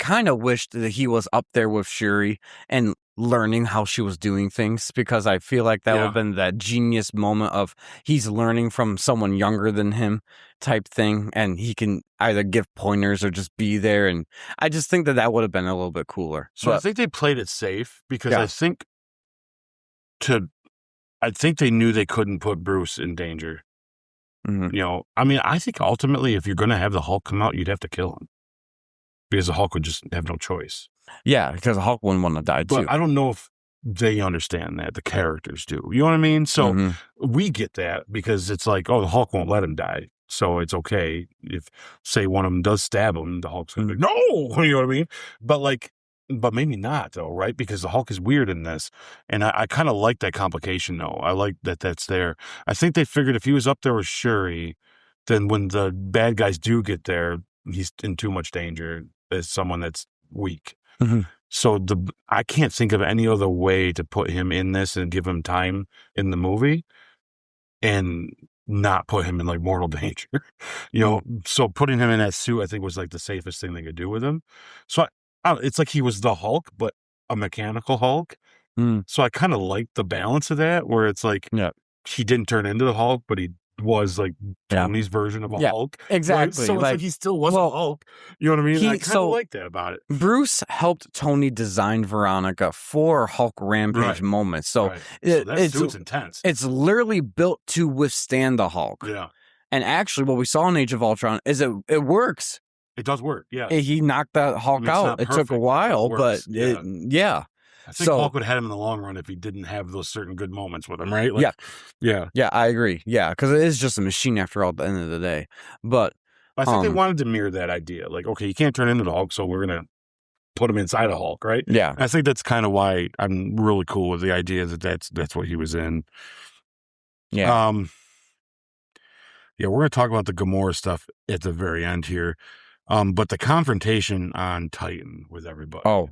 kind of wished that he was up there with Shuri and learning how she was doing things, because I feel like that would have been that genius moment of he's learning from someone younger than him type thing, and he can either give pointers or just be there. And I just think that would have been a little bit cooler. So I think they played it safe, because I think they knew they couldn't put Bruce in danger. Mm-hmm. I think ultimately, if you're going to have the Hulk come out, you'd have to kill him, because the Hulk would just have no choice. Yeah, because the Hulk wouldn't want to die too. But I don't know if they understand that. The characters do. You know what I mean? So we get that, because it's like, oh, the Hulk won't let him die, so it's okay if, say, one of them does stab him, the Hulk's going to be like, no! You know what I mean? But maybe not, though, right? Because the Hulk is weird in this. And I kind of like that complication, though. I like that that's there. I think they figured if he was up there with Shuri, then when the bad guys do get there, he's in too much danger as someone that's weak. So I can't think of any other way to put him in this and give him time in the movie and not put him in like mortal danger. So putting him in that suit, I think, was like the safest thing they could do with him. So it's like he was the Hulk, but a mechanical Hulk. So I kind of like the balance of that, where it's like he didn't turn into the Hulk, but he was like Tony's version of a Hulk. Exactly. Right? So it's like he still was a Hulk. You know what I mean? I kind of like that about it. Bruce helped Tony design Veronica for Hulk Rampage moments. So, so that suit's intense. It's literally built to withstand the Hulk. Yeah. And actually, what we saw in Age of Ultron is it works. It does work, yeah. He knocked that Hulk out. It took a while, but I think Hulk would have had him in the long run if he didn't have those certain good moments with him, right? Like, yeah, I agree. Yeah, because it is just a machine after all at the end of the day. But I think they wanted to mirror that idea. Like, okay, you can't turn into the Hulk, so we're going to put him inside a Hulk, right? Yeah. And I think that's kind of why I'm really cool with the idea that that's what he was in. Yeah. Yeah, we're going to talk about the Gamora stuff at the very end here. But the confrontation on Titan with everybody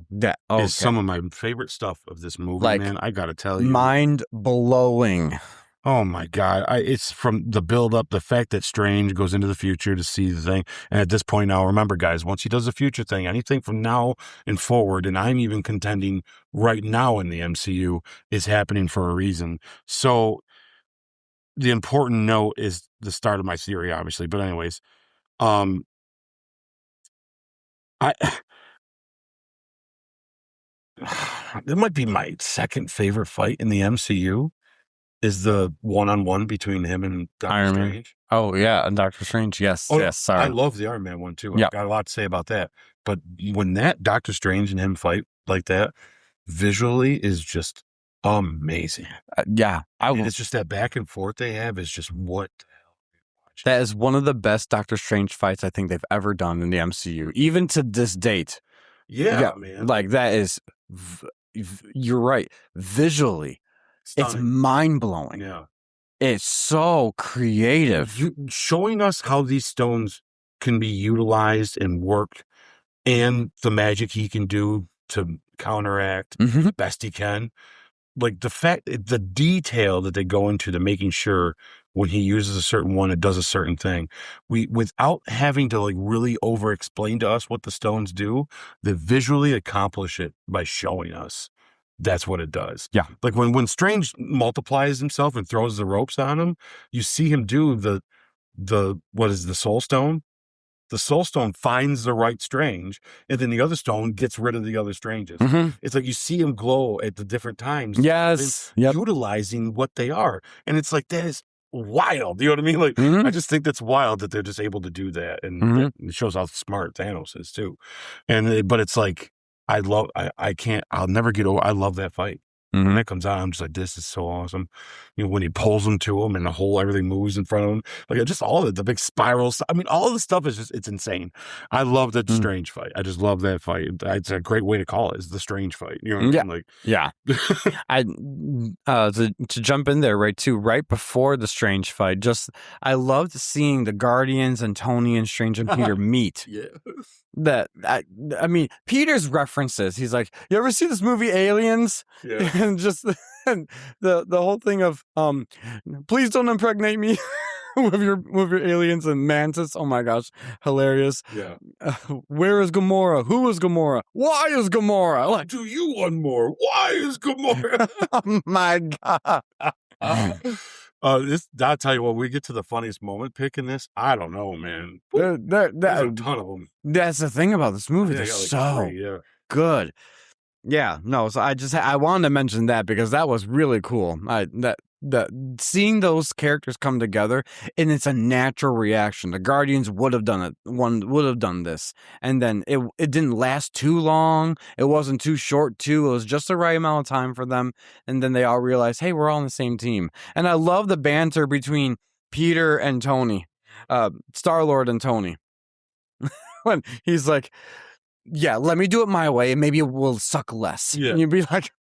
is some of my favorite stuff of this movie, man. I got to tell you. Mind-blowing. Oh, my God. It's from the build-up, the fact that Strange goes into the future to see the thing. And at this point now, remember, guys, once he does the future thing, anything from now and forward, and I'm even contending right now in the MCU, is happening for a reason. So the important note is the start of my theory, obviously. But anyways, it might be my second favorite fight in the MCU is the one-on-one between him and Doctor Strange. Oh, yeah, and Doctor Strange, yes, sorry. I love the Iron Man one, too. I've got a lot to say about that. But when that Doctor Strange and him fight like that, visually is just amazing. It's just that back and forth they have is just what the hell are you watching? That is one of the best Doctor Strange fights I think they've ever done in the MCU, even to this date. Yeah, man. Like, that is, you're right, visually, stunning. It's mind-blowing. Yeah. It's so creative. Showing us how these stones can be utilized and worked, and the magic he can do to counteract the best he can. Like the detail that they go into to making sure when he uses a certain one, it does a certain thing. Without having to like really over explain to us what the stones do, they visually accomplish it by showing us. That's what it does. Yeah. Like when Strange multiplies himself and throws the ropes on him, you see him do what is the Soul Stone? The Soul Stone finds the right Strange, and then the other stone gets rid of the other Stranges. It's like you see him glow at the different times. Yes. Utilizing what they are. And it's like, that is wild. You know what I mean? Like, I just think that's wild that they're just able to do that. And it shows how smart Thanos is, too. But it's like, I'll never get over, I love that fight. When it comes out, I'm just like, this is so awesome. You know, when he pulls him to him and everything moves in front of him. Like, just all of it, the big spirals. I mean, all of the stuff is just, it's insane. I love that Strange fight. I just love that fight. It's a great way to call it, is the Strange fight. You know what I mean? Like, to jump in there, right, too, right before the Strange fight, I loved seeing the Guardians and Tony and Strange and Peter meet. I mean, Peter's references, he's like, you ever see this movie Aliens? Yeah. And just the whole thing of please don't impregnate me with your aliens and Mantis. Oh my gosh, hilarious. Yeah. Where is Gamora? Who is Gamora? Why is Gamora? Like, do you want more? Why is Gamora? Oh my god. I'll tell you what, we get to the funniest moment pick in this. I don't know, man. There's a ton of them. That's the thing about this movie. They're so good. Yeah, no. So I wanted to mention that because that was really cool. Seeing those characters come together, and it's a natural reaction. The Guardians would have done it. One would have done this, and then it didn't last too long. It wasn't too short too. It was just the right amount of time for them, and then they all realized, hey, we're all on the same team. And I love the banter between Peter and Tony, Star-Lord and Tony, when he's like, yeah, let me do it my way, and maybe it will suck less. Yeah. And you'd be like,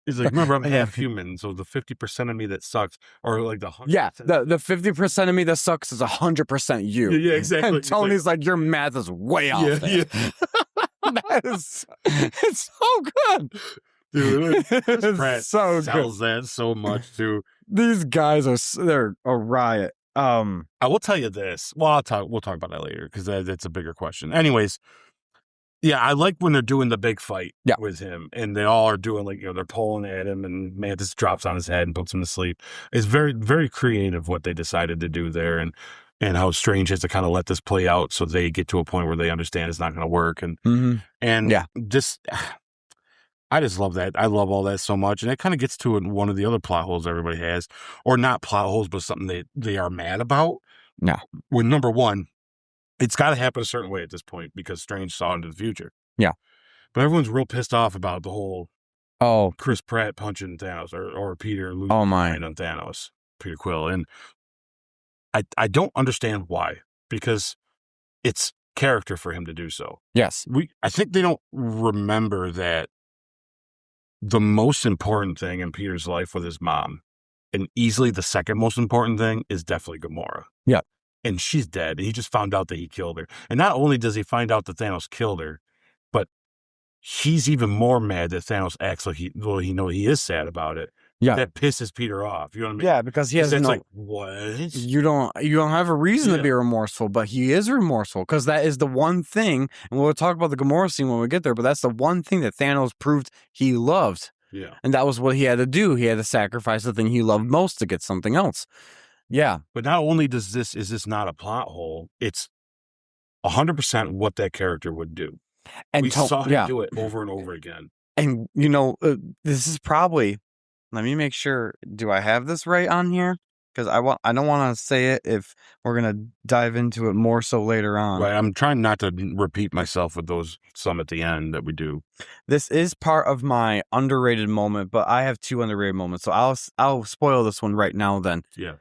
he's like, remember, I'm half human, so the 50% of me that sucks, or like the 100%. Yeah, the 50% of me that sucks is 100% you. Yeah, exactly. And Tony's like, your math is way off. Yeah. It's so good. Dude, it's Pratt so sells good. that so much, too. These guys they're a riot. I will tell you this. Well, we'll talk about that later, because that's a bigger question. Anyways, Yeah, I like when they're doing the big fight Yeah. with him, and they all are doing like, they're pulling at him, and Mantis drops on his head and puts him to sleep. It's very, very creative what they decided to do there, and how Strange has to kind of let this play out so they get to a point where they understand it's not going to work, and Yeah. just I just love that. I love all that so much, and it kind of gets to one of the other plot holes everybody has, or not plot holes, but something they are mad about. No. When number one, it's got to happen a certain way at this point because Strange saw into the future. Yeah. But everyone's real pissed off about the whole Chris Pratt punching Thanos or Peter losing mind on Thanos, Peter Quill. And I don't understand why, because it's character for him to do so. Yes. I think they don't remember that the most important thing in Peter's life with his mom, and easily the second most important thing, is definitely Gamora. Yeah. And she's dead. And he just found out that he killed her. And not only does he find out that Thanos killed her, but he's even more mad that Thanos acts like he is sad about it. Yeah. That pisses Peter off. You know what I mean? Yeah, because he has like, what? You don't have a reason to be remorseful, but he is remorseful because that is the one thing, and we'll talk about the Gamora scene when we get there, but that's the one thing that Thanos proved he loved. Yeah. And that was what he had to do. He had to sacrifice the thing he loved most to get something else. Yeah. But not only is this not a plot hole, it's 100% what that character would do. And we saw him do it over and over again. And, this is probably, let me make sure, do I have this right on here? Because I don't want to say it if we're going to dive into it more so later on. Right, I'm trying not to repeat myself with some at the end that we do. This is part of my underrated moment, but I have two underrated moments. So I'll spoil this one right now then. Yeah.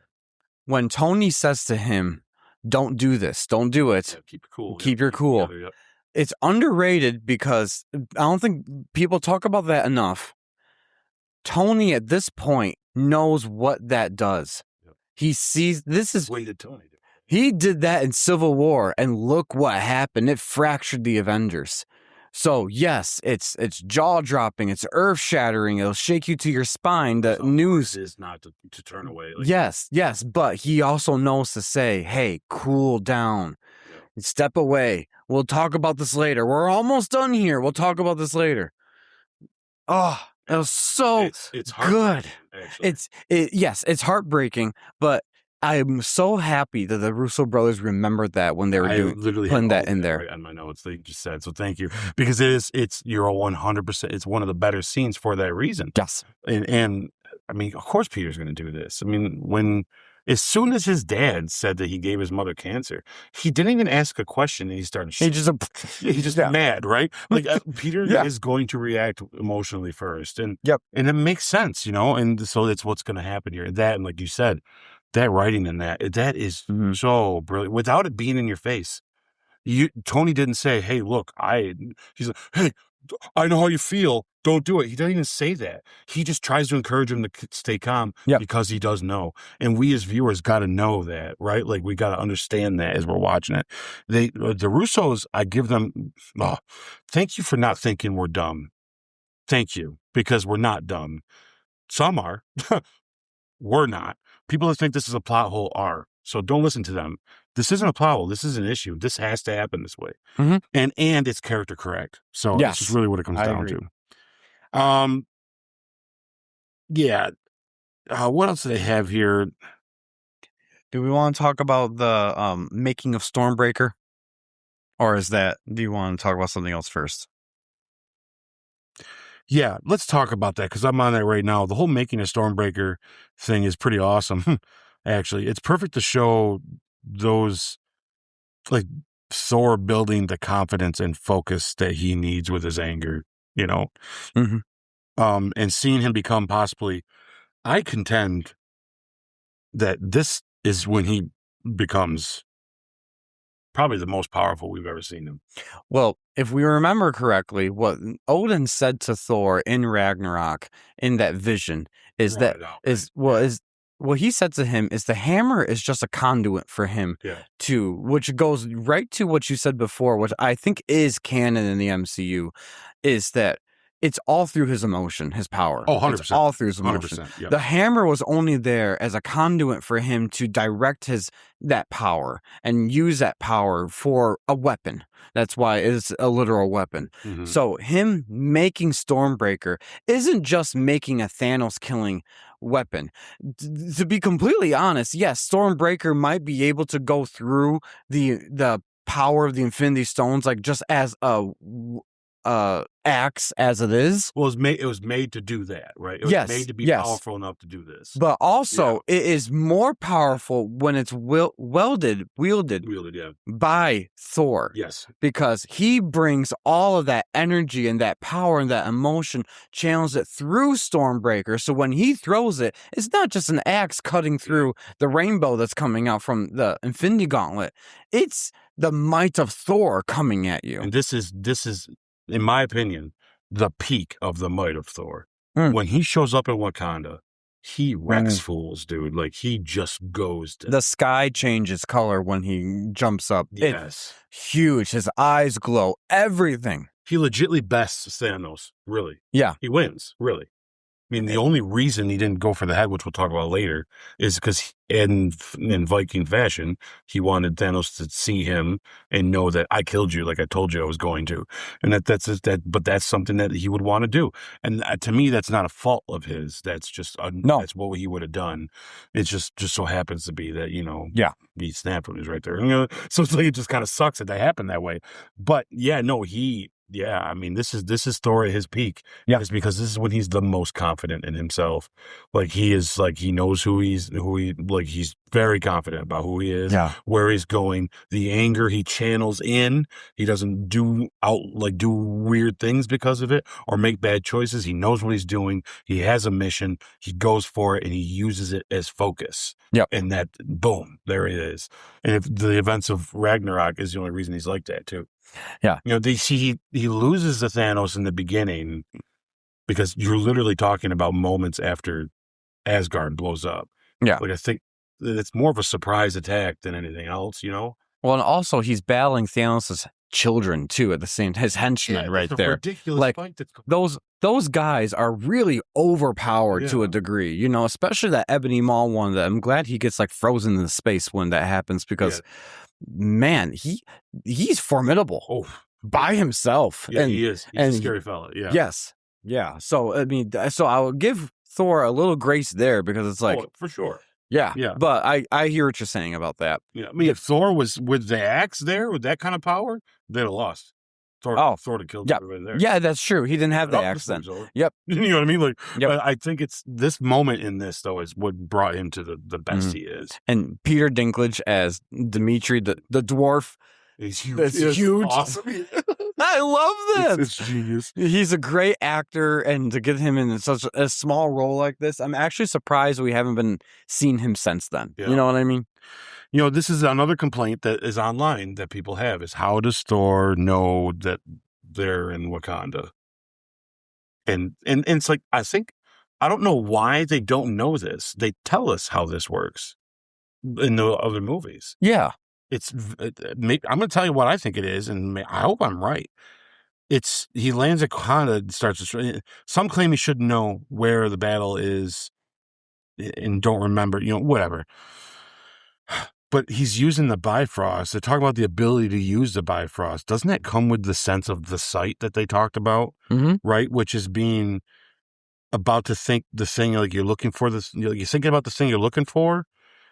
When Tony says to him, don't do this, don't do it. Yeah, keep it cool. Keep your cool. Together, yep. It's underrated because I don't think people talk about that enough. Tony at this point knows what that does. Yep. He sees this is what did Tony do? He did that in Civil War, and look what happened. It fractured the Avengers. So yes, it's jaw dropping, it's earth shattering. It'll shake you to your spine. The news is not to turn away. Yes, but he also knows to say, "Hey, cool down, step away. We'll talk about this later. We're almost done here. We'll talk about this later." Oh, it was so it's good. Actually. It's heartbreaking, but I'm so happy that the Russo brothers remembered that when they were putting that in there. Right on my notes, they just said, so thank you. Because you're 100%, it's one of the better scenes for that reason. Yes. And I mean, of course Peter's going to do this. I mean, as soon as his dad said that he gave his mother cancer, he didn't even ask a question and he started he's just mad, right? Like Peter is going to react emotionally first. And it makes sense, and so that's what's going to happen here. And like you said, that writing in that is so brilliant without it being in your face. Tony didn't say, "Hey, look, he's like, hey, I know how you feel. Don't do it." He doesn't even say that. He just tries to encourage him to stay calm because he does know. And we as viewers got to know that, right? Like we got to understand that as we're watching it. The Russos, I give them, thank you for not thinking we're dumb. Thank you, because we're not dumb. Some are. We're not. People that think this is a plot hole are. So don't listen to them. This isn't a plot hole. This is an issue. This has to happen this way. And it's character correct. So that's just really what it comes down to. What else do they have here? Do we want to talk about the making of Stormbreaker? Or do you want to talk about something else first? Yeah, let's talk about that because I'm on that right now. The whole making a Stormbreaker thing is pretty awesome. Actually, it's perfect to show those, like Thor building the confidence and focus that he needs with his anger, and seeing him become possibly, I contend that this is when he becomes probably the most powerful we've ever seen him. Well, if we remember correctly, what Odin said to Thor in Ragnarok in that vision is what he said to him is the hammer is just a conduit for him which goes right to what you said before, which I think is canon in the MCU, is that it's all through his emotion, his power. Oh, 100%. It's all through his emotion. 100%. Yep. The hammer was only there as a conduit for him to direct that power and use that power for a weapon. That's why it's a literal weapon. Mhm. So him making Stormbreaker isn't just making a Thanos killing weapon. To be completely honest, yes, Stormbreaker might be able to go through the power of the Infinity Stones like just as a axe as it is. Well, it was made to do that, right? It was made to be powerful enough to do this. But also, it is more powerful when it's wielded Yeah. by Thor. Yes. Because he brings all of that energy and that power and that emotion, channels it through Stormbreaker. So when he throws it, it's not just an axe cutting through the rainbow that's coming out from the Infinity Gauntlet. It's the might of Thor coming at you. And this is, in my opinion, the peak of the might of Thor. When he shows up in Wakanda, he wrecks fools, dude. Like, he just goes to... The sky changes color when he jumps up. Yes. It's huge. His eyes glow. Everything. He legitimately bests Thanos, really. Yeah. He wins, really. I mean, the only reason he didn't go for the head, which we'll talk about later, is because in Viking fashion, he wanted Thanos to see him and know that I killed you, like I told you I was going to, and but that's something that he would want to do. And to me, that's not a fault of his. That's just that's what he would have done. It just so happens to be that he snapped when he was right there. So it's like it just kind of sucks that happened that way. But I mean, this is Thor at his peak. Yeah. It's because this is when he's the most confident in himself. Like, he is, like, he knows he's very confident about who he is, where he's going, the anger he channels in. He doesn't do weird things because of it or make bad choices. He knows what he's doing. He has a mission. He goes for it and he uses it as focus. Yeah. And that, boom, there it is. And if the events of Ragnarok is the only reason he's like that too. Yeah. He loses the Thanos in the beginning because you're literally talking about moments after Asgard blows up. Yeah. Like, I think it's more of a surprise attack than anything else, Well, and also he's battling Thanos' children too at the same time. His henchmen right there. Ridiculous fight those guys are really overpowered to a degree, especially that Ebony Maw one. That I'm glad he gets like frozen in space when that happens because man, he's formidable by himself. Yeah, he is. He's a scary fella. Yeah. Yes. Yeah. So I mean, I will give Thor a little grace there because it's like for sure. Yeah. Yeah. But I hear what you're saying about that. Yeah. I mean, if Thor was with the axe there with that kind of power, they'd have lost. Thor would have killed everybody there. Yeah, that's true. He didn't have the axe then. Yep. You know what I mean? Like, I think it's this moment in this though is what brought him to the best he is. And Peter Dinklage as Dimitri, the dwarf. He's huge. That's huge. Awesome. I love this. It's genius. He's a great actor, and to get him in such a small role like this, I'm actually surprised we haven't been seen him since then. Yeah. You know what I mean? This is another complaint that is online that people have is how does Thor know that they're in Wakanda? And it's like, I don't know why they don't know this. They tell us how this works in the other movies. Yeah. I'm going to tell you what I think it is, and I hope I'm right. He lands at Wakanda and starts to, some claim he should know where the battle is and don't remember, whatever. But he's using the Bifrost. They talk about the ability to use the Bifrost. Doesn't that come with the sense of the sight that they talked about? Mm-hmm. Right? Which is being about to think the thing like you're looking for this. You're thinking about the thing you're looking for.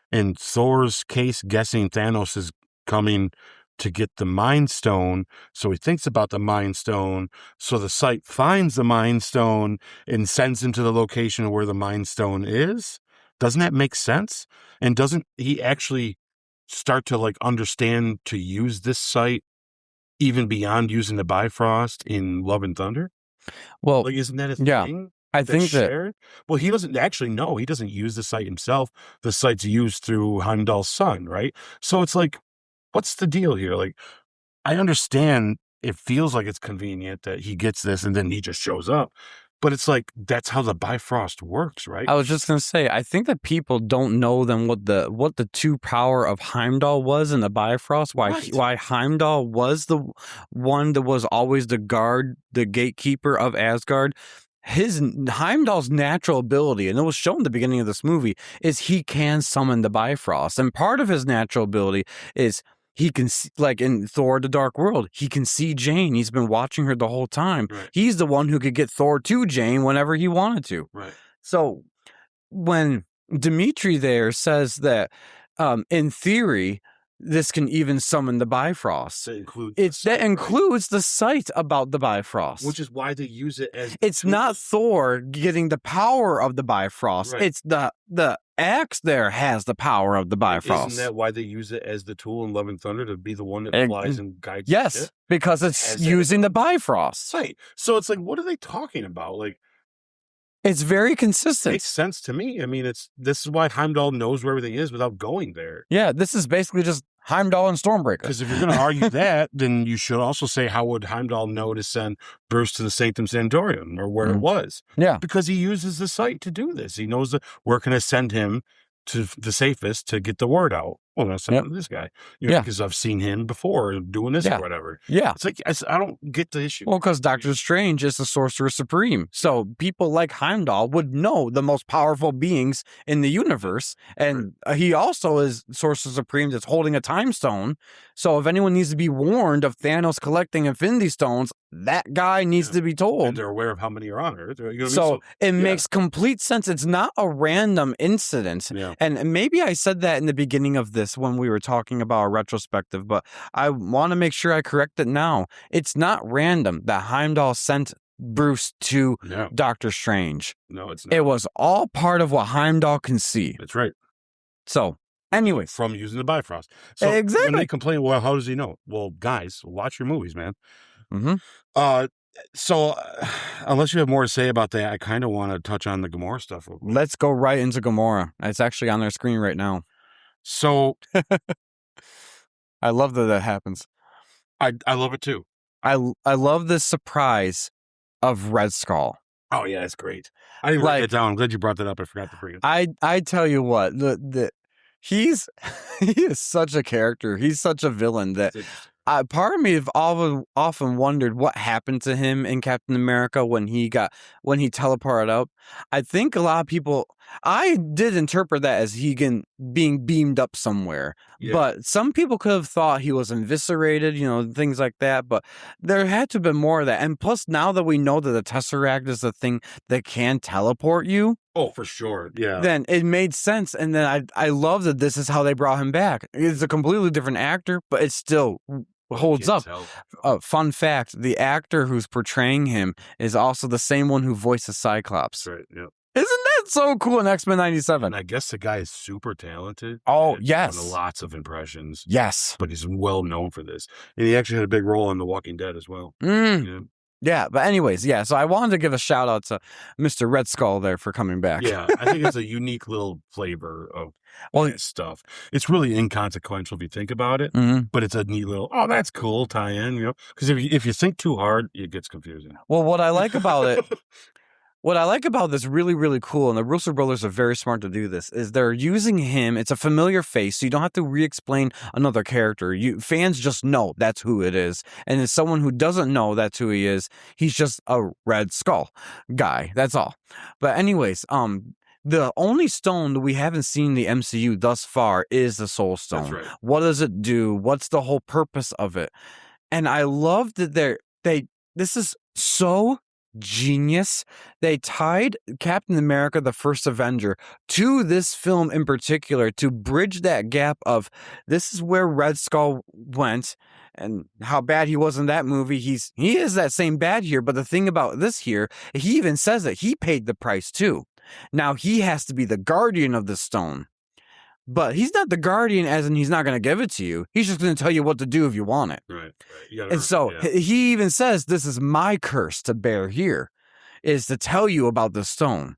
In Thor's case, guessing Thanos is coming to get the Mind Stone. So he thinks about the Mind Stone. So the sight finds the Mind Stone and sends him to the location where the Mind Stone is. Doesn't that make sense? And doesn't he actually start to like understand to use this sight even beyond using the Bifrost in Love and Thunder? Well, like, isn't that a thing? I think that. Well, he doesn't actually know. He doesn't use the sight himself. The sight's used through Heimdall's son, right? So it's like, what's the deal here? Like, I understand it feels like it's convenient that he gets this and then he just shows up. But it's like, that's how the Bifrost works, right? I was just gonna say, I think that people don't know then what the true power of Heimdall was in the Bifrost. Why Heimdall was the one that was always the gatekeeper of Asgard. Heimdall's natural ability, and it was shown in the beginning of this movie, is he can summon the Bifrost, and part of his natural ability is he can see, like in Thor: The Dark World, he can see Jane. He's been watching her the whole time. Right. He's the one who could get Thor to Jane whenever he wanted to. Right. So when Dimitri there says that, in theory, this can even summon the Bifrost. That includes the sight about the Bifrost, which is why they use it as. It's not Thor getting the power of the Bifrost. Right. It's the axe there has the power of the Bifrost. Isn't that why they use it as the tool in Love and Thunder to be the one that flies and guides? Yes, because it's using the Bifrost. Right. So it's like, what are they talking about? Like, it's very consistent. It makes sense to me. I mean, this is why Heimdall knows where everything is without going there. Yeah, this is basically just Heimdall and Stormbreaker. Because if you're going to argue that, then you should also say, how would Heimdall know to send Bruce to the Sanctum Sanctorum or where it was? Yeah. Because he uses the site to do this. He knows where can I send him to the safest to get the word out. Well, let's send this guy. Because I've seen him before doing this or whatever. Yeah. It's like, I don't get the issue. Well, because Doctor Strange is the Sorcerer Supreme. So people like Heimdall would know the most powerful beings in the universe. And he also is Sorcerer Supreme that's holding a time stone. So if anyone needs to be warned of Thanos collecting Infinity Stones, that guy needs to be told. And they're aware of how many are on Earth. You know what I mean? So it makes complete sense. It's not a random incident. Yeah. And maybe I said that in the beginning of this when we were talking about a retrospective, but I want to make sure I correct it now. It's not random that Heimdall sent Bruce to Doctor Strange. No, it's not. It was all part of what Heimdall can see. That's right. So, anyway. From using the Bifrost. So exactly. When they complain, well, how does he know? Well, guys, watch your movies, man. Mm-hmm. So, unless you have more to say about that, I kind of want to touch on the Gamora stuff. Let's go right into Gamora. It's actually on their screen right now. So, I love that happens. I love it too. I love the surprise of Red Skull. Oh yeah, it's great. I didn't write it down. I'm glad you brought that up. I forgot to bring it. I tell you what, he is such a character. He's such a villain that part of me have often wondered what happened to him in Captain America when he teleported up. I think a lot of people, I did interpret that as he being beamed up somewhere, but some people could have thought he was eviscerated, things like that. But there had to have been more of that. And plus, now that we know that the Tesseract is the thing that can teleport you. Oh, for sure. Yeah. Then it made sense. And then I love that this is how they brought him back. It's a completely different actor, but it still holds up. Fun fact, the actor who's portraying him is also the same one who voices Cyclops. Right, yeah. Isn't that so cool in X-Men 97? And I guess the guy is super talented. Oh, yes. Done lots of impressions. Yes. But he's well known for this. And he actually had a big role in The Walking Dead as well. Yeah, but anyways, so I wanted to give a shout out to Mr. Red Skull there for coming back. Yeah, I think it's a unique little flavor of stuff. It's really inconsequential if you think about it, but it's a neat little, that's cool tie-in, because if you think too hard, it gets confusing. Well, what I like about this really, really cool, and the Russo brothers are very smart to do this, is they're using him. It's a familiar face, so you don't have to re-explain another character. Fans just know that's who it is. And as someone who doesn't know that's who he is, he's just a Red Skull guy. That's all. But anyways, the only stone that we haven't seen in the MCU thus far is the Soul Stone. That's right. What does it do? What's the whole purpose of it? And I love that this is so genius. They tied Captain America, the first Avenger, to this film in particular to bridge that gap of this is where Red Skull went and how bad he was in that movie. He is that same bad here, but the thing about this here, he even says that he paid the price too. Now he has to be the guardian of the stone. But he's not the guardian as in he's not going to give it to you. He's just going to tell you what to do if you want it. Right. And so he even says, this is my curse to bear here, is to tell you about the stone.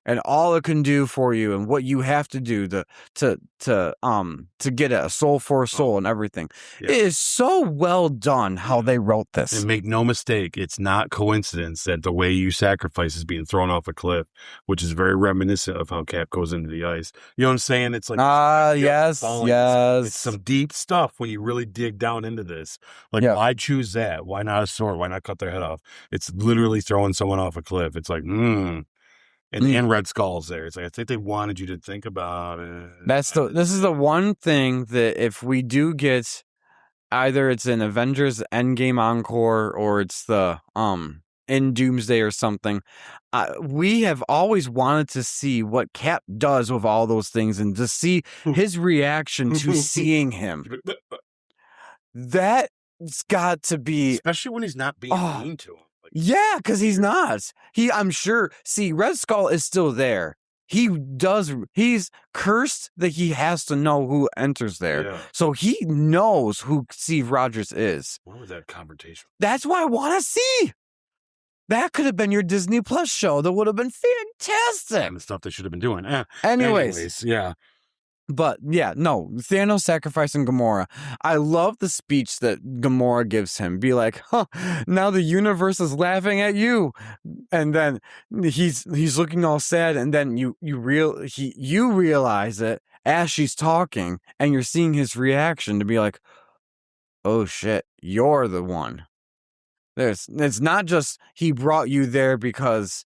and all it can do for you and what you have to do to get a soul for a soul and everything. Yeah. It is so well done how they wrote this. And make no mistake, it's not coincidence that the way you sacrifice is being thrown off a cliff, which is very reminiscent of how Cap goes into the ice. You know what I'm saying? It's like yes. It's some deep stuff when you really dig down into this. Like, why choose that? Why not a sword? Why not cut their head off? It's literally throwing someone off a cliff. It's like, And Red Skull's there. It's like, I think they wanted you to think about it. This is the one thing that if we do get, either it's an Avengers Endgame Encore or it's the in Doomsday or something, we have always wanted to see what Cap does with all those things and to see his reaction to seeing him. That's got to be, especially when he's not being mean to him. Yeah, because he's not. I'm sure. See, Red Skull is still there. He's cursed that he has to know who enters there. Yeah. So he knows who Steve Rogers is. What was that confrontation? That's what I want to see. That could have been your Disney Plus show. That would have been fantastic. And the stuff they should have been doing. Anyways, yeah. But yeah, no, Thanos sacrificing Gamora. I love the speech that Gamora gives him. Be like, now the universe is laughing at you. And then he's looking all sad, and then you realize it as she's talking, and you're seeing his reaction to be like, oh shit, you're the one. It's not just he brought you there because,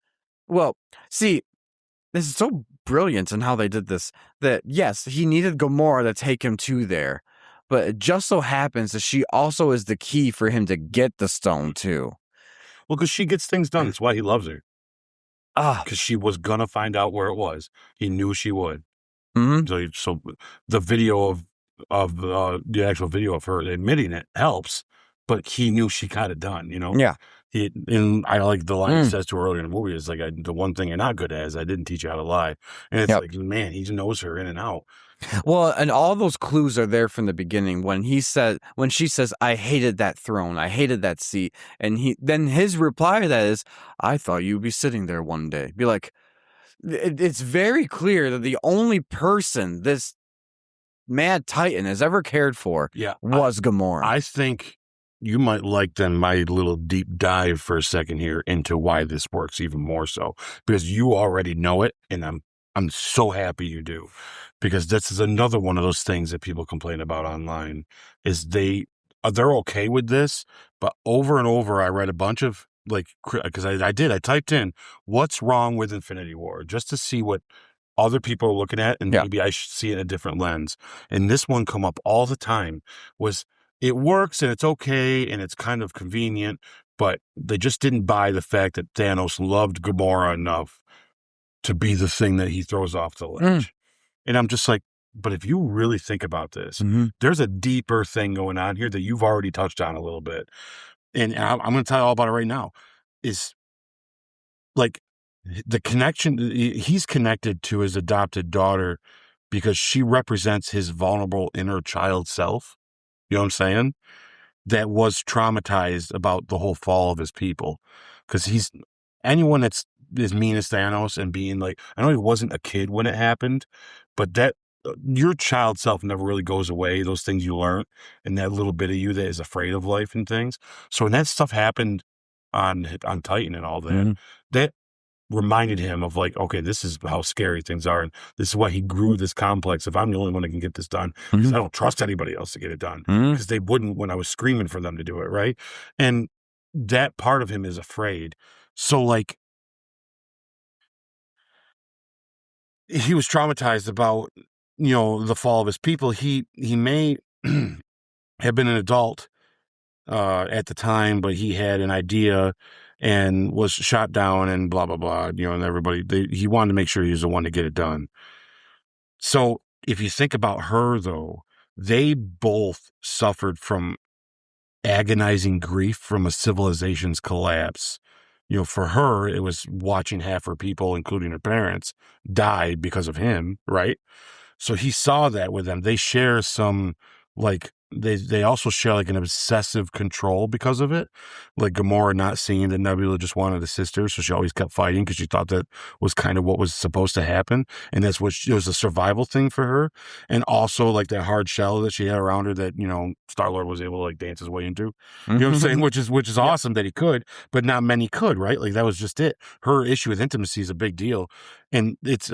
well, see, this is so brilliant in how they did this, that yes, he needed Gamora to take him to there, but it just so happens that she also is the key for him to get the stone too. Well, because she gets things done. That's why he loves her. Because she was gonna find out where it was. He knew she would. Mm-hmm. So the video of the actual video of her admitting it helps, but he knew she got it done. You know. Yeah. And I like the line he says to her earlier in the movie is like, the one thing you're not good at is I didn't teach you how to lie. And it's like, man, he knows her in and out. Well, and all those clues are there from the beginning. When she says, I hated that throne, I hated that seat. And then his reply to that is, I thought you'd be sitting there one day. Be like, it's very clear that the only person this Mad Titan has ever cared for was Gamora. I think you might like then my little deep dive for a second here into why this works even more so, because you already know it, and I'm so happy you do, because this is another one of those things that people complain about online is they're okay with this, but over and over I read a bunch of because I typed in what's wrong with Infinity War just to see what other people are looking at, and maybe I should see it in a different lens. And this one come up all the time was, it works and it's okay and it's kind of convenient, but they just didn't buy the fact that Thanos loved Gamora enough to be the thing that he throws off the ledge. And I'm just like, but if you really think about this, there's a deeper thing going on here that you've already touched on a little bit. And I'm going to tell you all about it right now. Is like the connection, he's connected to his adopted daughter because she represents his vulnerable inner child self. You know what I'm saying? That was traumatized about the whole fall of his people. Because anyone that's as mean as Thanos and being like, I know he wasn't a kid when it happened, but that your child self never really goes away. Those things you learn, and that little bit of you that is afraid of life and things. So when that stuff happened on Titan and all that, that reminded him of like, okay, this is how scary things are, and this is why he grew this complex. If I'm the only one that can get this done, because I don't trust anybody else to get it done, because they wouldn't when I was screaming for them to do it, right? And that part of him is afraid. So like, he was traumatized about, the fall of his people. He may have been an adult at the time, but he had an idea and was shot down and blah, blah, blah, and everybody, he wanted to make sure he was the one to get it done. So if you think about her, though, they both suffered from agonizing grief from a civilization's collapse. For her, it was watching half her people, including her parents, die because of him, right? So he saw that with them. They share some, like, they also share like an obsessive control because of it. Like Gamora not seeing that Nebula just wanted a sister, so she always kept fighting because she thought that was kind of what was supposed to happen, and that's what it was a survival thing for her. And also like that hard shell that she had around her that Star-Lord was able to like dance his way into. You know what I'm saying? Which is awesome that he could, but not many could, right? Like that was just it. Her issue with intimacy is a big deal, and it's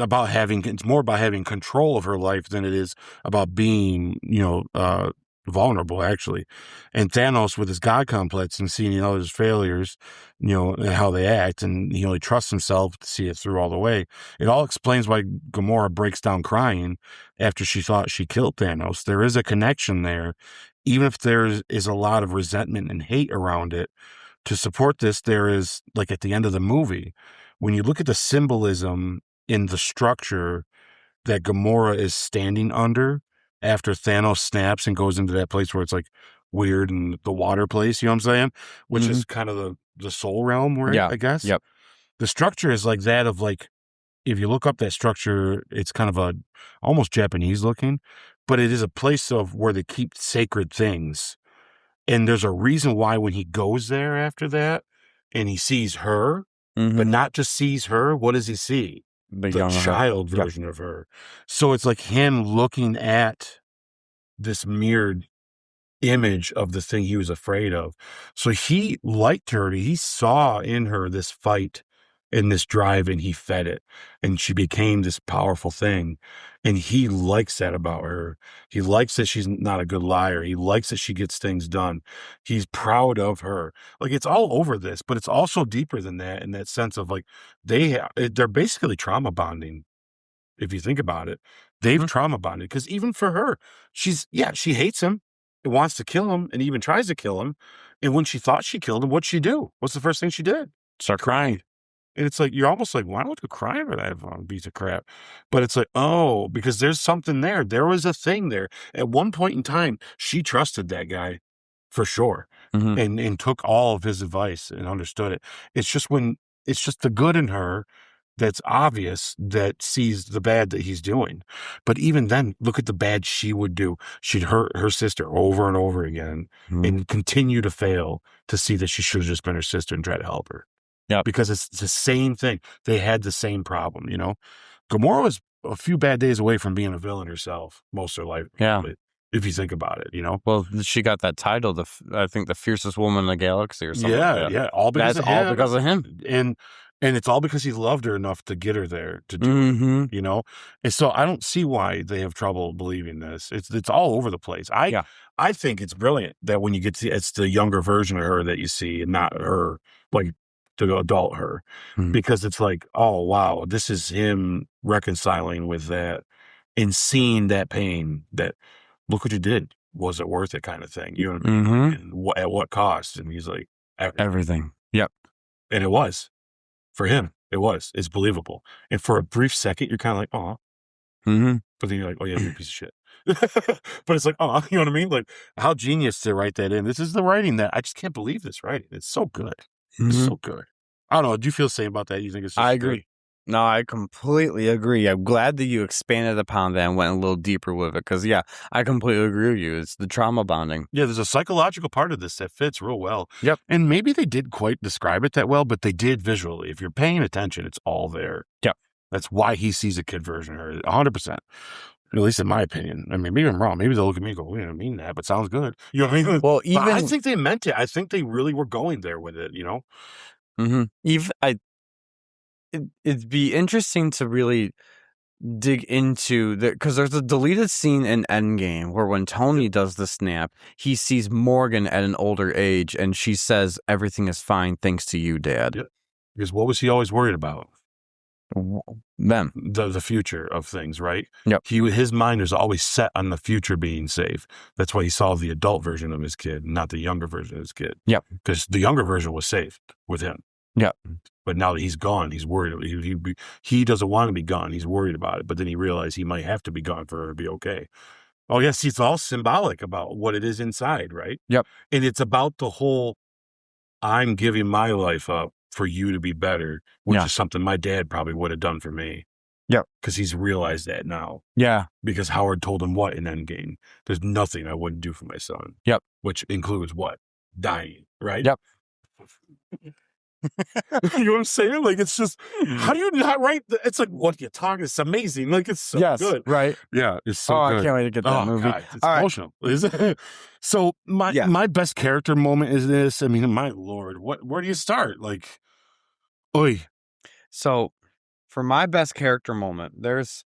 more about having control of her life than it is about being vulnerable, actually. And Thanos with his God complex and seeing others' failures, and how they act, and he only trusts himself to see it through all the way. It all explains why Gamora breaks down crying after she thought she killed Thanos. There is a connection there, even if there is a lot of resentment and hate around it. To support this, there is, like at the end of the movie, when you look at the symbolism in the structure that Gamora is standing under after Thanos snaps and goes into that place where it's like weird and the water place, you know what I'm saying? Which is kind of the soul realm, right? I guess. Yep. The structure is like that of like, if you look up that structure, it's kind of almost Japanese looking, but it is a place of where they keep sacred things. And there's a reason why when he goes there after that and he sees her, but not just sees her, what does he see? The child version of her. So it's like him looking at this mirrored image of the thing he was afraid of. So he liked her. He saw in her this fight and this drive, and he fed it, and she became this powerful thing. And he likes that about her. He likes that she's not a good liar. He likes that she gets things done. He's proud of her. Like, it's all over this, but it's also deeper than that, in that sense of like, they're basically trauma bonding. If you think about it, they've trauma bonded, because even for her, she hates him, wants to kill him, and even tries to kill him. And when she thought she killed him, what'd she do? What's the first thing she did? Start crying. And it's like, you're almost like, why don't you cry over that piece of crap? But it's like, oh, because there's something there. There was a thing there. At one point in time, she trusted that guy for sure, and took all of his advice and understood it. It's just the good in her that's obvious, that sees the bad that he's doing. But even then, look at the bad she would do. She'd hurt her sister over and over again and continue to fail to see that she should have just been her sister and try to help her. Yeah, because it's the same thing. They had the same problem, Gamora was a few bad days away from being a villain herself most of her life. Yeah. If you think about it, Well, she got that title, I think the fiercest woman in the galaxy or something. Yeah. All because of him. And it's all because he loved her enough to get her there to do it, And so I don't see why they have trouble believing this. It's all over the place. I think it's brilliant that when you get to it's the younger version of her that you see, and not her, like, to adult her, because it's like, oh wow, this is him reconciling with that and seeing that pain, that look what you did, was it worth it, kind of thing, you know what I mean? And at what cost? And he's like, everything. Yep. And it was for him, it's believable. And for a brief second, you're kind of like, oh, but then you're like, oh yeah, you're a piece of shit. But it's like, oh, you know what I mean? Like, how genius to write that in. This is the writing that I just can't believe this writing. It's so good. It's so good. I don't know. Do you feel the same about that? You think it's just I agree. Good? No, I completely agree. I'm glad that you expanded upon that and went a little deeper with it, because, I completely agree with you. It's the trauma bonding. Yeah, there's a psychological part of this that fits real well. Yep. And maybe they did quite describe it that well, but they did visually. If you're paying attention, it's all there. Yep. That's why he sees a kid version of her, 100%. At least in my opinion. I mean, maybe I'm wrong. Maybe they'll look at me and go, we didn't mean that, but sounds good. You know what I mean? Well, but I think they meant it. I think they really were going there with it, It'd be interesting to really dig into because there's a deleted scene in Endgame where when Tony does the snap, he sees Morgan at an older age, and she says, "Everything is fine thanks to you, Dad." Yeah. Because what was he always worried about? Them. The future of things, right? Yep. His mind is always set on the future being safe. That's why he saw the adult version of his kid, not the younger version of his kid. Yep. Because the younger version was safe with him. Yeah. But now that he's gone, he's worried. He doesn't want to be gone. He's worried about it. But then he realized he might have to be gone for her to be okay. Oh, yes. It's all symbolic about what it is inside, right? Yep. And it's about the whole, I'm giving my life up for you to be better, which is something my dad probably would have done for me. Yep. Because he's realized that now. Yeah. Because Howard told him what in Endgame? There's nothing I wouldn't do for my son. Yep. Which includes what? Dying, right? Yep. You know what I'm saying? Like, it's just, how do you not write? It's like, what you're talking? It's amazing. Like, it's so good. Right. Yeah, it's so good. I can't wait to get that movie. God, it's emotional. Is it? So my best character moment is this. I mean, my Lord, where do you start? Like, oi. So, for my best character moment, there's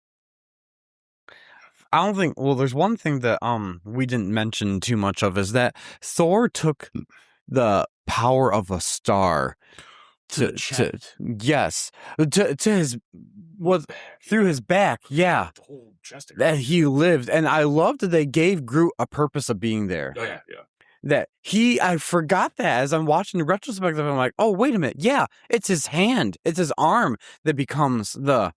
one thing that we didn't mention too much of is that Thor took the power of a star to his through his back, yeah, the whole chest that he lived, and I loved that they gave Groot a purpose of being there. Oh yeah. That I forgot that as I'm watching the retrospective, I'm like, oh wait a minute, yeah, it's his hand, it's his arm that becomes the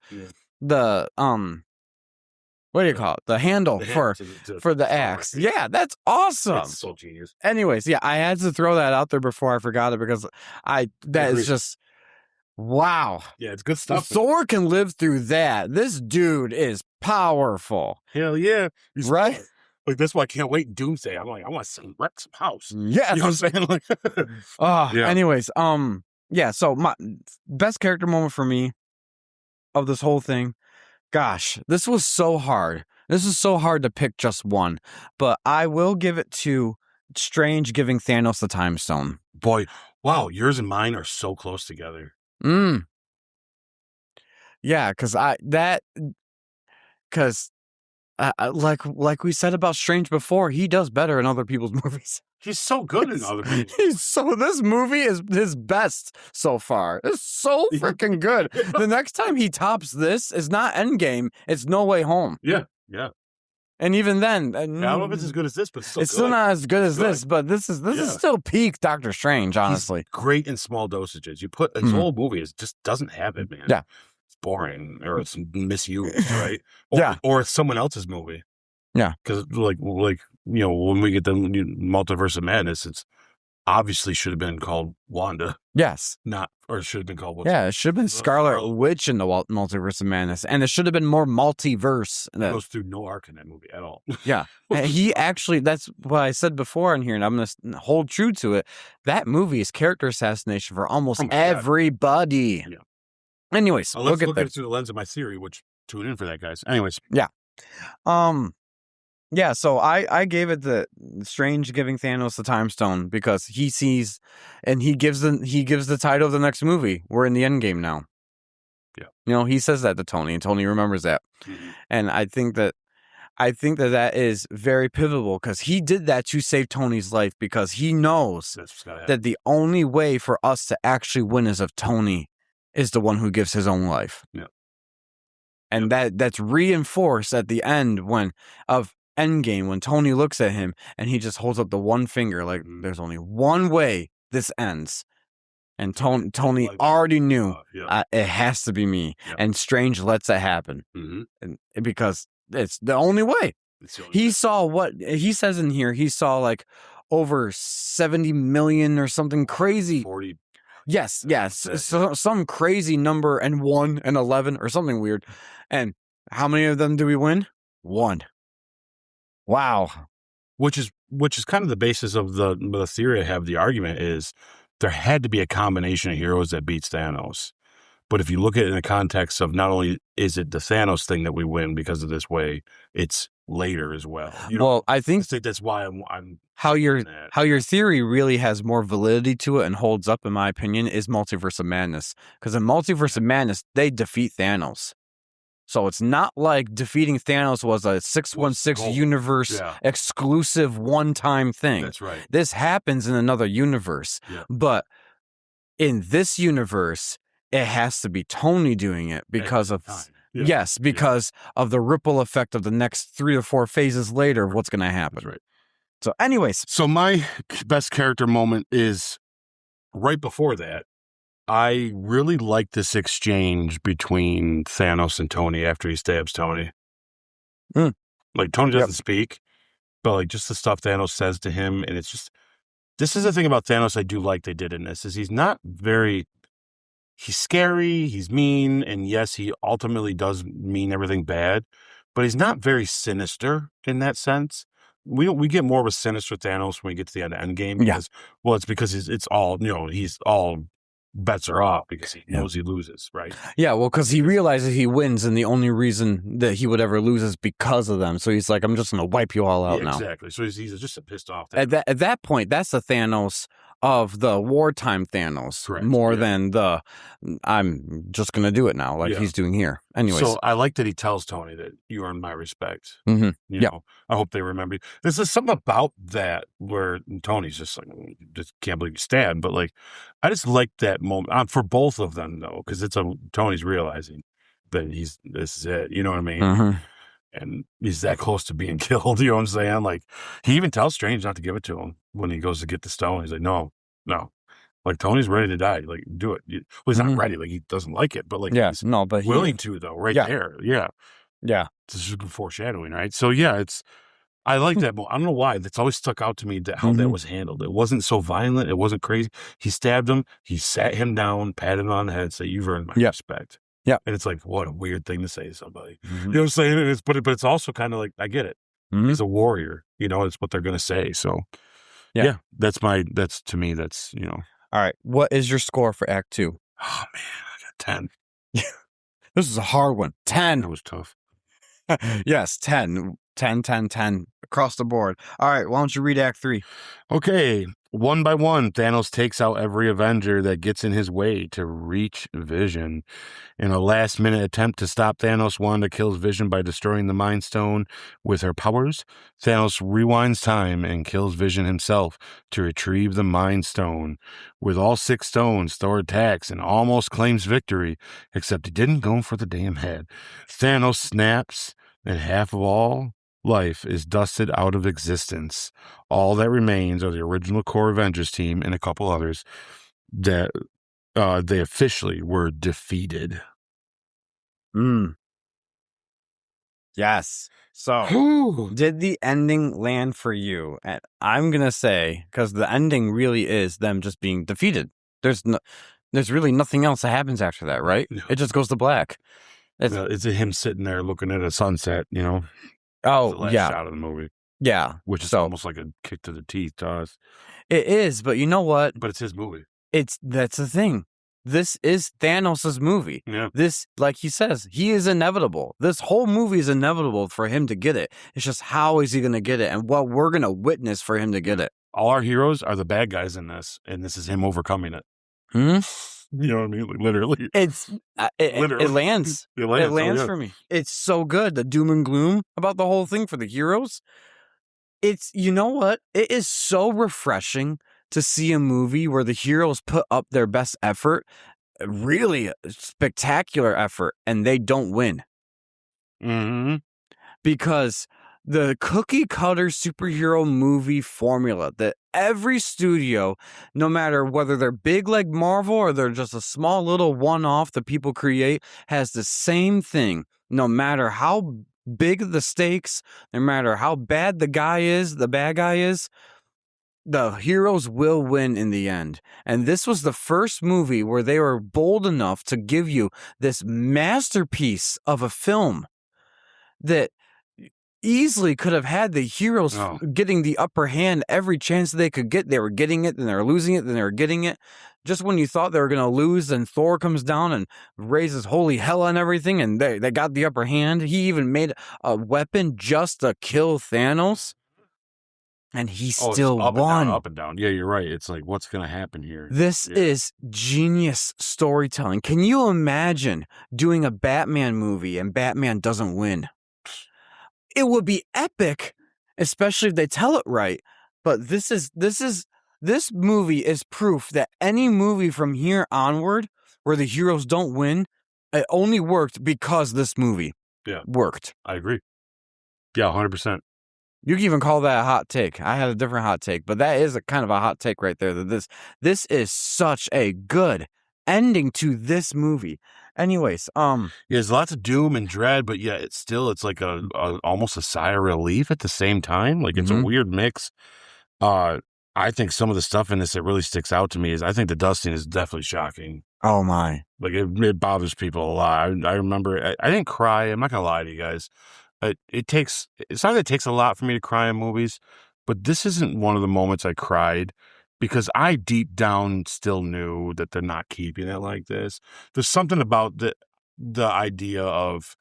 what do you call it? The handle for the axe. Yeah, that's awesome. That's so genius. Anyways, yeah, I had to throw that out there before I forgot it because is just wow. Yeah, it's good stuff. Thor can live through that. This dude is powerful. Hell yeah. He's right? Like, that's why I can't wait Doomsday. I'm like, I want to wreck some house. Yes. You know what I'm saying? Like, Anyways, so my best character moment for me of this whole thing, gosh, this was so hard. This is so hard to pick just one, but I will give it to Strange giving Thanos the Time Stone. Boy, wow, yours and mine are so close together. Yeah, because like we said about Strange before, he does better in other people's movies. He's so good in other movies. This movie is his best so far. It's so freaking good. The next time he tops this is not Endgame, it's No Way Home. Yeah. And even then, I don't know if it's as good as this, but it's still not as good as this. But this is still peak Doctor Strange. Honestly, he's great in small dosages. You put his whole movie just doesn't have it, man. Yeah, it's boring or it's misused, right? Or it's someone else's movie. Yeah, because like when we get the Multiverse of Madness, it's obviously should have been called Wanda. Yes. Or it should have been called it should have been Scarlet Witch in the Multiverse of Madness. And it should have been more multiverse. It goes through no arc in that movie at all. Yeah. And he actually, that's what I said before in here, and I'm going to hold true to it. That movie is character assassination for almost everybody. God. Yeah. Anyways, let's look at it through the lens of my theory, which tune in for that, guys. Anyways. Yeah. Yeah, so I gave it the Strange giving Thanos the Time Stone because he sees and he gives the title of the next movie. We're in the end game now. Yeah. He says that to Tony and Tony remembers that. Mm-hmm. And I think that is very pivotal because he did that to save Tony's life because he knows that the only way for us to actually win is if Tony is the one who gives his own life. Yeah. And that's reinforced at the end of Endgame when Tony looks at him and he just holds up the one finger like there's only one way this ends, and Tony already knew it has to be me, and Strange lets it happen, and because it's the only way. He saw what he says in here. He saw like over 70 million or something crazy. 40. Yes. So, some crazy number and 1 and 11 or something weird. And how many of them do we win? 1. Wow. Which is kind of the basis of the theory I have. The argument is there had to be a combination of heroes that beats Thanos. But if you look at it in the context of not only is it the Thanos thing that we win because of this way, it's later as well. I think that's why I'm how your theory really has more validity to it and holds up, in my opinion, is Multiverse of Madness. Because in Multiverse of Madness, they defeat Thanos. So it's not like defeating Thanos was a 616 universe exclusive one-time thing. That's right. This happens in another universe. Yeah. But in this universe, it has to be Tony doing it because of of the ripple effect of the next 3 or 4 phases later of what's going to happen. That's right. So anyways. So my best character moment is right before that. I really like this exchange between Thanos and Tony after he stabs Tony. Like, Tony doesn't speak, but like just the stuff Thanos says to him, and it's just, this is the thing about Thanos I do like they did in this, is he's not very he's scary, he's mean, and yes, he ultimately does mean everything bad, but he's not very sinister in that sense. We get more of a sinister Thanos when we get to the end of Endgame because, well, it's because it's all, he's all bets are off because he knows he loses, right? Yeah, well, because he realizes he wins, and the only reason that he would ever lose is because of them. So he's like, I'm just going to wipe you all out now. Exactly. So he's just a pissed off Thanos. At that point, that's the Thanos of the wartime Thanos. Correct. More than the, I'm just going to do it now, like he's doing here. Anyways. So I like that he tells Tony that you earned my respect. Mm-hmm. You know, I hope they remember you. There's just something about that where Tony's just like, just can't believe you stabbed. But like, I just like that moment for both of them though, because Tony's realizing that this is it. You know what I mean? Mm-hmm. And he's that close to being killed. You know what I'm saying? Like, he even tells Strange not to give it to him when he goes to get the stone. He's like, no. Like, Tony's ready to die. Like, do it. Well, he's not ready. Like, he doesn't like it, but like, he's willing to though, right there. Yeah. Yeah. This is good foreshadowing, right? So yeah, I like that. I don't know why. That's always stuck out to me how that was handled. It wasn't so violent. It wasn't crazy. He stabbed him. He sat him down, patted him on the head, said, "You've earned my respect." Yeah. And it's like, what a weird thing to say to somebody. You know what I'm saying? But it's also kind of like, I get it. He's a warrior. It's what they're going to say. So yeah, that's to me, that's. All right. What is your score for Act 2? Oh man, I got 10. This is a hard one. 10. That was tough. Yes, 10. 10, 10, 10 across the board. All right, why don't you read Act 3? Okay. One by one, Thanos takes out every Avenger that gets in his way to reach Vision. In a last-minute attempt to stop Thanos, Wanda kills Vision by destroying the Mind Stone with her powers. Thanos rewinds time and kills Vision himself to retrieve the Mind Stone. With all 6 stones, Thor attacks and almost claims victory, except he didn't go for the damn head. Thanos snaps, and half of all life is dusted out of existence. All that remains are the original core Avengers team and a couple others that they officially were defeated. Yes. So, did the ending land for you? And I'm going to say, because the ending really is them just being defeated. There's really nothing else that happens after that, right? No. It just goes to black. It's him sitting there looking at a sunset, Oh, the last shot of the movie. Yeah. Which is almost like a kick to the teeth to us. It is, but you know what? But it's his movie. That's the thing. This is Thanos' movie. Yeah. This, like he says, he is inevitable. This whole movie is inevitable for him to get it. It's just how is he going to get it and what we're going to witness for him to get it. All our heroes are the bad guys in this, and this is him overcoming it. You know what I mean? Like, literally. It lands. It lands for me. It's so good. The doom and gloom about the whole thing for the heroes. You know what? It is so refreshing to see a movie where the heroes put up their best effort, really spectacular effort, and they don't win. Because the cookie cutter superhero movie formula that every studio, no matter whether they're big like Marvel or they're just a small little one-off that people create, has the same thing. No matter how big the stakes, no matter how bad the bad guy is, the heroes will win in the end. And this was the first movie where they were bold enough to give you this masterpiece of a film that easily could have had the heroes getting the upper hand every chance they could get. They were getting it, then they were losing it, then they were getting it. Just when you thought they were going to lose, then Thor comes down and raises holy hell on everything, and they got the upper hand. He even made a weapon just to kill Thanos, and he still won. Up and down. Yeah, you're right. It's like, what's going to happen here? This is genius storytelling. Can you imagine doing a Batman movie and Batman doesn't win? It would be epic, especially if they tell it right. But this movie is proof that any movie from here onward where the heroes don't win, it only worked because this movie worked. I agree. Yeah, 100%. You can even call that a hot take. I had a different hot take, but that is a kind of a hot take right there. That this is such a good ending to this movie. Anyways, there's lots of doom and dread, but yeah, it's like a almost a sigh of relief at the same time. Like it's a weird mix. I think some of the stuff in this that really sticks out to me is I think the dusting is definitely shocking. Oh my. Like it bothers people a lot. I remember I didn't cry. I'm not gonna lie to you guys. It's not that it takes a lot for me to cry in movies, but this isn't one of the moments I cried because I deep down still knew that they're not keeping it like this. There's something about the idea of,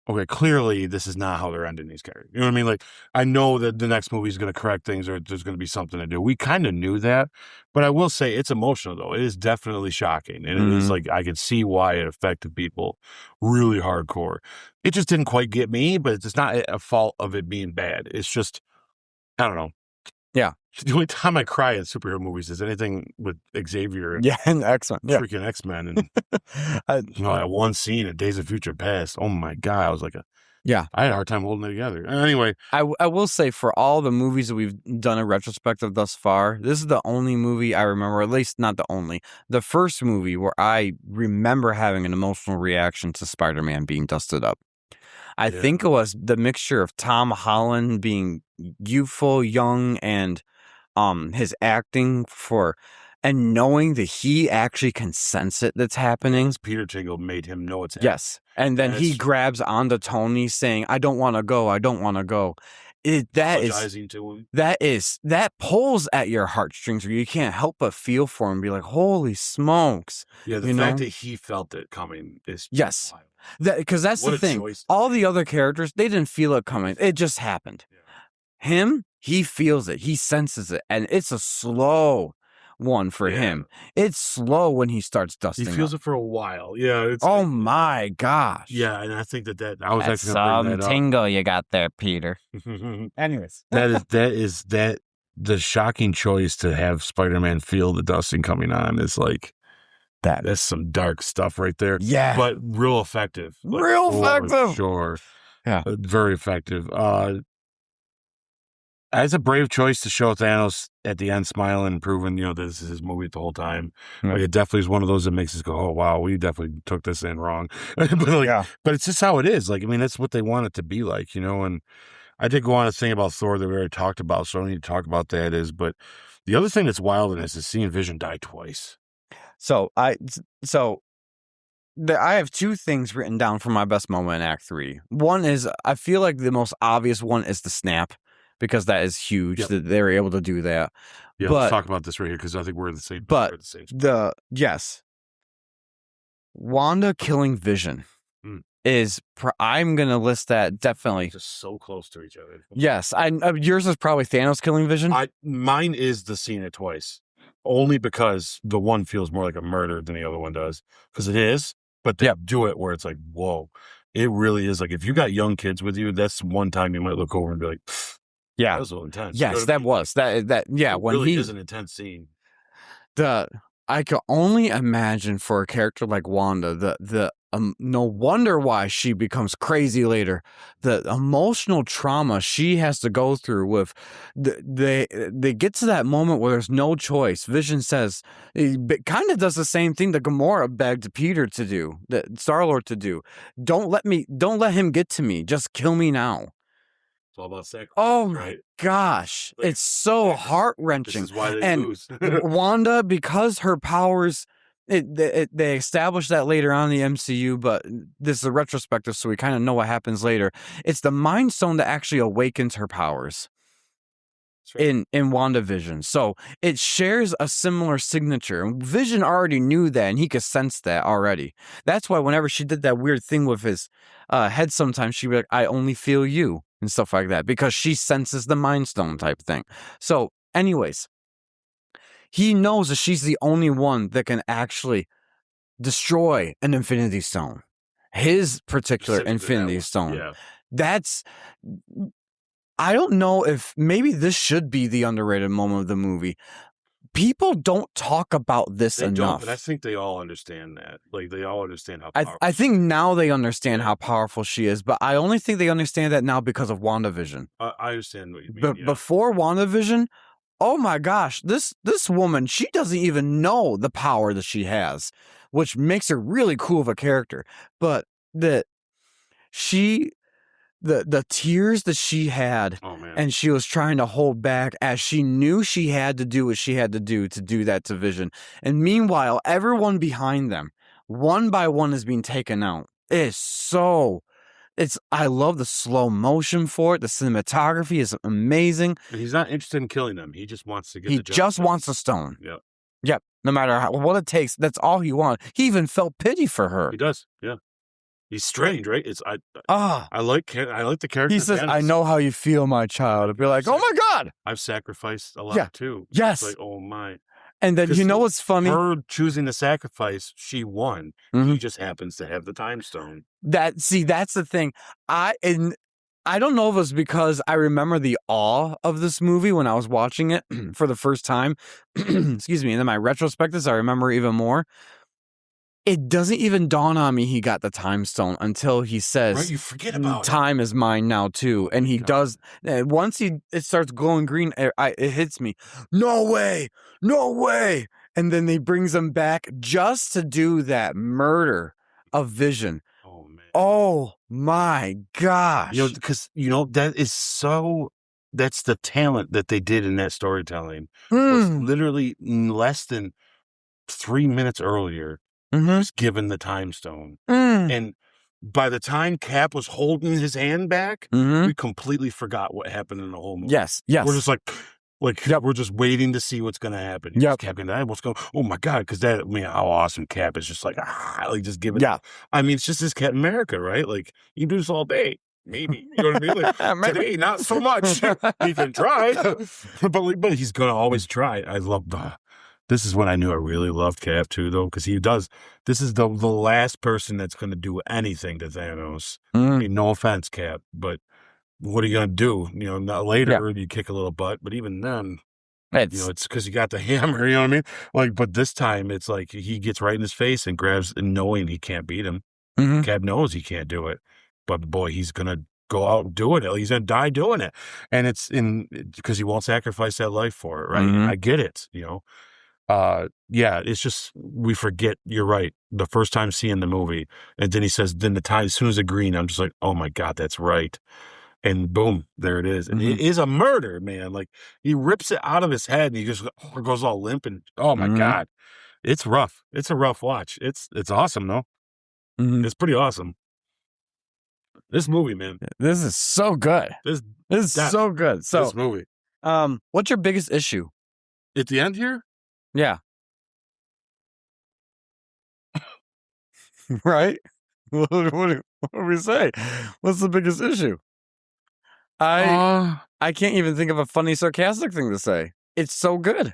okay, clearly this is not how they're ending these characters. You know what I mean? Like, I know that the next movie is going to correct things or there's going to be something to do. We kind of knew that, but I will say it's emotional though. It is definitely shocking. And it is like, I can see why it affected people really hardcore. It just didn't quite get me, but it's not a fault of it being bad. It's just, I don't know. Yeah. The only time I cry in superhero movies is anything with Xavier and and X-Men. Yeah. freaking X-Men. And that one scene in Days of Future Past. Oh my God. I was like, I had a hard time holding it together. Anyway. I will say for all the movies that we've done a retrospective thus far, this is the only movie I remember, at least not the only, the first movie where I remember having an emotional reaction to Spider-Man being dusted up. I think it was the mixture of Tom Holland being youthful, young, and his acting and knowing that he actually can sense it that's happening. Peter Tingle made him know it's happening. Yes. And then he grabs onto Tony saying, I don't want to go. I don't want to go. That pulls at your heartstrings where you can't help but feel for him and be like, holy smokes. Yeah, the fact that he felt it coming is wild. Because that's what the thing. All the other characters, they didn't feel it coming. It just happened. Yeah. Him, he feels it. He senses it. And it's a slow one for him. It's slow when he starts dusting. He feels it for a while. Yeah. Oh my gosh. Yeah, and I think that I was That's actually gonna bring that tingle you got there, Peter. Anyways, that is the shocking choice to have Spider-Man feel the dusting coming on is like that. That's some dark stuff right there. Yeah, but real effective. Real effective. Sure. Yeah, very effective. It's a brave choice to show Thanos at the end smiling and proving, this is his movie the whole time. Like, it definitely is one of those that makes us go, oh, wow, we definitely took this in wrong. But it's just how it is. Like, I mean, that's what they want it to be like, and I did go on a thing about Thor that we already talked about, so I don't need to talk about that but the other thing that's wild in this is seeing Vision die twice. So I have two things written down for my best moment in Act 3. One is, I feel like the most obvious one is the snap, because that is huge that they were able to do that. Yeah, let's talk about this right here because I think we're in the same. But Wanda killing Vision is. I'm gonna list that definitely. Just so close to each other. Yes, yours is probably Thanos killing Vision. Mine is the seeing it twice, only because the one feels more like a murder than the other one does. Because it is, but they do it where it's like, whoa, it really is. Like if you got young kids with you, that's one time you might look over and be like. Yeah, that was so intense. Yes, that was that. Yeah, it when really is an intense scene. I could only imagine for a character like Wanda, no wonder why she becomes crazy later. The emotional trauma she has to go through with they get to that moment where there's no choice. Vision says, it kind of does the same thing that Gamora begged Peter to do, that Star-Lord to do. Don't let him get to me. Just kill me now. It's all about sacrifice. Oh my gosh. It's so heart-wrenching. This is why they lose. Wanda, because her powers, they establish that later on in the MCU, but this is a retrospective, so we kind of know what happens later. It's the Mind Stone that actually awakens her powers. Right. In WandaVision. So it shares a similar signature. And Vision already knew that, and he could sense that already. That's why whenever she did that weird thing with his head, sometimes she'd be like, I only feel you, and stuff like that, because she senses the Mind Stone type thing. So anyways, he knows that she's the only one that can actually destroy an Infinity Stone. His particular Infinity Stone. Yeah. That's... I don't know if maybe this should be the underrated moment of the movie. People don't talk about this enough. But I think they all understand that. Like, they all understand how powerful I think now they understand how powerful she is, but I only think they understand that now because of WandaVision. I understand what you mean. But before WandaVision, oh my gosh, this woman, she doesn't even know the power that she has, which makes her really cool of a character. But that she... the tears that she had, Oh man. and she was trying to hold back as she knew she had to do what she had to do that to Vision. And meanwhile, everyone behind them, one by one, is being taken out. I love the slow motion for it. The cinematography is amazing. And he's not interested in killing them. He just wants to get the job. He just done. wants the stone. Yep. Yep. No matter what it takes, that's all he wanted. He even felt pity for her. He does. Yeah. He's strange, right? I like the character. He says, "I know how you feel, my child." It'd be like, "Oh my God." I've sacrificed a lot too. Yes. It's like, oh my. And then you know what's funny? Her choosing to sacrifice, she won. Mhm. He just happens to have the time stone. That's the thing. I don't know if it's because I remember the awe of this movie when I was watching it for the first time. Excuse me. And then my retrospectives, I remember even more. It doesn't even dawn on me he got the time stone until he says, right, you forget about time is mine now too. And he does. Once it starts glowing green, it hits me. No way. And then he brings him back just to do that murder of Vision. Oh man. Oh my gosh. Because that's the talent that they did in that storytelling. Mm. Was literally less than 3 minutes earlier. Was given the time stone. And by the time Cap was holding his hand back, we completely forgot what happened in the whole movie. Yes. We're just we're just waiting to see what's going to happen. Cap can die. What's going? Oh my God! Because how awesome Cap is. Just just give it. Yeah. I mean, it's just this Captain America, right? Like you do this all day. Maybe you know what I mean. Like, today, not so much. He can try, but he's going to always try. I love the. This is when I knew I really loved Cap too, though, because he does. This is the last person that's going to do anything to Thanos. I mean, no offense, Cap, but what are you going to do? Not later you kick a little butt, but even then, it's because you got the hammer. You know what I mean? Like, but this time it's like he gets right in his face and grabs, and knowing he can't beat him. Cap knows he can't do it, but boy, he's going to go out and do it. He's going to die doing it, and it's because he won't sacrifice that life for it, right? I get it, it's just we forget. You're right. The first time seeing the movie, and then he says, "Then the time as soon as it's green," I'm just like, "Oh my God, that's right!" And boom, there it is. And it is a murder, man. Like he rips it out of his head, and he just goes all limp. And oh my God, it's rough. It's a rough watch. It's awesome though. It's pretty awesome. This movie, man. This is so good. This is so good. So this movie. What's your biggest issue at the end here? Yeah. Right? What do we say? What's the biggest issue? I can't even think of a funny, sarcastic thing to say. It's so good.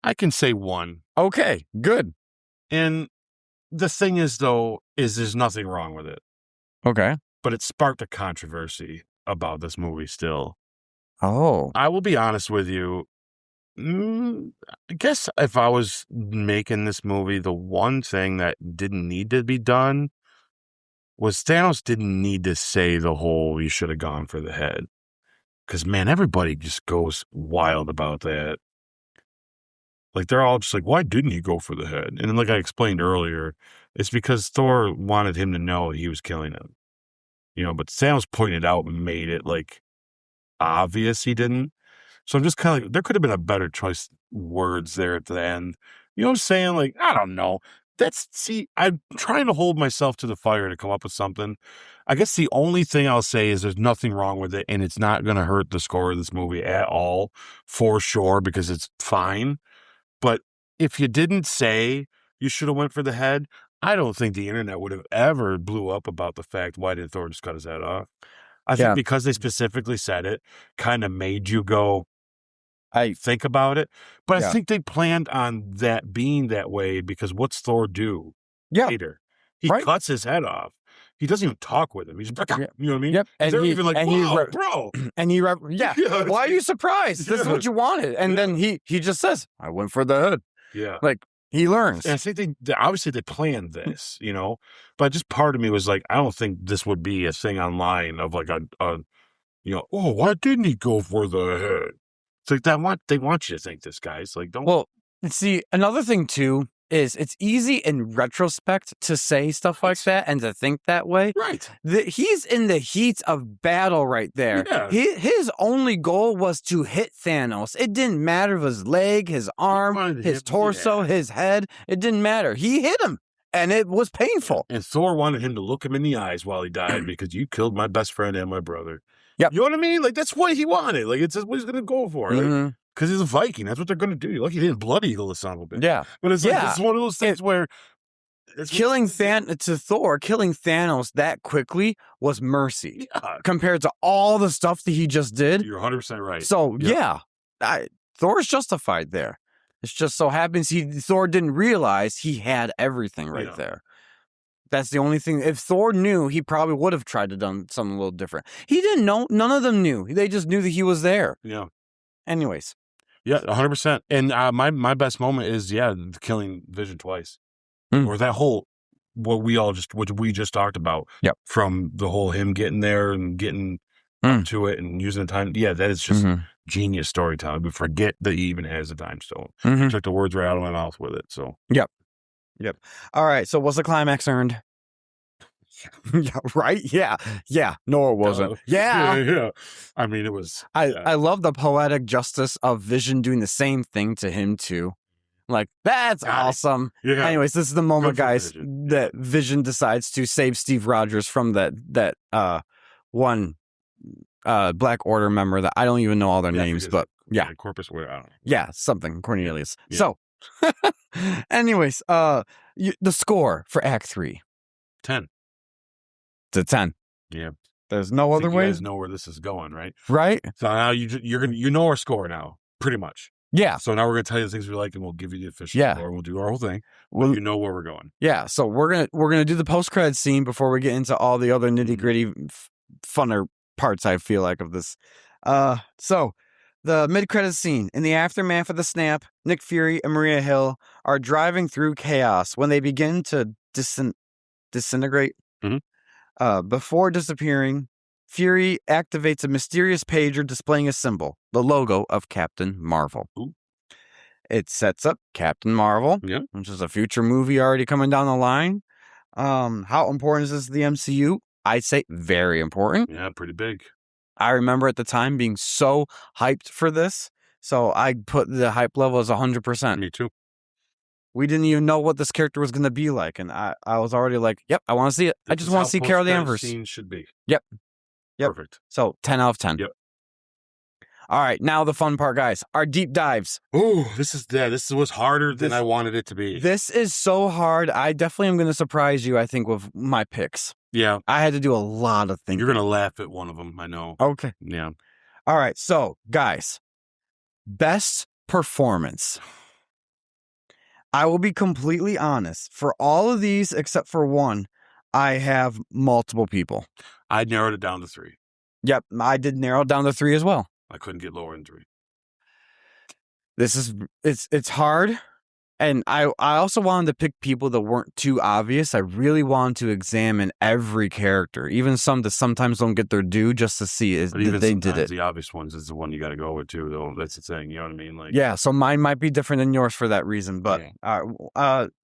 I can say one. Okay, good. And the thing is, though, there's nothing wrong with it. Okay. But it sparked a controversy about this movie still. Oh. I will be honest with you. I guess if I was making this movie, the one thing that didn't need to be done was Thanos didn't need to say the whole "you should have gone for the head," because man, everybody just goes wild about that. Like they're all just like, "Why didn't he go for the head?" And then, like I explained earlier, it's because Thor wanted him to know he was killing him. But Thanos pointed out and made it like obvious he didn't. So I'm just kind of like, there could have been a better choice words there at the end. You know what I'm saying? Like, I don't know. I'm trying to hold myself to the fire to come up with something. I guess the only thing I'll say is there's nothing wrong with it, and it's not going to hurt the score of this movie at all, for sure, because it's fine. But if you didn't say you should have went for the head, I don't think the internet would have ever blew up about the fact, why did Thor just cut his head off? I think because they specifically said it, kind of made you go, I think about it. But I think they planned on that being that way, because what's Thor do later? He cuts his head off. He doesn't even talk with him. He's just, you know what I mean? Yep. And they're even like, wow, bro. And why are you surprised? This is what you wanted. And then he just says, I went for the head. Yeah. Like, he learns. And I think obviously they planned this, but just part of me was like, I don't think this would be a thing online of like oh, why didn't he go for the head? It's like they want you to think this, guys. Like, don't. Well, see, another thing too is it's easy in retrospect to say stuff like that and to think that way. Right. He's in the heat of battle right there. Yeah. His only goal was to hit Thanos. It didn't matter if his leg, his arm, his torso, his head. It didn't matter. He hit him, and it was painful. And Thor wanted him to look him in the eyes while he died because you killed my best friend and my brother. Yep. You know what I mean? Like, that's what he wanted. Like, it's just what he's going to go for. Mm-hmm. Because he's a Viking. That's what they're going to do. You're lucky he didn't blood eagle the son of a bitch. Yeah. But it's like, it's one of those things where... killing Thanos that quickly was mercy compared to all the stuff that he just did. You're 100% right. So, Thor's justified there. It just so happens Thor didn't realize he had everything right there. That's the only thing. If Thor knew, he probably would have tried to done something a little different. He didn't know. None of them knew. They just knew that he was there. Yeah. Anyways. Yeah, 100%. And my best moment is, killing Vision twice. Or that whole, what we just talked about. Yep. From the whole him getting there and getting up to it and using the time. Yeah, that is just genius storytelling. We forget that he even has a time stone. He took the words right out of my mouth with it. So. Yep. All right. So what's the climax earned? Yeah, right? Yeah. No, it wasn't. Yeah. I mean, it was. I love the poetic justice of Vision doing the same thing to him, too. Like, that's awesome. Yeah. Anyways, this is the moment, guys, that Vision decides to save Steve Rogers from that one Black Order member that I don't even know all their names, but Corpus, I don't know. Yeah, something, Cornelius. Yeah. So, anyways, the score for Act 3. 10. It's a 10. Yeah. There's no other way. You guys know where this is going, right? Right. So now you know our score now, pretty much. Yeah. So now we're gonna tell you the things we like, and we'll give you the official score. We'll do our whole thing. You know where we're going. Yeah. So we're gonna do the post-credits scene before we get into all the other nitty-gritty, funner parts. I feel like of this. So the mid-credits scene. In the aftermath of the snap, Nick Fury and Maria Hill are driving through chaos when they begin to disintegrate. Before disappearing, Fury activates a mysterious pager displaying a symbol, the logo of Captain Marvel. Ooh. It sets up Captain Marvel, which is a future movie already coming down the line. How important is this to the MCU? I'd say very important. Yeah, pretty big. I remember at the time being so hyped for this, so I put the hype level as 100%. Me too. We didn't even know what this character was going to be like, and I was already like, yep, I want to see it. I just want to see Carol Danvers. Scene should be. Yep. Perfect. So 10 out of 10. Yep. All right, now the fun part, guys. Our deep dives. Oh, this was harder than I wanted it to be. This is so hard. I definitely am going to surprise you, I think, with my picks. Yeah. I had to do a lot of things. You're going to laugh at one of them, I know. Okay. Yeah. All right, so, guys, best performance. I will be completely honest. For all of these, except for one, I have multiple people. I narrowed it down to 3. Yep, I did narrow it down to 3 as well. I couldn't get lower than 3. It's hard. And I also wanted to pick people that weren't too obvious. I really wanted to examine every character, even some that sometimes don't get their due, just to see if they did it. The obvious ones is the one you got to go with too, though. That's the thing. You know what I mean? Like, yeah. So mine might be different than yours for that reason. But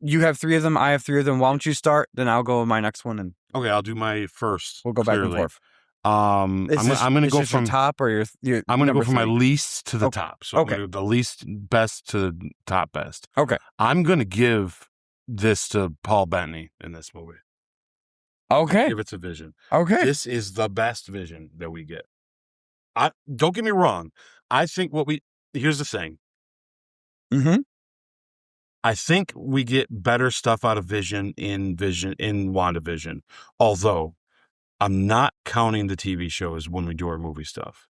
you have 3 of them. I have 3 of them. Why don't you start? Then I'll go with my next one. And okay, I'll do my first. We'll go back and forth. I'm going to go from top or your I'm going to go from my least to the top. So okay. I'm gonna do the least best to the top best. Okay. I'm going to give this to Paul Bettany in this movie. Okay. Give it to Vision. Okay. This is the best Vision that we get. Don't get me wrong. I think here's the thing. I think we get better stuff out of Vision in WandaVision. Although I'm not counting the TV shows when we do our movie stuff.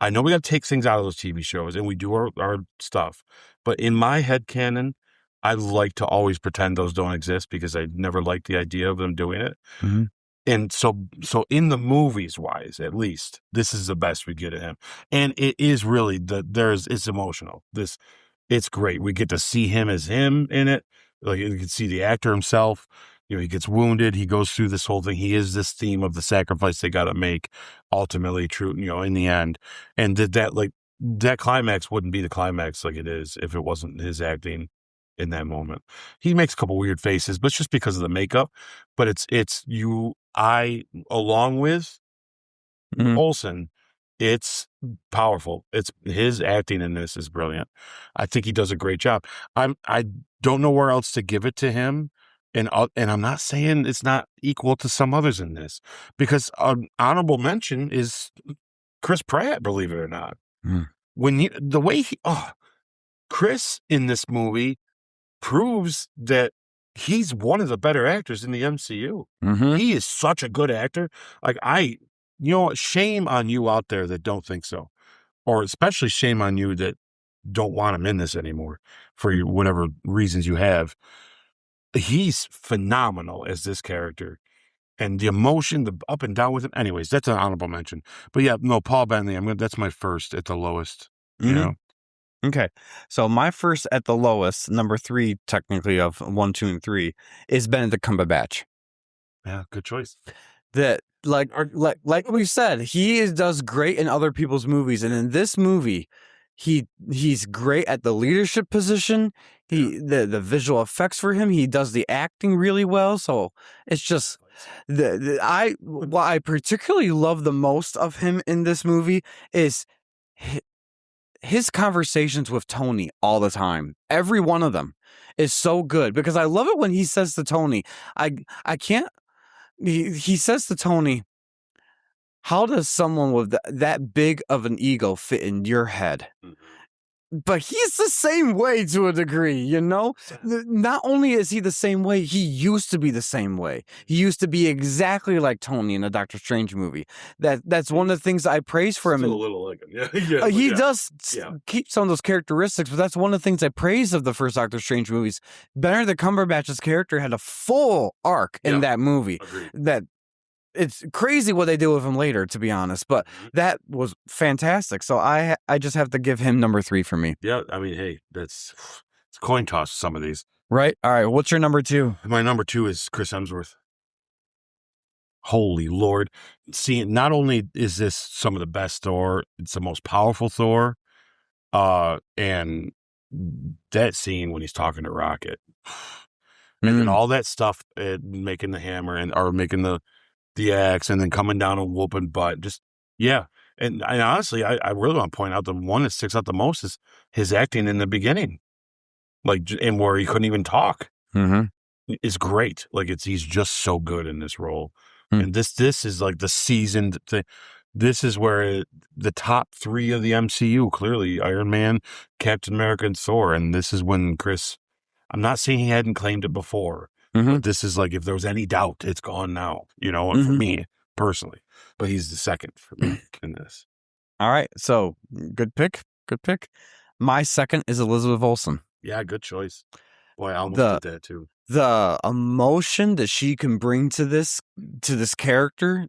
I know we got to take things out of those TV shows and we do our stuff. But in my head canon, I like to always pretend those don't exist because I never liked the idea of them doing it. And so in the movies wise, at least, this is the best we get of him. And it is really it's emotional. It's great. We get to see him as him in it. Like you can see the actor himself. You know, he gets wounded. He goes through this whole thing. He is this theme of the sacrifice they got to make, ultimately true, you know, in the end. And that climax wouldn't be the climax like it is if it wasn't his acting in that moment. He makes a couple weird faces, but it's just because of the makeup. But along with Olsen, it's powerful. It's his acting in this is brilliant. I think he does a great job. I don't know where else to give it to him, and I'm not saying it's not equal to some others in this, because an honorable mention is Chris Pratt. Believe it or not, Chris in this movie proves that he's one of the better actors in the MCU. He is such a good actor. Like shame on you out there that don't think so, or especially shame on you that don't want him in this anymore for whatever reasons you have. He's phenomenal as this character, and the emotion, the up and down with him. Anyways, that's an honorable mention. But yeah, no, Paul Bettany. That's my first at the lowest. You know. Okay, so my first at the lowest, number 3, technically of 1, 2, and 3, is Benedict Cumberbatch. Yeah, good choice. That like we said, he does great in other people's movies, and in this movie, he's great at the leadership position. The visual effects for him, he does the acting really well. So it's just what I particularly love the most of him in this movie is his conversations with Tony all the time. Every one of them is so good, because I love it when he says to Tony, he says to Tony, how does someone with that big of an ego fit in your head? But he's the same way to a degree, you know? Not only is he the same way, he used to be the same way. He used to be exactly like Tony in the Doctor Strange movie. That's one of the things I praise for him. Still a little like him. Yeah. He does keep some of those characteristics, but that's one of the things I praise of the first Doctor Strange movies. Benedict Cumberbatch's character had a full arc in that movie. Agreed. It's crazy what they do with him later, to be honest, but that was fantastic. So I just have to give him number 3 for me. Yeah, I mean, hey, it's a coin toss, some of these. Right? All right, what's your number 2? My number 2 is Chris Hemsworth. Holy Lord. See, not only is this some of the best Thor, it's the most powerful Thor, and that scene when he's talking to Rocket, and then all that stuff, making the hammer or making the axe, and then coming down and whooping butt. Just, yeah. And honestly, I really want to point out the one that sticks out the most is his acting in the beginning. Like, and where he couldn't even talk. Is great. Like, he's just so good in this role. And this is like the seasoned thing. This is where the top 3 of the MCU, clearly Iron Man, Captain America, and Thor. And this is when Chris, I'm not saying he hadn't claimed it before, but this is like, if there was any doubt, it's gone now, and for me personally. But he's the second for me in this. All right. So good pick. My second is Elizabeth Olsen. Yeah, good choice. Boy, I almost did that too. The emotion that she can bring to this character,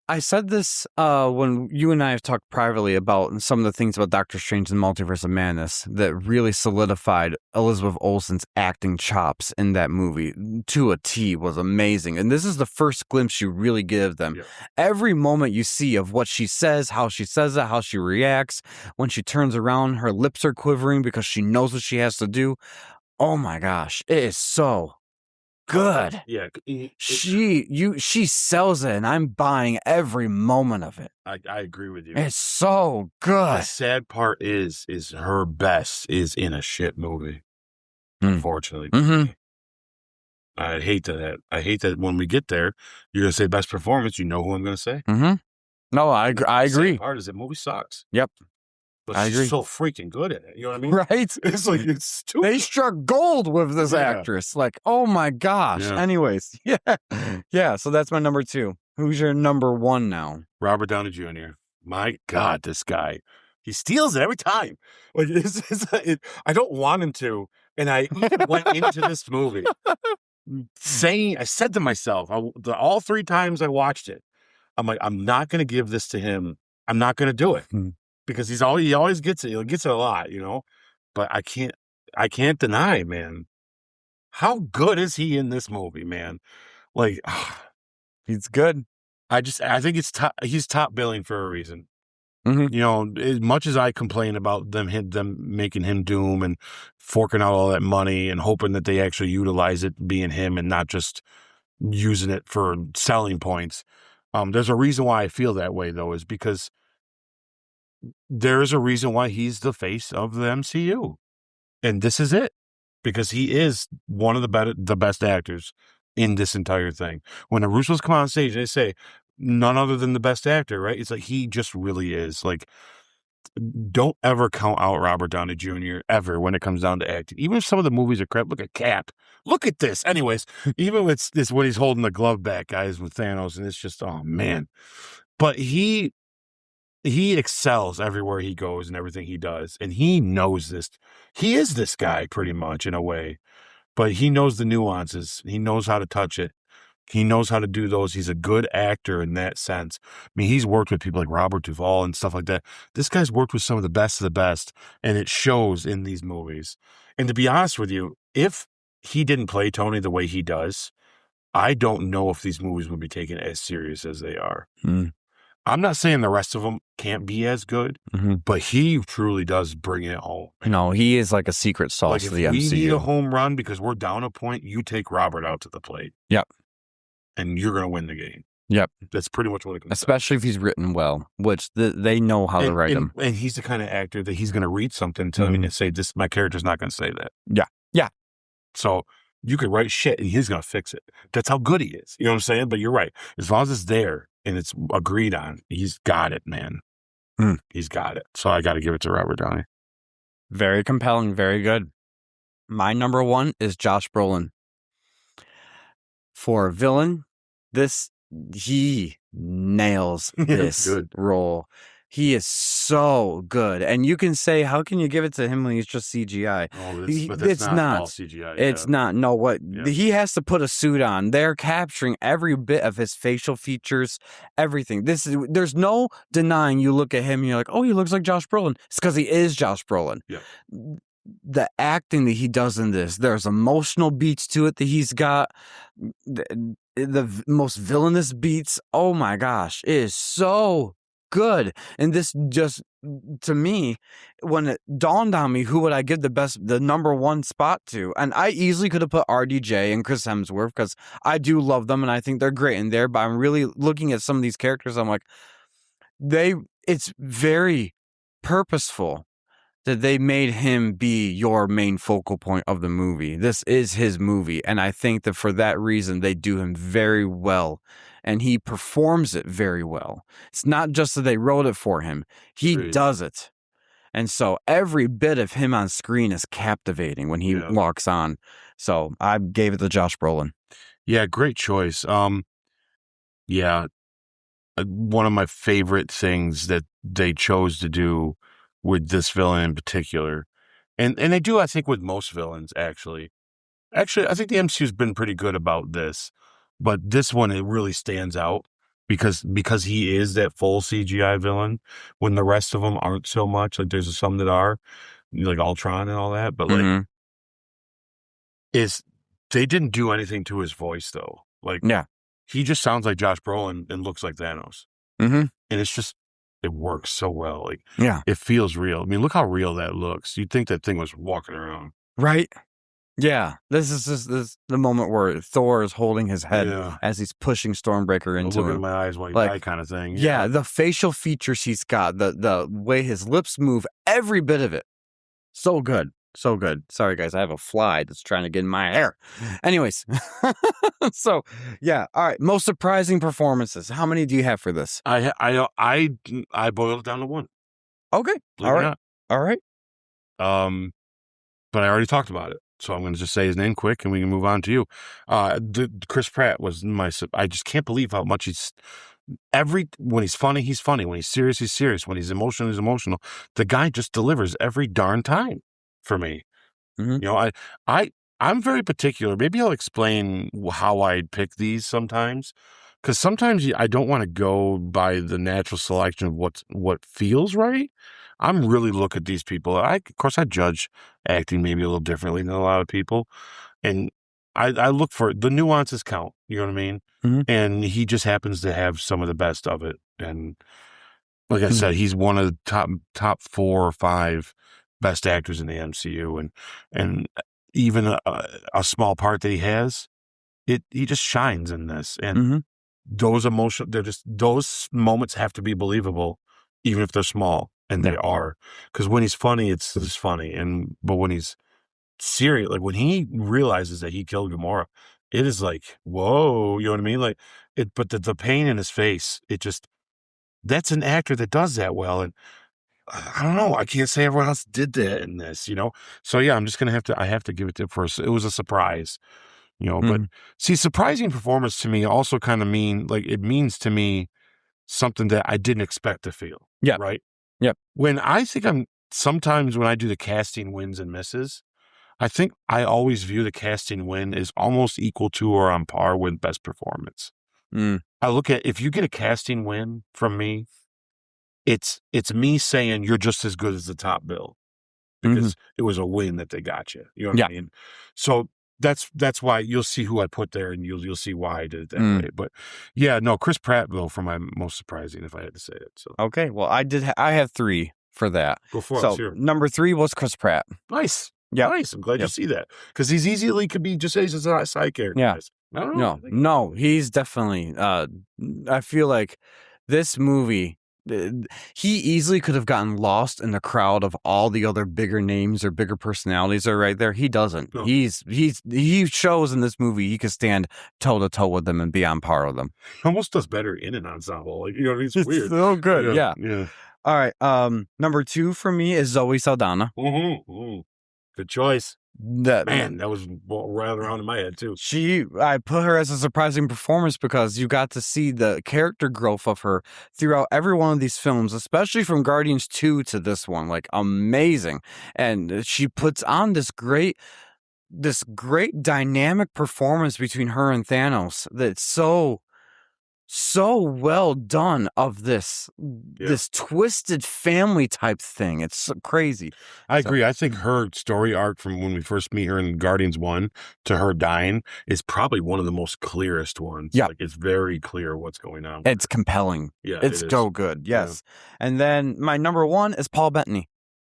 I said this when you and I have talked privately about some of the things about Doctor Strange and Multiverse of Madness that really solidified Elizabeth Olsen's acting chops in that movie to a T. Was amazing. And this is the first glimpse you really give them. Yeah. Every moment you see of what she says, how she says it, how she reacts, when she turns around, her lips are quivering because she knows what she has to do. Oh my gosh, it is so good. Yeah. She sells it, and I'm buying every moment of it. I agree with you. It's so good. The sad part is her best is in a shit movie. Unfortunately. I hate that. I hate that when we get there, you're gonna say best performance, you know who I'm gonna say. No, I agree. The sad part is that movie sucks. Yep. But she's so freaking good at it. You know what I mean? Right? It's like, it's stupid. They struck gold with this actress. Like, oh my gosh. Yeah. Anyways, yeah. So that's my number 2. Who's your number 1 now? Robert Downey Jr. My God, this guy. He steals it every time. Like, I don't want him to. And I even went into this movie I said to myself, all 3 times I watched it, I'm like, I'm not going to give this to him. I'm not going to do it. Because he always gets it. He gets it a lot, But I can't deny, man. How good is he in this movie, man? Like, he's good. I think he's top billing for a reason. Mhm. You know, as much as I complain about them making him Doom and forking out all that money and hoping that they actually utilize it being him and not just using it for selling points. There's a reason why I feel that way, though, is because there's a reason why he's the face of the MCU. And this is it. Because he is one of the best actors in this entire thing. When the Russos come on stage, they say, none other than the best actor, right? It's like, he just really is. Like, don't ever count out Robert Downey Jr. ever when it comes down to acting. Even if some of the movies are crap, look at Cap. Look at this. Anyways, even with this, when he's holding the glove back, guys, with Thanos, and it's just, oh, man. But he excels everywhere he goes and everything he does. And he knows this. He is this guy pretty much in a way, but he knows the nuances. He knows how to touch it. He knows how to do those. He's a good actor in that sense. I mean, he's worked with people like Robert Duvall and stuff like that. This guy's worked with some of the best, and it shows in these movies. And to be honest with you, if he didn't play Tony the way he does, I don't know if these movies would be taken as serious as they are. I'm not saying the rest of them can't be as good, but he truly does bring it home. No, he is like a secret sauce to the MCU. If we need a home run because we're down a point, you take Robert out to the plate. Yep. And you're going to win the game. Yep. That's pretty much what it comes down to. Especially if he's written well, which they know how to write him. And he's the kind of actor that he's going to read something to me and say, "This, my character's not going to say that." Yeah. Yeah. So you could write shit and he's going to fix it. That's how good he is. You know what I'm saying? But you're right. As long as it's there and it's agreed on, he's got it, man. He's got it. So I got to give it to Robert Downey. Very compelling. Very good. My number one is Josh Brolin. For a villain, he nails this role. He is so good. And you can say, how can you give it to him when he's just CGI? Oh, it's not all CGI. It's not. No, he has to put a suit on. They're capturing every bit of his facial features, everything. There's no denying. You look at him and you're like, oh, he looks like Josh Brolin. It's because he is Josh Brolin. Yeah. The acting that he does in this, there's emotional beats to it that he's got. The most villainous beats. Oh my gosh, it is so good. And this just, to me, when it dawned on me, who would I give the number one spot to? And I easily could have put RDJ and Chris Hemsworth because I do love them and I think they're great in there. But I'm really looking at some of these characters. I'm like, it's very purposeful that they made him be your main focal point of the movie. This is his movie. And I think that for that reason, they do him very well. And he performs it very well. It's not just that they wrote it for him. He does it. And so every bit of him on screen is captivating when he walks on. So I gave it to Josh Brolin. Yeah, great choice. Yeah, one of my favorite things that they chose to do with this villain in particular, and they do, I think, with most villains, actually, I think the MCU's been pretty good about this, but this one, it really stands out because he is that full CGI villain when the rest of them aren't so much. Like, there's some that are, like Ultron and all that, but like, they didn't do anything to his voice, though. Like, he just sounds like Josh Brolin and looks like Thanos. And it's just, it works so well. Like, it feels real. I mean, look how real that looks. You'd think that thing was walking around. Right? Yeah. This is the moment where Thor is holding his head as he's pushing Stormbreaker into him. Look at my eyes while you die kind of thing. Yeah, the facial features he's got, the way his lips move, every bit of it. So good. So good. Sorry, guys. I have a fly that's trying to get in my hair. Anyways. So, yeah. All right. Most surprising performances. How many do you have for this? I boiled it down to one. Okay. All right. All right. But I already talked about it. So I'm going to just say his name quick and we can move on to you. Chris Pratt was I just can't believe how much when he's funny, he's funny. When he's serious, he's serious. When he's emotional, he's emotional. The guy just delivers every darn time for me. You know, I'm very particular. Maybe I'll explain how I pick these sometimes. Because sometimes I don't want to go by the natural selection of what feels right. I'm really look at these people. Of course, I judge acting maybe a little differently than a lot of people. And I look for the nuances count. You know what I mean? And he just happens to have some of the best of it. And Like I said, he's one of the top 4 or 5 best actors in the MCU, and even a small part that he has, he just shines in this. And those those moments have to be believable, even if they're small, and they are. Because when he's funny, it's just funny, but when he's serious, like when he realizes that he killed Gamora, it is like, whoa, you know what I mean? Like but the pain in his face, that's an actor that does that well. And I don't know, I can't say everyone else did that in this, So yeah, I'm just gonna I have to give it to first. It was a surprise, but see, surprising performance to me also kind of it means to me something that I didn't expect to feel. Yeah. Right. Yep. When sometimes when I do the casting wins and misses, I think I always view the casting win as almost equal to or on par with best performance. I look at, if you get a casting win from me, it's me saying you're just as good as the top bill, because it was a win that they got you. You know what I mean? So that's why you'll see who I put there, and you'll see why I did it that way. But yeah, no, Chris Pratt though, for my most surprising, if I had to say it. So okay, well, I have 3 for that. Go for it. So number 3 was Chris Pratt. Nice. Yeah, nice. I'm glad you see that, because he's easily could be just as a side character. Yeah. I don't know. No, he's definitely. I feel like this movie, he easily could have gotten lost in the crowd of all the other bigger names or bigger personalities are right there. He doesn't. No. He shows in this movie he can stand toe to toe with them and be on par with them. He almost does better in an ensemble. Like, it's weird. So good. Yeah. All right. Number 2 for me is Zoe Saldana. Good choice. That was right around in my head too. I put her as a surprising performance because you got to see the character growth of her throughout every one of these films, especially from Guardians 2 to this one. Like, amazing. And she puts on this great dynamic performance between her and Thanos that's so well done, of this twisted family type thing. It's so crazy. I agree. I think her story arc from when we first meet her in Guardians 1 to her dying is probably one of the most clearest ones. Yeah. Like, it's very clear what's going on. It's compelling. Yeah. It's so good. Yes. Yeah. And then my number 1 is Paul Bettany.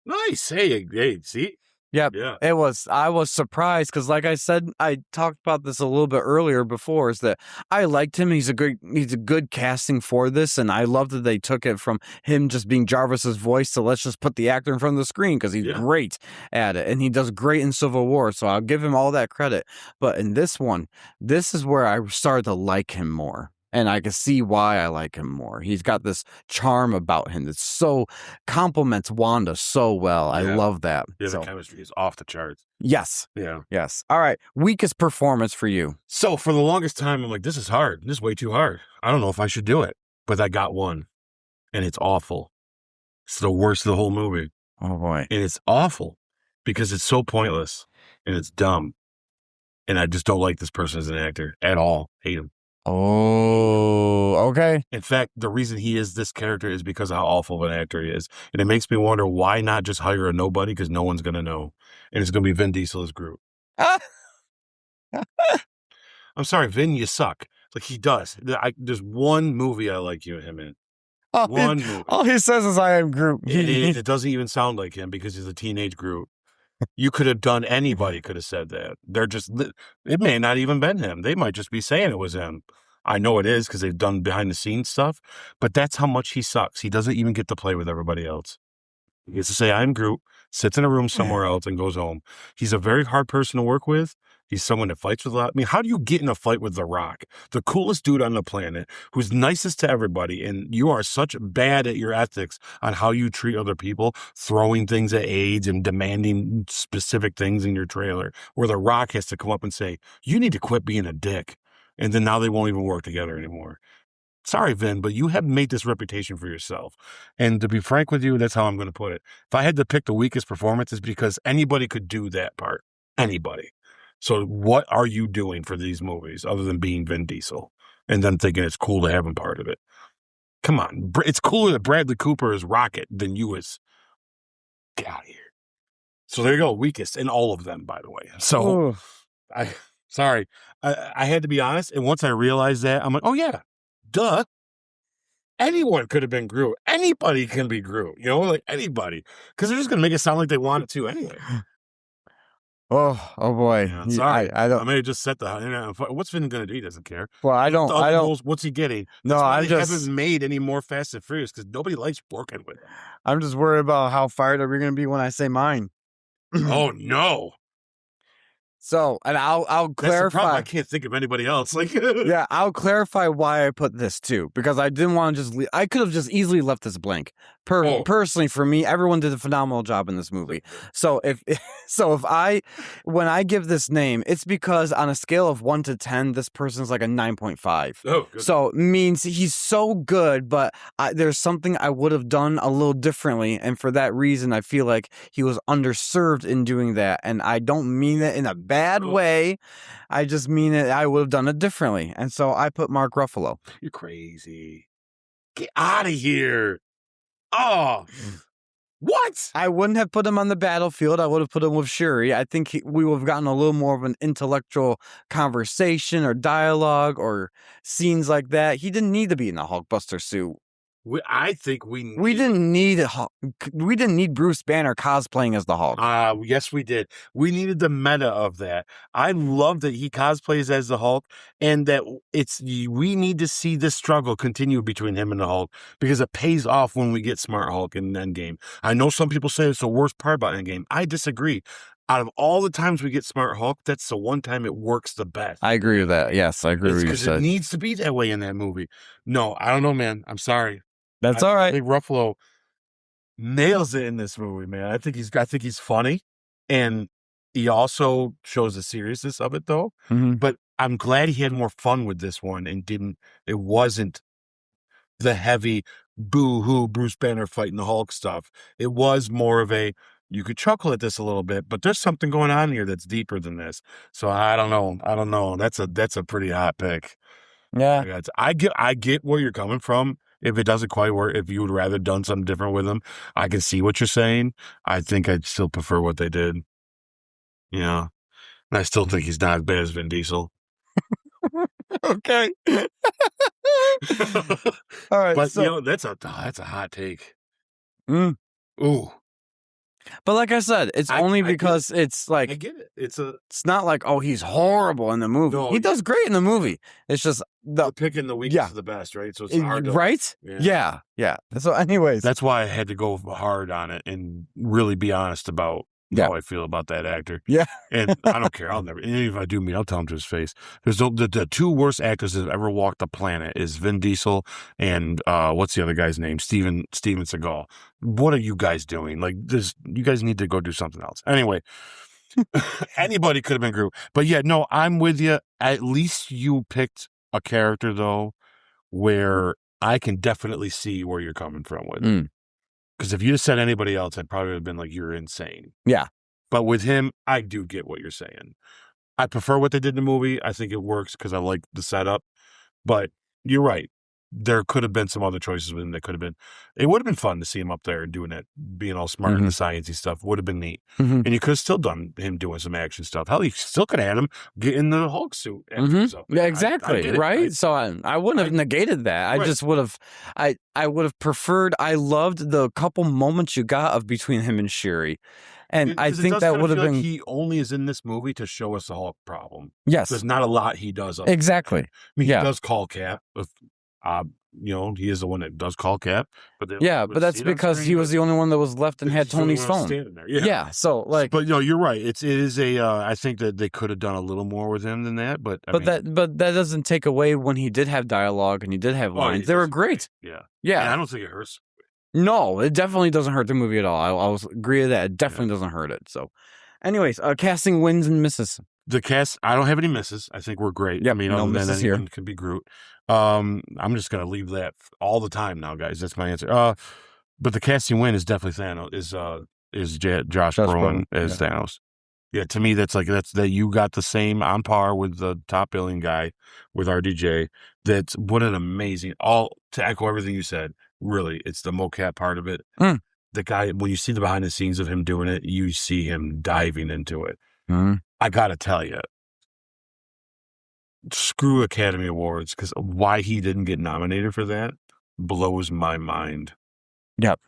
Nice. Hey, see? Yep. Yeah. I was surprised because, like I said, I talked about this a little bit earlier before, is that I liked him. He's a good casting for this, and I love that they took it from him just being Jarvis's voice to let's just put the actor in front of the screen, because he's great at it, and he does great in Civil War, so I'll give him all that credit. But in this one, this is where I started to like him more. And I can see why I like him more. He's got this charm about him that so complements Wanda so well. I love that. Yeah, the chemistry is off the charts. Yes. Yeah. Yes. All right. Weakest performance for you. So for the longest time, I'm like, this is hard. This is way too hard. I don't know if I should do it. But I got one. And it's awful. It's the worst of the whole movie. Oh, boy. And it's awful because it's so pointless and it's dumb. And I just don't like this person as an actor at all. Hate him. Oh, okay. In fact, the reason he is this character is because of how awful of an actor he is. And it makes me wonder, why not just hire a nobody? Because no one's going to know. And it's going to be Vin Diesel as Groot. I'm sorry, Vin, you suck. Like, he does. There's one movie I like him in. One movie. All he says is, I am Groot. It doesn't even sound like him because he's a teenage Groot. You could have done, anybody could have said that. It may not even been him. They might just be saying it was him. I know it is because they've done behind the scenes stuff, but that's how much he sucks. He doesn't even get to play with everybody else. He gets to say, I'm Groot, sits in a room somewhere else and goes home. He's a very hard person to work with. He's someone that fights with a lot. I mean, how do you get in a fight with The Rock, the coolest dude on the planet, who's nicest to everybody, and you are such bad at your ethics on how you treat other people, throwing things at aides and demanding specific things in your trailer, where The Rock has to come up and say, you need to quit being a dick. And then now they won't even work together anymore. Sorry, Vin, but you have made this reputation for yourself. And to be frank with you, that's how I'm going to put it. If I had to pick the weakest performance, it's because anybody could do that part. Anybody. So what are you doing for these movies other than being Vin Diesel and then thinking it's cool to have him part of it? Come on. It's cooler that Bradley Cooper is Rocket than you is. Get out of here. So there you go. Weakest in all of them, by the way. So sorry. I had to be honest. And once I realized that, I'm like, oh yeah, duh. anyone could have been Groot. Anybody can be Groot, like anybody. Because they're just going to make it sound like they want it to anyway. Oh boy. Yeah, sorry. I don't. I may have just set the. What's Vin going to do? He doesn't care. Well, I don't. What's he getting? No, I haven't made any more Fast and Furious because nobody likes working with him. I'm just worried about how fired are we going to be when I say mine. Oh no. So, and I'll clarify. I can't think of anybody else. Yeah, I'll clarify why I put this too, because I didn't want to just I could have just easily left this blank. Personally, for me, everyone did a phenomenal job in this movie. So when I give this name, it's because on a scale of 1 to 10, this person's like a 9.5. Oh, good. So it means he's so good, but there's something I would have done a little differently, and for that reason, I feel like he was underserved in doing that, and I don't mean it in a bad way. I just mean it. I would have done it differently, and so I put Mark Ruffalo. You're crazy. Get out of here. Oh, what? I wouldn't have put him on the battlefield. I would have put him with Shuri. I think we would have gotten a little more of an intellectual conversation or dialogue or scenes like that. He didn't need to be in the Hulkbuster suit. I think we didn't need Bruce Banner cosplaying as the Hulk. Yes, we did. We needed the meta of that. I love that he cosplays as the Hulk, and that we need to see this struggle continue between him and the Hulk because it pays off when we get Smart Hulk in Endgame. I know some people say it's the worst part about Endgame. I disagree. Out of all the times we get Smart Hulk, that's the one time it works the best. I agree with that. Yes, I agree with you. Because it needs to be that way in that movie. No, I don't know, man. I'm sorry. That's all right. I think Ruffalo nails it in this movie, man. I think he's funny, and he also shows the seriousness of it, though. Mm-hmm. But I'm glad he had more fun with this one and it wasn't the heavy boo-hoo Bruce Banner fighting the Hulk stuff. It was more of you could chuckle at this a little bit, but there's something going on here that's deeper than this. So I don't know. That's a pretty hot pick. Yeah. I get where you're coming from. If it doesn't quite work, if you would rather done something different with him, I can see what you're saying. I think I'd still prefer what they did. Yeah. And I still think he's not as bad as Vin Diesel. Okay. All right. But that's a hot take. Ooh. But like I said, it's only because it's like I get it. It's not like, oh, he's horrible in the movie. No, he does great in the movie. It's just the picking the weakest of the best, right? So it's hard to, right? Yeah. So anyways. That's why I had to go hard on it and really be honest about how I feel about that actor. Yeah. And I don't care. I'll never, and if I do meet, I'll tell him to his face. There's the two worst actors that have ever walked the planet is Vin Diesel and what's the other guy's name? Steven Seagal. What are you guys doing? Like this, you guys need to go do something else. Anyway, anybody could have been Groot. But yeah, no, I'm with you. At least you picked a character though, where I can definitely see where you're coming from with it. Because if you had said anybody else, I'd probably have been like, you're insane. Yeah. But with him, I do get what you're saying. I prefer what they did in the movie. I think it works because I like the setup. But you're right. There could have been some other choices with him that could have been. It would have been fun to see him up there doing that, being all smart in the sciencey stuff. Would have been neat. And you could have still done him doing some action stuff. Hell, you still could have had him get in the Hulk suit. So, yeah, exactly. Right. So I wouldn't have negated that. I just would have. I would have preferred. I loved the couple moments you got of between him and Shuri. And I think that would have been. Like he only is in this movie to show us the Hulk problem. Yes. There's not a lot he does. Exactly. I mean, he does call Cap. He is the one that does call Cap. But but that's because he was the only one that was left and had Tony's phone. There. Yeah. So like, but you're right. It is a. I think that they could have done a little more with him than that. But that doesn't take away when he did have dialogue and he did have lines. They were great. Yeah. And I don't think it hurts. No, it definitely doesn't hurt the movie at all. I'll agree with that. It definitely doesn't hurt it. So, anyways, casting wins and misses. The cast, I don't have any misses. I think we're great. Yeah, I mean, no other than misses anyone here. can be Groot. I'm just gonna leave that all the time now, guys. That's my answer. But the casting win is definitely Thanos. Is Josh Brolin as Thanos? Yeah, to me, that's that you got the same on par with the top billing guy with RDJ. That's what an amazing. All to echo everything you said. Really, it's the mocap part of it. The guy, when you see the behind the scenes of him doing it, you see him diving into it. I gotta tell you, screw Academy Awards, because why he didn't get nominated for that blows my mind. Yep.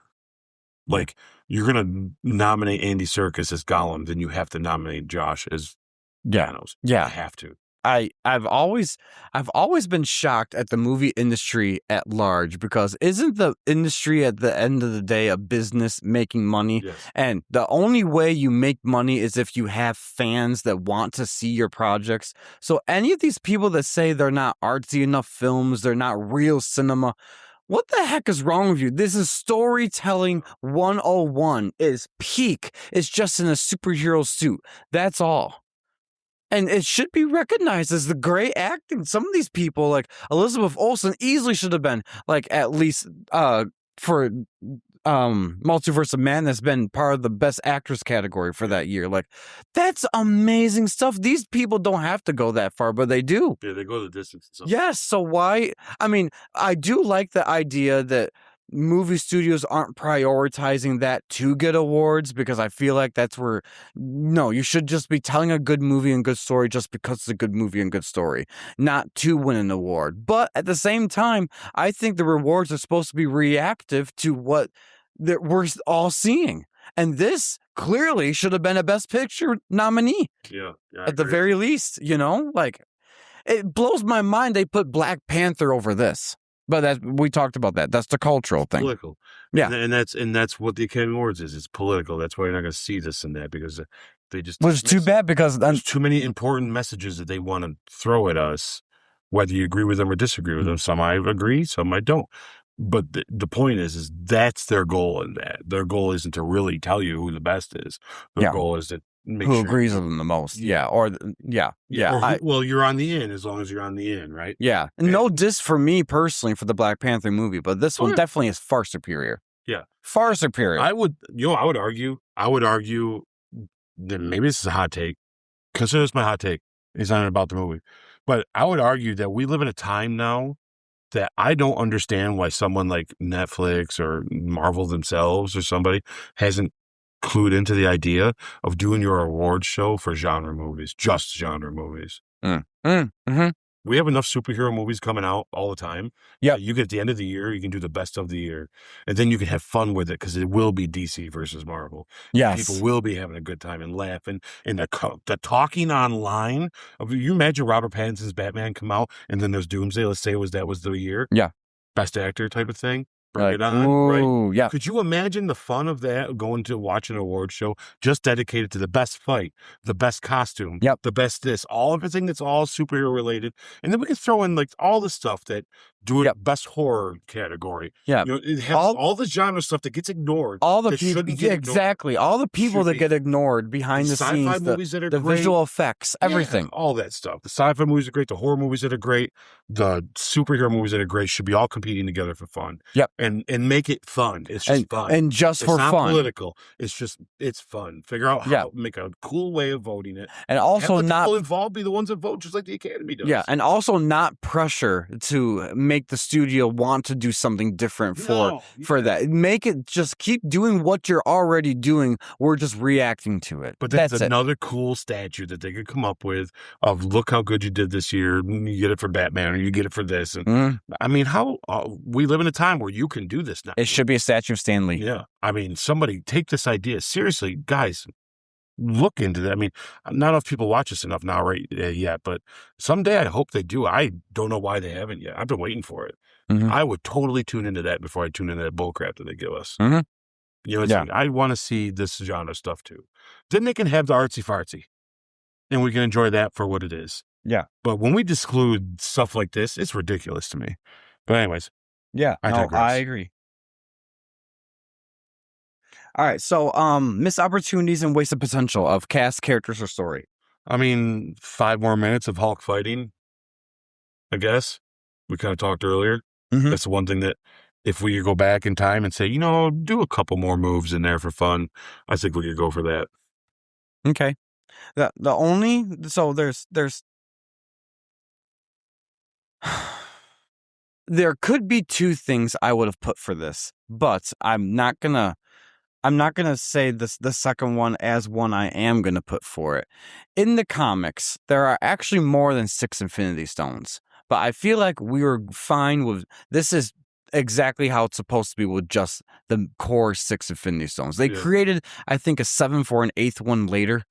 Like, you're going to nominate Andy Serkis as Gollum, then you have to nominate Josh as Thanos. Yeah. You have to. I've always been shocked at the movie industry at large, because isn't the industry at the end of the day a business making money? Yes. And the only way you make money is if you have fans that want to see your projects. So any of these people that say they're not artsy enough films, they're not real cinema, what the heck is wrong with you? This is storytelling 101. Is peak. It's just in a superhero suit. That's all. And it should be recognized as the great acting. Some of these people, like Elizabeth Olsen, easily should have been, like, at least for Multiverse of Madness, been part of the best actress category for that year. Like, that's amazing stuff. These people don't have to go that far, but they do. Yeah, they go the distance. Yes. So why? I mean, I do like the idea that movie studios aren't prioritizing that to get awards, because I feel like that's where, no, you should just be telling a good movie and good story just because it's a good movie and good story, not to win an award. But at the same time, I think the rewards are supposed to be reactive to what we're all seeing. And this clearly should have been a Best Picture nominee. Yeah, at the very least, like, it blows my mind they put Black Panther over this. But we talked about that. That's the cultural thing. Political. Yeah. And that's what the Academy Awards is. It's political. That's why you're not going to see this and that, because they just... Which is too bad, because there's too many important messages that they want to throw at us, whether you agree with them or disagree with them. Some I agree, some I don't. But the point is that's their goal in that. Their goal isn't to really tell you who the best is. Their goal is to make who sure agrees with them the most. Yeah. Well, you're on the in as long as you're on the in, right? Yeah. No diss for me personally for the Black Panther movie, but this one definitely is far superior. Yeah. Far superior. I would argue that maybe this is a hot take. Consider this my hot take. It's not about the movie. But I would argue that we live in a time now that I don't understand why someone like Netflix or Marvel themselves or somebody hasn't clued into the idea of doing your awards show for genre movies, just genre movies. We have enough superhero movies coming out all the time. Yeah. You get at the end of the year, you can do the best of the year, and then you can have fun with it, because it will be DC versus Marvel. Yes. People will be having a good time and laughing. And the talking online of, you imagine Robert Pattinson's Batman come out, and then there's Doomsday. Let's say that was the year. Yeah. Best actor type of thing. Bring it on, right? Yeah. Could you imagine the fun of that, going to watch an award show just dedicated to the best fight, the best costume, the best this, all everything that's all superhero related, and then we can throw in like all the stuff that do it best horror category. Yeah, it has all the genre stuff that gets ignored. All the people, exactly. All the people that get ignored behind the scenes, movies that are the great. Visual effects, everything, all that stuff. The sci-fi movies are great. The horror movies that are great. The superhero movies that are great should be all competing together for fun. Yep, and make it fun. It's just fun, and just for fun. It's not political. It's fun. Figure out how make a cool way of voting it, and also have the not people involved be the ones that vote, just like the Academy does. Yeah, and also not pressure to make the studio want to do something different for that. Make it just keep doing what you're already doing. We're just reacting to it. But that's another cool statue that they could come up with of, look how good you did this year. You get it for Batman, or you get it for this. And I mean, how we live in a time where you can do this now. It should be a statue of Stan Lee. Yeah, I mean, somebody take this idea seriously, guys. Look into that. I mean, not enough people watch this enough now, right? Yet, but someday I hope they do. I don't know why they haven't yet. I've been waiting for it. I would totally tune into that before I tune into that bullcrap that they give us. You know, I want to see this genre stuff too. Then they can have the artsy fartsy, and we can enjoy that for what it is. Yeah. But when we exclude stuff like this, it's ridiculous to me. But anyways, I agree. All right, so missed opportunities and wasted potential of cast, characters, or story. I mean, 5 more minutes of Hulk fighting, I guess. We kind of talked earlier. That's the one thing that, if we could go back in time and say, do a couple more moves in there for fun, I think we could go for that. Okay. There could be 2 things I would have put for this, but I'm not gonna say the second one as one I am gonna put for it. In the comics, there are actually more than 6 Infinity Stones, but I feel like we were fine with this. Is exactly how it's supposed to be with just the core 6 Infinity Stones. They created, I think, a 7th or an 8th one later,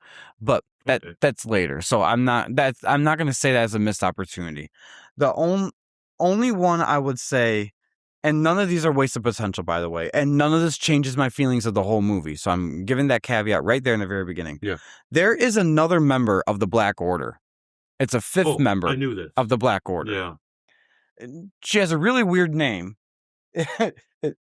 but that's later. So I'm not going to say that as a missed opportunity. The only one I would say, and none of these are wasted potential, by the way, and none of this changes my feelings of the whole movie. So I'm giving that caveat right there in the very beginning. Yeah. There is another member of the Black Order. It's a 5th member I knew this. of the Black Order. Yeah. She has a really weird name.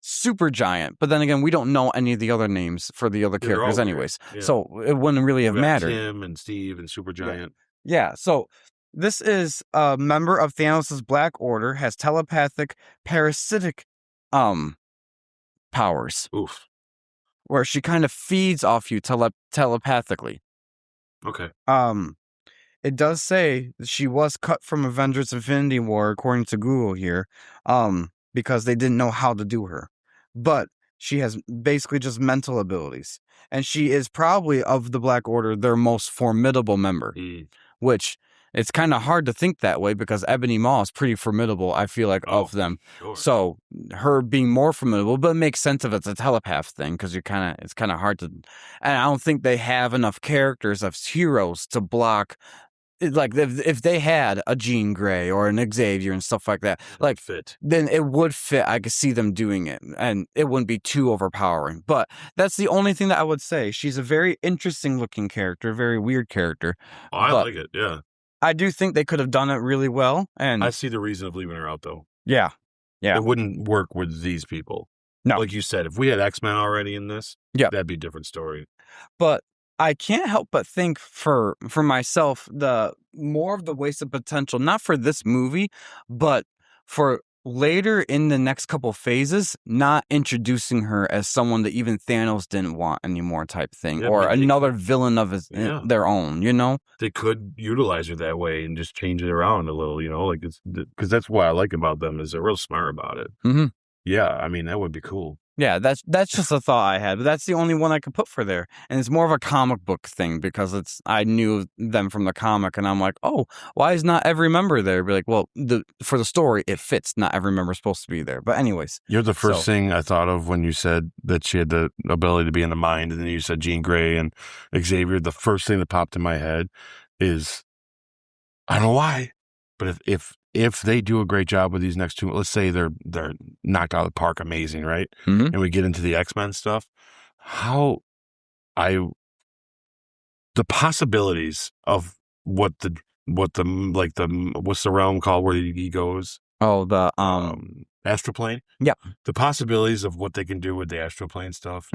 Super Giant, but then again, we don't know any of the other names for the other characters anyways, so it wouldn't really have mattered. Tim and Steve and Super Giant. Yeah, so this is a member of Thanos' Black Order, has telepathic parasitic powers. Oof. Where she kind of feeds off you telepathically. Okay. It does say that she was cut from Avengers Infinity War, according to Google here, because they didn't know how to do her. But she has basically just mental abilities. And she is probably, of the Black Order, their most formidable member. Which, it's kind of hard to think that way, because Ebony Maw is pretty formidable, I feel like, of them. Sure. So, her being more formidable, but it makes sense if it's a telepath thing, because it's kind of hard to... And I don't think they have enough characters of heroes to block... Like, if they had a Jean Grey or an Xavier and stuff like that, like, then it would fit. I could see them doing it, and it wouldn't be too overpowering. But that's the only thing that I would say. She's a very interesting looking character, very weird character. Oh, I like it, yeah. I do think they could have done it really well. And I see the reason of leaving her out, though. Yeah. It wouldn't work with these people. No. Like you said, if we had X-Men already in this, that'd be a different story. But I can't help but think for myself, the more of the wasted potential, not for this movie, but for later in the next couple phases, not introducing her as someone that even Thanos didn't want anymore type thing, or another villain of their own, you know? They could utilize her that way and just change it around a little, you know? Like, because that's what I like about them, is they're real smart about it. Mm-hmm. Yeah, I mean, that would be cool. Yeah, that's just a thought I had, but that's the only one I could put for there. And it's more of a comic book thing, because I knew them from the comic, and I'm like, oh, why is not every member there? Be like, well, for the story, it fits. Not every member is supposed to be there. But anyways. You're the first thing I thought of when you said that she had the ability to be in the mind, and then you said Jean Grey and Xavier. The first thing that popped in my head is, I don't know why, but if they do a great job with these next two, let's say they're knocked out of the park, amazing, right? Mm-hmm. And we get into the X-Men stuff, the possibilities of what's the realm called where he goes? Oh, the astral plane. Yeah, the possibilities of what they can do with the astral plane stuff,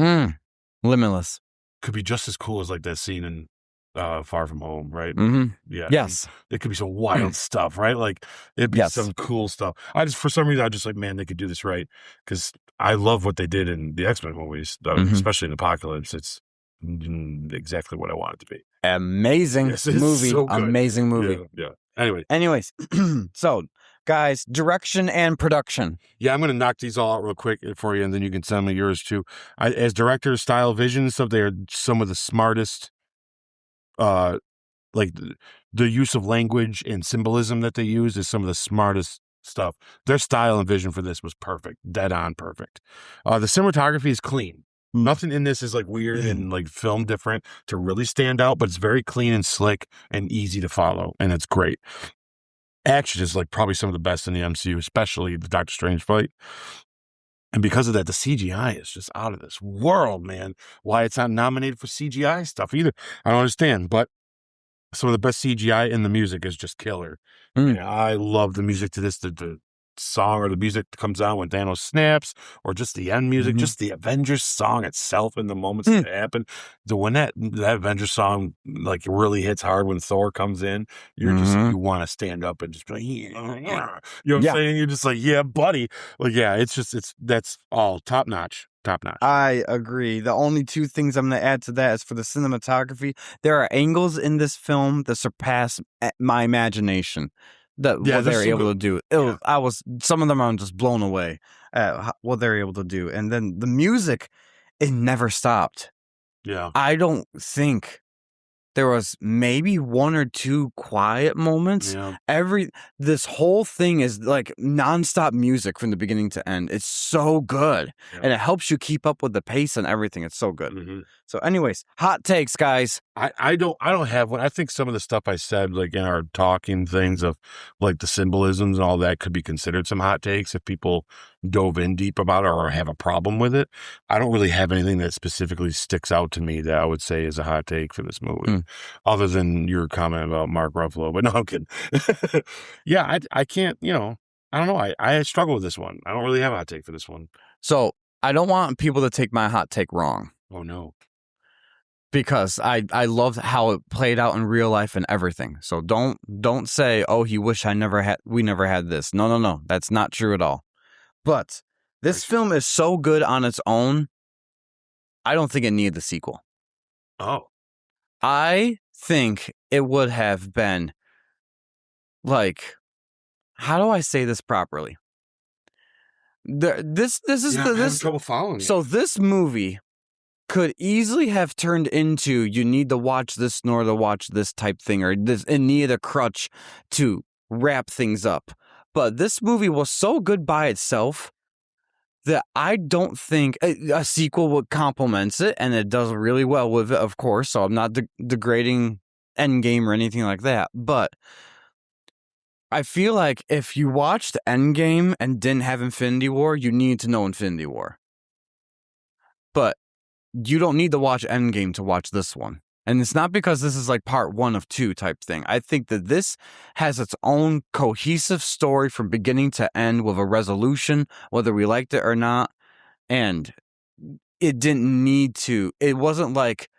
limitless, could be just as cool as like that scene in Far From Home, right? Mm-hmm. Yeah. Yes. It could be some wild stuff, right? Like, it'd be some cool stuff. For some reason, I just like, man, they could do this right. Because I love what they did in the X-Men movies, especially in Apocalypse. It's exactly what I want it to be. Amazing movie. So amazing movie. Yeah. Anyways, so, guys, direction and production. Yeah, I'm going to knock these all out real quick for you, and then you can send me yours too. As director, style, vision and stuff, they are some of the smartest. Like the use of language and symbolism that they use is some of the smartest stuff. Their style and vision for this was perfect, dead on perfect. The cinematography is clean. Nothing in this is like weird and like film different to really stand out, but it's very clean and slick and easy to follow, and it's great. Action is like probably some of the best in the MCU, especially the Doctor Strange fight. And because of that, the CGI is just out of this world, man. Why it's not nominated for CGI stuff either, I don't understand. But some of the best CGI in the music is just killer. And I love the music to this. The song or the music that comes on when Thanos snaps, or just the end music, just the Avengers song itself in the moments that happen. When that Avengers song like really hits hard when Thor comes in, you're just, you want to stand up and just be like, you know what I'm saying? You're just like, yeah, buddy. Like, yeah, that's all top notch. I agree. The only two things I'm going to add to that is for the cinematography. There are angles in this film that surpass my imagination. What they're able to do. Some of them I'm just blown away at what they're able to do. And then the music, it never stopped. Yeah. I don't think There was maybe 1 or 2 quiet moments. Yeah. This whole thing is like nonstop music from the beginning to end. It's so good. Yeah. And it helps you keep up with the pace and everything. It's so good. Mhm. So anyways, hot takes, guys. I don't have one. I think some of the stuff I said, like in our talking things of like the symbolisms and all that, could be considered some hot takes if people dove in deep about it or have a problem with it. I don't really have anything that specifically sticks out to me that I would say is a hot take for this movie, other than your comment about Mark Ruffalo. But no, I'm kidding. Yeah, I can't, I don't know. I struggle with this one. I don't really have a hot take for this one. So I don't want people to take my hot take wrong. Oh, no. Because I loved how it played out in real life and everything. So don't say, oh, he wish we never had this. No. That's not true at all. But this film is so good on its own, I don't think it needed the sequel. Oh. I think it would have been like, how do I say this properly? This is I'm having trouble following you. So this movie could easily have turned into you need to watch this nor to watch this type thing, or this and need a crutch to wrap things up. But this movie was so good by itself that I don't think a sequel would complement it, and it does really well with it, of course. So I'm not degrading Endgame or anything like that, but I feel like if you watched Endgame and didn't have Infinity War, you need to know Infinity War. But you don't need to watch Endgame to watch this one. And it's not because this is like part 1 of 2 type thing. I think that this has its own cohesive story from beginning to end with a resolution, whether we liked it or not. And it didn't need to. It wasn't like,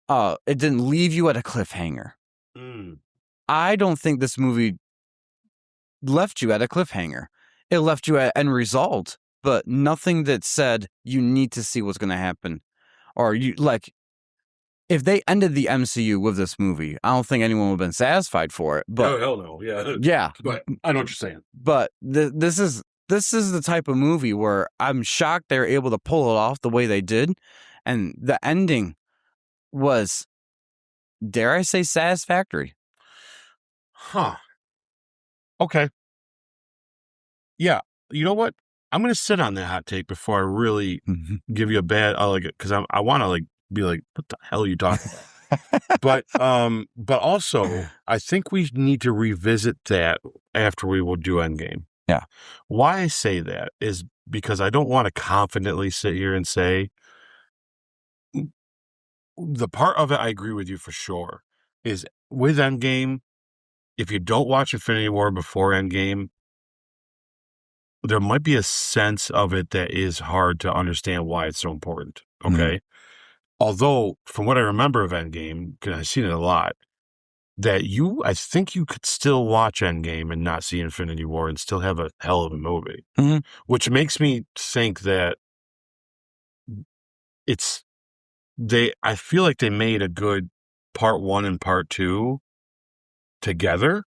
it didn't leave you at a cliffhanger. I don't think this movie left you at a cliffhanger. It left you at end result, but nothing that said you need to see what's going to happen. Or you like, if they ended the MCU with this movie, I don't think anyone would have been satisfied for it. But oh, hell no, yeah, yeah. But I know what you're saying. But this is the type of movie where I'm shocked they were able to pull it off the way they did, and the ending was, dare I say, satisfactory. Huh. Okay. Yeah. You know what? I'm going to sit on that hot take before I really give you a bad, because I want to be like, what the hell are you talking about? but also I think we need to revisit that after we will do Endgame. Yeah. Why I say that is because I don't want to confidently sit here and say the part of it I agree with you for sure is with Endgame. If you don't watch Infinity War before Endgame, there might be a sense of it that is hard to understand why it's so important. Okay. Although, from what I remember of Endgame, because I've seen it a lot, I think you could still watch Endgame and not see Infinity War and still have a hell of a movie, which makes me think that I feel like they made a good part 1 and part 2 together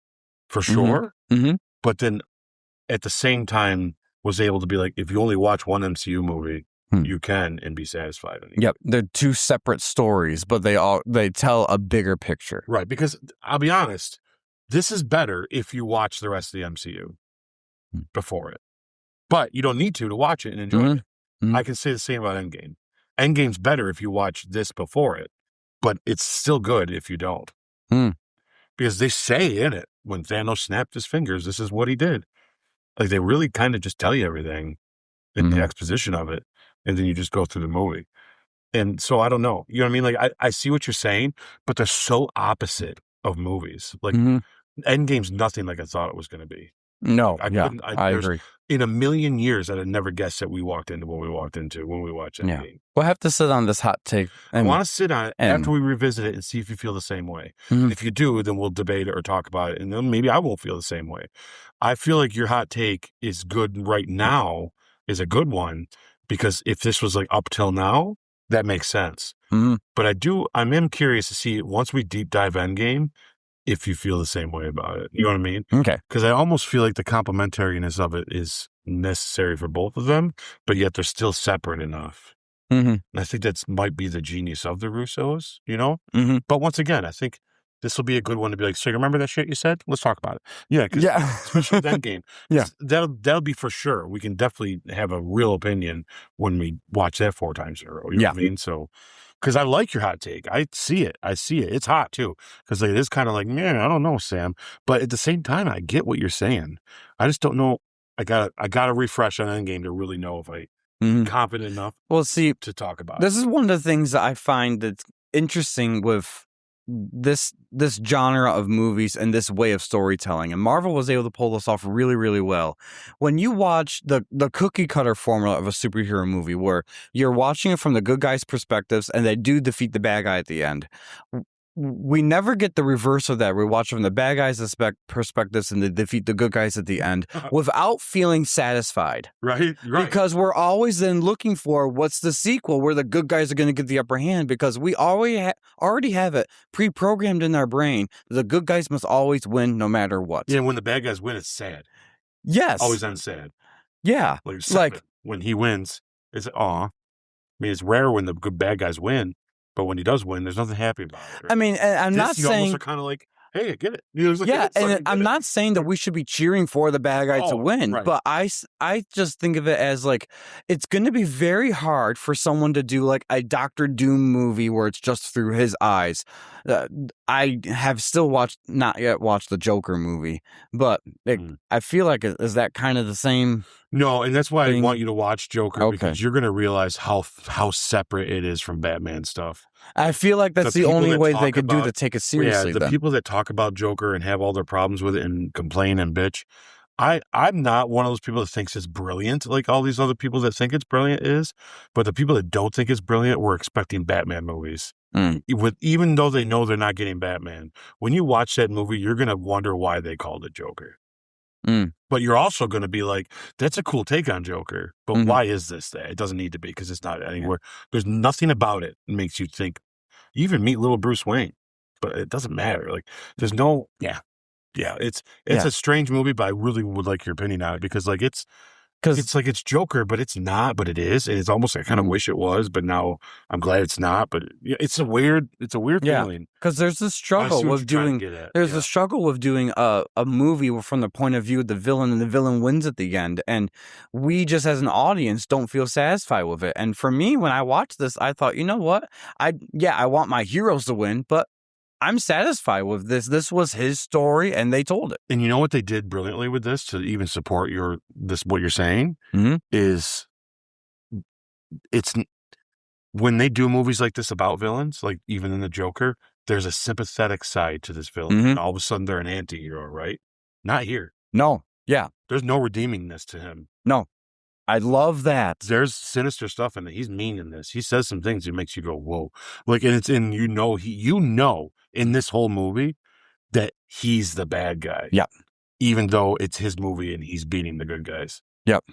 for sure. But then at the same time was able to be like, if you only watch one MCU movie, you can and be satisfied. Yep. They're 2 separate stories, but they tell a bigger picture. Right. Because I'll be honest, this is better if you watch the rest of the MCU before it. But you don't need to watch it and enjoy it. I can say the same about Endgame. Endgame's better if you watch this before it, but it's still good if you don't. Because they say in it, when Thanos snapped his fingers, this is what he did. Like, they really kind of just tell you everything in the exposition of it, and then you just go through the movie. And so I don't know. You know what I mean? Like, I see what you're saying, but they're so opposite of movies. Like, Endgame's nothing like I thought it was going to be. No, I agree. In a million years, I'd have never guessed that we watched into when we watched Endgame. Yeah. We'll have to sit on this hot take. I want to sit on it after we revisit it and see if you feel the same way. And if you do, then we'll debate it or talk about it. And then maybe I won't feel the same way. I feel like your hot take is good right now, is a good one, because if this was like up till now, that makes sense. But I am curious to see, once we deep dive Endgame, if you feel the same way about it. You know what I mean? Okay. Because I almost feel like the complementariness of it is necessary for both of them, but yet they're still separate enough. Mm-hmm. And I think that might be the genius of the Russos, you know? Mm-hmm. But once again, I think this will be a good one to be like, so you remember that shit you said? Let's talk about it. Yeah, Yeah. especially with Endgame. Yeah. That'll be for sure. We can definitely have a real opinion when we watch that 4 times in a row. You know what I mean? So, because I like your hot take. I see it. It's hot too. Because it is kind of like, man, I don't know, Sam. But at the same time, I get what you're saying. I just don't know. I gotta refresh on Endgame to really know if I'm confident enough. Well, see, to talk about. This is one of the things that I find that's interesting with this genre of movies and this way of storytelling. And Marvel was able to pull this off really, really well. When you watch the cookie cutter formula of a superhero movie where you're watching it from the good guys' perspectives and they do defeat the bad guy at the end, we never get the reverse of that. We watch from the bad guys' perspectives and they defeat the good guys at the end without feeling satisfied. Right. Because we're always then looking for what's the sequel where the good guys are going to get the upper hand, because we already have it pre-programmed in our brain. The good guys must always win no matter what. Yeah, when the bad guys win, it's sad. Yes. Always ends sad. Yeah. Like when he wins, it's aw. I mean, it's rare when the good bad guys win. But when he does win, there's nothing happy about it. Right? I mean, I'm not saying... You almost are kind of like, hey, I get it. And I'm not saying that we should be cheering for the bad guy to win, right. But I just think of it as like, it's going to be very hard for someone to do like a Dr. Doom movie where it's just through his eyes. I have still not yet watched the Joker movie, but I feel like, is that kind of the same? No, and that's why I want you to watch Joker, because you're going to realize how separate it is from Batman stuff. I feel like that's the only way they could do to take it seriously. Yeah, the people that talk about Joker and have all their problems with it and complain and bitch, I'm not one of those people that thinks it's brilliant like all these other people that think it's brilliant is, but the people that don't think it's brilliant were expecting Batman movies. Even though they know they're not getting Batman. When you watch that movie, you're going to wonder why they called it Joker. But you're also going to be like, that's a cool take on Joker. But why is this that? It doesn't need to be, because it's not anywhere. There's nothing about it that makes you think. You even meet little Bruce Wayne, but it doesn't matter. Like, there's no, it's a strange movie, but I really would like your opinion on it, because like it's like it's Joker, but it's not, but it is, and it's almost I kind of wish it was, but now I'm glad it's not. But it's a weird feeling, because there's the struggle with doing the struggle with doing a movie from the point of view of the villain, and the villain wins at the end, and we just as an audience don't feel satisfied with it. And for me, when I watched this, I thought, you know what, I want my heroes to win, but I'm satisfied with this. This was his story, and they told it. And you know what they did brilliantly with this to even support what you're saying is it's when they do movies like this about villains, like even in the Joker, there's a sympathetic side to this villain, and all of a sudden they're an anti-hero, right? Not here. No. Yeah. There's no redeemingness to him. No. I love that. There's sinister stuff in it. He's mean in this. He says some things that makes you go, whoa. Like, and it's in, you know, in this whole movie that he's the bad guy. Yep. Even though it's his movie and he's beating the good guys. Yep.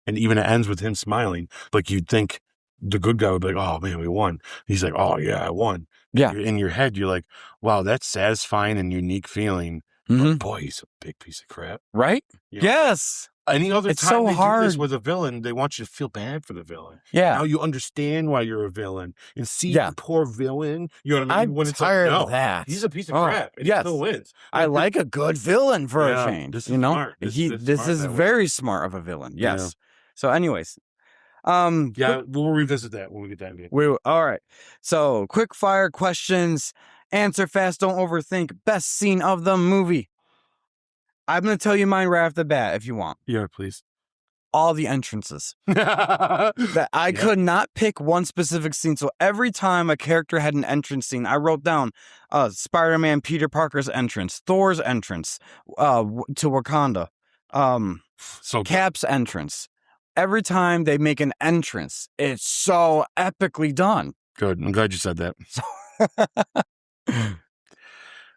And even it ends with him smiling. Like, you'd think the good guy would be like, oh man, we won. He's like, oh yeah, I won. Yeah. In your head, you're like, wow, that's satisfying and unique feeling. But boy, he's a big piece of crap. Right? You know? Yes. Any other it's time so they hard. do this with a villain, they want you to feel bad for the villain. Yeah. Now you understand why you're a villain and see the poor villain. You know what I mean? I'm tired of that. He's a piece of crap. And he still wins. I like a good villain for a change. This is smart. This is very smart of a villain. Yes. Yeah. So anyways. We'll revisit that when we get that. All right. So quick fire questions. Answer fast. Don't overthink. Best scene of the movie. I'm going to tell you mine right off the bat if you want. Yeah, please. All the entrances. That I could not pick one specific scene. So every time a character had an entrance scene, I wrote down Spider-Man Peter Parker's entrance, Thor's entrance to Wakanda, Cap's entrance. Every time they make an entrance, it's so epically done. Good. I'm glad you said that.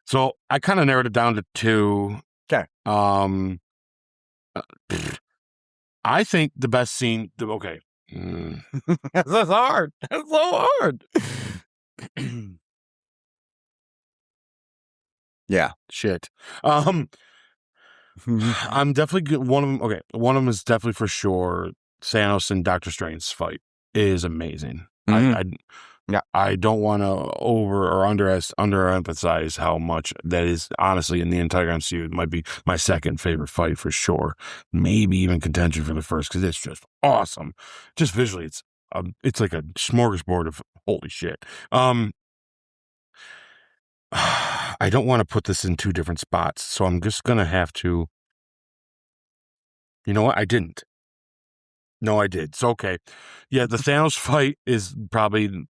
So I kind of narrowed it down to 2. Okay. I think the best scene. Okay. That's hard. That's so hard. Yeah. Shit. I'm definitely one of them. Okay. One of them is definitely for sure. Thanos and Doctor Strange's fight is amazing. I don't want to over or underemphasize how much that is honestly in the entire MCU. It might be my second favorite fight for sure. Maybe even contention for the first because it's just awesome. Just visually, it's like a smorgasbord of holy shit. I don't want to put this in two different spots, so I'm just gonna have to. You know what? I didn't. No, I did. So okay, yeah, the Thanos fight is probably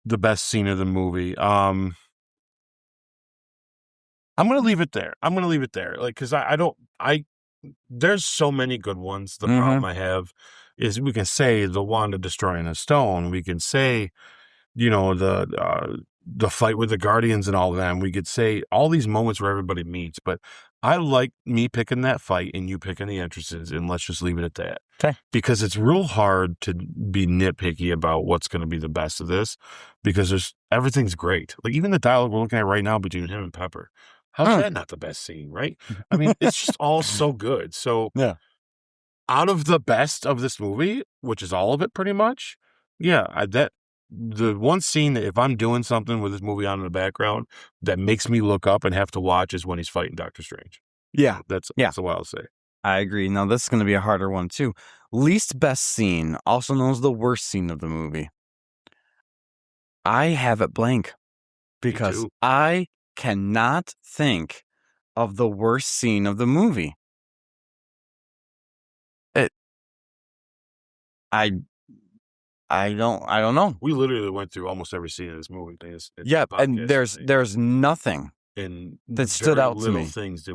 the best scene of the movie. I'm gonna leave it there. Like, cause there's so many good ones. The problem I have is we can say the Wanda destroying a stone. We can say, the fight with the Guardians and all of them. We could say all these moments where everybody meets, but I like me picking that fight and you picking the entrances, and let's just leave it at that. Okay. Because it's real hard to be nitpicky about what's going to be the best of this, because everything's great. Like even the dialogue we're looking at right now between him and Pepper. How's that not the best scene, right? I mean, it's just all so good. So yeah, out of the best of this movie, which is all of it pretty much, the one scene that if I'm doing something with this movie on in the background that makes me look up and have to watch is when he's fighting Doctor Strange. Yeah. That's what I'll say. I agree. Now, this is going to be a harder one, too. Least best scene, also known as the worst scene of the movie. I have it blank because I cannot think of the worst scene of the movie. I don't know. We literally went through almost every scene of this movie. And there's nothing that stood out to me. Little things that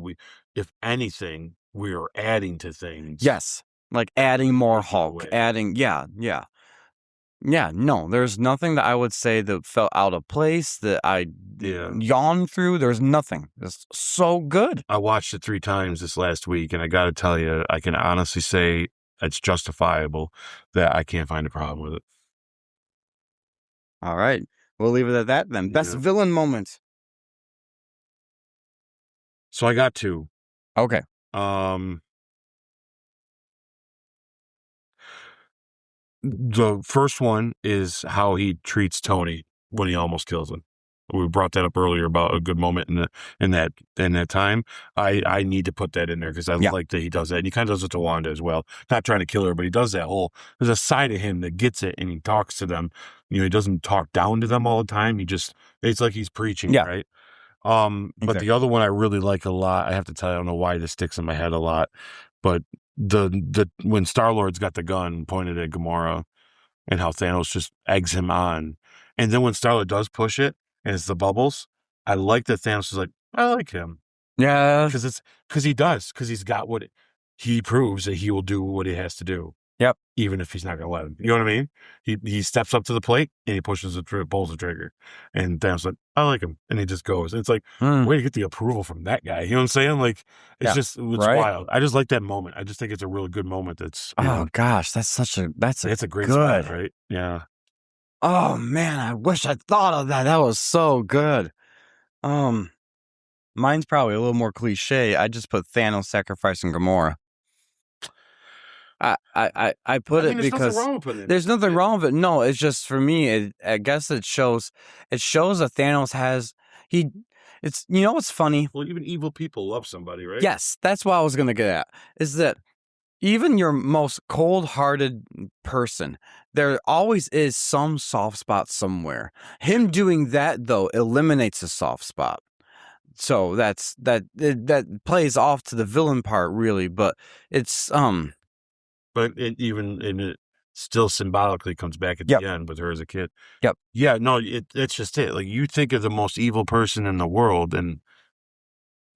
if anything, we are adding to things. Yes, like adding more Hulk, no, there's nothing that I would say that felt out of place that I yawned through. There's nothing. It's so good. I watched it 3 times this last week, and I got to tell you, I can honestly say it's justifiable that I can't find a problem with it. All right. We'll leave it at that then. Best villain moment. So I got 2. Okay. The first one is how he treats Tony when he almost kills him. We brought that up earlier about a good moment in that time. I need to put that in there because I like that he does that. And he kind of does it to Wanda as well. Not trying to kill her, but he does that there's a side of him that gets it and he talks to them. He doesn't talk down to them all the time. It's like he's preaching, right? But the other one I really like a lot, I have to tell you, I don't know why this sticks in my head a lot, but when Star-Lord's got the gun pointed at Gamora and how Thanos just eggs him on. And then when Star-Lord does push it, and it's the bubbles, I like that Thanos is like, I like him. Yeah. Because he does. Because he's got he proves that he will do what he has to do. Yep. Even if he's not going to let him. You know what I mean? He steps up to the plate and he pulls the trigger. And Thanos is like, I like him. And he just goes. And it's like, way to get the approval from that guy. You know what I'm saying? Like, it's wild. I just like that moment. I just think it's a really good moment. Gosh, it's a great spot, right? Yeah. Oh man, I wish I thought of that. That was so good. Mine's probably a little more cliche. I just put Thanos sacrificing Gamora. I put it because there's nothing wrong with it. No, it's just for me. I guess it shows that Thanos has It's what's funny. Well, even evil people love somebody, right? Yes, that's what I was gonna get at. Is that even your most cold-hearted person, there always is some soft spot somewhere. Him doing that, though, eliminates a soft spot. So that plays off to the villain part, really. But it's But it still symbolically comes back at the end with her as a kid. Yep. Yeah. No, it's just it. Like you think of the most evil person in the world, and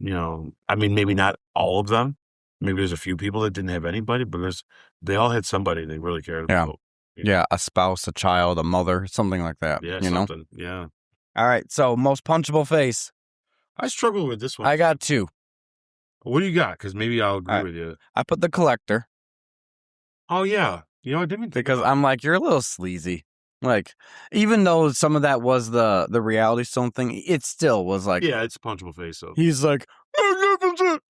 I mean, maybe not all of them. Maybe there's a few people that didn't have anybody, but they all had somebody they really cared about. Yeah, a spouse, a child, a mother, something like that. Yeah, something. Yeah. All right, so most punchable face. I struggle with this one. I got 2. What do you got? Because maybe I'll agree with you. I put the Collector. Oh, yeah. I didn't because I'm like, you're a little sleazy. Like, even though some of that was the reality stone thing, it still was like... Yeah, it's a punchable face. So. He's like, magnificent!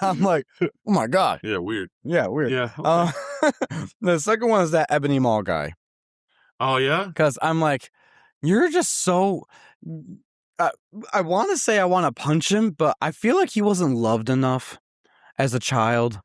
I'm like, oh my God. Yeah, weird. Yeah, weird. Yeah. Okay. The second one is that Ebony Maw guy. Oh, yeah? Because I'm like, you're just so... I want to say I want to punch him, but I feel like he wasn't loved enough as a child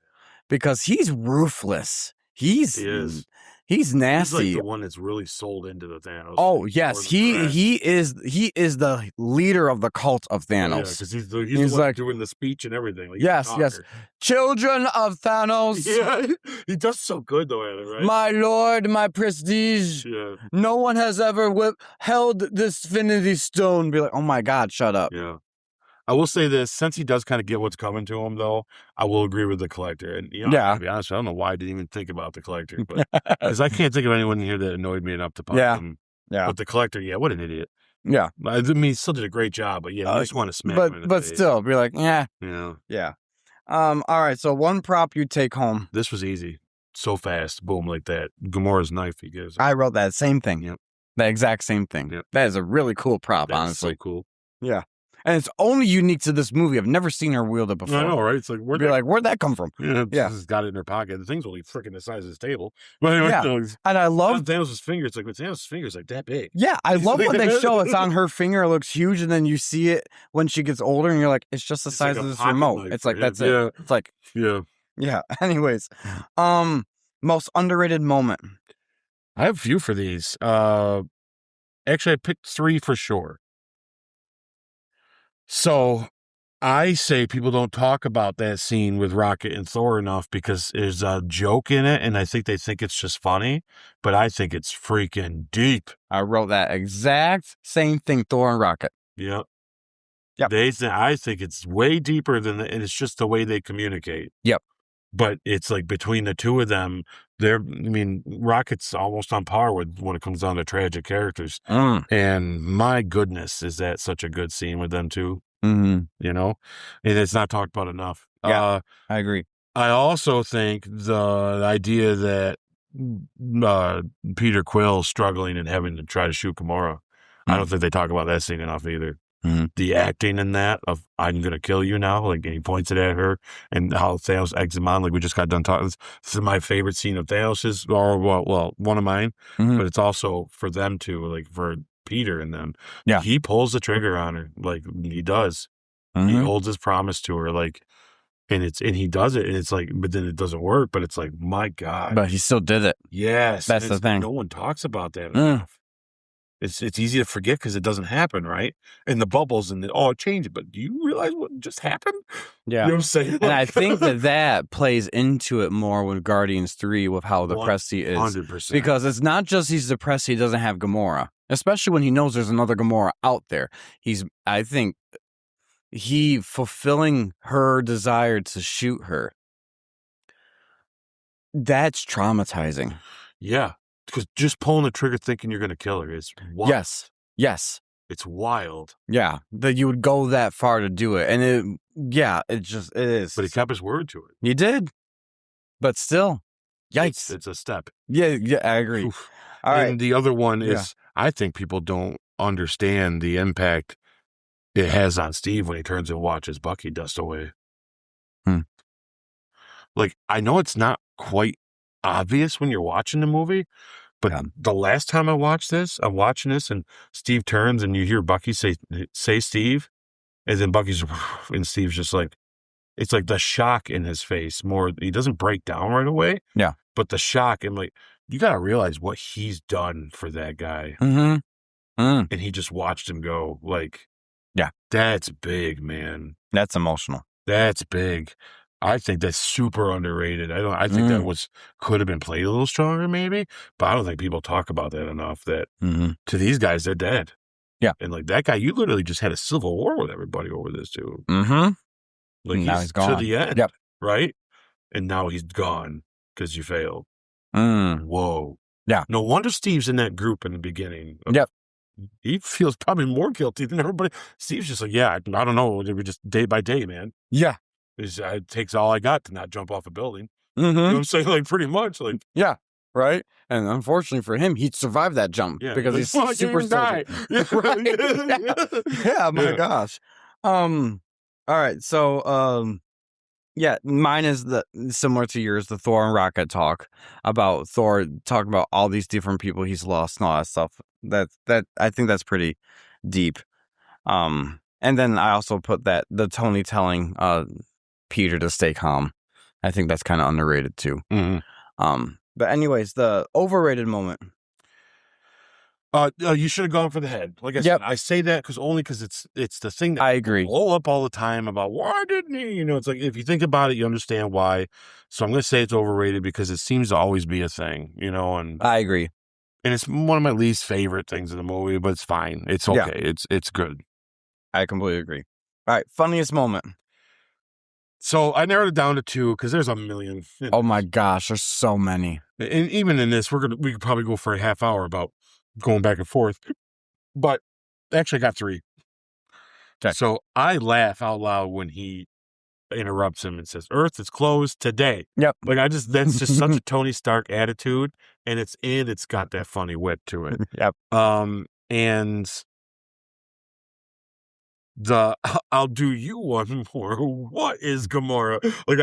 because he's ruthless. He is. He's nasty. He's like the one that's really sold into the Thanos. Oh yes, he is the leader of the cult of Thanos. Because he's the one like doing the speech and everything. Like, yes, children of Thanos. Yeah, he does so good though at it, right? My lord, my prestige. Yeah. No one has ever held this Infinity Stone. Be like, oh my God, shut up. Yeah. I will say this, since he does kind of get what's coming to him, though, I will agree with the Collector. And, to be honest, I don't know why I didn't even think about the Collector. Because I can't think of anyone here that annoyed me enough to punch him. Yeah. But the Collector, what an idiot. Yeah. I mean, he still did a great job, but you just want to smack him in the face. But still, be like, Yeah. All right, so one prop you take home. This was easy. So fast. Boom, like that. Gamora's knife he gives. I wrote that same thing. Yep. The exact same thing. Yep. That is a really cool prop, honestly. So cool. Yeah. And it's only unique to this movie. I've never seen her wield it before. I know, right? It's like, where'd that come from? Yeah. Just got it in her pocket. The thing's only freaking the size of this table. But anyway, and I love Thanos' finger. It's like, Thanos' finger's like that big. Yeah, I love when they show it's on her finger. It looks huge, and then you see it when she gets older, and you're like, it's just the size of this remote. It's like that's it. It's like yeah. Anyways, most underrated moment. I have a few for these. Actually, I picked 3 for sure. So I say people don't talk about that scene with Rocket and Thor enough because there's a joke in it, and I think they think it's just funny, but I think it's freaking deep. I wrote that exact same thing, Thor and Rocket. Yep. I think it's way deeper than and it's just the way they communicate. Yep. But it's like between the two of them, Rocket's almost on par with when it comes down to tragic characters. And my goodness, is that such a good scene with them two? Mm-hmm. And it's not talked about enough. Yeah, I agree. I also think the idea that Peter Quill's struggling and having to try to shoot Gamora, I don't think they talk about that scene enough either. Mm-hmm. The acting in that of I'm gonna kill you now, like, and he points it at her, and how Thanos eggs him on, like we just got done talking. This is my favorite scene of Thanos's, or well, one of mine. Mm-hmm. But it's also for them too, like for Peter and them. Yeah, he pulls the trigger on her, like he does. Mm-hmm. He holds his promise to her, like, and he does it, and it's like, but then it doesn't work. But it's like, my God, but he still did it. Yes, that's the thing. No one talks about that enough. It's easy to forget because it doesn't happen, right? And the bubbles and it changed. But do you realize what just happened? Yeah. You know what I'm saying? And I think that plays into it more with Guardians 3 with how depressed he is. 100%. Because it's not just he's depressed, he doesn't have Gamora. Especially when he knows there's another Gamora out there. I think he fulfilling her desire to shoot her. That's traumatizing. Yeah. Because just pulling the trigger thinking you're going to kill her is wild. Yes. It's wild. Yeah, that you would go that far to do it. And it is. But he kept his word to it. He did. But still, yikes. It's a step. Yeah, I agree. Oof. All right. And the other one is, I think people don't understand the impact it has on Steve when he turns and watches Bucky dust away. Like, I know it's not quite obvious when you're watching the movie, but the last time I watched this, I'm watching this and Steve turns and you hear Bucky say Steve, and then and Steve's just like, it's like the shock in his face more. He doesn't break down right away. Yeah. But the shock, and like, you got to realize what he's done for that guy. Mm-hmm. And he just watched him go, like, that's big, man. That's emotional. That's big. I think that's super underrated. I think that could have been played a little stronger, maybe, but I don't think people talk about that enough. That to these guys, they're dead. Yeah, and like that guy, you literally just had a civil war with everybody over this too. Mm-hmm. Like now he's gone to the end. Yep. Right, and now he's gone because you failed. Whoa. Yeah. No wonder Steve's in that group in the beginning. Yep. He feels probably more guilty than everybody. Steve's just like, I don't know. We're just day by day, man. Yeah. It takes all I got to not jump off a building. Mm-hmm. You know what I'm saying? Like, pretty much. Like, yeah, right? And unfortunately for him, he'd survive that jump because he's super soldier. Yeah, my gosh. All right, so Yeah, mine is similar to yours, the Thor and Rocket talk about Thor talking about all these different people he's lost and all that stuff. That I think that's pretty deep. And then I also put the Tony telling Peter to stay calm. I think that's kind of underrated too. Mm-hmm. But anyways, the overrated moment. You should have gone for the head. Like I said, I say that because it's the thing that I agree. Blow up all the time about why didn't he? You know, it's like if you think about it, you understand why. So I'm going to say it's overrated because it seems to always be a thing. You know, and I agree. And it's one of my least favorite things in the movie, but it's fine. It's okay. Yeah. It's good. I completely agree. All right, funniest moment. So I narrowed it down to 2 because there's a million. Oh my gosh, there's so many. And even in this, we could probably go for a half hour about going back and forth. But actually, I got 3. Okay. So I laugh out loud when he interrupts him and says, "Earth is closed today." Yep. Like that's just such a Tony Stark attitude, and it's got that funny wit to it. Yep. And I'll do you one more. What is Gamora? Like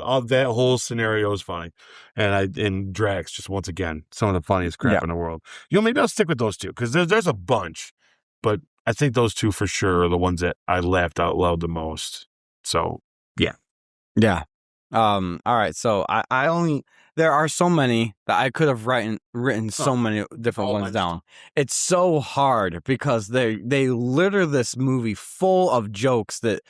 all that whole scenario is funny, and Drax just once again some of the funniest crap in the world. You know, maybe I'll stick with those 2 because there's a bunch, but I think those 2 for sure are the ones that I laughed out loud the most. So yeah. All right. So I only there are so many that I could have written so many different ones down. It's so hard because they litter this movie full of jokes that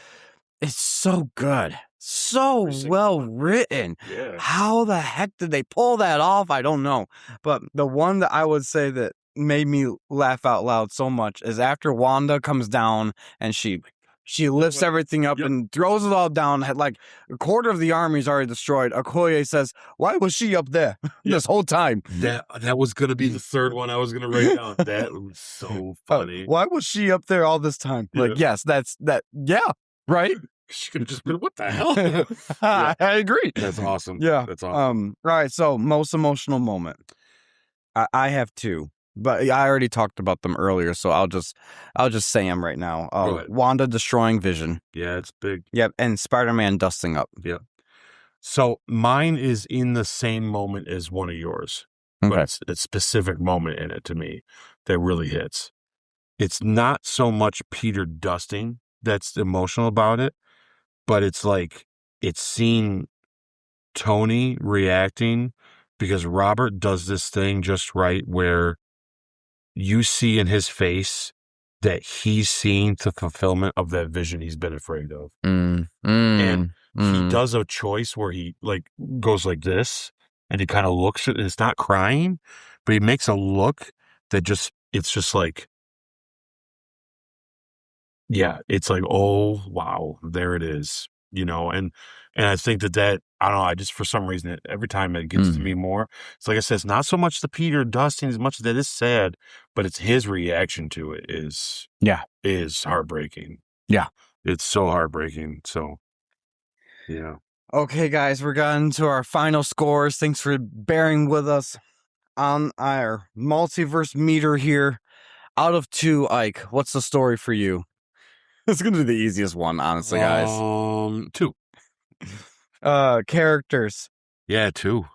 it's so good, so well written. Yeah. How the heck did they pull that off? I don't know. But the one that I would say that made me laugh out loud so much is after Wanda comes down and she lifts everything up and throws it all down. Like a quarter of the army is already destroyed. Okoye says, "Why was she up there this whole time?" That was going to be the third one I was going to write down. That was so funny. Why was she up there all this time? Like, yes, that's that. Yeah, right. She could have just been, what the hell? I agree. That's awesome. Yeah, that's awesome. Right. So, most emotional moment. I have 2. But I already talked about them earlier, so I'll just say them right now. Wanda destroying Vision. Yeah, it's big. Yep, and Spider-Man dusting up. Yep. So mine is in the same moment as one of yours. Okay. But it's a specific moment in it to me that really hits. It's not so much Peter dusting that's emotional about it, but it's like it's seeing Tony reacting because Robert does this thing just right where you see in his face that he's seeing the fulfillment of that vision he's been afraid of. And he does a choice where he like goes like this and he kind of looks at it and it's not crying, but he makes a look that it's just like, yeah, it's like, oh, wow, there it is, you know, and I think that I don't know, I just, for some reason, every time it gets to me more, it's like I said, it's not so much the Peter dusting as much as that is sad, but it's his reaction to it is heartbreaking. Yeah. It's so heartbreaking. So, yeah. Okay, guys, we're getting to our final scores. Thanks for bearing with us on our multiverse meter here. Out of 2, Ike, what's the story for you? It's going to be the easiest one, honestly, guys. 2. Characters. Yeah, 2.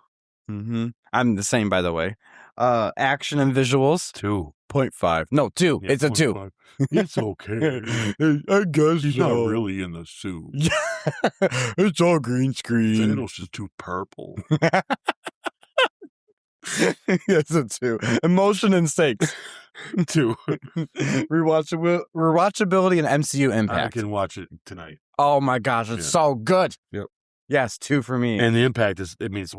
Mm-hmm. I'm the same, by the way. Action and visuals. 2.5. No, 2. Yeah, it's a 2. 5. It's okay. I guess he's not really in the suit. It's all green screen. Thanos is too purple. Yes, a 2. Emotion and stakes. 2. Rewatchability and MCU impact. I can watch it tonight. Oh my gosh, it's so good. Yep. Yes, 2 for me. And the impact is, it's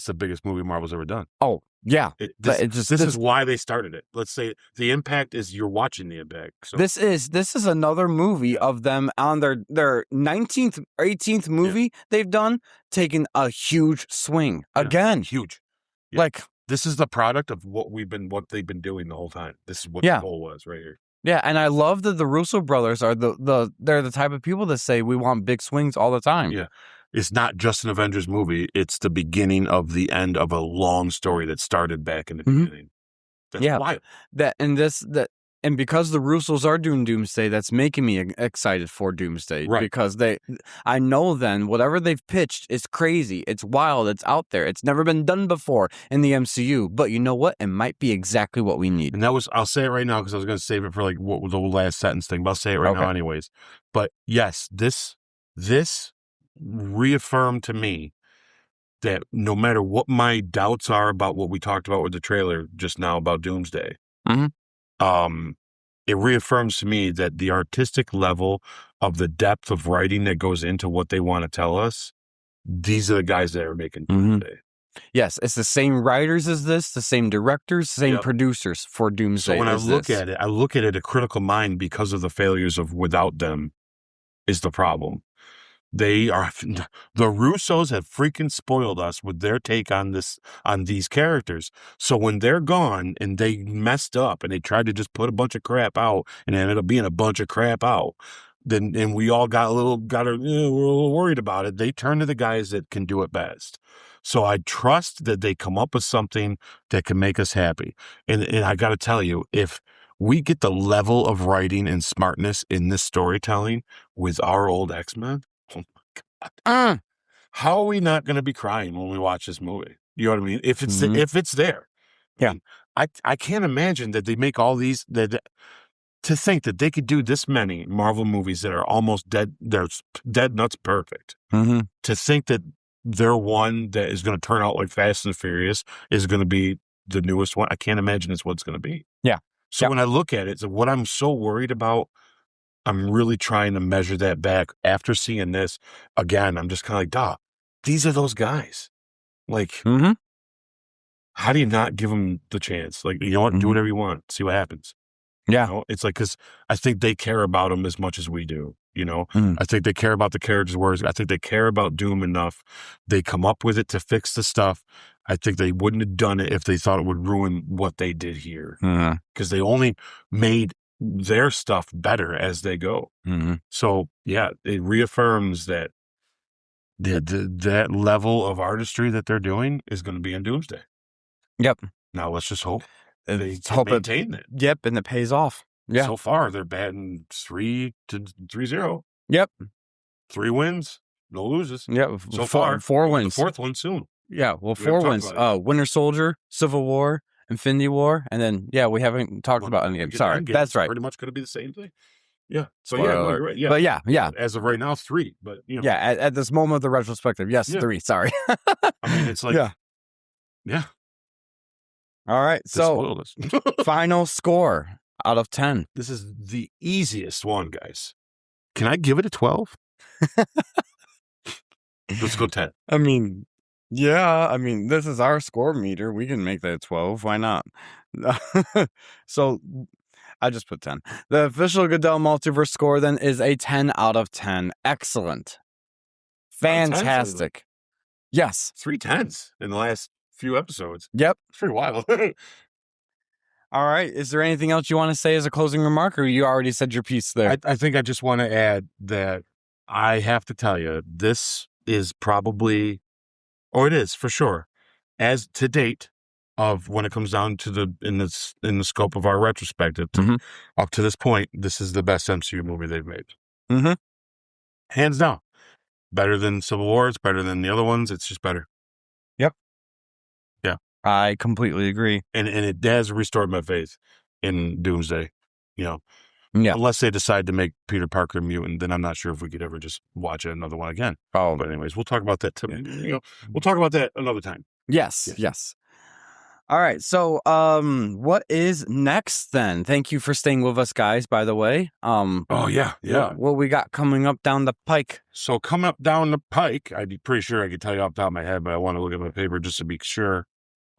the biggest movie Marvel's ever done. Oh, yeah. This is why they started it. Let's say the impact is you're watching the impact. So. This is another movie of them on their 19th, 18th movie they've done, taking a huge swing again. Huge. Yeah. Like, this is the product of what they've been doing the whole time. This is what the goal was right here. Yeah, and I love that the Russo brothers are they're the type of people that say we want big swings all the time. Yeah. It's not just an Avengers movie. It's the beginning of the end of a long story that started back in the beginning. That's wild. And because the Russos are doing Doomsday, that's making me excited for Doomsday. Right. Because I know then whatever they've pitched is crazy. It's wild. It's out there. It's never been done before in the MCU. But you know what? It might be exactly what we need. And I'll say it right now because I was going to save it for like what the last sentence thing, but I'll say it right now anyways. But yes, this reaffirmed to me that no matter what my doubts are about what we talked about with the trailer just now about Doomsday, it reaffirms to me that the artistic level of the depth of writing that goes into what they want to tell us, these are the guys that are making Doomsday. Yes, it's the same writers as this, the same directors, same producers for Doomsday. So when I look at it, a critical mind because of the failures of without them is the problem. The Russos have freaking spoiled us with their take on these characters. So when they're gone and they messed up and they tried to just put a bunch of crap out and it ended up being a bunch of crap out, and we all we're a little worried about it. They turn to the guys that can do it best. So I trust that they come up with something that can make us happy. And I got to tell you, if we get the level of writing and smartness in this storytelling with our old X-Men, oh my God. How are we not going to be crying when we watch this movie? You know what I mean? If it's there. Yeah. I can't imagine that they make all these to think that they could do this many Marvel movies that are almost dead. They're dead nuts perfect. To think that their one that is going to turn out like Fast and Furious is going to be the newest one. I can't imagine it's what it's going to be. Yeah. So when I look at it, what I'm so worried about, I'm really trying to measure that back after seeing this again. I'm just kind of like, these are those guys. Like, how do you not give them the chance? Like, you know what? Do whatever you want. See what happens. Yeah. You know? It's like, because I think they care about them as much as we do. You know, I think they care about the characters' words. I think they care about Doom enough. They come up with it to fix the stuff. I think they wouldn't have done it if they thought it would ruin what they did here. Because they only made their stuff better as they go. So, yeah, it reaffirms that that level of artistry that they're doing is going to be in Doomsday. Yep. Now, let's just hope they maintain it. Yep, and it pays off. Yeah. So far, they're batting 3-0. Yep. 3 wins, no loses. Yep. So far, 4 wins. The 4th one soon. Yeah. Well, 4 wins. Winter Soldier, Civil War, Infinity War, and then we haven't talked about any game. Sorry, that's right. Pretty much going to be the same thing. Yeah. So you're right. Yeah. But yeah. As of right now, 3. But Yeah. At this moment of the retrospective, yes, 3. Sorry. I mean, it's like yeah. All right. So final score out of 10. This is the easiest one, guys. Can I give it a 12? Let's go 10. I mean, this is our score meter. We can make that 12. Why not? So I just put 10. The official Goodell Multiverse score then is a 10 out of 10. Excellent. Fantastic. Yes. 3 10s in the last few episodes. Yep. It's pretty wild. All right. Is there anything else you want to say as a closing remark, or you already said your piece there? I think I just want to add that I have to tell you, this is probably, or it is for sure, as to date of when it comes down to in the scope of our retrospective, up to this point, this is the best MCU movie they've made. Hands down. Better than Civil War. It's better than the other ones. It's just better. Yep. Yeah. I completely agree. And it has restored my faith in Doomsday, Yeah. Unless they decide to make Peter Parker a mutant, then I'm not sure if we could ever just watch another one again. Oh. But anyways, we'll talk about that. We'll talk about that another time. Yes. All right. So, what is next then? Thank you for staying with us, guys, by the way. Oh, yeah. What we got coming up down the pike? So coming up down the pike, I'd be pretty sure I could tell you off the top of my head, but I want to look at my paper just to be sure.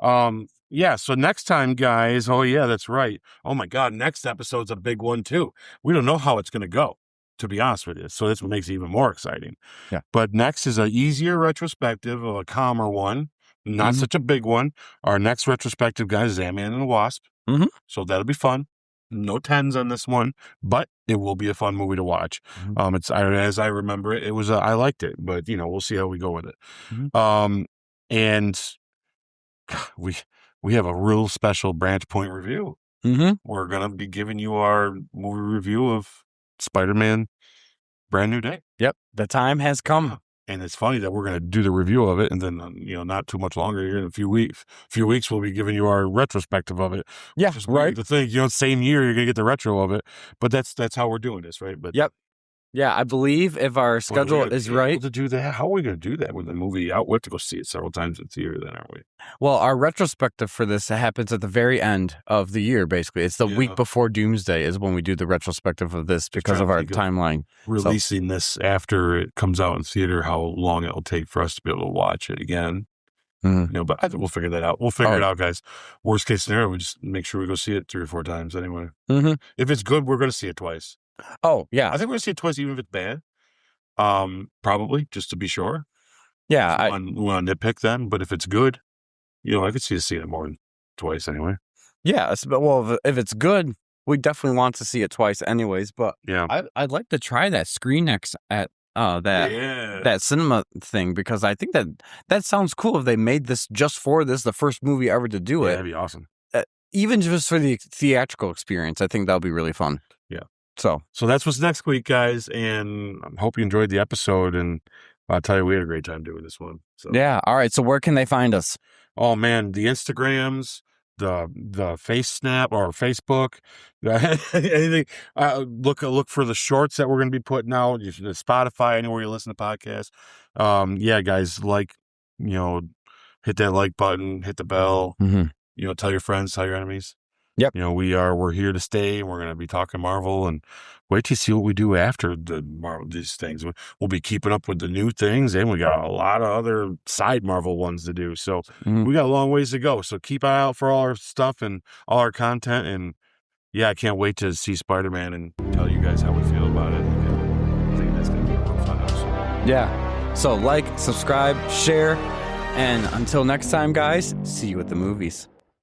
So next time, guys, that's right. Oh my God, next episode's a big one too. We don't know how it's going to go, to be honest with you. So that's what makes it even more exciting. Yeah. But next is an easier retrospective, a calmer one, not such a big one. Our next retrospective, guys, is Ant-Man and the Wasp. So that'll be fun. No 10s on this one, but it will be a fun movie to watch. It's as I remember it, I liked it, but we'll see how we go with it. And we have a real special Branch Point review. we're going to be giving you our movie review of Spider-Man Brand New Day. Yep. The time has come. And it's funny that we're going to do the review of it, and then, not too much longer here in a few weeks, we'll be giving you our retrospective of it. Yeah, right. The thing, same year, you're going to get the retro of it. But that's how we're doing this, right? But yep. Yeah, I believe if our schedule is right to do that, how are we going to do that with the movie out? We have to go see it several times in theater, then, aren't we? Well, our retrospective for this happens at the very end of the year. Basically, it's the week before Doomsday is when we do the retrospective of this because of our timeline. Releasing this after it comes out in theater, how long it will take for us to be able to watch it again. But I think we'll figure that out. We'll figure it out, guys. Worst case scenario, we just make sure we go see it 3 or 4 times anyway. If it's good, we're going to see it twice. Oh, yeah. I think we're going to see it twice, even if it's bad. Probably, just to be sure. Yeah. We want to nitpick then, but if it's good, I could see us seeing it more than twice anyway. Yeah. Well, if it's good, we definitely want to see it twice anyways. But yeah, I'd like to try that ScreenX at that cinema thing, because I think that sounds cool if they made this just for this, the first movie ever to do it. That'd be awesome. Even just for the theatrical experience, I think that'll be really fun. Yeah. So that's what's next week, guys, and I hope you enjoyed the episode, and I'll tell you, we had a great time doing this one. So. Yeah. All right. So where can they find us? Oh, man, the Instagrams, the Face Snap or Facebook, anything. Look for the shorts that we're going to be putting out. The Spotify, anywhere you listen to podcasts. Yeah, guys, hit that like button, hit the bell. Tell your friends, tell your enemies. Yep. We're here to stay, and we're going to be talking Marvel, and wait to see what we do after the Marvel, these things. We'll be keeping up with the new things, and we got a lot of other side Marvel ones to do. So we got a long ways to go. So keep an eye out for all our stuff and all our content. And yeah, I can't wait to see Spider-Man and tell you guys how we feel about it. I think that's going to be a real fun episode. Yeah. So subscribe, share, and until next time, guys, see you at the movies.